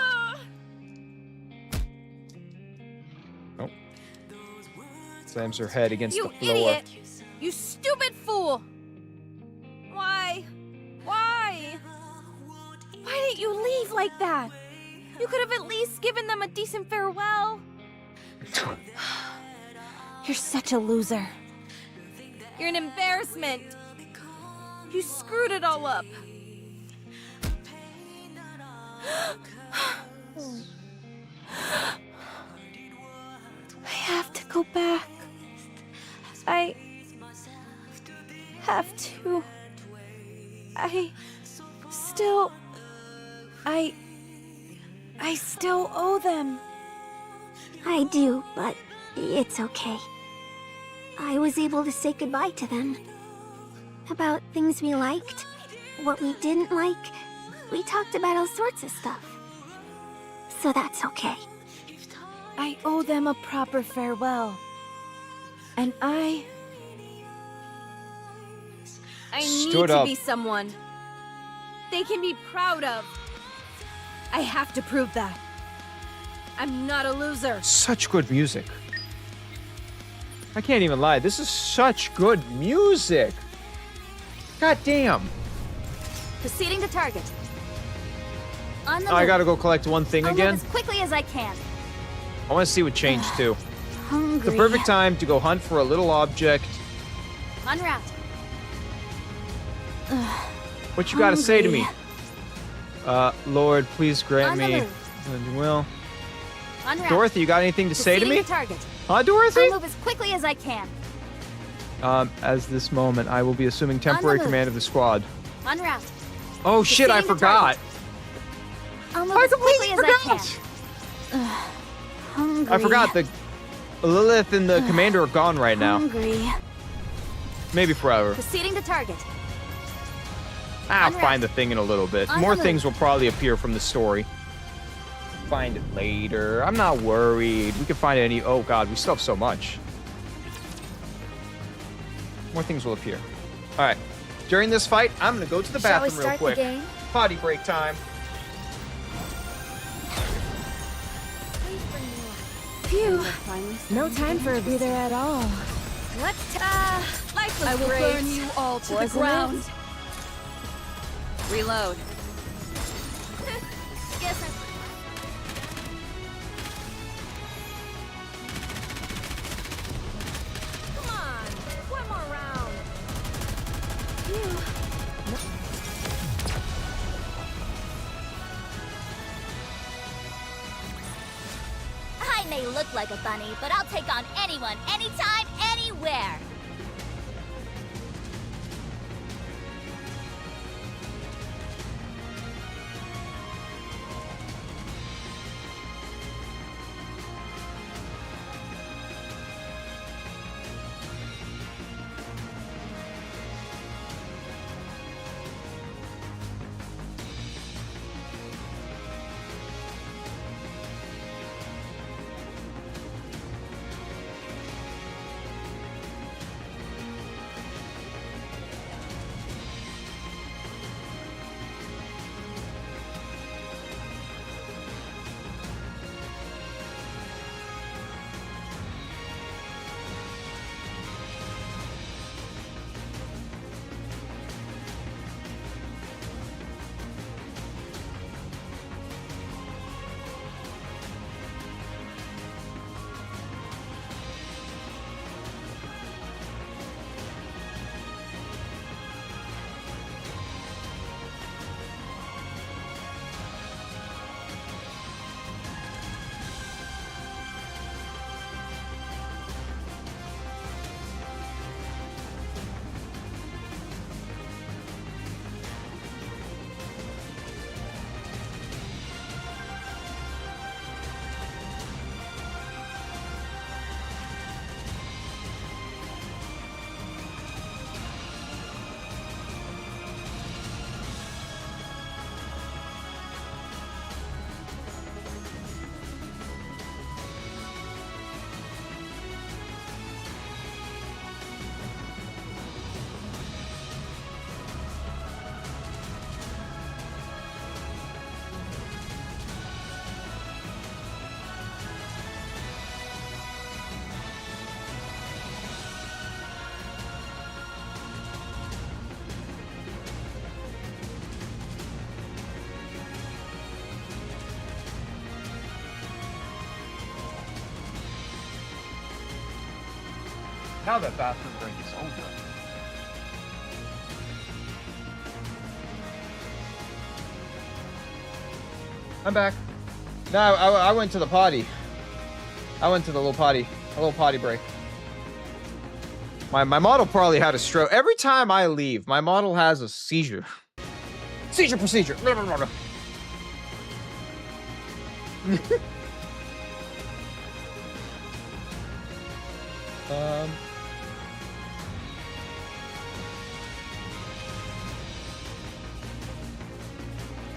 Oh. Slams her head against You the floor. idiot! You stupid fool! Why? Why? Why didn't you leave like that? You could have at least given them a decent farewell. You're such a loser. You're an embarrassment. You screwed it all up. I have to go back. I have to. I still owe them. I do, but it's okay. I was able to say goodbye to them. About things we liked, what we didn't like. We talked about all sorts of stuff. So that's okay. I owe them a proper farewell. And I need Stood to up. be someone they can be proud of. I have to prove that. I'm not a loser. Such good music. I can't even lie. This is such good music. God damn. Proceeding to target. On the I move. gotta go collect one thing I'll again. move as quickly as I can. I want to see what changed too. Hungry. The perfect time to go hunt for a little object. En route. What you gotta say to me? Hungry. Lord, please grant On the me. move. And you will. En route. Dorothy, you got anything to say to Proceeding me? to target. Huh, Dorothy? I'll move as quickly as I can. As this moment, I will be assuming temporary move. command of the squad. En route. Oh shit, I Proceeding to forgot. target. I'll move I as quickly completely as I forgot. can. Hungry. I forgot the Lilith and the commander are gone right now. Hungry. Maybe forever. Proceeding to target. I'll On find the thing in a little bit. On More the things will probably appear from the story. Find it later. I'm not worried. We can find any. Oh god, we still have so much. More things will appear. All right. During this fight, I'm gonna go to the Shall we bathroom real start quick. the game? Potty break time. Phew. No time for a breather at all. Let's life was I will great. burn you all to Wasn't the ground. it? Reload. Guess do. I may look like a bunny, but I'll take on anyone, anytime, anywhere. Now that bathroom break is over. I'm back. No, I went to the potty. I went to the little potty. A little potty break. My model probably had a stroke. Every time I leave, my model has a seizure. Seizure procedure.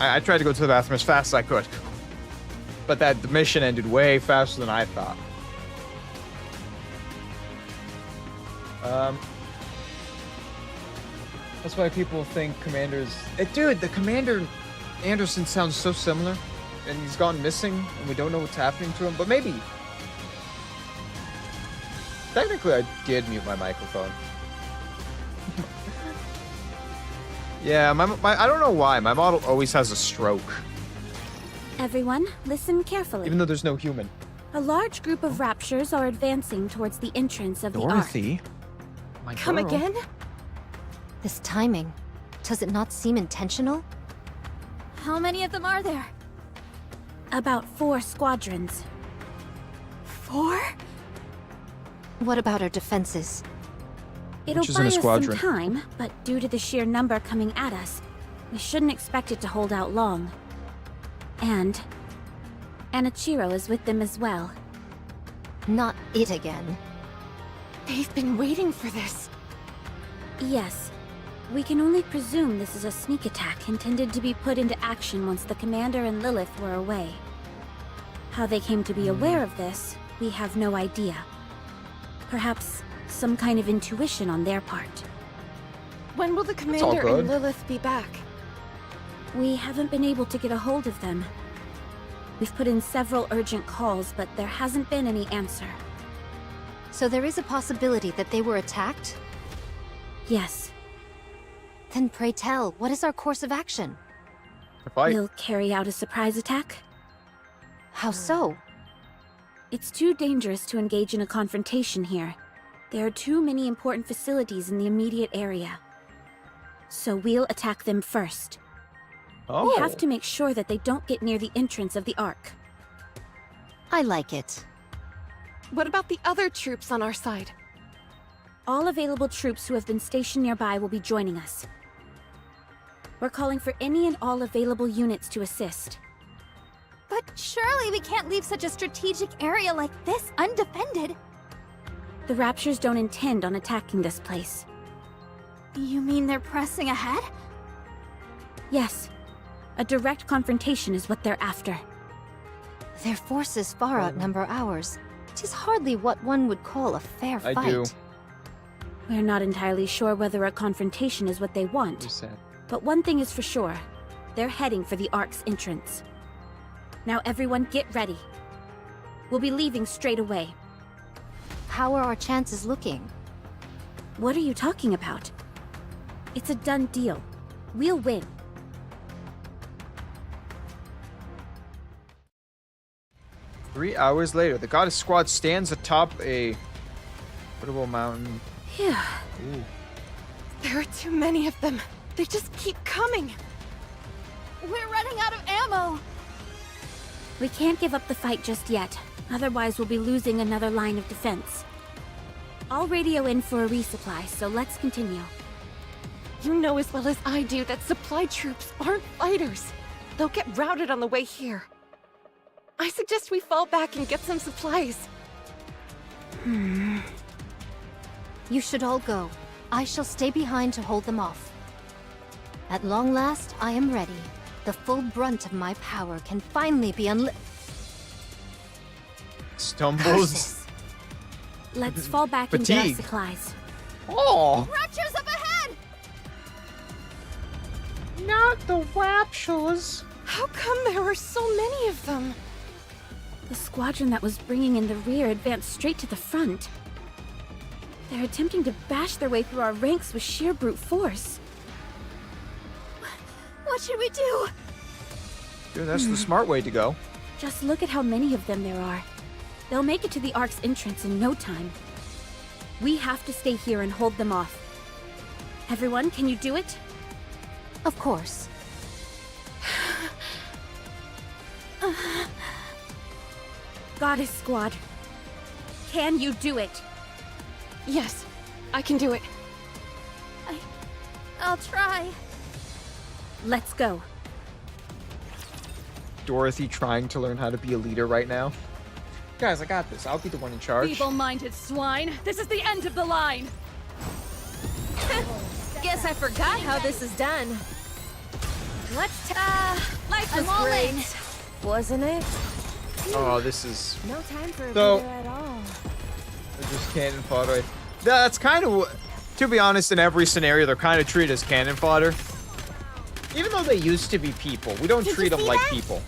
I tried to go to the bathroom as fast as I could. But the mission ended way faster than I thought. That's why people think Commander's... dude, the Commander Anderson sounds so similar. And he's gone missing, and we don't know what's happening to him. But maybe... Technically, I did mute my microphone. Yeah, I don't know why. My model always has a stroke. Everyone, listen carefully. Even though there's no human. A large group of raptures are advancing towards the entrance of the Ark. Dorothy? My Come girl. again? This timing. Does it not seem intentional? How many of them are there? About 4 squadrons. 4? What about our defenses? It'll Which buy isn't a us squadron. some time, but due to the sheer number coming at us, we shouldn't expect it to hold out long. And Anichiro is with them as well. Not it again. They've been waiting for this. Yes. We can only presume this is a sneak attack intended to be put into action once the Commander and Lilith were away. How they came to be aware of this, we have no idea. Perhaps some kind of intuition on their part. When will the all Commander good. and Lilith be back? We haven't been able to get a hold of them. We've put in several urgent calls, but there hasn't been any answer. So there is a possibility that they were attacked? Yes. Then pray tell, what is our course of action? We'll carry out a surprise attack? How so? It's too dangerous to engage in a confrontation here. There are too many important facilities in the immediate area. So we'll attack them first. Oh. We have to make sure that they don't get near the entrance of the Ark. I like it. What about the other troops on our side? All available troops who have been stationed nearby will be joining us. We're calling for any and all available units to assist. But surely we can't leave such a strategic area like this undefended. The Raptures don't intend on attacking this place. You mean they're pressing ahead? Yes. A direct confrontation is what they're after. Their forces far outnumber ours. It is hardly what one would call a fair fight. I do. We're not entirely sure whether a confrontation is what they want. You said. But one thing is for sure. They're heading for the Ark's entrance. Now everyone get ready. We'll be leaving straight away. How are our chances looking? What are you talking about? It's a done deal. We'll win. Three hours later, the Goddess Squad stands atop a portable mountain. Phew. Ooh. There are too many of them. They just keep coming. We're running out of ammo. We can't give up the fight just yet. Otherwise, we'll be losing another line of defense. I'll radio in for a resupply, so let's continue. You know as well as I do that supply troops aren't fighters. They'll get routed on the way here. I suggest we fall back and get some supplies. You should all go. I shall stay behind to hold them off. At long last, I am ready. The full brunt of my power can finally be Stumbles. Let's fall back and get our Fatigue. supplies. Oh! Raptures up ahead! Not the Raptures. How come there were so many of them? The squadron that was bringing in the rear advanced straight to the front. They're attempting to bash their way through our ranks with sheer brute force. What should we do? Dude, that's the smart way to go. Just look at how many of them there are. They'll make it to the Ark's entrance in no time. We have to stay here and hold them off. Everyone, can you do it? Of course. Goddess Squad, can you do it? Yes, I can do it. I'll try. Let's go. Dorothy trying to learn how to be a leader right now. Guys, I got this. I'll be the one in charge. Feeble-minded swine. This is the end of the line. Guess I forgot how this is done. Life was great, wasn't it? Oh, this is No time for a So- breather at all. just cannon fodder. That's kind of, to be honest, in every scenario, they're kind of treated as cannon fodder. Even though they used to be people, we don't treat them like people.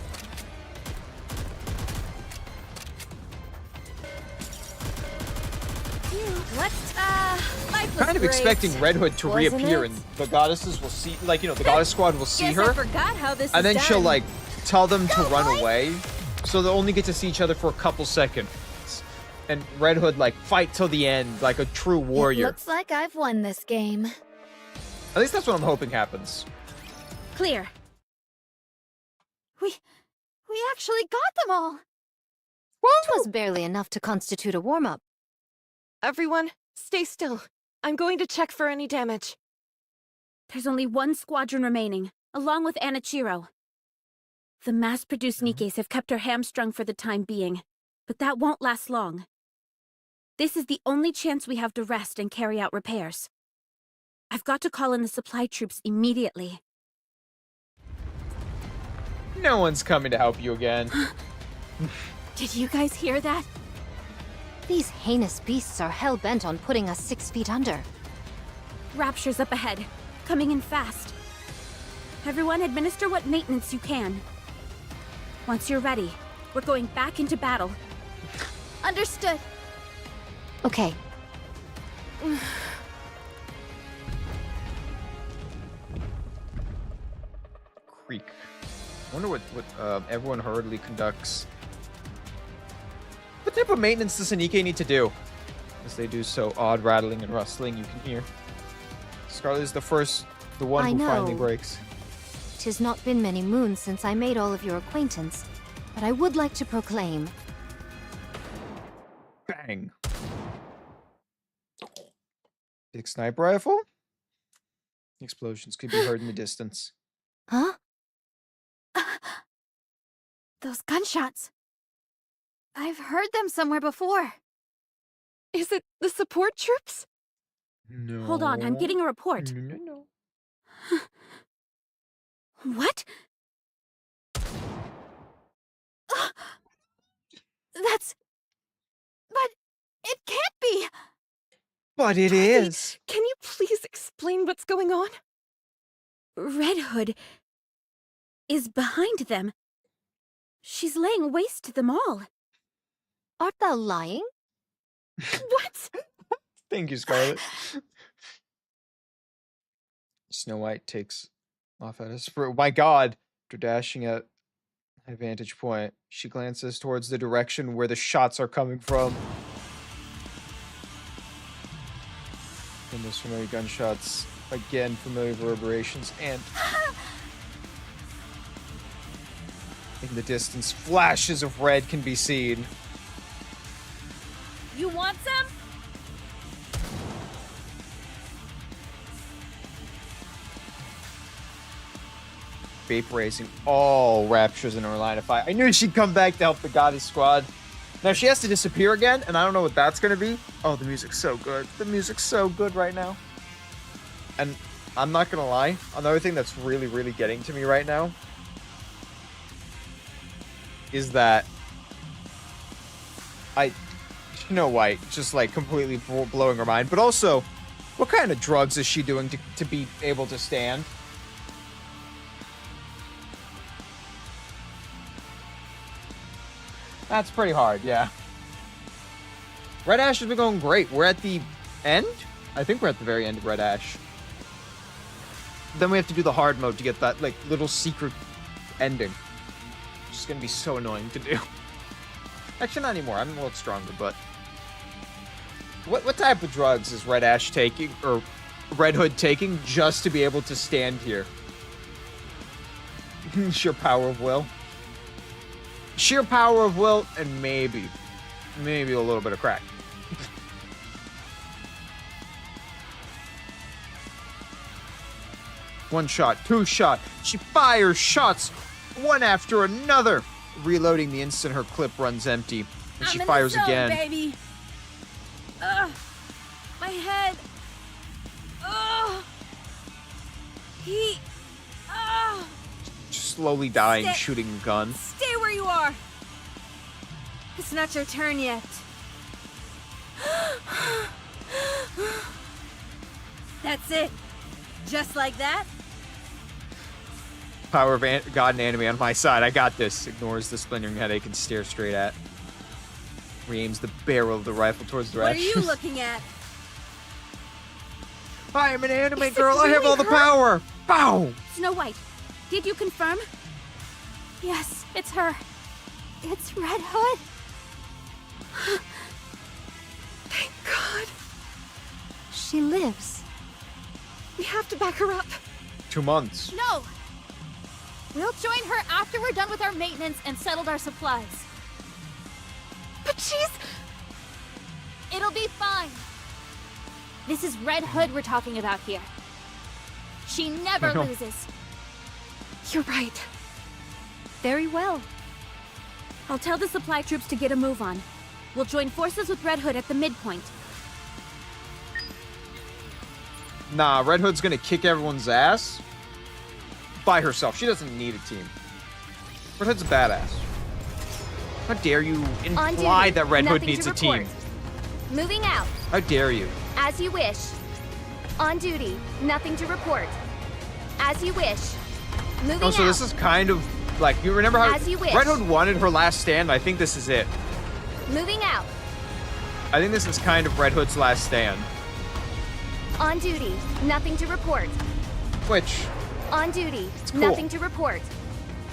Life was Kind of great, expecting Red Hood to wasn't reappear, it? and the goddesses will see, like, you know, the Goddess Squad will see Guess her, I forgot how this and is then she'll, done. like, tell them to run away, so they'll only get to see each other for a couple seconds. And Red Hood, like, fight till the end, like a true warrior. Looks like I've won this game. At least that's what I'm hoping happens. Clear. We actually got them all. Twas barely enough to constitute a warm-up. Everyone, stay still. I'm going to check for any damage. There's only one squadron remaining, along with Anichiro. The mass-produced Nikkes have kept her hamstrung for the time being, but that won't last long. This is the only chance we have to rest and carry out repairs. I've got to call in the supply troops immediately. No one's coming to help you again. Did you guys hear that? These heinous beasts are hell-bent on putting us 6 feet under. Raptures up ahead, coming in fast. Everyone administer what maintenance you can. Once you're ready, we're going back into battle. Understood. Okay, Creek. I wonder what everyone hurriedly conducts. What type of maintenance does an Nikke need to do? As they do so odd rattling and rustling you can hear. Scarlet is the first The one I who finally know. breaks. 'Tis not been many moons since I made all of your acquaintance, but I would like to proclaim. Bang. Big sniper rifle? Explosions could be heard in the distance. Huh? Those gunshots. I've heard them somewhere before. Is it the support troops? No. Hold on, I'm getting a report. No. What? That's... But it can't be! But it is. Can you please explain what's going on? Red Hood is behind them. She's laying waste to them all. Art thou lying? What? Thank you, Scarlet. Snow White takes off at us. My God! After dashing at a vantage point, she glances towards the direction where the shots are coming from. And those familiar gunshots, again, familiar reverberations, and in the distance, flashes of red can be seen. You want some? Vaporizing all Raptures in her line of fire. I knew she'd come back to help the Goddess Squad. Now she has to disappear again, and I don't know what that's gonna be. Oh, the music's so good. The music's so good right now. And I'm not gonna lie, another thing that's really, really getting to me right now is that Snow White just like completely blowing her mind, but also, what kind of drugs is she doing to be able to stand? That's pretty hard, yeah. Red Ash has been going great. We're at the end? I think we're at the very end of Red Ash. Then we have to do the hard mode to get that, like, little secret ending. Which is gonna be so annoying to do. Actually, not anymore. I'm a little stronger, but... What type of drugs is Red Ash taking, or Red Hood taking, just to be able to stand here? Sheer power of will. Sheer power of will, and maybe a little bit of crack. One shot, two shot. She fires shots, one after another. Reloading the instant her clip runs empty. And she fires again. Baby. Ugh. My head. Ugh. He. Ugh. Slowly dying, shooting a gun. Stay where you are. It's not your turn yet. That's it. Just like that? Power of God and anime on my side. I got this. Ignores the splintering headache and stares straight at. Re-aims the barrel of the rifle towards the What are Raptures. you looking at? I am an anime girl. I have all the power. Bow. Snow White, did you confirm? Yes, it's her. It's Red Hood. Thank God. She lives. We have to back her up. 2 months. No! We'll join her after we're done with our maintenance and settled our supplies. But she's... It'll be fine. This is Red Hood we're talking about here. She never No. loses. You're right. Very well. I'll tell the supply troops to get a move on. We'll join forces with Red Hood at the midpoint. Nah, Red Hood's gonna kick everyone's ass by herself. She doesn't need a team. Red Hood's a badass. How dare you imply that Red Hood needs a team? Moving out. How dare you? As you wish. On duty. Nothing to report. As you wish. Moving Oh, so out. this is kind of like, you remember how As you wish. Red Hood wanted her last stand? I think this is it. Moving out. I think this is kind of Red Hood's last stand. On duty. Nothing to report. Which, On duty. cool. Nothing to report.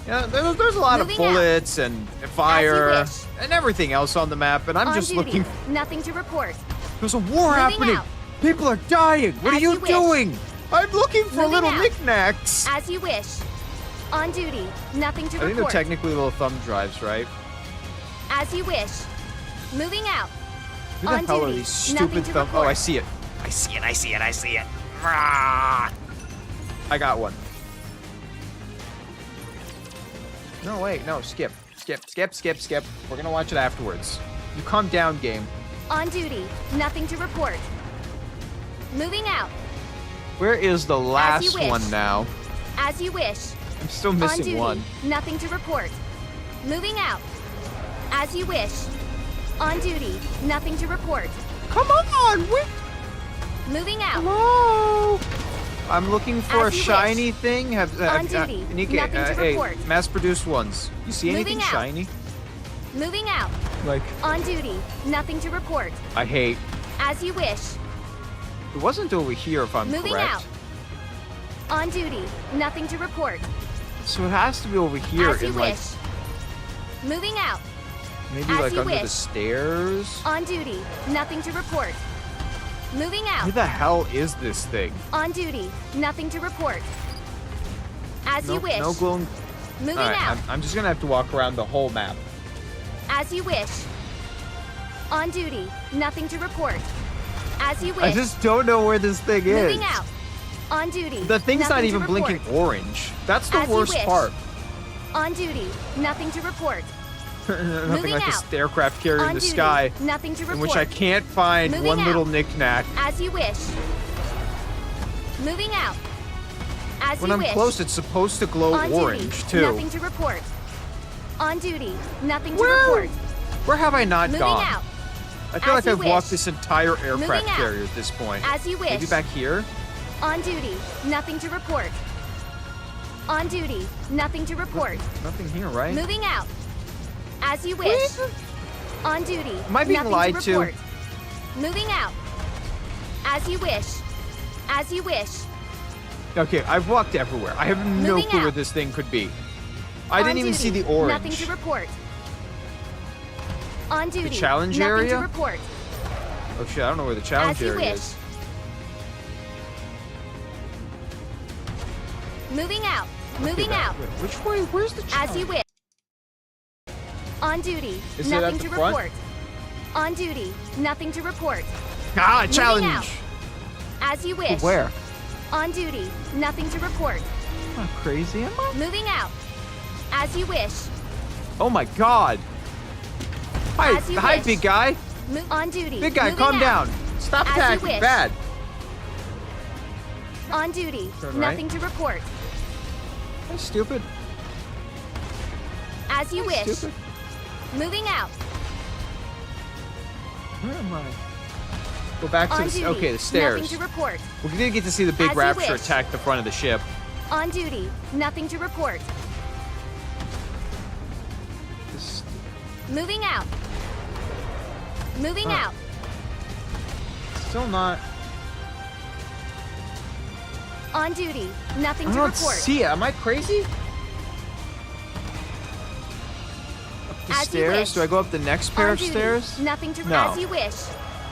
yeah, there's a lot of Moving out. bullets and fire wish. and everything else on the map, and I'm On just duty. looking. Nothing to report. There's a war Moving happening. out. People are dying. What are As you you wish. doing? I'm looking for Moving little out. knickknacks. As you wish. On duty. Nothing to I think they're report. technically little thumb drives, right? As you wish. Moving out. Who the On hell are duty. these Nothing stupid to thumb? Oh, report. I see it. I see it. I see it. I see it. Rah! I got one. No, wait. No, skip. Skip. We're gonna watch it afterwards. You calm down, game. On duty. Nothing to report. Moving out. Where is the last wish. one now? As you wish. I'm still On missing duty. one. Nothing to report. Moving out. As you wish. On duty. Nothing to report. Come on! Wait. Moving out. Hello? I'm looking for a As you shiny thing. On duty. Nikke, Nothing to hey, report. mass-produced ones. You see anything Moving out. shiny? Moving out. Like, On duty. Nothing to report. I hate. As you wish. It wasn't over here, if I'm Moving correct. out. On duty. Nothing to report. So it has to be over here As you in wish. like Moving out. maybe As like you under the wish. stairs. On duty. Nothing to report. Moving Who out. the hell is this thing? On duty. Nothing to report. As you Nope, wish. no glowing. Moving Alright, out. I'm just gonna have to walk around the whole map. As you wish. On duty. Nothing to report. As you wish. I just don't know where this thing is. Moving out. On duty. The thing's not Nothing to even report. blinking orange. That's the As you worst wish. part. On duty. Nothing to report. Nothing Moving like out. a aircraft carrier On in the duty. sky Nothing to report. in which I can't find Moving one little out. knickknack. As you wish. Moving out. As When you I'm wish. close, it's supposed to glow On orange duty. too. Nothing to report. On duty. Nothing to Where? report. Where have I not Moving gone? out. I feel As like you I've walked wish. this entire aircraft Moving out. carrier at this point. As you wish. Maybe back here? On duty. Nothing to report. On duty. Nothing to report. Nothing here, right? Moving out. As you wish. On duty. Am I being Nothing lied to to? report. Moving out. As you wish. As you wish. Okay, I've walked everywhere. I have no Moving clue where out. this thing could be. I On didn't even see duty. the orange. Nothing to report. On duty. challenge Nothing area? to report. Oh shit, I don't know where the challenge As you area wish. is. Moving out. Moving Okay, out. wait, which way? Where's the challenge? As you wish. On duty. Is it at Nothing the to front? report. On duty. Nothing to report. Ah, Moving challenge! out. As you wish. Where? On duty. Nothing to report. Am I crazy, am I? Moving out. As you wish. Oh my god! Hi, As you hi, wish. big guy! On duty. Big guy, Moving calm out. down! Stop As you attacking! wish. Bad! On duty. Turn right. Nothing to report. That's stupid. As you That's wish. stupid. Moving out. Where am I? Go back to On the duty. okay, the stairs. Nothing to report. We're gonna get to see the big As you rapture wish. attack the front of the ship. On duty. Nothing to report. This- Moving out. Moving Huh. out. Still not. On duty. Nothing I to don't report. see it. Am I crazy? Up the As you stairs? wish. Do I go up the next pair On of duty. stairs? Nothing to No. As you wish.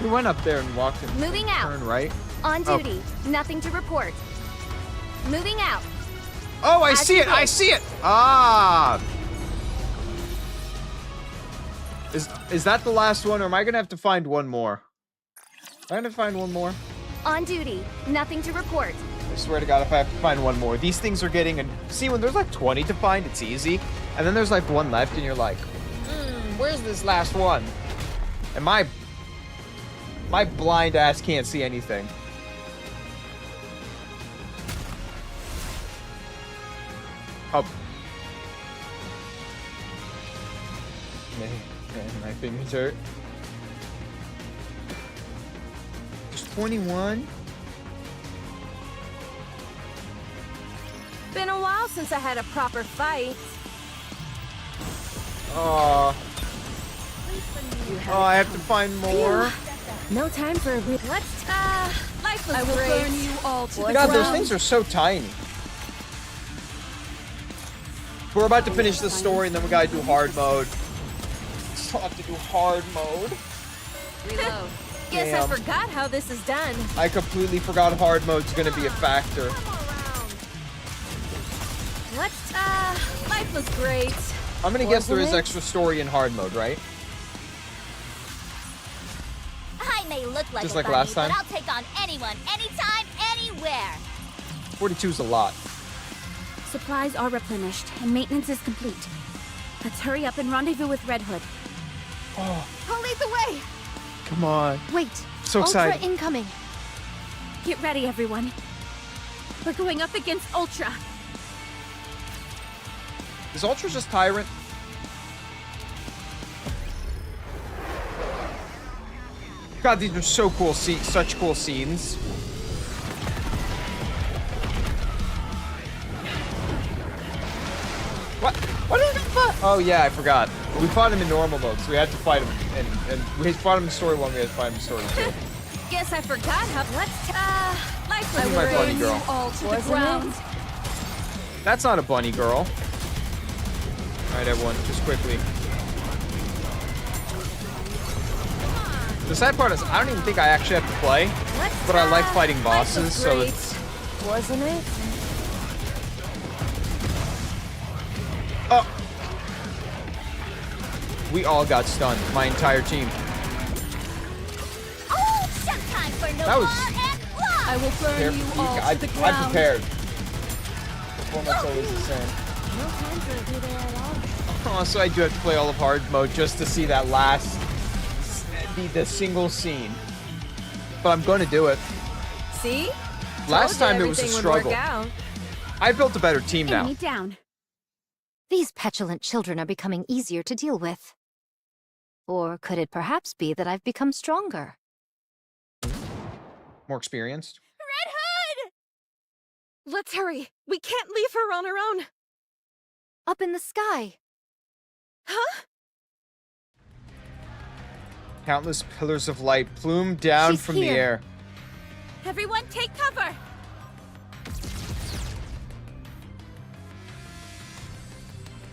We went up there and walked and Moving out. turned right. On Oh. duty. Nothing to report. Moving out. Oh, I As see you it! I wish. see it! Ah! Is that the last one, or am I gonna have to find one more? Am I gonna find one more? On duty. Nothing to report. I swear to God, if I have to find one more. These things are getting... See, when there's like 20 to find, it's easy. And then there's like one left, and you're like, where's this last one? And my blind ass can't see anything. Oh. Man, my fingers hurt. There's 21. Been a while since I had a proper fight. Oh, I have to find more. No time for a break. Let's life was I will great. burn you all to the God, those ground. things are so tiny. We're about to finish the story, and then we gotta do hard mode. Still have to do hard mode. Reload. Guess Damn. I forgot how this is done. I completely forgot hard mode's gonna be a factor. What? Life was great. I'm gonna guess there is Wasn't it? extra story in hard mode, right? I may look like Just a like bunny, last time? but I'll take on anyone, anytime, anywhere. 42 is a lot. Supplies are replenished, and maintenance is complete. Let's hurry up and rendezvous with Red Hood. Oh, I'll lead the way. come on. Wait. So Ultra excited. incoming. Get ready, everyone. We're going up against Ultra. Is Ultra just Tyrant? God, these are so cool. Such cool scenes. What is it? Oh yeah, I forgot. We fought him in normal mode, so we had to fight him, and we fought him in story 1. We had to fight him in story 2. Guess I forgot how. Life was Look at my great. bunny girl. All to the Wasn't ground. That's not a bunny girl. All right, everyone, just quickly. The sad part is, I don't even think I actually have to play, but I like fighting bosses, so great. it's. Wasn't it? Oh! We all got stunned, my entire team. Oh, sometime for no That was- and fly. I will burn Here- you all I to the ground. prepared. Performance always the same. No time for a good at all. Also, I do have to play all of hard mode just to see that last, the single scene. But I'm going to do it. See? Last Told you time it was a everything would work struggle. out. I built a better team now. Enemy down. These petulant children are becoming easier to deal with. Or could it perhaps be that I've become stronger? More experienced. Red Hood! Let's hurry. We can't leave her on her own. Up in the sky. Huh? Countless pillars of light plume down She's from the here. air. Everyone, take cover.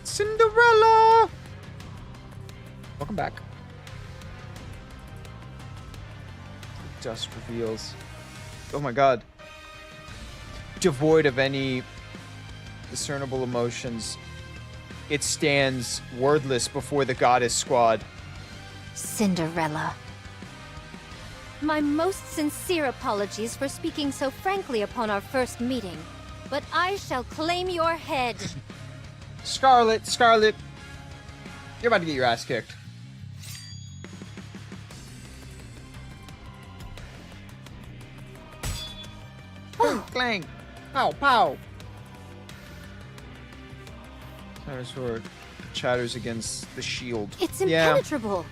Cinderella! Welcome back. Dust reveals. Oh my god. Devoid of any discernible emotions, it stands wordless before the goddess squad. Cinderella. My most sincere apologies for speaking so frankly upon our first meeting, but I shall claim your head. Scarlet, you're about to get your ass kicked. Clang, pow, pow. Counter sword chatters against the shield. It's Yeah. impenetrable.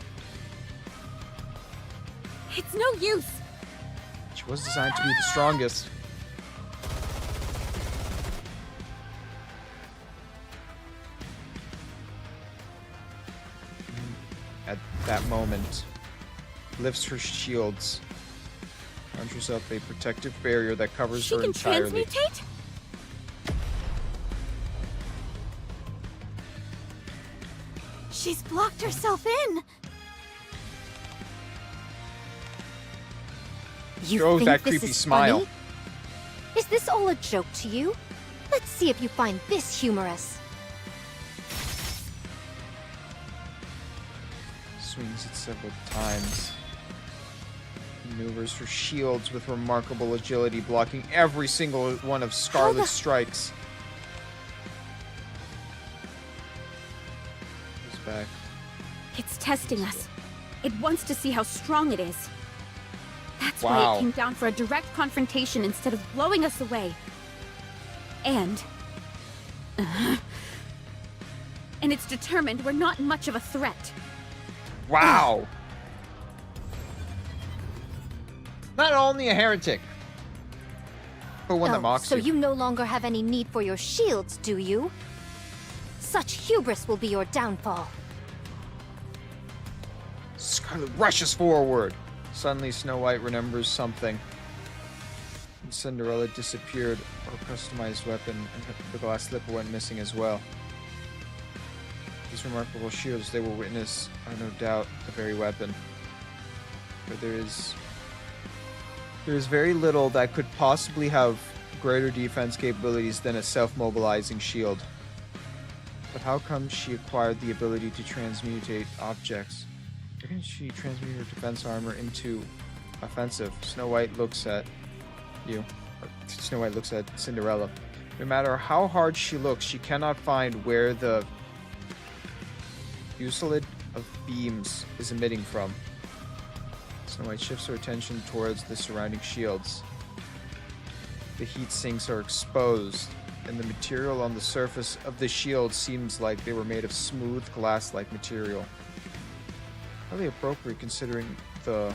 It's no use. She was designed to be the strongest. At that moment, lifts her shields, conjures up a protective barrier that covers She her can entirely. transmutate? She's blocked herself in. You Shows think that this creepy is smile. funny? Is this all a joke to you? Let's see if you find this humorous. Swings it several times. Maneuvers her shields with remarkable agility, blocking every single one of Scarlet's strikes. Goes back. It's testing us. It wants to see how strong it is. That's why Wow. it came down for a direct confrontation instead of blowing us away. And it's determined we're not much of a threat. Wow. Not only a heretic, but one that Oh, mocks so you. you no longer have any need for your shields, do you? Such hubris will be your downfall. Scarlet rushes forward. Suddenly, Snow White remembers something. When Cinderella disappeared, her customized weapon and the glass slipper went missing as well. These remarkable shields they will witness are no doubt the very weapon. But there's very little that could possibly have greater defense capabilities than a self-mobilizing shield. But how come she acquired the ability to transmutate objects? Why didn't she transmute her defense armor into offensive? Snow White looks at you. Snow White looks at Cinderella. No matter how hard she looks, she cannot find where the fusillade of beams is emitting from. Snow White shifts her attention towards the surrounding shields. The heat sinks are exposed, and the material on the surface of the shield seems like they were made of smooth glass-like material. Highly appropriate considering the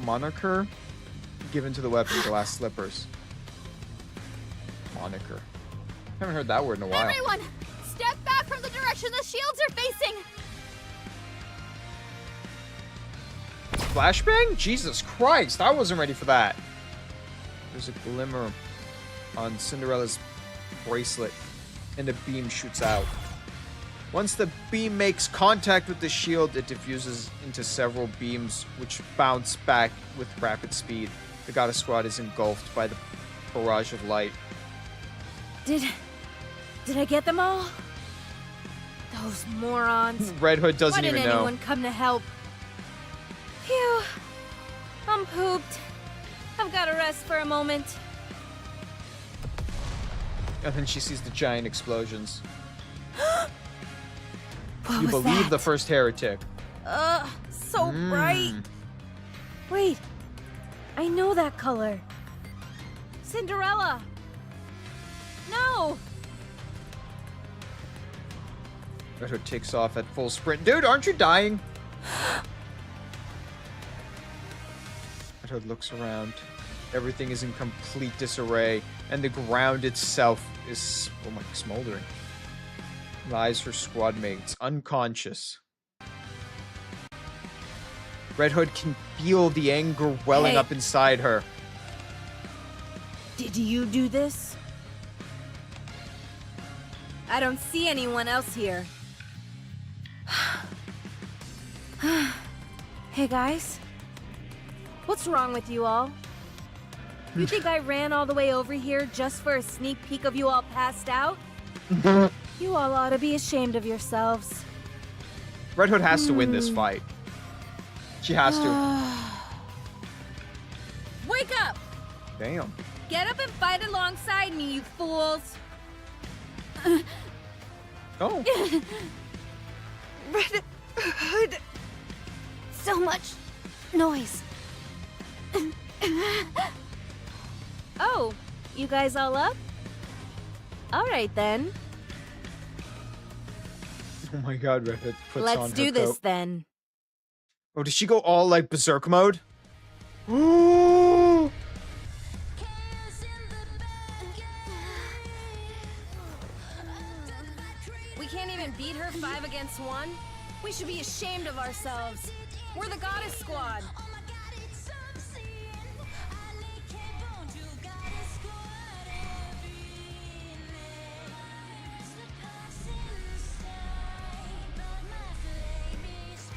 moniker given to the weapon, glass slippers. Moniker. Haven't heard that word in a while. Everyone, step back from the direction the shields are facing. Flashbang? Jesus Christ, I wasn't ready for that. There's a glimmer on Cinderella's bracelet, and a beam shoots out. Once the beam makes contact with the shield, it diffuses into several beams, which bounce back with rapid speed. The Goddess Squad is engulfed by the barrage of light. Did I get them all? Those morons. Red Hood doesn't even know. Why didn't anyone come to help? Phew. I'm pooped. I've got to rest for a moment. And then she sees the giant explosions. What You was believe that? the first heretic. So bright. Wait, I know that color. Cinderella. No. Red Hood takes off at full sprint. Dude, aren't you dying? Red Hood looks around. Everything is in complete disarray, and the ground itself is smoldering. Lies her squad mates, unconscious. Red Hood can feel the anger welling up inside her. Did you do this? I don't see anyone else here. Hey guys, what's wrong with you all? You think I ran all the way over here just for a sneak peek of you all passed out? You all ought to be ashamed of yourselves. Red Hood has to win this fight. She has to. Wake up! Damn. Get up and fight alongside me, you fools! Oh. Red Hood. So much noise. Oh, you guys all up? Alright then. Oh my god, Red Hood puts on Let's her do this coat. then. Oh, did she go all like berserk mode? Ooh. We can't even beat her 5 against 1? We should be ashamed of ourselves. We're the Goddess Squad.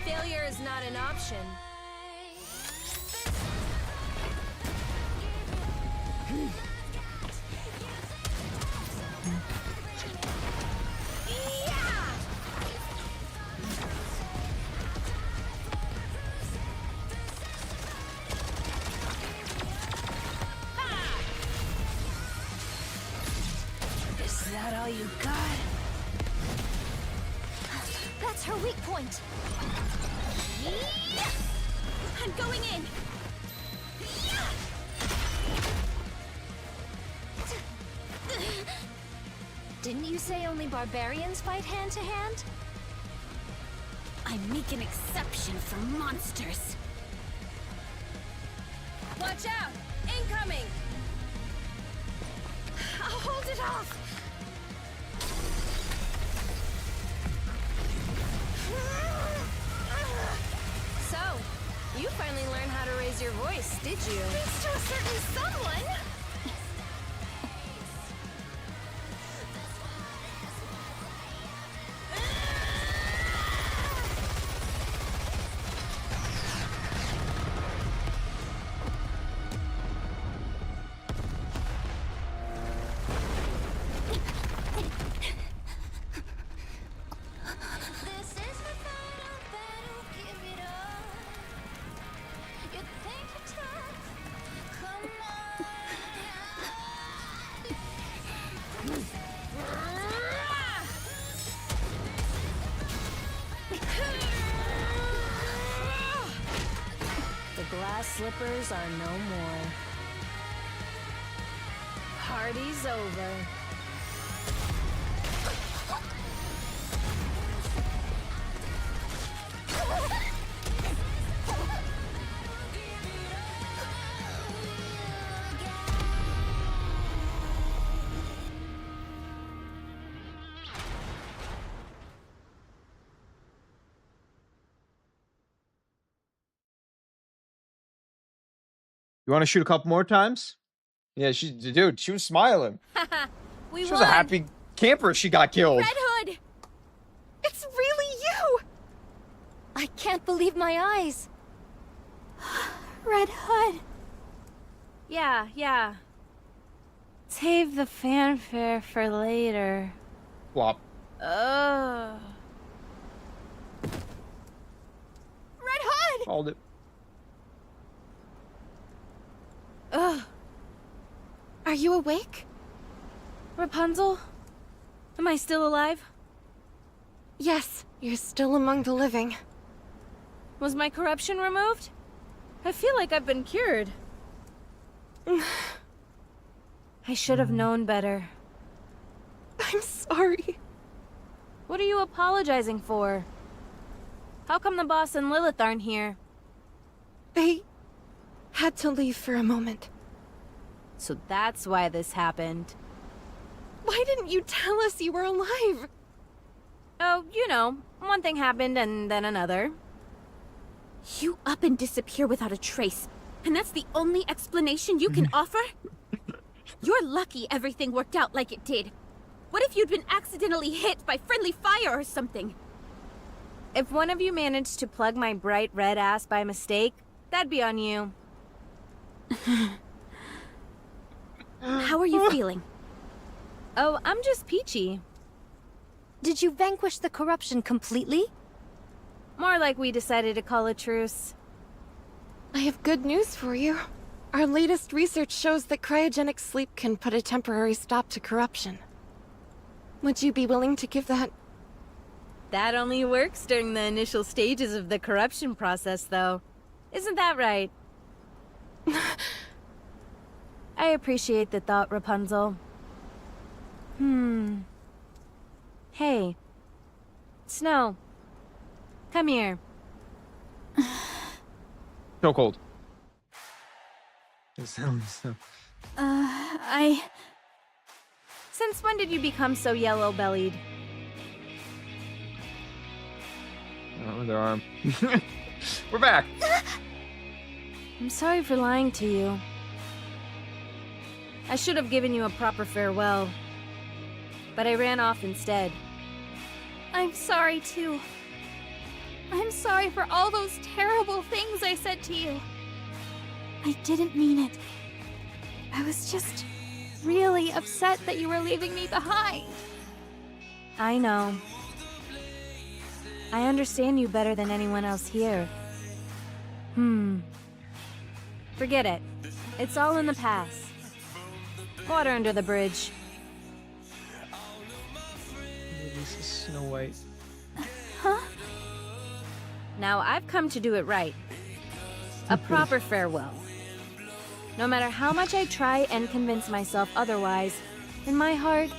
Failure is not an option. Is that all you got? That's her weak point. I'm going in. Didn't you say only barbarians fight hand to hand? I make an exception for monsters. Watch out! Incoming! I'll hold it off! So, you finally learned how to raise your voice, did you? Thanks to a certain someone. slippers are no more. Party's over. You want to shoot a couple more times? Yeah, dude, she was smiling. We She was a happy camper. She got killed. Red Hood! It's really you! I can't believe my eyes. Red Hood. Yeah. Save the fanfare for later. Flop. Ugh. Red Hood! Called it. Ugh. Are you awake? Rapunzel? Am I still alive? Yes, you're still among the living. Was my corruption removed? I feel like I've been cured. I should have known better. I'm sorry. What are you apologizing for? How come the boss and Lilith aren't here? They had to leave for a moment. So that's why this happened. Why didn't you tell us you were alive? Oh, you know, one thing happened and then another. You up and disappear without a trace, and that's the only explanation you can offer? You're lucky everything worked out like it did. What if you'd been accidentally hit by friendly fire or something? If one of you managed to plug my bright red ass by mistake, that'd be on you. How are you feeling? Oh, I'm just peachy. Did you vanquish the corruption completely? More like we decided to call a truce. I have good news for you. Our latest research shows that cryogenic sleep can put a temporary stop to corruption. Would you be willing to give that? That only works during the initial stages of the corruption process, though. Isn't that right? I appreciate the thought, Rapunzel. Hey. Snow. Come here. So cold. Since when did you become so yellow-bellied? Oh, their arm. We're back. I'm sorry for lying to you. I should have given you a proper farewell, but I ran off instead. I'm sorry, too. I'm sorry for all those terrible things I said to you. I didn't mean it. I was just really upset that you were leaving me behind. I know. I understand you better than anyone else here. Forget it. It's all in the past. Water under the bridge. This is Snow White. Huh? Now I've come to do it right. A proper farewell. No matter how much I try and convince myself otherwise, in my heart,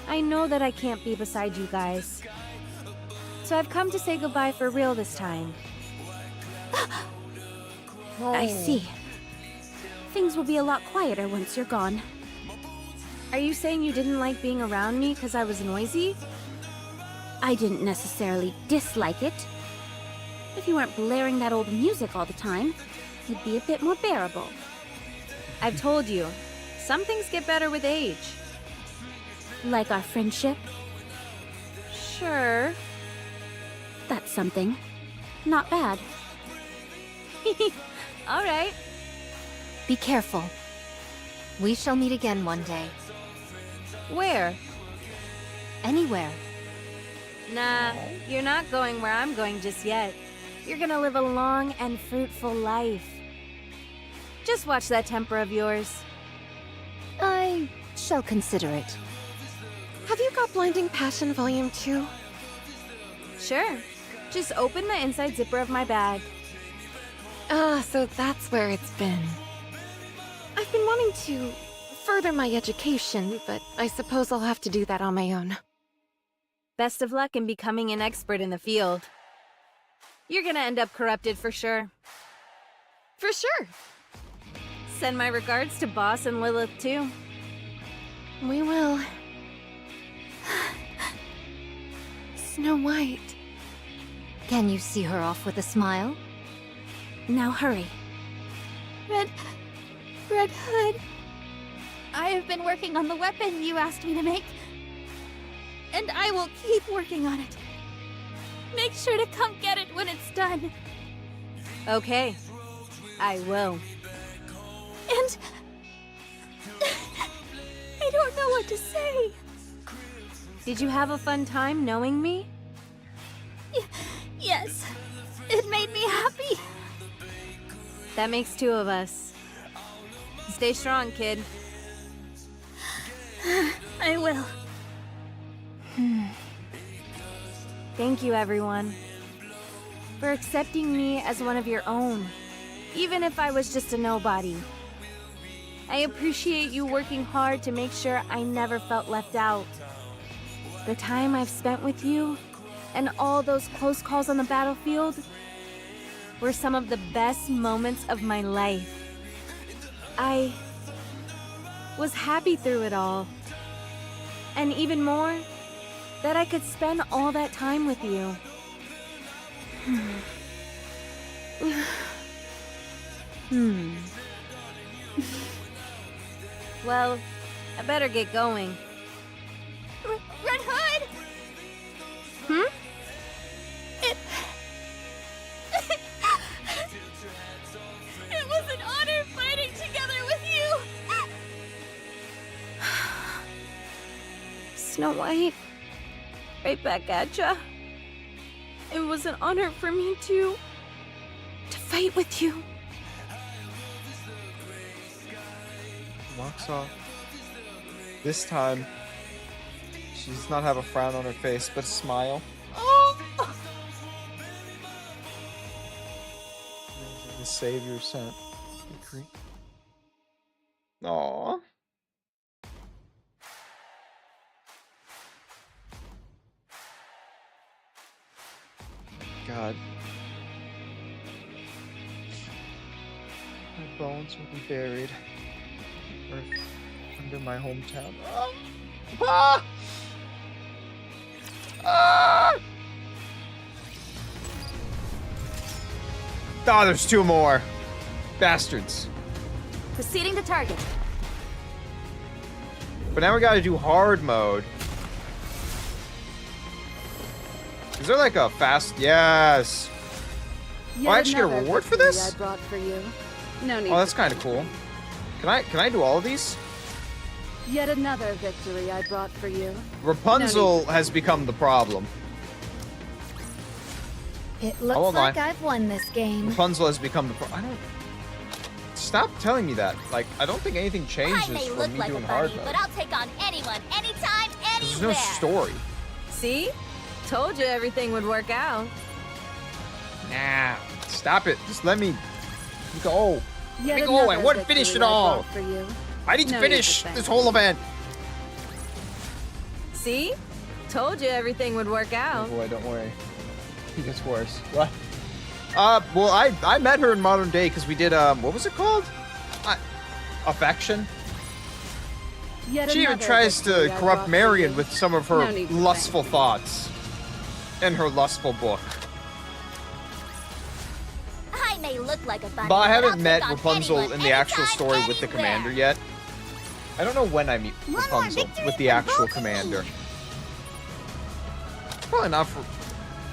I know that I can't be beside you guys. So I've come to say goodbye for real this time. I see. Things will be a lot quieter once you're gone. Are you saying you didn't like being around me because I was noisy? I didn't necessarily dislike it. If you weren't blaring that old music all the time, it'd be a bit more bearable. I've told you, some things get better with age. Like our friendship? Sure. That's something. Not bad. All right. Be careful. We shall meet again one day. Where? Anywhere. Nah, you're not going where I'm going just yet. You're gonna live a long and fruitful life. Just watch that temper of yours. I shall consider it. Have you got Blinding Passion Volume 2? Sure. Just open the inside zipper of my bag. Ah, so that's where it's been. I've been wanting to further my education, but I suppose I'll have to do that on my own. Best of luck in becoming an expert in the field. You're gonna end up corrupted for sure. For sure. Send my regards to Boss and Lilith too. We will. Snow White. Can you see her off with a smile? Now hurry. Red Hood. I have been working on the weapon you asked me to make. And I will keep working on it. Make sure to come get it when it's done. Okay. I will. And... I don't know what to say. Did you have a fun time knowing me? Yes. It made me happy. That makes two of us. Stay strong, kid. I will. Thank you, everyone, for accepting me as one of your own, even if I was just a nobody. I appreciate you working hard to make sure I never felt left out. The time I've spent with you, and all those close calls on the battlefield, were some of the best moments of my life. I was happy through it all. And even more, that I could spend all that time with you. Well, I better get going. Red Hood! It was an honor fighting together with you! Snow White, right back at ya. It was an honor for me to fight with you. Walks off. This time, she does not have a frown on her face, but a smile. The savior sent. Aww. God. My bones will be buried on earth under my hometown. Ah! Ah! Oh, there's two more. Bastards. Proceeding to target. But now we gotta do hard mode. Is there like a fast? Yes. Oh, I actually get a reward for this? I brought for you. No need. Oh, that's kind of cool. Can I do all of these? Yet another victory I brought for you. Rapunzel has become the problem. It looks won't like lie. I've won this game. Rapunzel has become the problem. I don't. Stop telling me that. Like, I don't think anything I changes may from look me like a doing hard bunny, mode. but I'll take on anyone, anytime, There's no anywhere. story. See? Told you everything would work out. Nah, stop it. Just let me go. Yet Let me go. I another want to finish it victory I all. brought for you. I need to No need to finish thank this whole event. See? Told you everything would work Oh out. boy, don't worry. It gets worse. What? Well, I met her in modern day because we did, what was it called? Affection? Yet She even another tries to victory I corrupt brought for Marion you. with some of her No need to lustful thank me. thoughts in her lustful book. I may look like a bunny, But I I'll haven't take met on Rapunzel anyone, in the actual anytime, story with the anywhere. commander yet. I don't know when I meet One more Rapunzel victory with the for actual both of commander. you. Probably not for...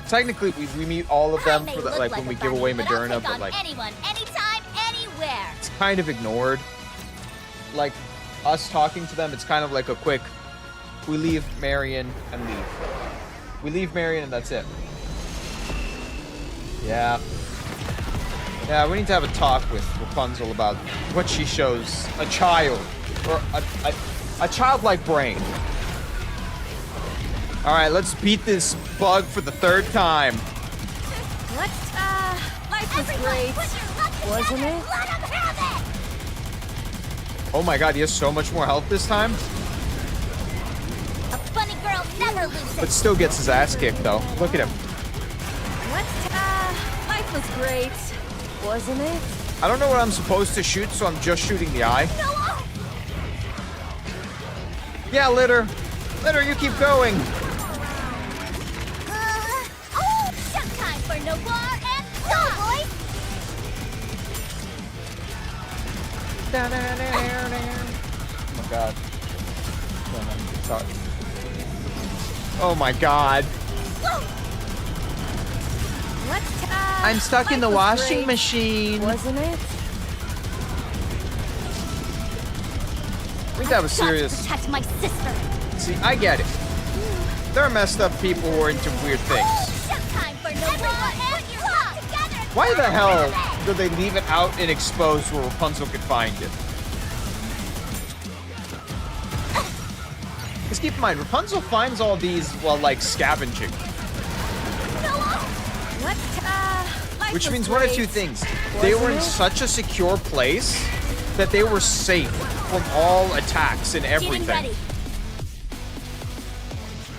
Technically, we meet all of I them may for the, look like like when a we give bunny, away but I'll Moderna, take but on like anyone, anytime, anywhere. it's kind of ignored. Like us talking to them, it's kind of like a quick. We leave Marion and leave. We leave Marion and that's it. Yeah. Yeah, we need to have a talk with Rapunzel about what she shows a child or a childlike brain. All right, let's beat this bug for the third time. Life was Everyone, great. put your lucky Wasn't it? Oh my god, he has so much more health this time. A funny girl never loses. But still gets his ass kicked though. Look at him. Life was great. Wasn't it? I don't know what I'm supposed to shoot, so I'm just shooting the eye. Yeah, Litter. Litter, you keep going. Showtime for Noir and go, boys! Oh my god. Oh my god. I'm stuck in the washing machine. Wasn't it? I think that was serious. Protect my sister. See, I get it. There are messed up people who are into weird things. Showtime for Noir and go together. Why the hell did they leave it out and exposed where Rapunzel could find it? Because keep in mind, Rapunzel finds all these while, like, scavenging. Which means one of two things. They were in such a secure place that they were safe from all attacks and everything.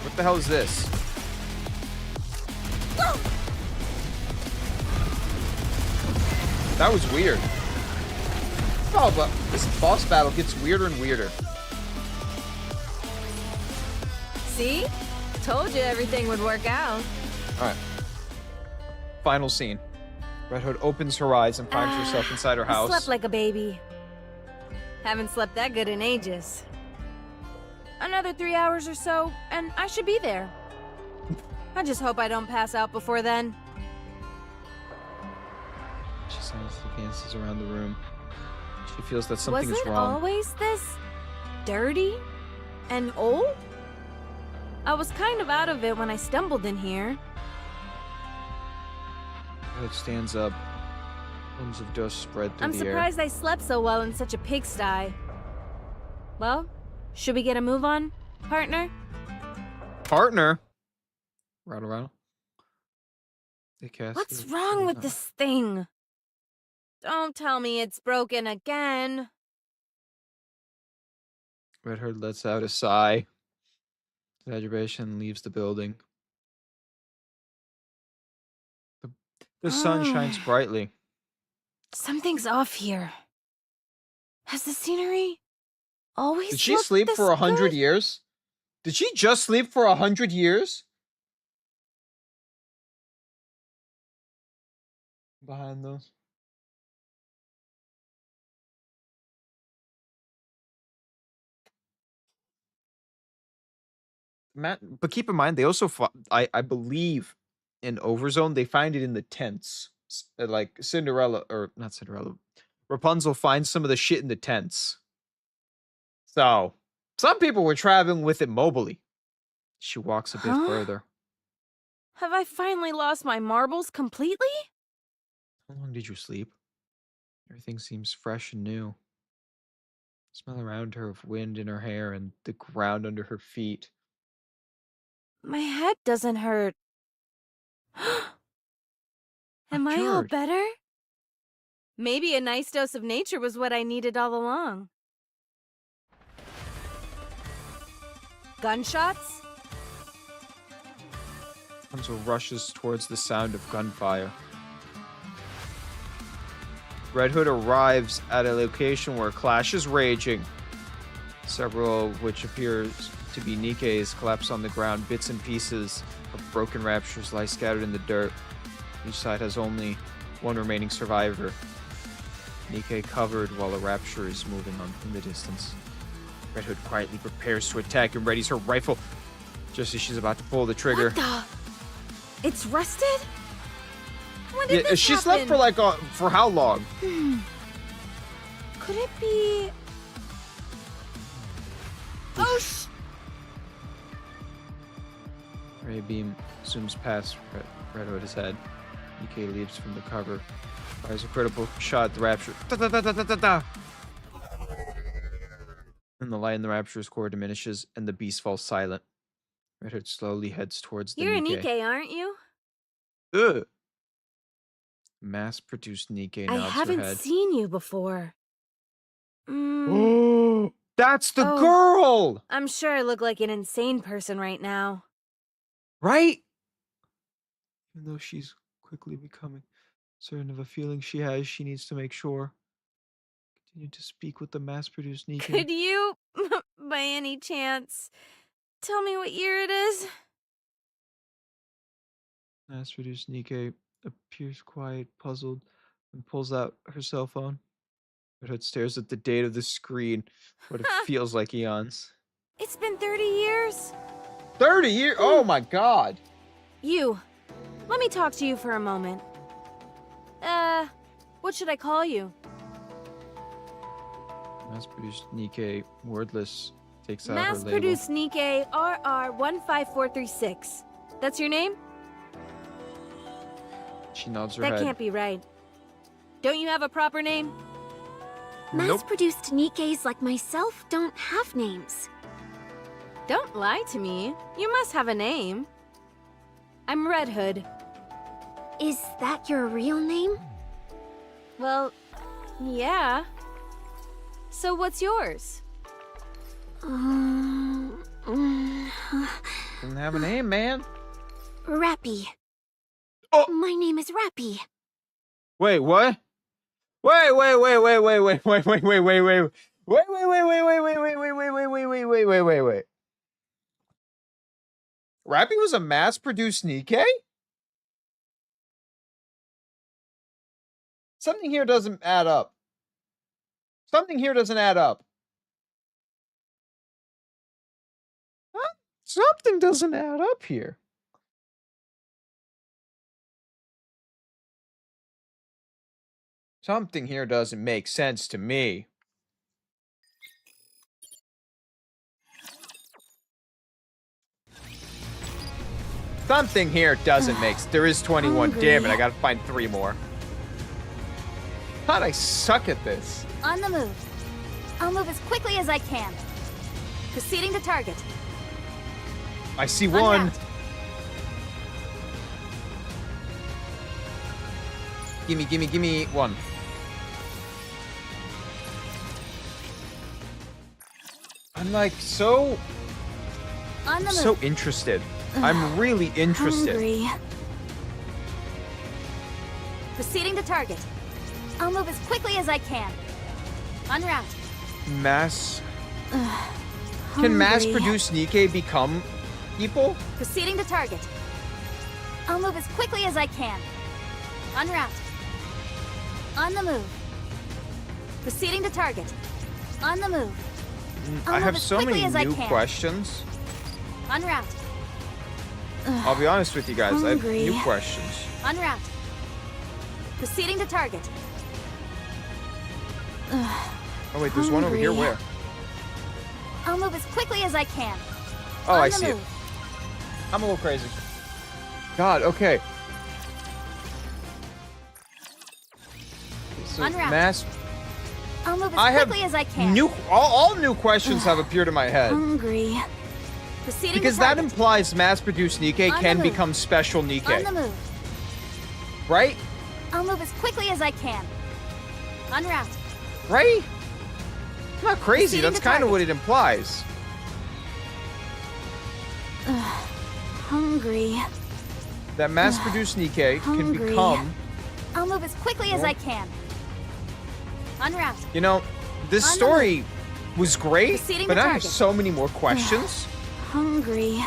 What the hell is this? That was weird. Oh, but this boss battle gets weirder and weirder. See? Told you everything would work out. Alright. Final scene. Red Hood opens her eyes and finds herself inside her I house. slept like a baby. Haven't slept that good in ages. Another 3 hours or so, and I should be there. I just hope I don't pass out before then. She silently dances around the room. She feels that something Was is it wrong. always this dirty and old? I was kind of out of it when I stumbled in here. Red stands up. Plumes of dust spread through I'm the air. surprised I slept so well in such a pigsty. Well, should we get a move on, partner? Partner? Rattle, rattle. They cast What's it. wrong with this thing? Don't tell me it's broken again. Red Hood lets out a sigh. Exaggeration leaves the building. The sun shines brightly. Something's off here. Has the scenery always Did she looked sleep this for 100 good? years? Did she just sleep for 100 years? Behind those. Matt, but keep in mind, they also, I believe, in Overzone, they find it in the tents. Like Cinderella, or not Cinderella, Rapunzel finds some of the shit in the tents. So, some people were traveling with it mobily. She walks a bit further. Have I finally lost my marbles completely? How long did you sleep? Everything seems fresh and new. Smell around her of wind in her hair and the ground under her feet. My head doesn't hurt. Am I all cured. better? Maybe a nice dose of nature was what I needed all along. Gunshots? Rapunzel rushes towards the sound of gunfire. Red Hood arrives at a location where a clash is raging. Several of which appears to be Nikke's collapse on the ground. Bits and pieces of broken raptures lie scattered in the dirt. Each side has only one remaining survivor. Nikke covered while a rapture is moving on in the distance. Red Hood quietly prepares to attack and readies her rifle just as she's about to pull the trigger. What the? It's rusted? When did Yeah, this she happen? slept for like for how long? Could it be? Oh Ray beam zooms past Red Hood's head. Nikke leaps from the cover. Fires a critical shot at the rapture. Da-da-da-da-da-da! And the light in the rapture's core diminishes, and the beast falls silent. Red Hood slowly heads towards the You're a Nikke. Nikke, aren't you? Ugh. Mass-produced Nikke I nods her haven't head. seen you before. Mm, That's the Oh. girl! I'm sure I look like an insane person right now. Right? Even though she's quickly becoming certain of a feeling she has, she needs to make sure. Continue to speak with the mass-produced Nikke. Could you, by any chance, tell me what year it is? Mass-produced Nikke appears quiet, puzzled, and pulls out her cell phone. Redhead stares at the date of the screen, but it feels like eons. It's been 30 years. 30 years? Oh my god! You, let me talk to you for a moment. What should I call you? Mass-produced Nikke, wordless, takes out her label. Mass-produced Nikke RR15436. That's your name? She nods her That head. can't be right. Don't you have a proper name? Mass-produced Nikkes like myself don't have names. Don't lie to me. You must have a name. I'm Red Hood. Is that your real name? Well, yeah. So what's yours? Doesn't have a name, man. Rappy. Oh! My name is Rappy. Wait, what? Wait. Rappy was a mass-produced Nikke? Something here doesn't add up. Something here doesn't add up. Huh? Something doesn't add up here. Something here doesn't make sense to me. Something here doesn't make sense. There is 21. Damn it, I gotta find 3 more. God, I suck at this. On the move. I'll move as quickly as I can. Proceeding to target. I see 1. Unwrapped. Gimme 1. I'm like so On the move. so interested. I'm really interested. Hungry. Proceeding to target. I'll move as quickly as I can. Unwrapped. Mass Can mass-produced Nikke become people? Proceeding to target. I'll move as quickly as I can. Unwrapped. On the move. Proceeding to target. On the move. I'll I move have as so quickly many as I new can. questions. Unwrapped. I'll be honest with you guys, I have Hungry. new questions. Unwrapped. Proceeding to target. Oh wait, there's one over here. Hungry. Where? I'll move as quickly as I can. Oh, On I the see it. move. I'm a little crazy. God, okay. So Unwrapped. mass. I'll move as I have quickly as I can. new. All new questions have appeared in my head Hungry. Proceeding because to that target. implies mass-produced Nikke On the can move. become special On the Nikke, move. right? I'll move as quickly as I can. Unwrapped. Right? I'm not crazy. Proceeding That's to kind of target. what it implies. Hungry. That mass-produced Nikke can Hungry. become. I'll move as quickly as I can. Unwrapped. You know, this On the story was great, Proceeding but to I have target. so many more questions. Hungry.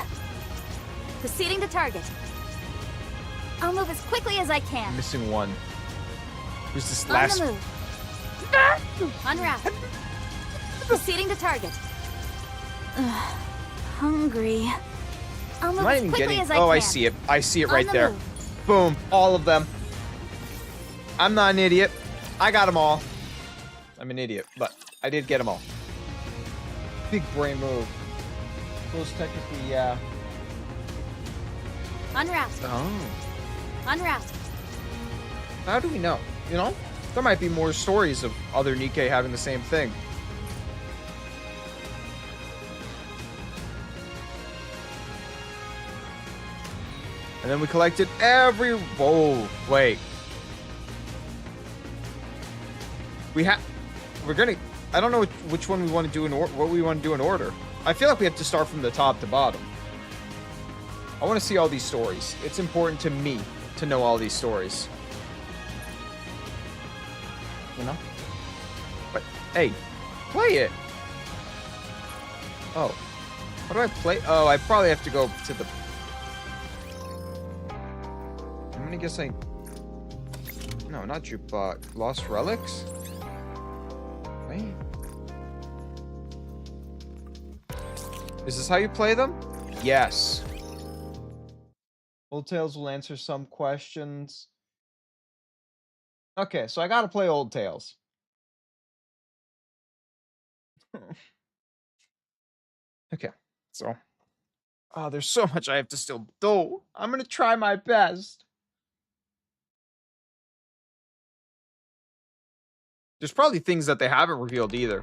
Proceeding to target. I'll move as quickly as I I'm can. missing one. Who's this On last? the move. Unwrapped. Proceeding to target. Hungry. I'll I'm move not as even quickly getting. as I can. Oh, I see it. I see it On right the there. move. Boom. All of them. I'm not an idiot. I got them all. I'm an idiot, but I did get them all. Big brain move. Those technically, yeah. Unwrapped. Oh. Unwrapped. How do we know? You know? There might be more stories of other Nikke having the same thing. And then we collected every... Whoa, wait. We're gonna... I don't know which one we want to do in order. What we want to do in order. I feel like we have to start from the top to bottom. I want to see all these stories. It's important to me to know all these stories. You know? But, hey, play it. Oh. How do I play? Oh, I probably have to go to the... I'm gonna guess I... No, not Jukebox. Lost Relics? Wait. Is this how you play them? Yes. Old Tales will answer some questions. Okay, so I gotta play Old Tales. Okay, so... Oh, there's so much I have to still do. I'm gonna try my best. There's probably things that they haven't revealed either.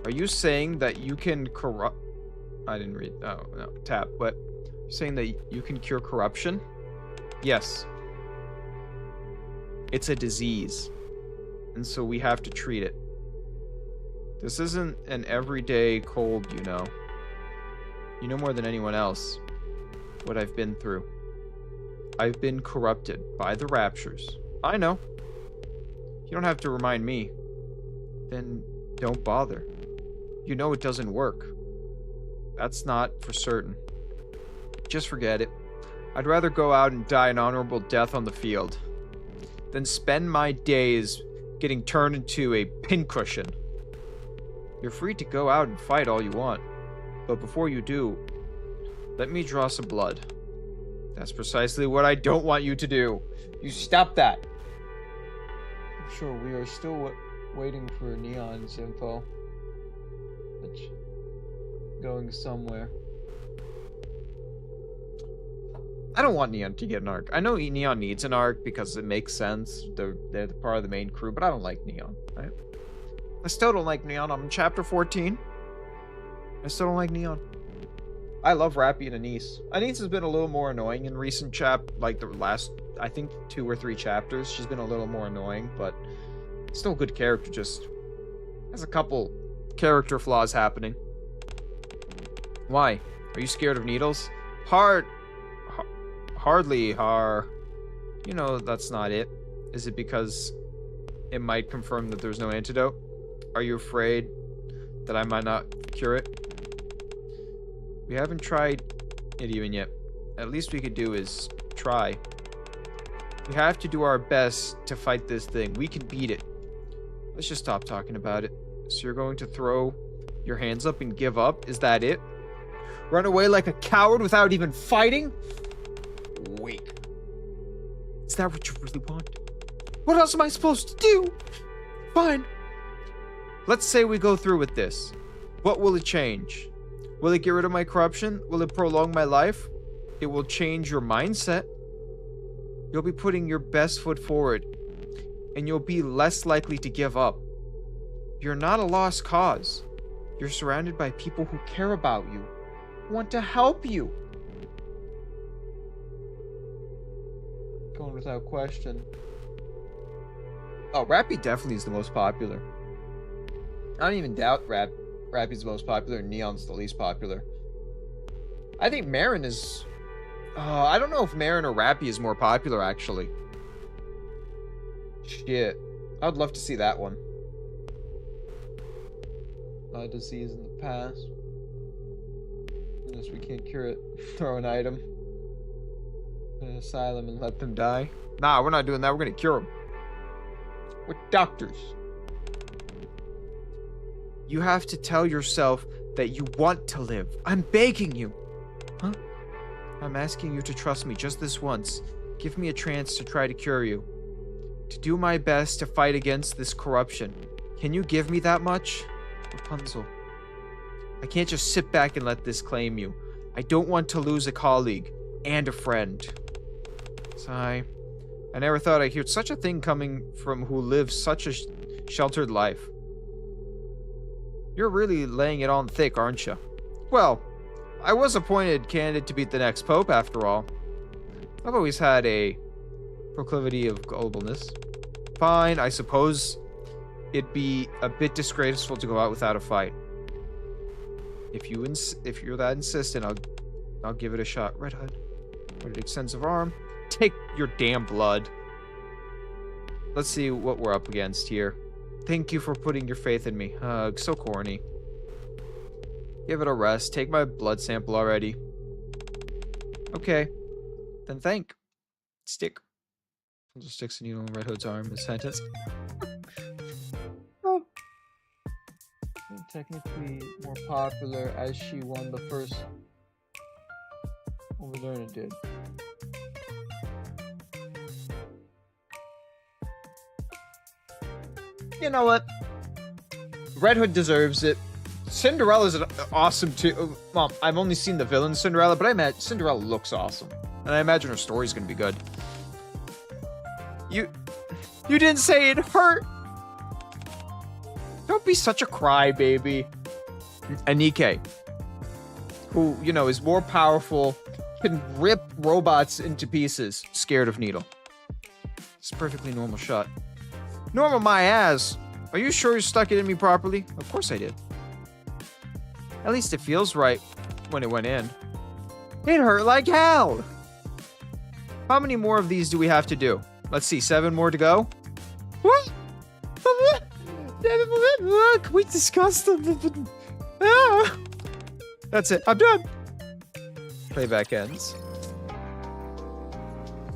Are you saying that you can corrupt... I didn't read... Oh, no. Tap. But you're saying that you can cure corruption? Yes. It's a disease. And so we have to treat it. This isn't an everyday cold, you know. You know more than anyone else what I've been through. I've been corrupted by the Raptures. I know. You don't have to remind me. Then don't bother. You know it doesn't work. That's not for certain. Just forget it. I'd rather go out and die an honorable death on the field than spend my days getting turned into a pincushion. You're free to go out and fight all you want, but before you do, let me draw some blood. That's precisely what I don't want you to do. You stop that. I'm sure we are still waiting for Neon's info. It's going somewhere. I don't want Neon to get an arc. I know Neon needs an arc because it makes sense. They're part of the main crew, but I don't like Neon. Right? I still don't like Neon. I'm in chapter 14. I still don't like Neon. I love Rappy and Anise. Anise has been a little more annoying in recent like the last, I think, 2 or 3 chapters. She's been a little more annoying, but still a good character. Just has a couple character flaws happening. Why? Are you scared of needles? Hardly. You know that's not it. Is it because it might confirm that there's no antidote? Are you afraid that I might not cure it? We haven't tried it even yet. At least we could do is try. We have to do our best to fight this thing. We can beat it. Let's just stop talking about it. So you're going to throw your hands up and give up? Is that it? Run away like a coward without even fighting? Wait. Is that what you really want? What else am I supposed to do? Fine. Let's say we go through with this. What will it change? Will it get rid of my corruption? Will it prolong my life? It will change your mindset. You'll be putting your best foot forward, and you'll be less likely to give up. You're not a lost cause. You're surrounded by people who care about you, who want to help you. Going without question. Oh, Rappy definitely is the most popular. I don't even doubt Rappy's the most popular and Neon's the least popular. I think Marin is... I don't know if Marin or Rappy is more popular, actually. Shit. I would love to see that one. Disease in the past. Unless we can't cure it. Throw an item in an asylum and let them die. Nah, we're not doing that. We're gonna cure them. We're doctors. You have to tell yourself that you want to live. I'm begging you. Huh? I'm asking you to trust me just this once. Give me a chance to try to cure you. To do my best to fight against this corruption. Can you give me that much? Rapunzel. I can't just sit back and let this claim you. I don't want to lose a colleague and a friend. Sigh. I never thought I'd hear such a thing coming from who lives such a sheltered life. You're really laying it on thick, aren't you? Well, I was appointed candidate to be the next pope, after all. I've always had a proclivity of globalness. Fine, I suppose it'd be a bit disgraceful to go out without a fight. If you're that insistent, I'll give it a shot. Red Hood. With an extensive arm. Take your damn blood. Let's see what we're up against here. Thank you for putting your faith in me. So corny. Give it a rest. Take my blood sample already. Okay. Then thank. Stick. Just sticks a needle in Red Hood's arm. Is sentenced. Oh. Technically more popular as she won the first over there and it did. You know what? Red Hood deserves it. Cinderella's awesome too. Well, I've only seen the villain Cinderella, but I imagine Cinderella looks awesome. And I imagine her story's gonna be good. You didn't say it hurt! Don't be such a crybaby. Anike, who, you know, is more powerful, can rip robots into pieces, scared of Needle. It's a perfectly normal shot. Normal my ass. Are you sure you stuck it in me properly? Of course I did. At least it feels right when it went in. It hurt like hell. How many more of these do we have to do? Let's see, 7 more to go. What? Can we discuss them? That's it. I'm done. Playback ends.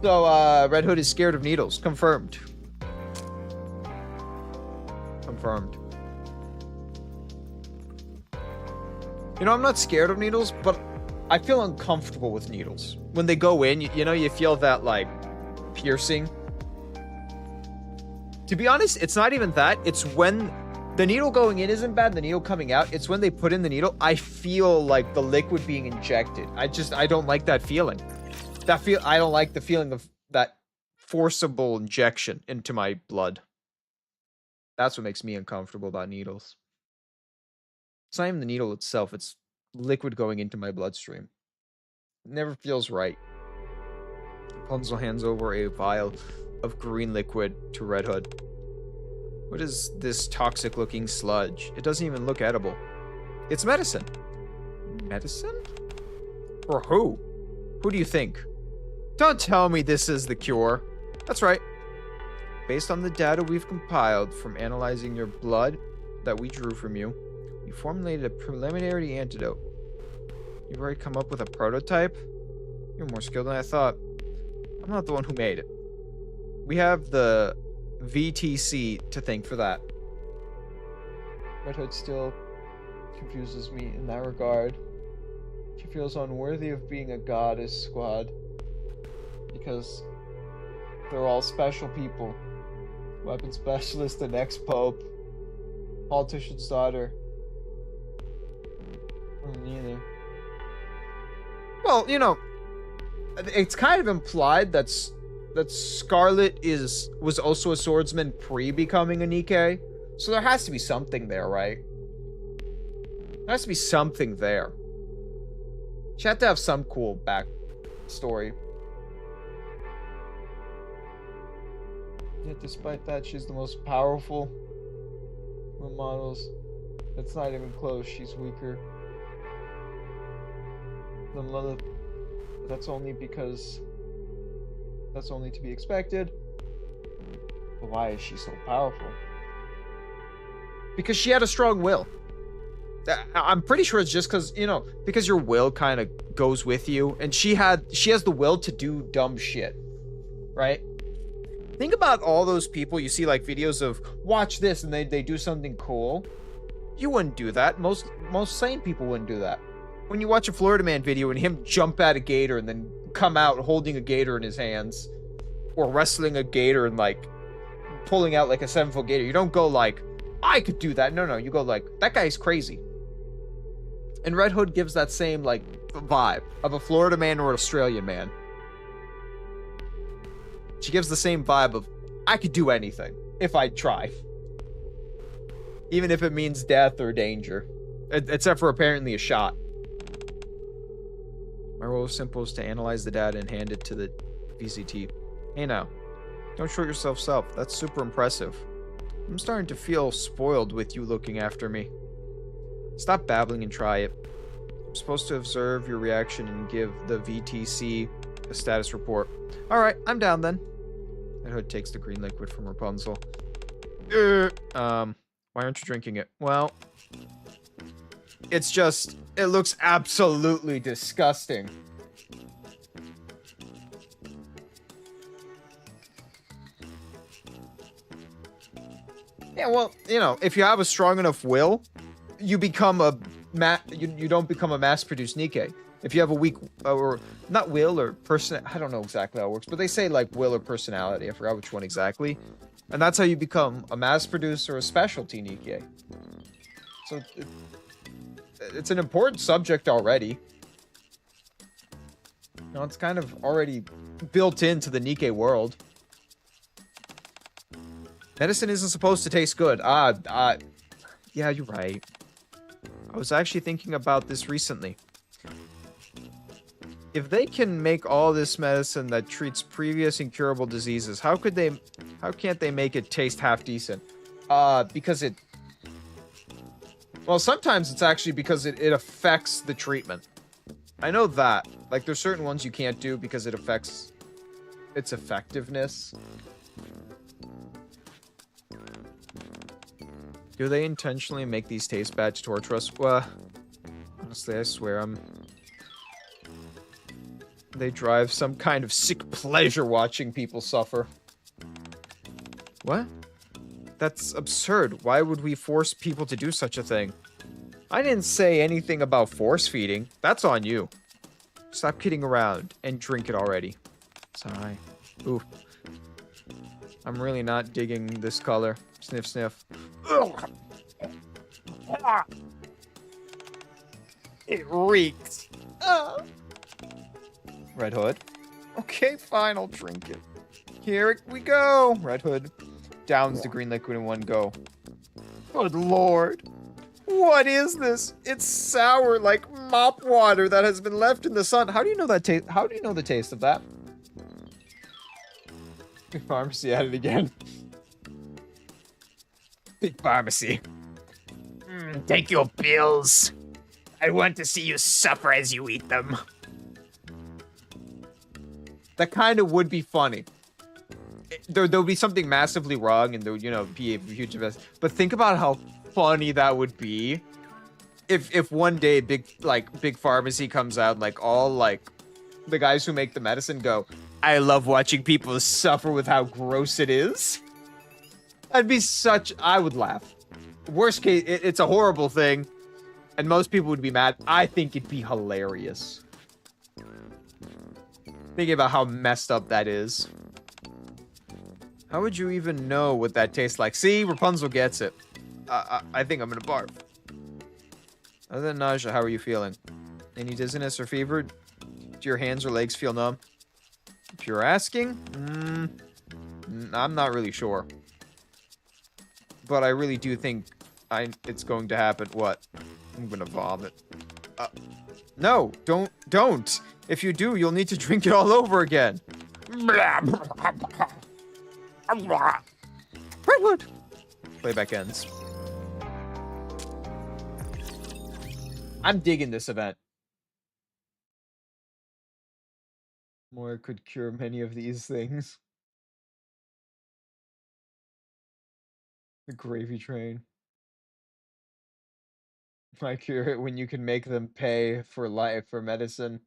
So, Red Hood is scared of needles. Confirmed. Confirmed. You know, I'm not scared of needles, but I feel uncomfortable with needles. When they go in, you know, you feel that, like, piercing. To be honest, it's not even that. It's when the needle going in isn't bad, the needle coming out. It's when they put in the needle, I feel like the liquid being injected. I don't like that feeling. I don't like the feeling of that forcible injection into my blood. That's what makes me uncomfortable about needles. It's not even the needle itself, it's liquid going into my bloodstream. It never feels right. Rapunzel hands over a vial of green liquid to Red Hood. What is this toxic looking sludge? It doesn't even look edible. It's medicine. Medicine? For who? Who do you think? Don't tell me this is the cure. That's right. Based on the data we've compiled from analyzing your blood that we drew from you, we formulated a preliminary antidote. You've already come up with a prototype? You're more skilled than I thought. I'm not the one who made it. We have the VTC to thank for that. Red Hood still confuses me in that regard. She feels unworthy of being a goddess squad because they're all special people. Weapon specialist, the next pope, politician's daughter. Neither. Well, you know, it's kind of implied that Scarlet was also a swordsman pre-becoming a Nikke, so there has to be something there, right? There has to be something there. She had to have some cool backstory. Yet despite that, she's the most powerful of models. It's not even close, she's weaker than Lilith. That's only because that's only to be expected. But why is she so powerful? Because she had a strong will. I'm pretty sure it's just because, you know, because your will kind of goes with you, and she has the will to do dumb shit, right? Think about all those people you see like videos of watch this and they do something cool. You wouldn't do that. Most sane people wouldn't do that. When you watch a Florida Man video and him jump at a gator and then come out holding a gator in his hands, or wrestling a gator and like pulling out like a 7-foot gator, you don't go like, I could do that. No, you go like, that guy's crazy. And Red Hood gives that same like vibe of a Florida man or an Australian man. She gives the same vibe of, I could do anything if I try. Even if it means death or danger. Except for apparently a shot. My role is simple, is to analyze the data and hand it to the VCT. Hey now, don't short yourself, that's super impressive. I'm starting to feel spoiled with you looking after me. Stop babbling and try it. I'm supposed to observe your reaction and give the VTC a status report. Alright, I'm down then. Red Hood takes the green liquid from Rapunzel. Why aren't you drinking it? Well, it's just, it looks absolutely disgusting. Yeah, well, you know, if you have a strong enough will, you become a you don't become a mass-produced Nikke. If you have a weak, or not will or person, I don't know exactly how it works, but they say like will or personality. I forgot which one exactly. And that's how you become a mass-produced or a specialty Nikke. So it's an important subject already. You know, it's kind of already built into the Nikke world. Medicine isn't supposed to taste good. Yeah, you're right. I was actually thinking about this recently. If they can make all this medicine that treats previous incurable diseases, how can't they make it taste half decent? Because it... Well, sometimes it's actually because it affects the treatment. I know that. Like, there's certain ones you can't do because it affects its effectiveness. Do they intentionally make these taste bad to torture us? Well, honestly, I swear they drive some kind of sick pleasure watching people suffer. What? That's absurd. Why would we force people to do such a thing? I didn't say anything about force feeding. That's on you. Stop kidding around and drink it already. Sorry. Ooh. I'm really not digging this color. Sniff, sniff. It reeks. Red Hood. Okay, fine, I'll drink it. Here we go. Red Hood downs the green liquid in one go. Good lord. What is this? It's sour like mop water that has been left in the sun. How do you know that taste? How do you know the taste of that? Big Pharmacy at it again. Big Pharmacy. Take your pills. I want to see you suffer as you eat them. That kind of would be funny. There'll be something massively wrong and there would, you know, be a huge invest. But think about how funny that would be if one day Big Pharmacy comes out and like all like the guys who make the medicine go, I love watching people suffer with how gross it is. That'd be such... I would laugh. Worst case, it's a horrible thing, and most people would be mad. I think it'd be hilarious. Thinking about how messed up that is. How would you even know what that tastes like? See, Rapunzel gets it. I think I'm gonna barf. Other than nausea, how are you feeling? Any dizziness or fever? Do your hands or legs feel numb? If you're asking, I'm not really sure. But I really do think it's going to happen. What? I'm gonna vomit. No, don't. If you do, you'll need to drink it all over again. Redwood. Playback ends. I'm digging this event. More could cure many of these things. The gravy train. I cure it when you can make them pay for life for medicine.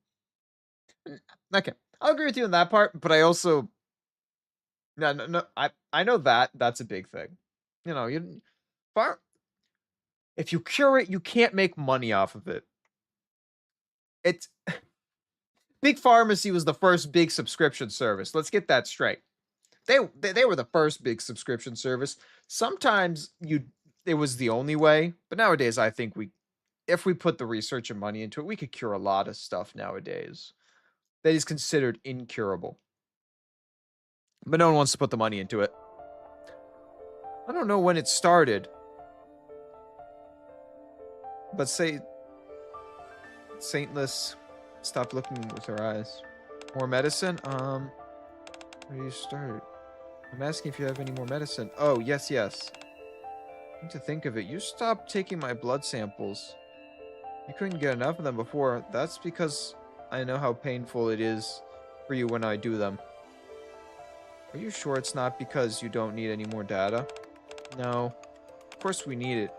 Okay, I'll agree with you on that part, but I also no. I know that's a big thing. You know, if you cure it, you can't make money off of it. It's Big Pharmacy was the first big subscription service. Let's get that straight. They were the first big subscription service. Sometimes it was the only way, but nowadays I think if we put the research and money into it, we could cure a lot of stuff nowadays that is considered incurable. But no one wants to put the money into it. I don't know when it started, but Saintless stopped looking with her eyes. More medicine? Where do you start? I'm asking if you have any more medicine. Oh, yes. Come to think of it, you stopped taking my blood samples. You couldn't get enough of them before. That's because I know how painful it is for you when I do them. Are you sure it's not because you don't need any more data? No. Of course we need it.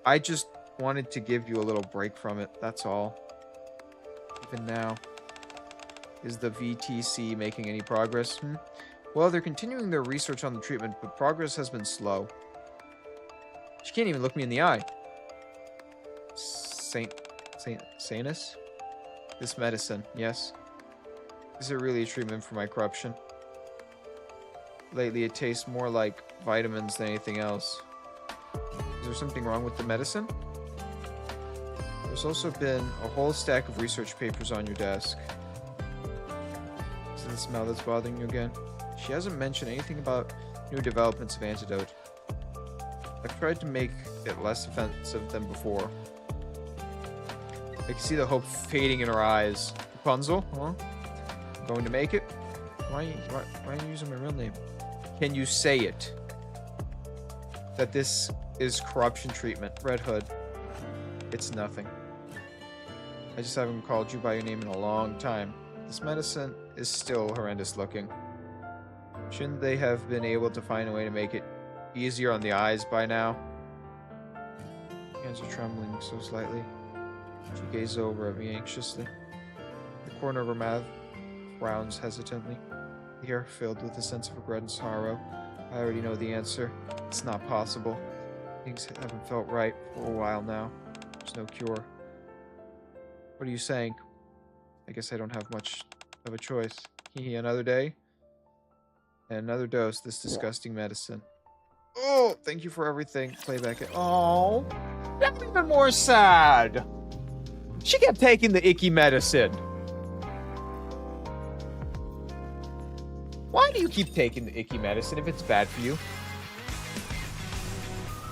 I just wanted to give you a little break from it, that's all. Even now. Is the VTC making any progress? Well, they're continuing their research on the treatment, but progress has been slow. She can't even look me in the eye. Sanus? This medicine, yes. Is it really a treatment for my corruption? Lately, it tastes more like vitamins than anything else. Is there something wrong with the medicine? There's also been a whole stack of research papers on your desk. Is it the smell that's bothering you again? She hasn't mentioned anything about new developments of antidote. I've tried to make it less offensive than before. I can see the hope fading in her eyes. Rapunzel, huh? Going to make it? Why are you using my real name? Can you say it? That this is corruption treatment. Red Hood. It's nothing. I just haven't called you by your name in a long time. This medicine is still horrendous looking. Shouldn't they have been able to find a way to make it easier on the eyes by now? Hands are trembling so slightly. She gazes over at me anxiously. The corner of her mouth frowns hesitantly. The air filled with a sense of regret and sorrow. I already know the answer. It's not possible. Things haven't felt right for a while now. There's no cure. What are you saying? I guess I don't have much of a choice. Hee, another day? And another dose, this disgusting medicine. Oh, thank you for everything. Playback it. Oh, that's even more sad. She kept taking the icky medicine. Why do you keep taking the icky medicine if it's bad for you?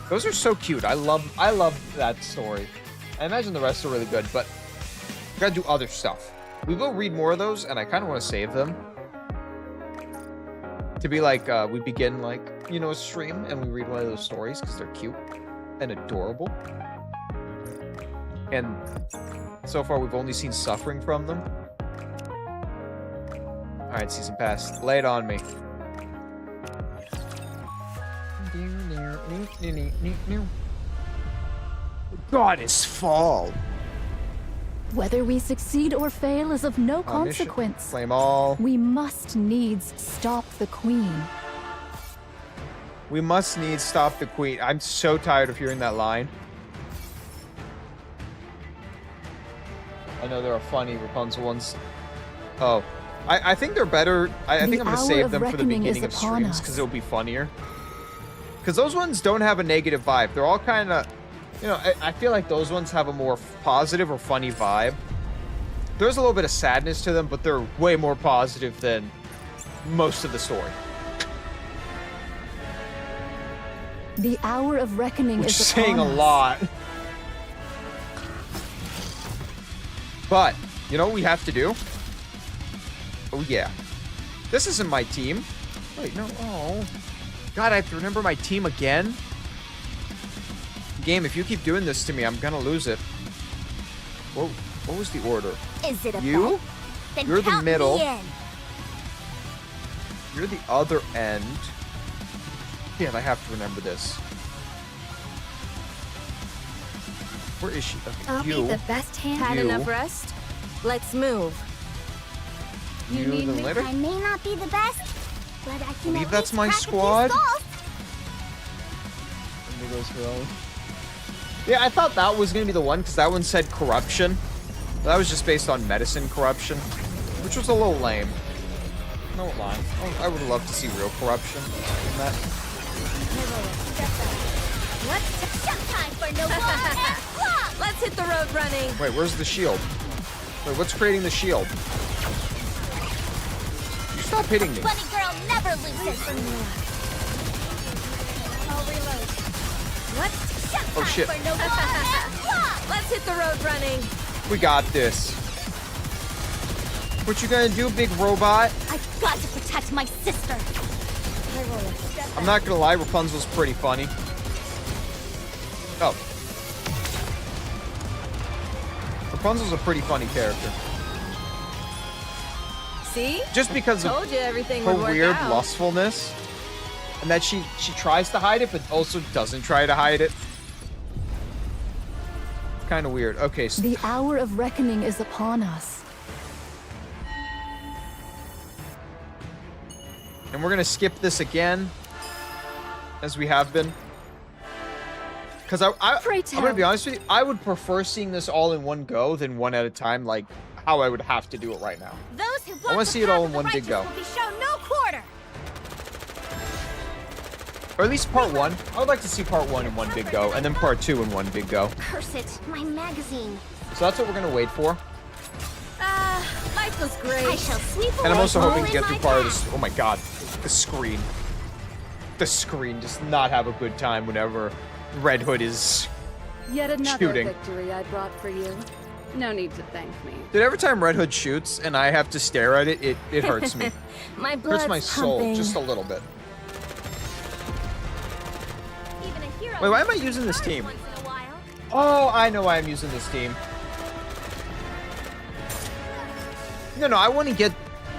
Those are so cute. I love that story. I imagine the rest are really good, but we gotta do other stuff. We will read more of those, and I kind of want to save them. To be like, we begin like, you know, a stream, and we read one of those stories, because they're cute and adorable. And so far, we've only seen suffering from them. Alright, season pass. Lay it on me. Goddess fall. Whether we succeed or fail is of no consequence. Flame all. We must needs stop the queen. We must needs stop the queen. I'm so tired of hearing that line. I know there are funny Rapunzel ones. Oh. I think they're better. I think I'm going to save them for the beginning of streams because it'll be funnier. Because those ones don't have a negative vibe. They're all kind of, you know, I feel like those ones have a more positive or funny vibe. There's a little bit of sadness to them, but they're way more positive than most of the story. The hour of reckoning is upon saying a us. lot. But, you know what we have to do? Oh, yeah. This isn't my team. Wait, no. Oh. God, I have to remember my team again? Game, if you keep doing this to me, I'm gonna lose it. Whoa. What was the order? Is it a You? bet? Then You're the count middle. me in. You're the other end. Damn, I have to remember this. Where is she? Okay, I'll you. be the best hand. Had You. enough rest? Let's move. You, the litter? I may not be the best, but I can Believe at that's least my crack a few squad? skulls. Yeah, I thought that was gonna be the one because that one said corruption. That was just based on medicine corruption, which was a little lame. No lie. I would love to see real corruption in that. What's time for no more? Let's hit the road running. Wait, where's the shield? Wait, what's creating the shield? You stop hitting me. Bunny girl never loses. I'll reload. What's Oh shit. for no more? Let's hit the road running. We got this. What you gonna do, big robot? I've got to protect my sister. I'm not gonna lie, Rapunzel's pretty funny. Oh. Rapunzel's a pretty funny character. See? Just because Told of you everything her would work weird out. lustfulness. And that she tries to hide it, but also doesn't try to hide it. Kind of weird. Okay, so The hour of reckoning is upon us. and we're gonna skip this again, as we have been. Because I'm gonna be honest with you, I would prefer seeing this all in one go than one at a time, like how I would have to do it right now. Those who I want to see it all in one big go. will be shown no quarter. Or at least part one. I would like to see part one in one big go, and then part two in one big go. Curse it, my magazine. So that's what we're gonna wait for. Life was great. I shall sweep away And I'm also all hoping to in get my through part of path. this. Oh my god, the screen. The screen does not have a good time whenever Red Hood is Yet another shooting. victory I brought for you. No need to thank me. Dude, every time Red Hood shoots and I have to stare at it, it hurts me. My Hurts blood's my soul pumping. just a little bit. Even a hero Wait, why am I using this team? once in a while. Oh, I know why I'm using this team. No, I want to get...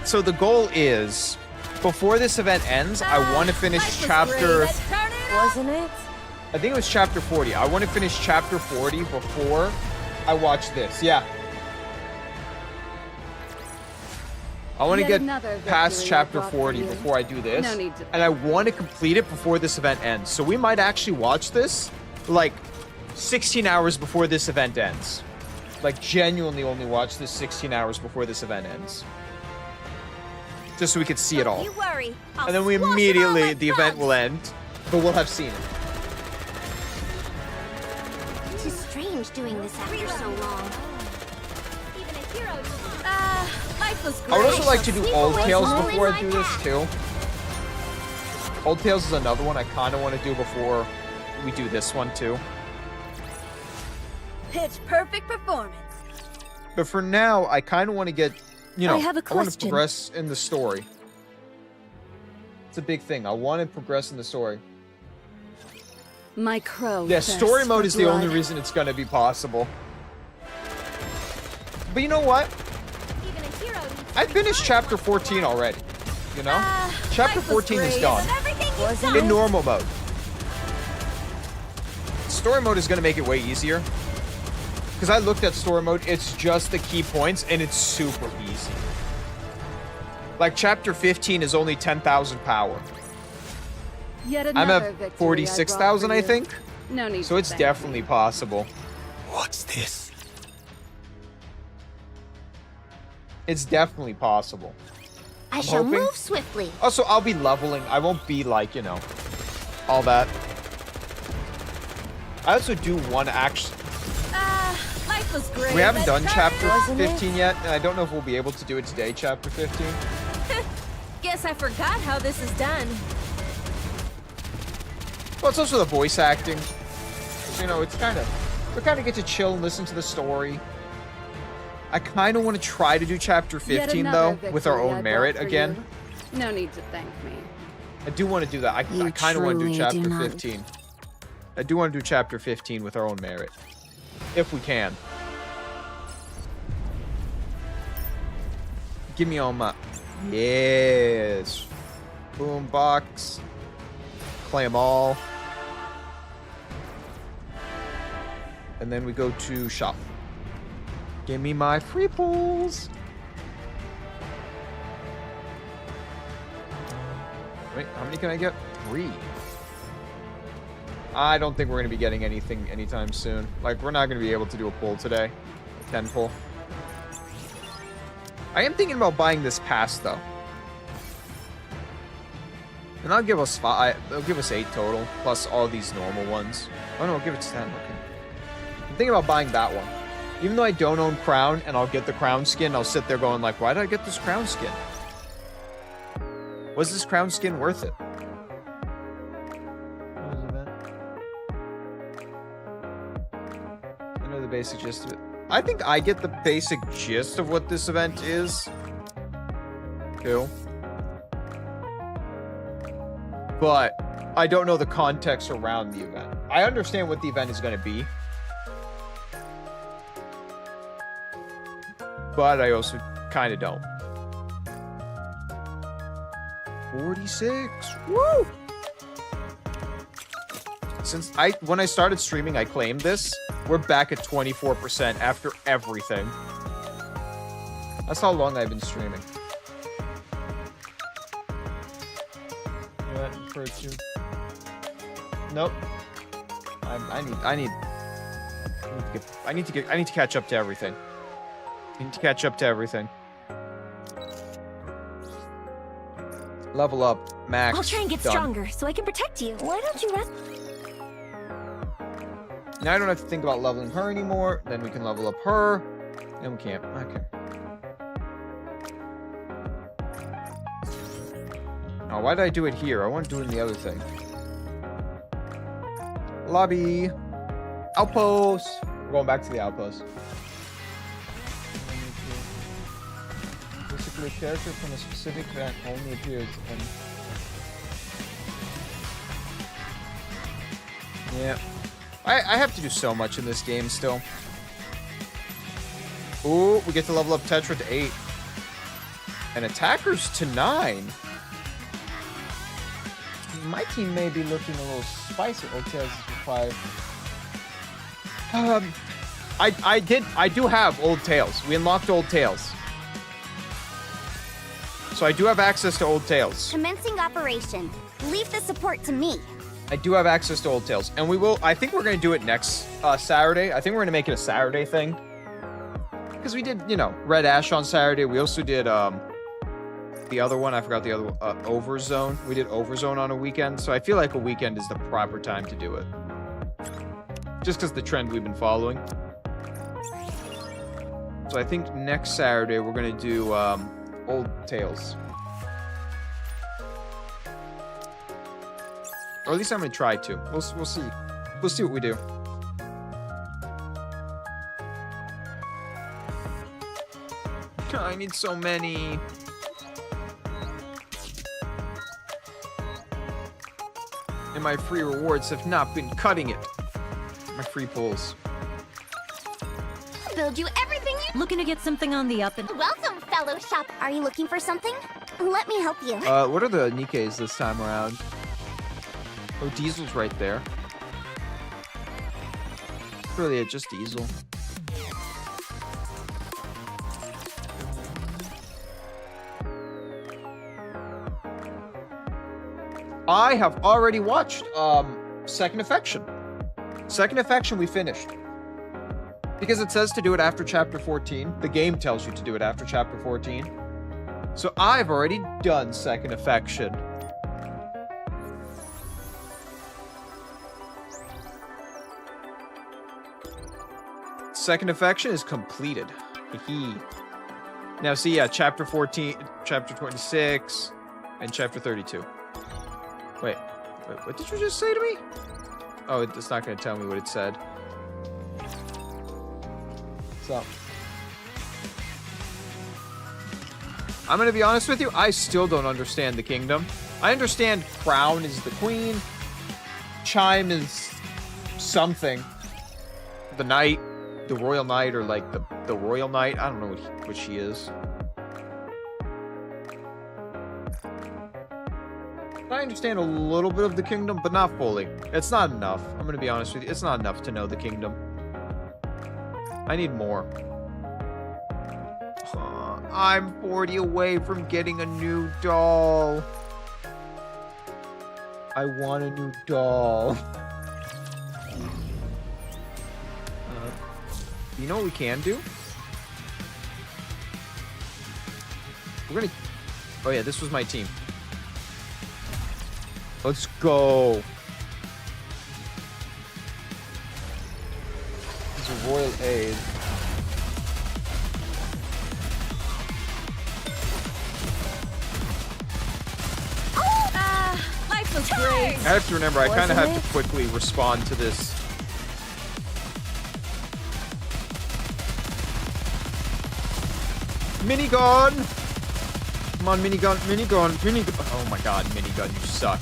So the goal is, before this event ends, I want to finish chapter... Wasn't it? I think it was chapter 40. I want to finish chapter 40 before I watch this. Yeah. I want to Yet get another past victory I chapter brought for 40 you. before I do this. No need to And I want to complete it before this event ends. So we might actually watch this like 16 hours before this event ends. Like genuinely only watch this 16 hours before this event ends. Just so we could see it all. You worry. I'll And then we squash 'em all immediately, like the event will bugs. end, but we'll have seen it. It is strange doing this after so long. Even a hero. Life was great. I would also like to do Sweep Old away Tales all in before I my do this path. too. Old Tales is another one I kind of want to do before we do this one too. Pitch perfect performance. But for now, I kind of want to get, you know, I have a want to question. progress in the story. It's a big thing. I want to progress in the story. My crow. Yeah, thirsts story mode for is the only blood. reason it's going to be possible. But you know what? Even a hero needs I finished chapter 14 already. You know? Chapter life was 14 is great. done. everything you've Wasn't done. In normal mode. Story mode is going to make it way easier. Because I looked at story mode, it's just the key points, and it's super easy. Like, chapter 15 is only 10,000 power. Yet I'm another at victory I 46,000, brought I for think. you. No need So to it's thank definitely me. possible. What's this? It's definitely possible. I shall hoping. move swiftly. Also, I'll be leveling. I won't be like, you know, all that. I also do one action. Life was great. We haven't done Let's chapter Wasn't it? 15 yet, and I don't know if we'll be able to do it today, chapter 15. Guess I forgot how this is done. Well, it's also the voice acting. You know, it's kind of... We kind of get to chill and listen to the story. I kind of want to try to do chapter Yet 15, another though, with our victory I own brought merit for again. you. No need to thank me. I do want to do that. I You kind of want to do truly chapter do not. 15. I do want to do chapter 15 with our own merit. If we can. Give me all my... Yes. Boombox. Claim all. And then we go to shop. Give me my free pulls. Wait, how many can I get? 3. I don't think we're going to be getting anything anytime soon. Like, we're not going to be able to do a pull today. A 10 pull. I am thinking about buying this pass, though. And I'll give us 5. They'll give us 8 total, plus all these normal ones. Oh, no, I'll give it 10. Okay. I'm thinking about buying that one. Even though I don't own Crown, and I'll get the Crown skin, I'll sit there going like, why did I get this Crown skin? Was this Crown skin worth it? I know the basic gist of it. I think I get the basic gist of what this event is. Too. But I don't know the context around the event. I understand what the event is going to be. But I also kind of don't. 46. Woo! When I started streaming, I claimed this. We're back at 24% after everything. That's how long I've been streaming. Nope. I need to catch up to everything. Level up, max. I'll try and get stronger so I can protect you. Why don't you rest? Now I don't have to think about leveling her anymore. Then we can level up her. Then we can't. Okay. Oh, why did I do it here? I want to do it in the other thing. Lobby. Outpost. We're going back to the outpost. Basically, a character from a specific event only appears in... Yeah. I have to do so much in this game still. Ooh, we get to level up Tetra to 8. And attackers to 9. My team may be looking a little spicy. Ortez is 5. I do have Old Tales. We unlocked Old Tales. So I do have access to Old Tales. Commencing operation. Leave the support to me. I do have access to Old Tales. And we will, I think we're going to do it next Saturday. I think we're going to make it a Saturday thing. Because we did, you know, Red Ash on Saturday. We also did the other one. I forgot the other one. Overzone. We did Overzone on a weekend. So I feel like a weekend is the proper time to do it. Just because the trend we've been following. So I think next Saturday we're going to do Old Tales. Or at least I'm going to try to. We'll see. We'll see what we do. I need so many. And my free rewards have not been cutting it. My free pulls. I'll build you everything you... Looking to get something on the up and... Welcome, fellow shop. Are you looking for something? Let me help you. What are the Nikes this time around? Oh, Diesel's right there. Really, it's just Diesel. I have already watched Second Affection. Second Affection we finished. Because it says to do it after chapter 14. The game tells you to do it after chapter 14. So I've already done Second Affection. Second Affection is completed. Hee. Now see, yeah, chapter 14, chapter 26, and chapter 32. Wait, what did you just say to me? Oh, it's not going to tell me what it said. So, I'm going to be honest with you, I still don't understand the kingdom. I understand Crown is the queen, Chime is something, the knight, the royal knight, or like the royal knight. I don't know what she is. I understand a little bit of the kingdom, but not fully. It's not enough. I'm going to be honest with you. It's not enough to know the kingdom. I need more. I'm 40 away from getting a new doll. I want a new doll. You know what we can do? We're gonna... Oh yeah, this was my team. Let's go. It's a royal aid. Life was great. I have to remember, I kind of have to quickly respond to this. Minigun! Come on, minigun, minigun, minigun. Oh my god, minigun, you suck.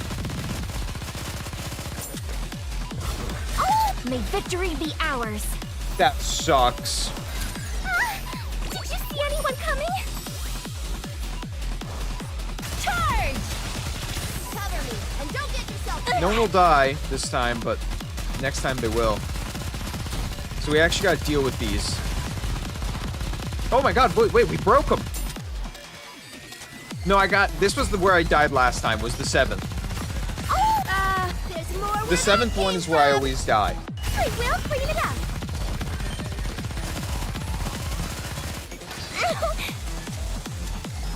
May victory be ours. That sucks. Did you see anyone coming? Charge! Cover me, and don't get yourself... No one will die this time, but next time they will. So we actually got to deal with these. Oh my god, wait, we broke them. No, this was where I died last time, was the 7th. There's more. The 7th one is where I always die. I will clean it up.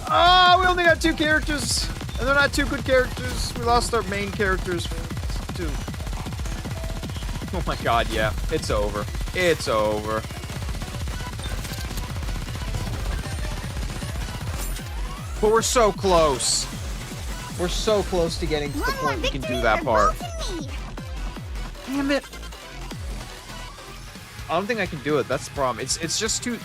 Oh, we only got 2 characters, and they're not 2 good characters. We lost our main characters too. Oh my god, yeah, it's over. It's over. But we're so close. We're so close to getting to the point we can do that part. Damn it. I don't think I can do it. That's the problem. It's just too...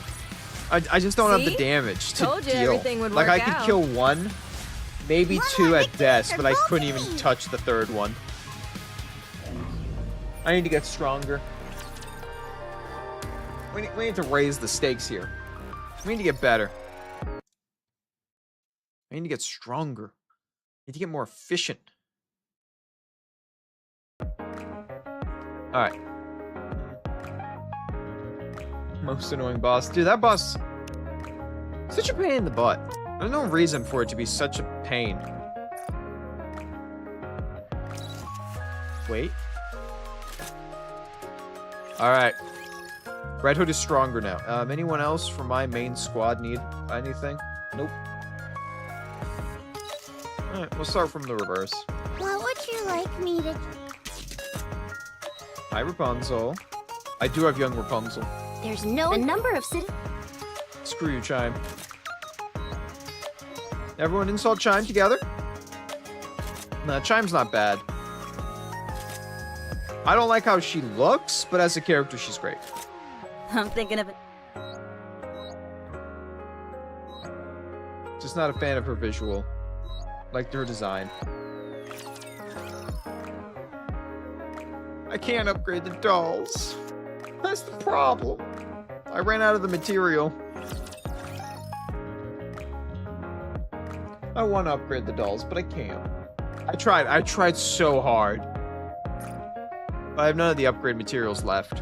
I just don't have the damage to Told you deal. everything would Like, work I could out. kill 1, maybe 2 at best, but I couldn't even touch the 3rd one. I need to get stronger. We need to raise the stakes here. We need to get better. I need to get stronger. I need to get more efficient. Alright. Most annoying boss. Dude, that boss... Such a pain in the butt. There's no reason for it to be such a pain. Wait. Alright. Red Hood is stronger now. Anyone else from my main squad need anything? Nope. Alright, we'll start from the reverse. What would you like me to... Hi, Rapunzel. I do have young Rapunzel. There's no... The number of city... Screw you, Chime. Everyone insult Chime together? Nah, Chime's not bad. I don't like how she looks, but as a character, she's great. I'm thinking of it. Just not a fan of her visual. Like her design. I can't upgrade the dolls. That's the problem. I ran out of the material. I want to upgrade the dolls, but I can't. I tried so hard. But I have none of the upgrade materials left.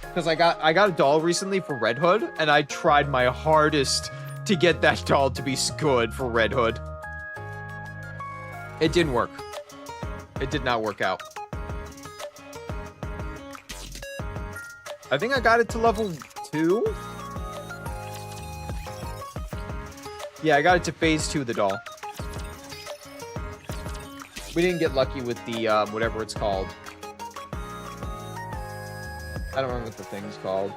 Because I got a doll recently for Red Hood, and I tried my hardest to get that doll to be good for Red Hood. It didn't work. It did not work out. I think I got it to level 2? Yeah, I got it to phase 2 of the doll. We didn't get lucky with the, whatever it's called. I don't remember what the thing's called.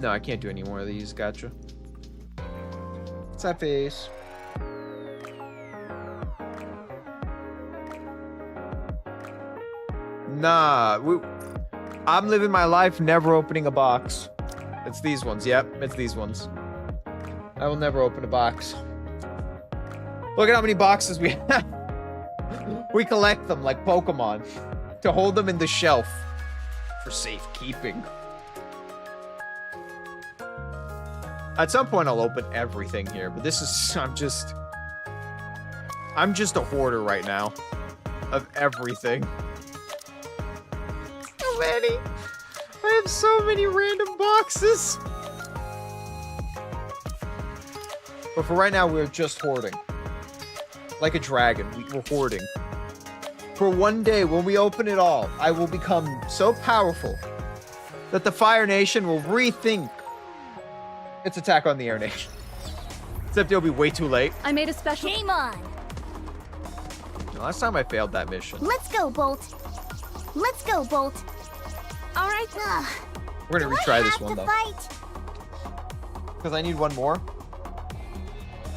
No, I can't do any more of these. Gotcha. What's that face? Nah, I'm living my life never opening a box. It's these ones. Yep, it's these ones. I will never open a box. Look at how many boxes we have. We collect them like Pokemon to hold them in the shelf for safekeeping. At some point, I'll open everything here, but this is... I'm just a hoarder right now of everything. So many. I have so many random boxes. But for right now, we're just hoarding. Like a dragon, we're hoarding. For one day, when we open it all, I will become so powerful that the Fire Nation will rethink its attack on the Air Nation. Except it'll be way too late. I made a special... Game on! Last time I failed that mission. Let's go, Bolt. Let's go, Bolt. All right. We're gonna retry this one, though. Because I need one more.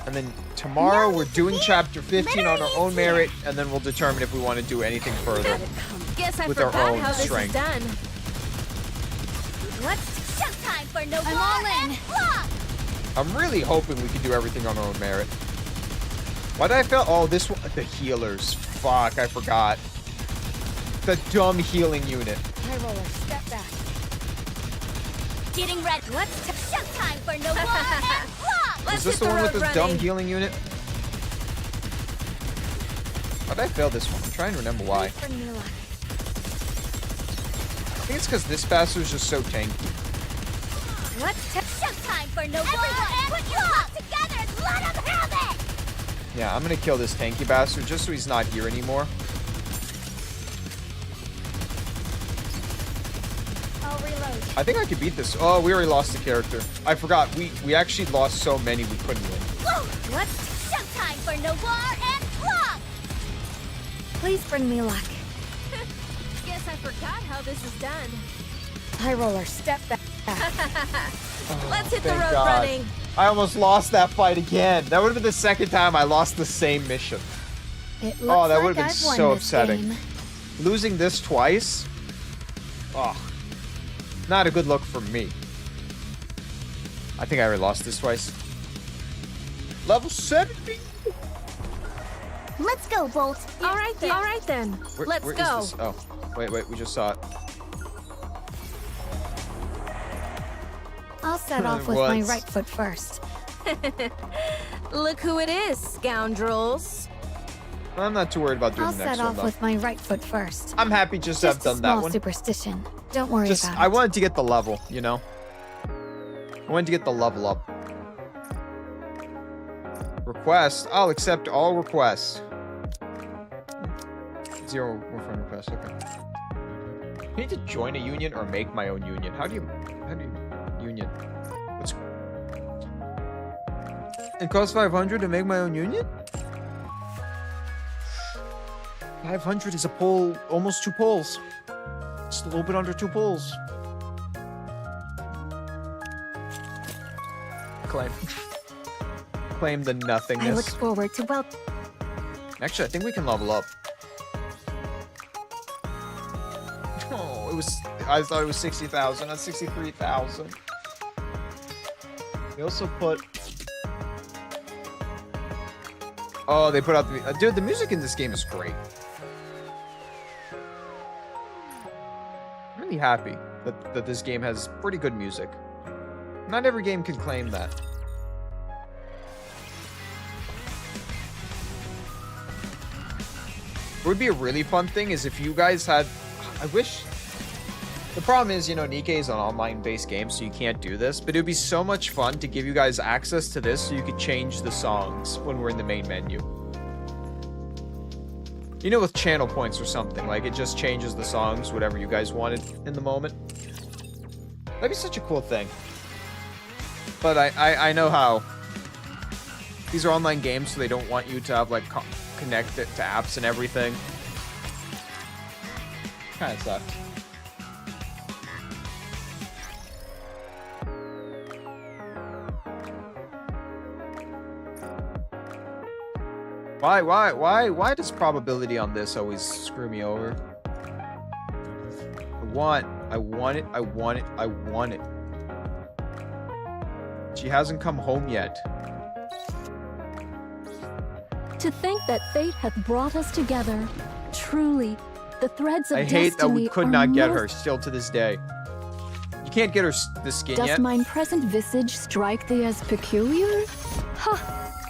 And then tomorrow we're doing chapter 15 on our own merit, and then we'll determine if we want to do anything further Guess I with our forgot own how this strength. is done. What's showtime for no I'm all in. I'm really hoping we can do everything on our own merit. Why did I fail? Oh, this one. The healers. Fuck, I forgot. The dumb healing unit. High roller, step back. Getting ready. Let's showtime for no war and block. Is this the one with the dumb healing unit? Why did I fail this one? I'm trying to remember why. I think it's because this bastard's just so tanky. Let's showtime for no war and put your block together and let him have it. Yeah, I'm gonna kill this tanky bastard just so he's not here anymore. I'll reload. I think I could beat this. Oh, we already lost the character. I forgot. We actually lost so many we couldn't win. Whoa! Let's showtime for no war and block. Please bring me luck. Guess I forgot how this is done. High roller, step back. Let's hit the Thank road God. running. I almost lost that fight again. That would have been the second time I lost the same mission. It looks Oh, that like would have been I've won so this upsetting. game. Losing this twice? Oh, not a good look for me. I think I already lost this twice. Level 70? Let's go, Bolt. All right then. Let's where is go. this? Oh, wait, we just saw it. I'll set off with my What? right foot first. Look who it is, scoundrels. I'm not too worried about doing I'll the next set one, off though. with my right foot first. I'm happy just to have Just a done that small one. superstition. Don't worry Just, about it. I wanted to get the level, you know? I wanted to get the level up. Request. I'll accept all requests. 0 friend requests, okay. I need to join a union or make my own union. How do you union? What's it costs 500 to make my own union? 500 is a poll, almost 2 polls. Just a little bit under 2 polls. Claim. Claim the I look nothingness. forward to Actually, I think we can level up. Oh, I thought it was 60,000. That's 63,000. They also put... Oh, they put out the... dude, the music in this game is great. I'm really happy that this game has pretty good music. Not every game can claim that. What would be a really fun thing is if you guys had... I wish... The problem is, you know, Nikke is an online-based game, so you can't do this, but it would be so much fun to give you guys access to this so you could change the songs when we're in the main menu. You know, with channel points or something, like it just changes the songs, whatever you guys wanted in the moment. That'd be such a cool thing. But I know how. These are online games, so they don't want you to have, like, connect it to apps and everything. Kinda sucks. Why does probability on this always screw me over? I want it. She hasn't come home yet. To think that fate hath brought us together. Truly, the threads of I destiny hate that we could are not get most- her still to this day. You can't get her the skin Does yet. mine present visage strike thee as peculiar? Ha!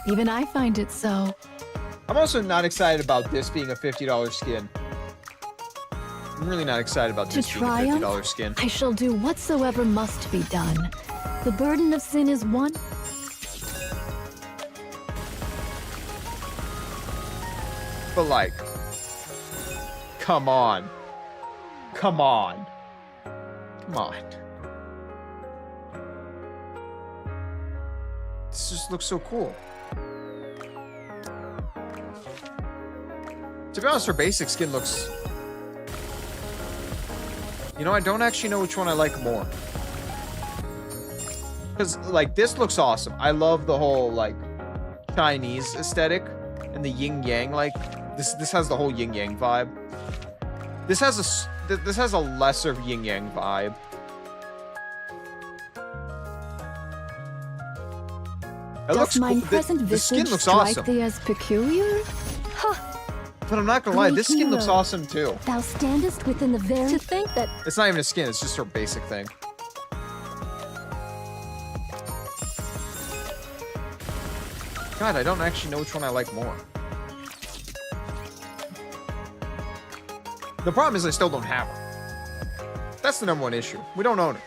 Even I find it so. I'm also not excited about this being a $50 skin. I'm really not excited about To this being a triumph, $50 skin. I shall do whatsoever must be done. The burden of sin is one. But like, come on. Come on. Come on. This just looks so cool. To be honest, her basic skin looks... You know, I don't actually know which one I like more. Because, like, this looks awesome. I love the whole, like, Chinese aesthetic and the yin-yang, like... This has the whole yin-yang vibe. This has a lesser yin-yang vibe. It looks Does mine cool. present The skin visage looks strike awesome. thee as peculiar? But I'm not gonna lie, Great this skin looks hero. awesome too. Thou standest within the very... To think that... It's not even a skin, it's just her basic thing. God, I don't actually know which one I like more. The problem is I still don't have her. That's the #1 issue. We don't own her.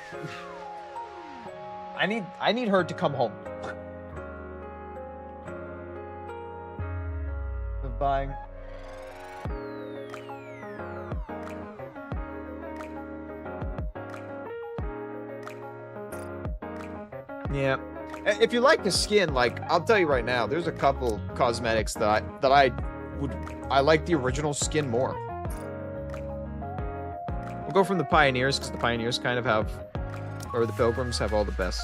I need her to come home. Of buying. Yeah. If you like the skin, like, I'll tell you right now, there's a couple cosmetics that I like the original skin more. We'll go from the Pioneers, because the Pioneers kind of have, or the Pilgrims have all the best,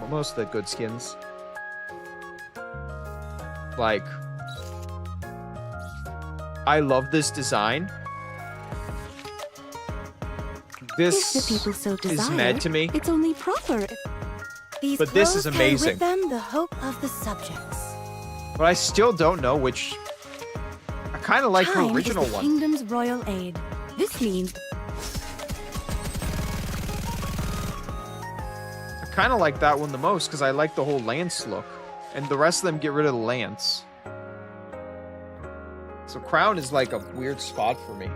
well, most of the good skins. Like, I love this design. This If the people so is desire, mad to me. it's only proper. These But this is clothes carry amazing. with them the hope of the subjects. But I still don't know which. I kind of like her Time original is the one. kingdom's royal aid. This means I kind of like that one the most because I like the whole lance look. And the rest of them get rid of the lance. So crown is like a weird spot for me.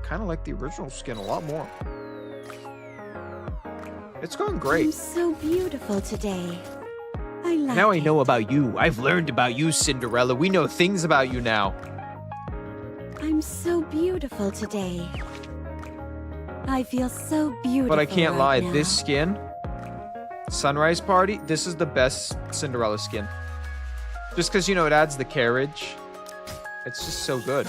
Kind of like the original skin a lot more. It's going great. I'm so beautiful today. I like Now I it. know about you. I've learned about you, Cinderella. We know things about you now. I'm so beautiful today. I feel so beautiful. But I can't right lie, now. this skin, Sunrise Party, this is the best Cinderella skin. Just because, you know, it adds the carriage. It's just so good.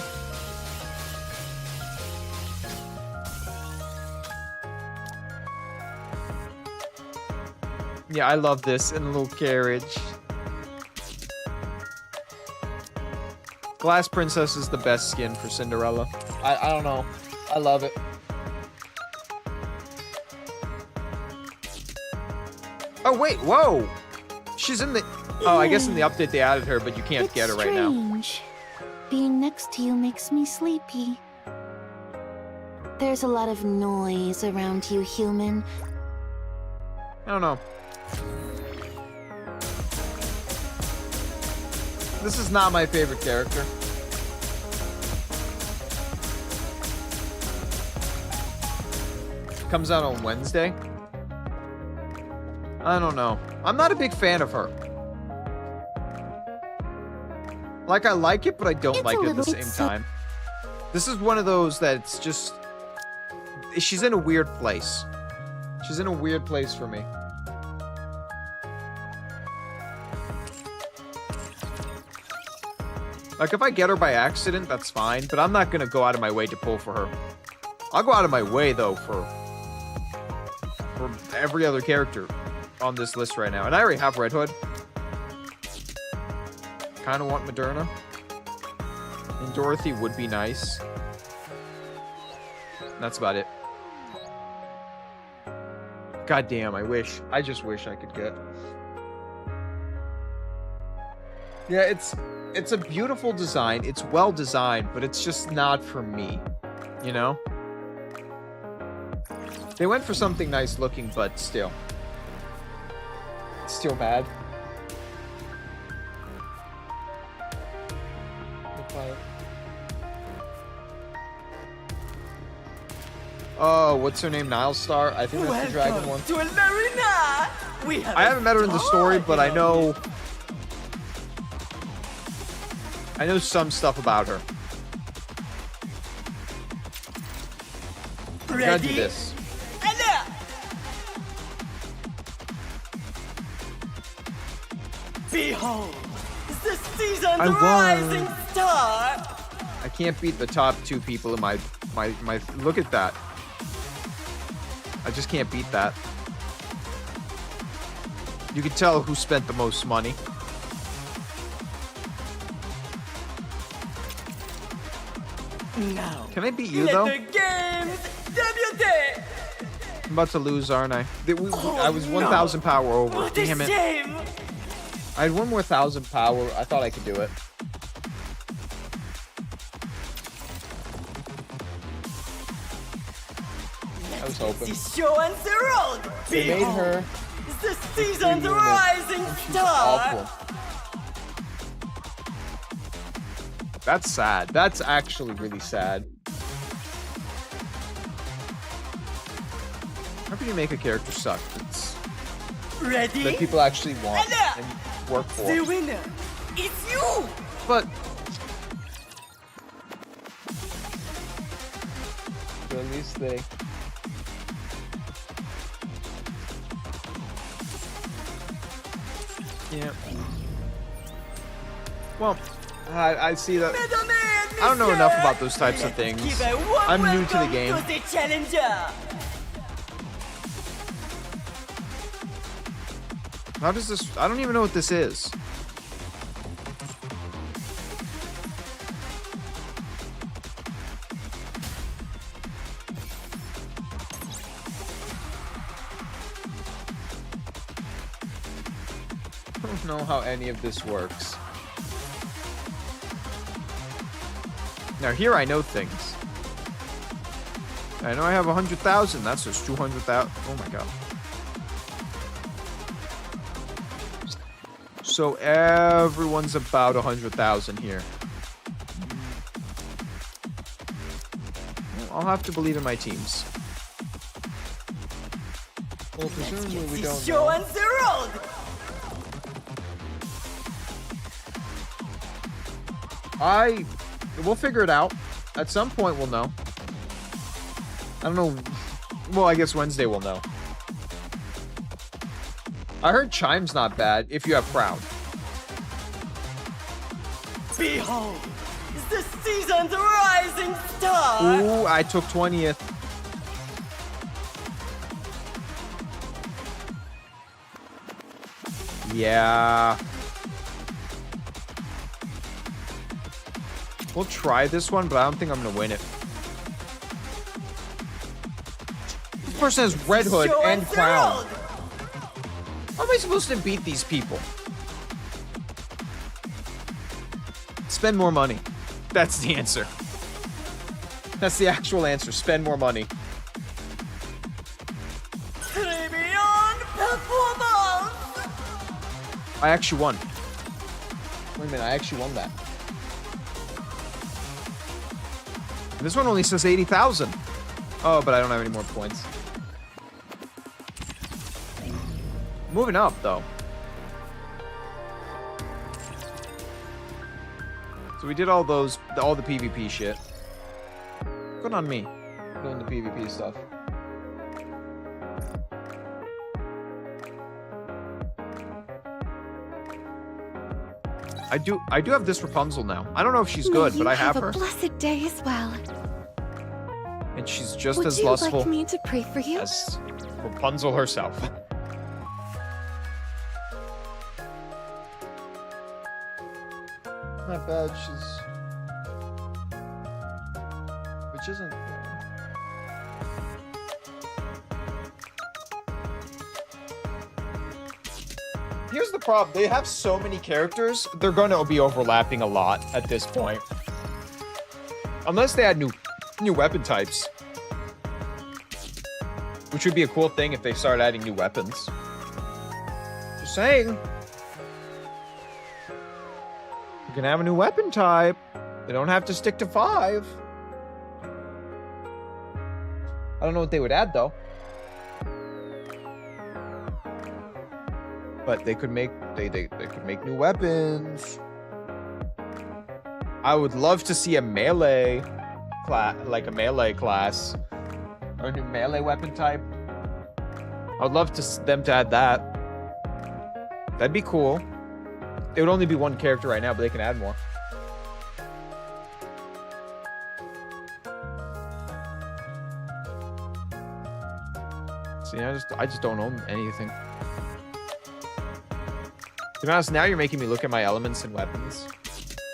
Yeah, I love this in a little carriage. Glass Princess is the best skin for Cinderella. I don't know. I love it. Oh, wait, whoa! She's in the... Oh, I guess in the update they added her, but you can't get her right now. Strange. Being next to you makes me sleepy. There's a lot of noise around you, human. I don't know. This is not my favorite character. Comes out on Wednesday. I don't know. I'm not a big fan of her. Like, I like it, but I don't like it at the same time. This is one of those that it's just... She's in a weird place. She's in a weird place for me. Like, if I get her by accident, that's fine, but I'm not gonna go out of my way to pull for her. I'll go out of my way, though, for every other character on this list right now. And I already have Red Hood. Kind of want Moderna. And Dorothy would be nice. That's about it. God damn, I wish. I just wish I could get. Yeah, it's a beautiful design. It's well designed, but it's just not for me. You know? They went for something nice looking, but still. It's still bad. Oh, what's her name? Nilestar? I think that's the dragon one. To Alarina! We have I haven't met her in the story, but I know some stuff about her. I gotta do this. Behold, the season's I won. rising star! I can't beat the top two people in my look at that. I just can't beat that. You can tell who spent the most money. Now, Can I beat you let though? the games debut! I'm about to lose, aren't I? I was 1,000 power over. What Damn a it. shame! I had 1 more 1,000 power. I thought I could do it. I was hoping. The show and the road. They made her the season's rising star. awful. That's sad. That's actually really sad. How can you make a character suck Ready? that people actually want and work for? The winner, it's you. But at least they. Yeah. Well, I see that. I don't know enough about those types of things. I'm new to the game. To the challenger. How does this? I don't even know what this is. I don't know how any of this works. Now here I know things. I know I have 100,000. That's just 200,000. Oh my god. So everyone's about 100,000 here. Well, I'll have to believe in my teams. Well, presumably we don't Show know. on the road. We'll figure it out. At some point we'll know. I don't know. Well, I guess Wednesday we'll know. I heard Chime's not bad if you have Crown. Behold, the season's rising star. Ooh, I took 20th. Yeah. We'll try this one, but I don't think I'm gonna win it. This person has Red Hood and Crown. How am I supposed to beat these people? Spend more money. That's the answer. That's the actual answer. Spend more money. Premium performance. I actually won. Wait a minute, I actually won that. This one only says 80,000. Oh, but I don't have any more points. Moving up, though. So we did all the PvP shit. Good on me. Doing the PvP stuff. I do have this Rapunzel now. I don't know if she's good, but I have her. a blessed day as well. And she's just Would as you lustful like me to pray for you? as Rapunzel herself. Not bad, which isn't... Here's the problem, they have so many characters, they're gonna be overlapping a lot at this point. Unless they add new weapon types. Which would be a cool thing if they start adding new weapons. Just saying. You can have a new weapon type. They don't have to stick to 5. I don't know what they would add, though. But they could make they could make new weapons. I would love to see a melee class, like a melee class, or a new melee weapon type. I would love them to add that. That'd be cool. It would only be one character right now, but they can add more. See, I just don't own anything. To be honest, now you're making me look at my elements and weapons.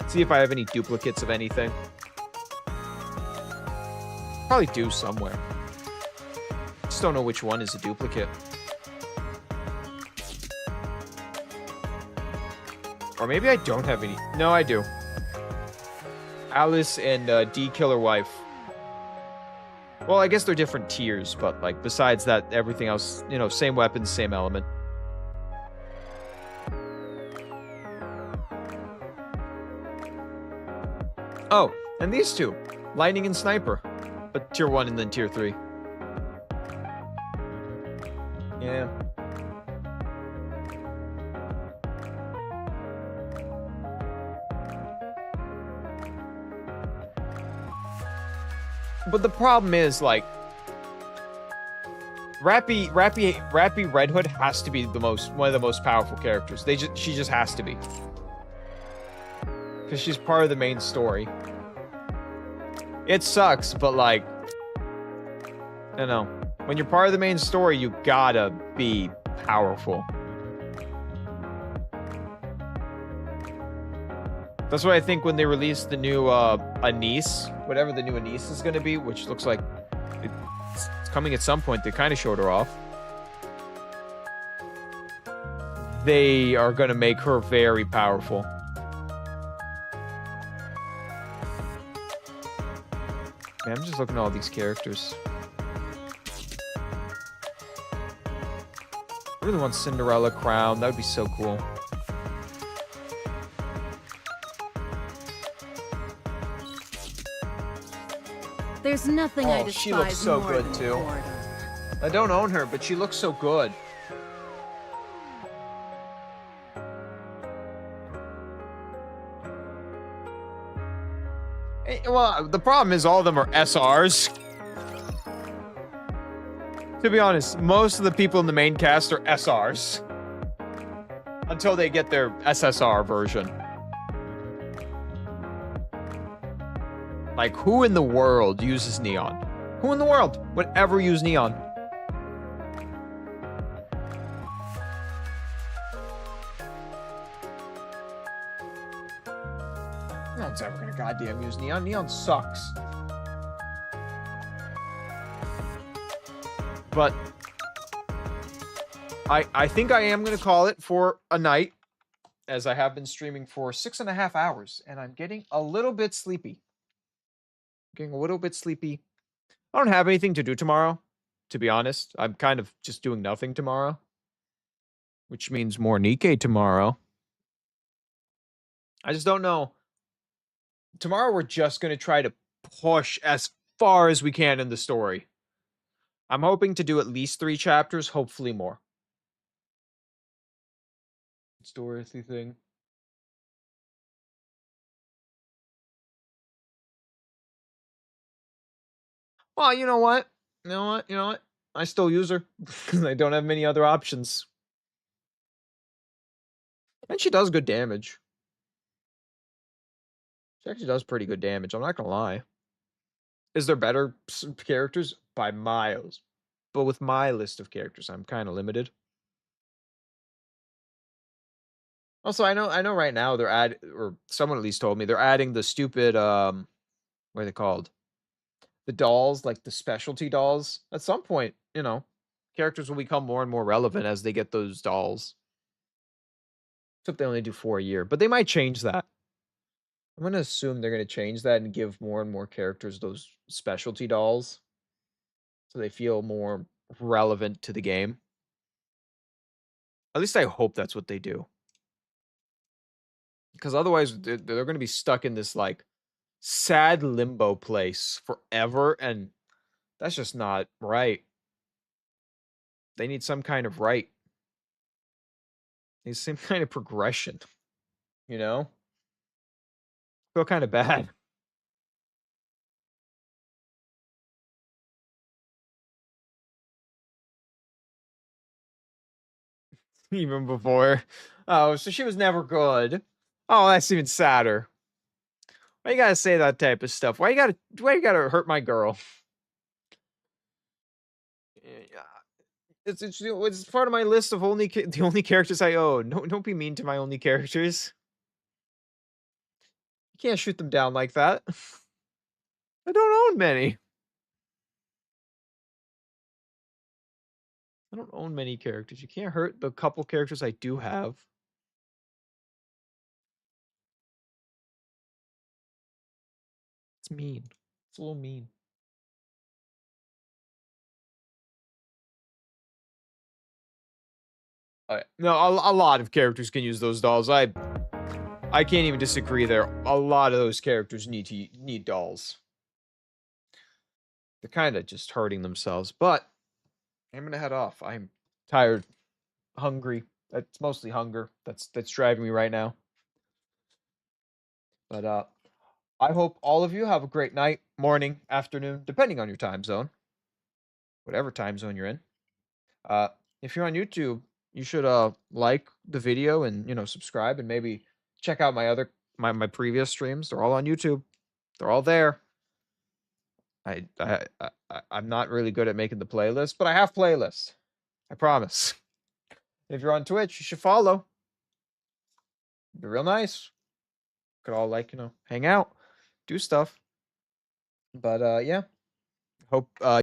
See if I have any duplicates of anything. Probably do somewhere. Just don't know which one is a duplicate. Or maybe I don't have any. No, I do. Alice and D Killer Wife. Well, I guess they're different tiers, but like besides that, everything else, you know, same weapons, same element. Oh, and these two, Lightning and Sniper, but tier 1 and then tier 3. Yeah. But the problem is, like, Rappy Red Hood has to be one of the most powerful characters. She just has to be. Because she's part of the main story. It sucks, but like, I don't know. When you're part of the main story, you gotta be powerful. That's what I think when they released the new Anise, whatever the new Anise is gonna be, which looks like it's coming at some point. They kind of showed her off. They are gonna make her very powerful. Man, I'm just looking at all these characters. I really want Cinderella crown. That would be so cool. There's nothing I Oh, despise she looks so more good than too. boredom. I don't own her, but she looks so good. Well, the problem is all of them are SRs. To be honest, most of the people in the main cast are SRs. Until they get their SSR version. Like, who in the world uses Neon? Who in the world would ever use Neon? No one's ever gonna goddamn use Neon. Neon sucks. But I think I am gonna call it for a night, as I have been streaming for 6.5 hours, and I'm getting a little bit sleepy. Getting a little bit sleepy. I don't have anything to do tomorrow, to be honest. I'm kind of just doing nothing tomorrow, which means more Nikkei tomorrow. I just don't know. Tomorrow we're just going to try to push as far as we can in the story. I'm hoping to do at least 3 chapters, hopefully more. Story thing. Well, you know what? You know what? You know what? I still use her because I don't have many other options. And she does good damage. She actually does pretty good damage. I'm not gonna lie. Is there better characters? By miles. But with my list of characters, I'm kind of limited. Also, I know right now they're or someone at least told me they're adding the stupid what are they called? The dolls, like the specialty dolls. At some point, you know, characters will become more and more relevant as they get those dolls. Except they only do 4 a year, but they might change that. I'm gonna assume they're gonna change that and give more and more characters those specialty dolls, so they feel more relevant to the game. At least I hope that's what they do. Because otherwise, they're going to be stuck in this, like, sad limbo place forever, and that's just not right. They need some kind of right. They need some kind of progression. You know? I feel kind of bad. Even before. Oh, so she was never good. Oh, that's even sadder. Why you gotta say that type of stuff? Why you gotta hurt my girl? It's part of my list of the only characters I own. No, don't be mean to my only characters. You can't shoot them down like that. I don't own many. I don't own many characters. You can't hurt the couple characters I do have. It's mean. It's a little mean. No, a lot of characters can use those dolls. I can't even disagree there. A lot of those characters need dolls. They're kind of just hurting themselves, but I'm gonna head off. I'm tired, hungry. It's mostly hunger that's driving me right now. But I hope all of you have a great night, morning, afternoon, depending on your time zone. Whatever time zone you're in. If you're on YouTube, you should like the video and subscribe and maybe check out my previous streams. They're all on YouTube. They're all there. I'm not really good at making the playlist, but I have playlists. I promise. If you're on Twitch, you should follow. Be real nice. Could all hang out, do stuff. But yeah. Hope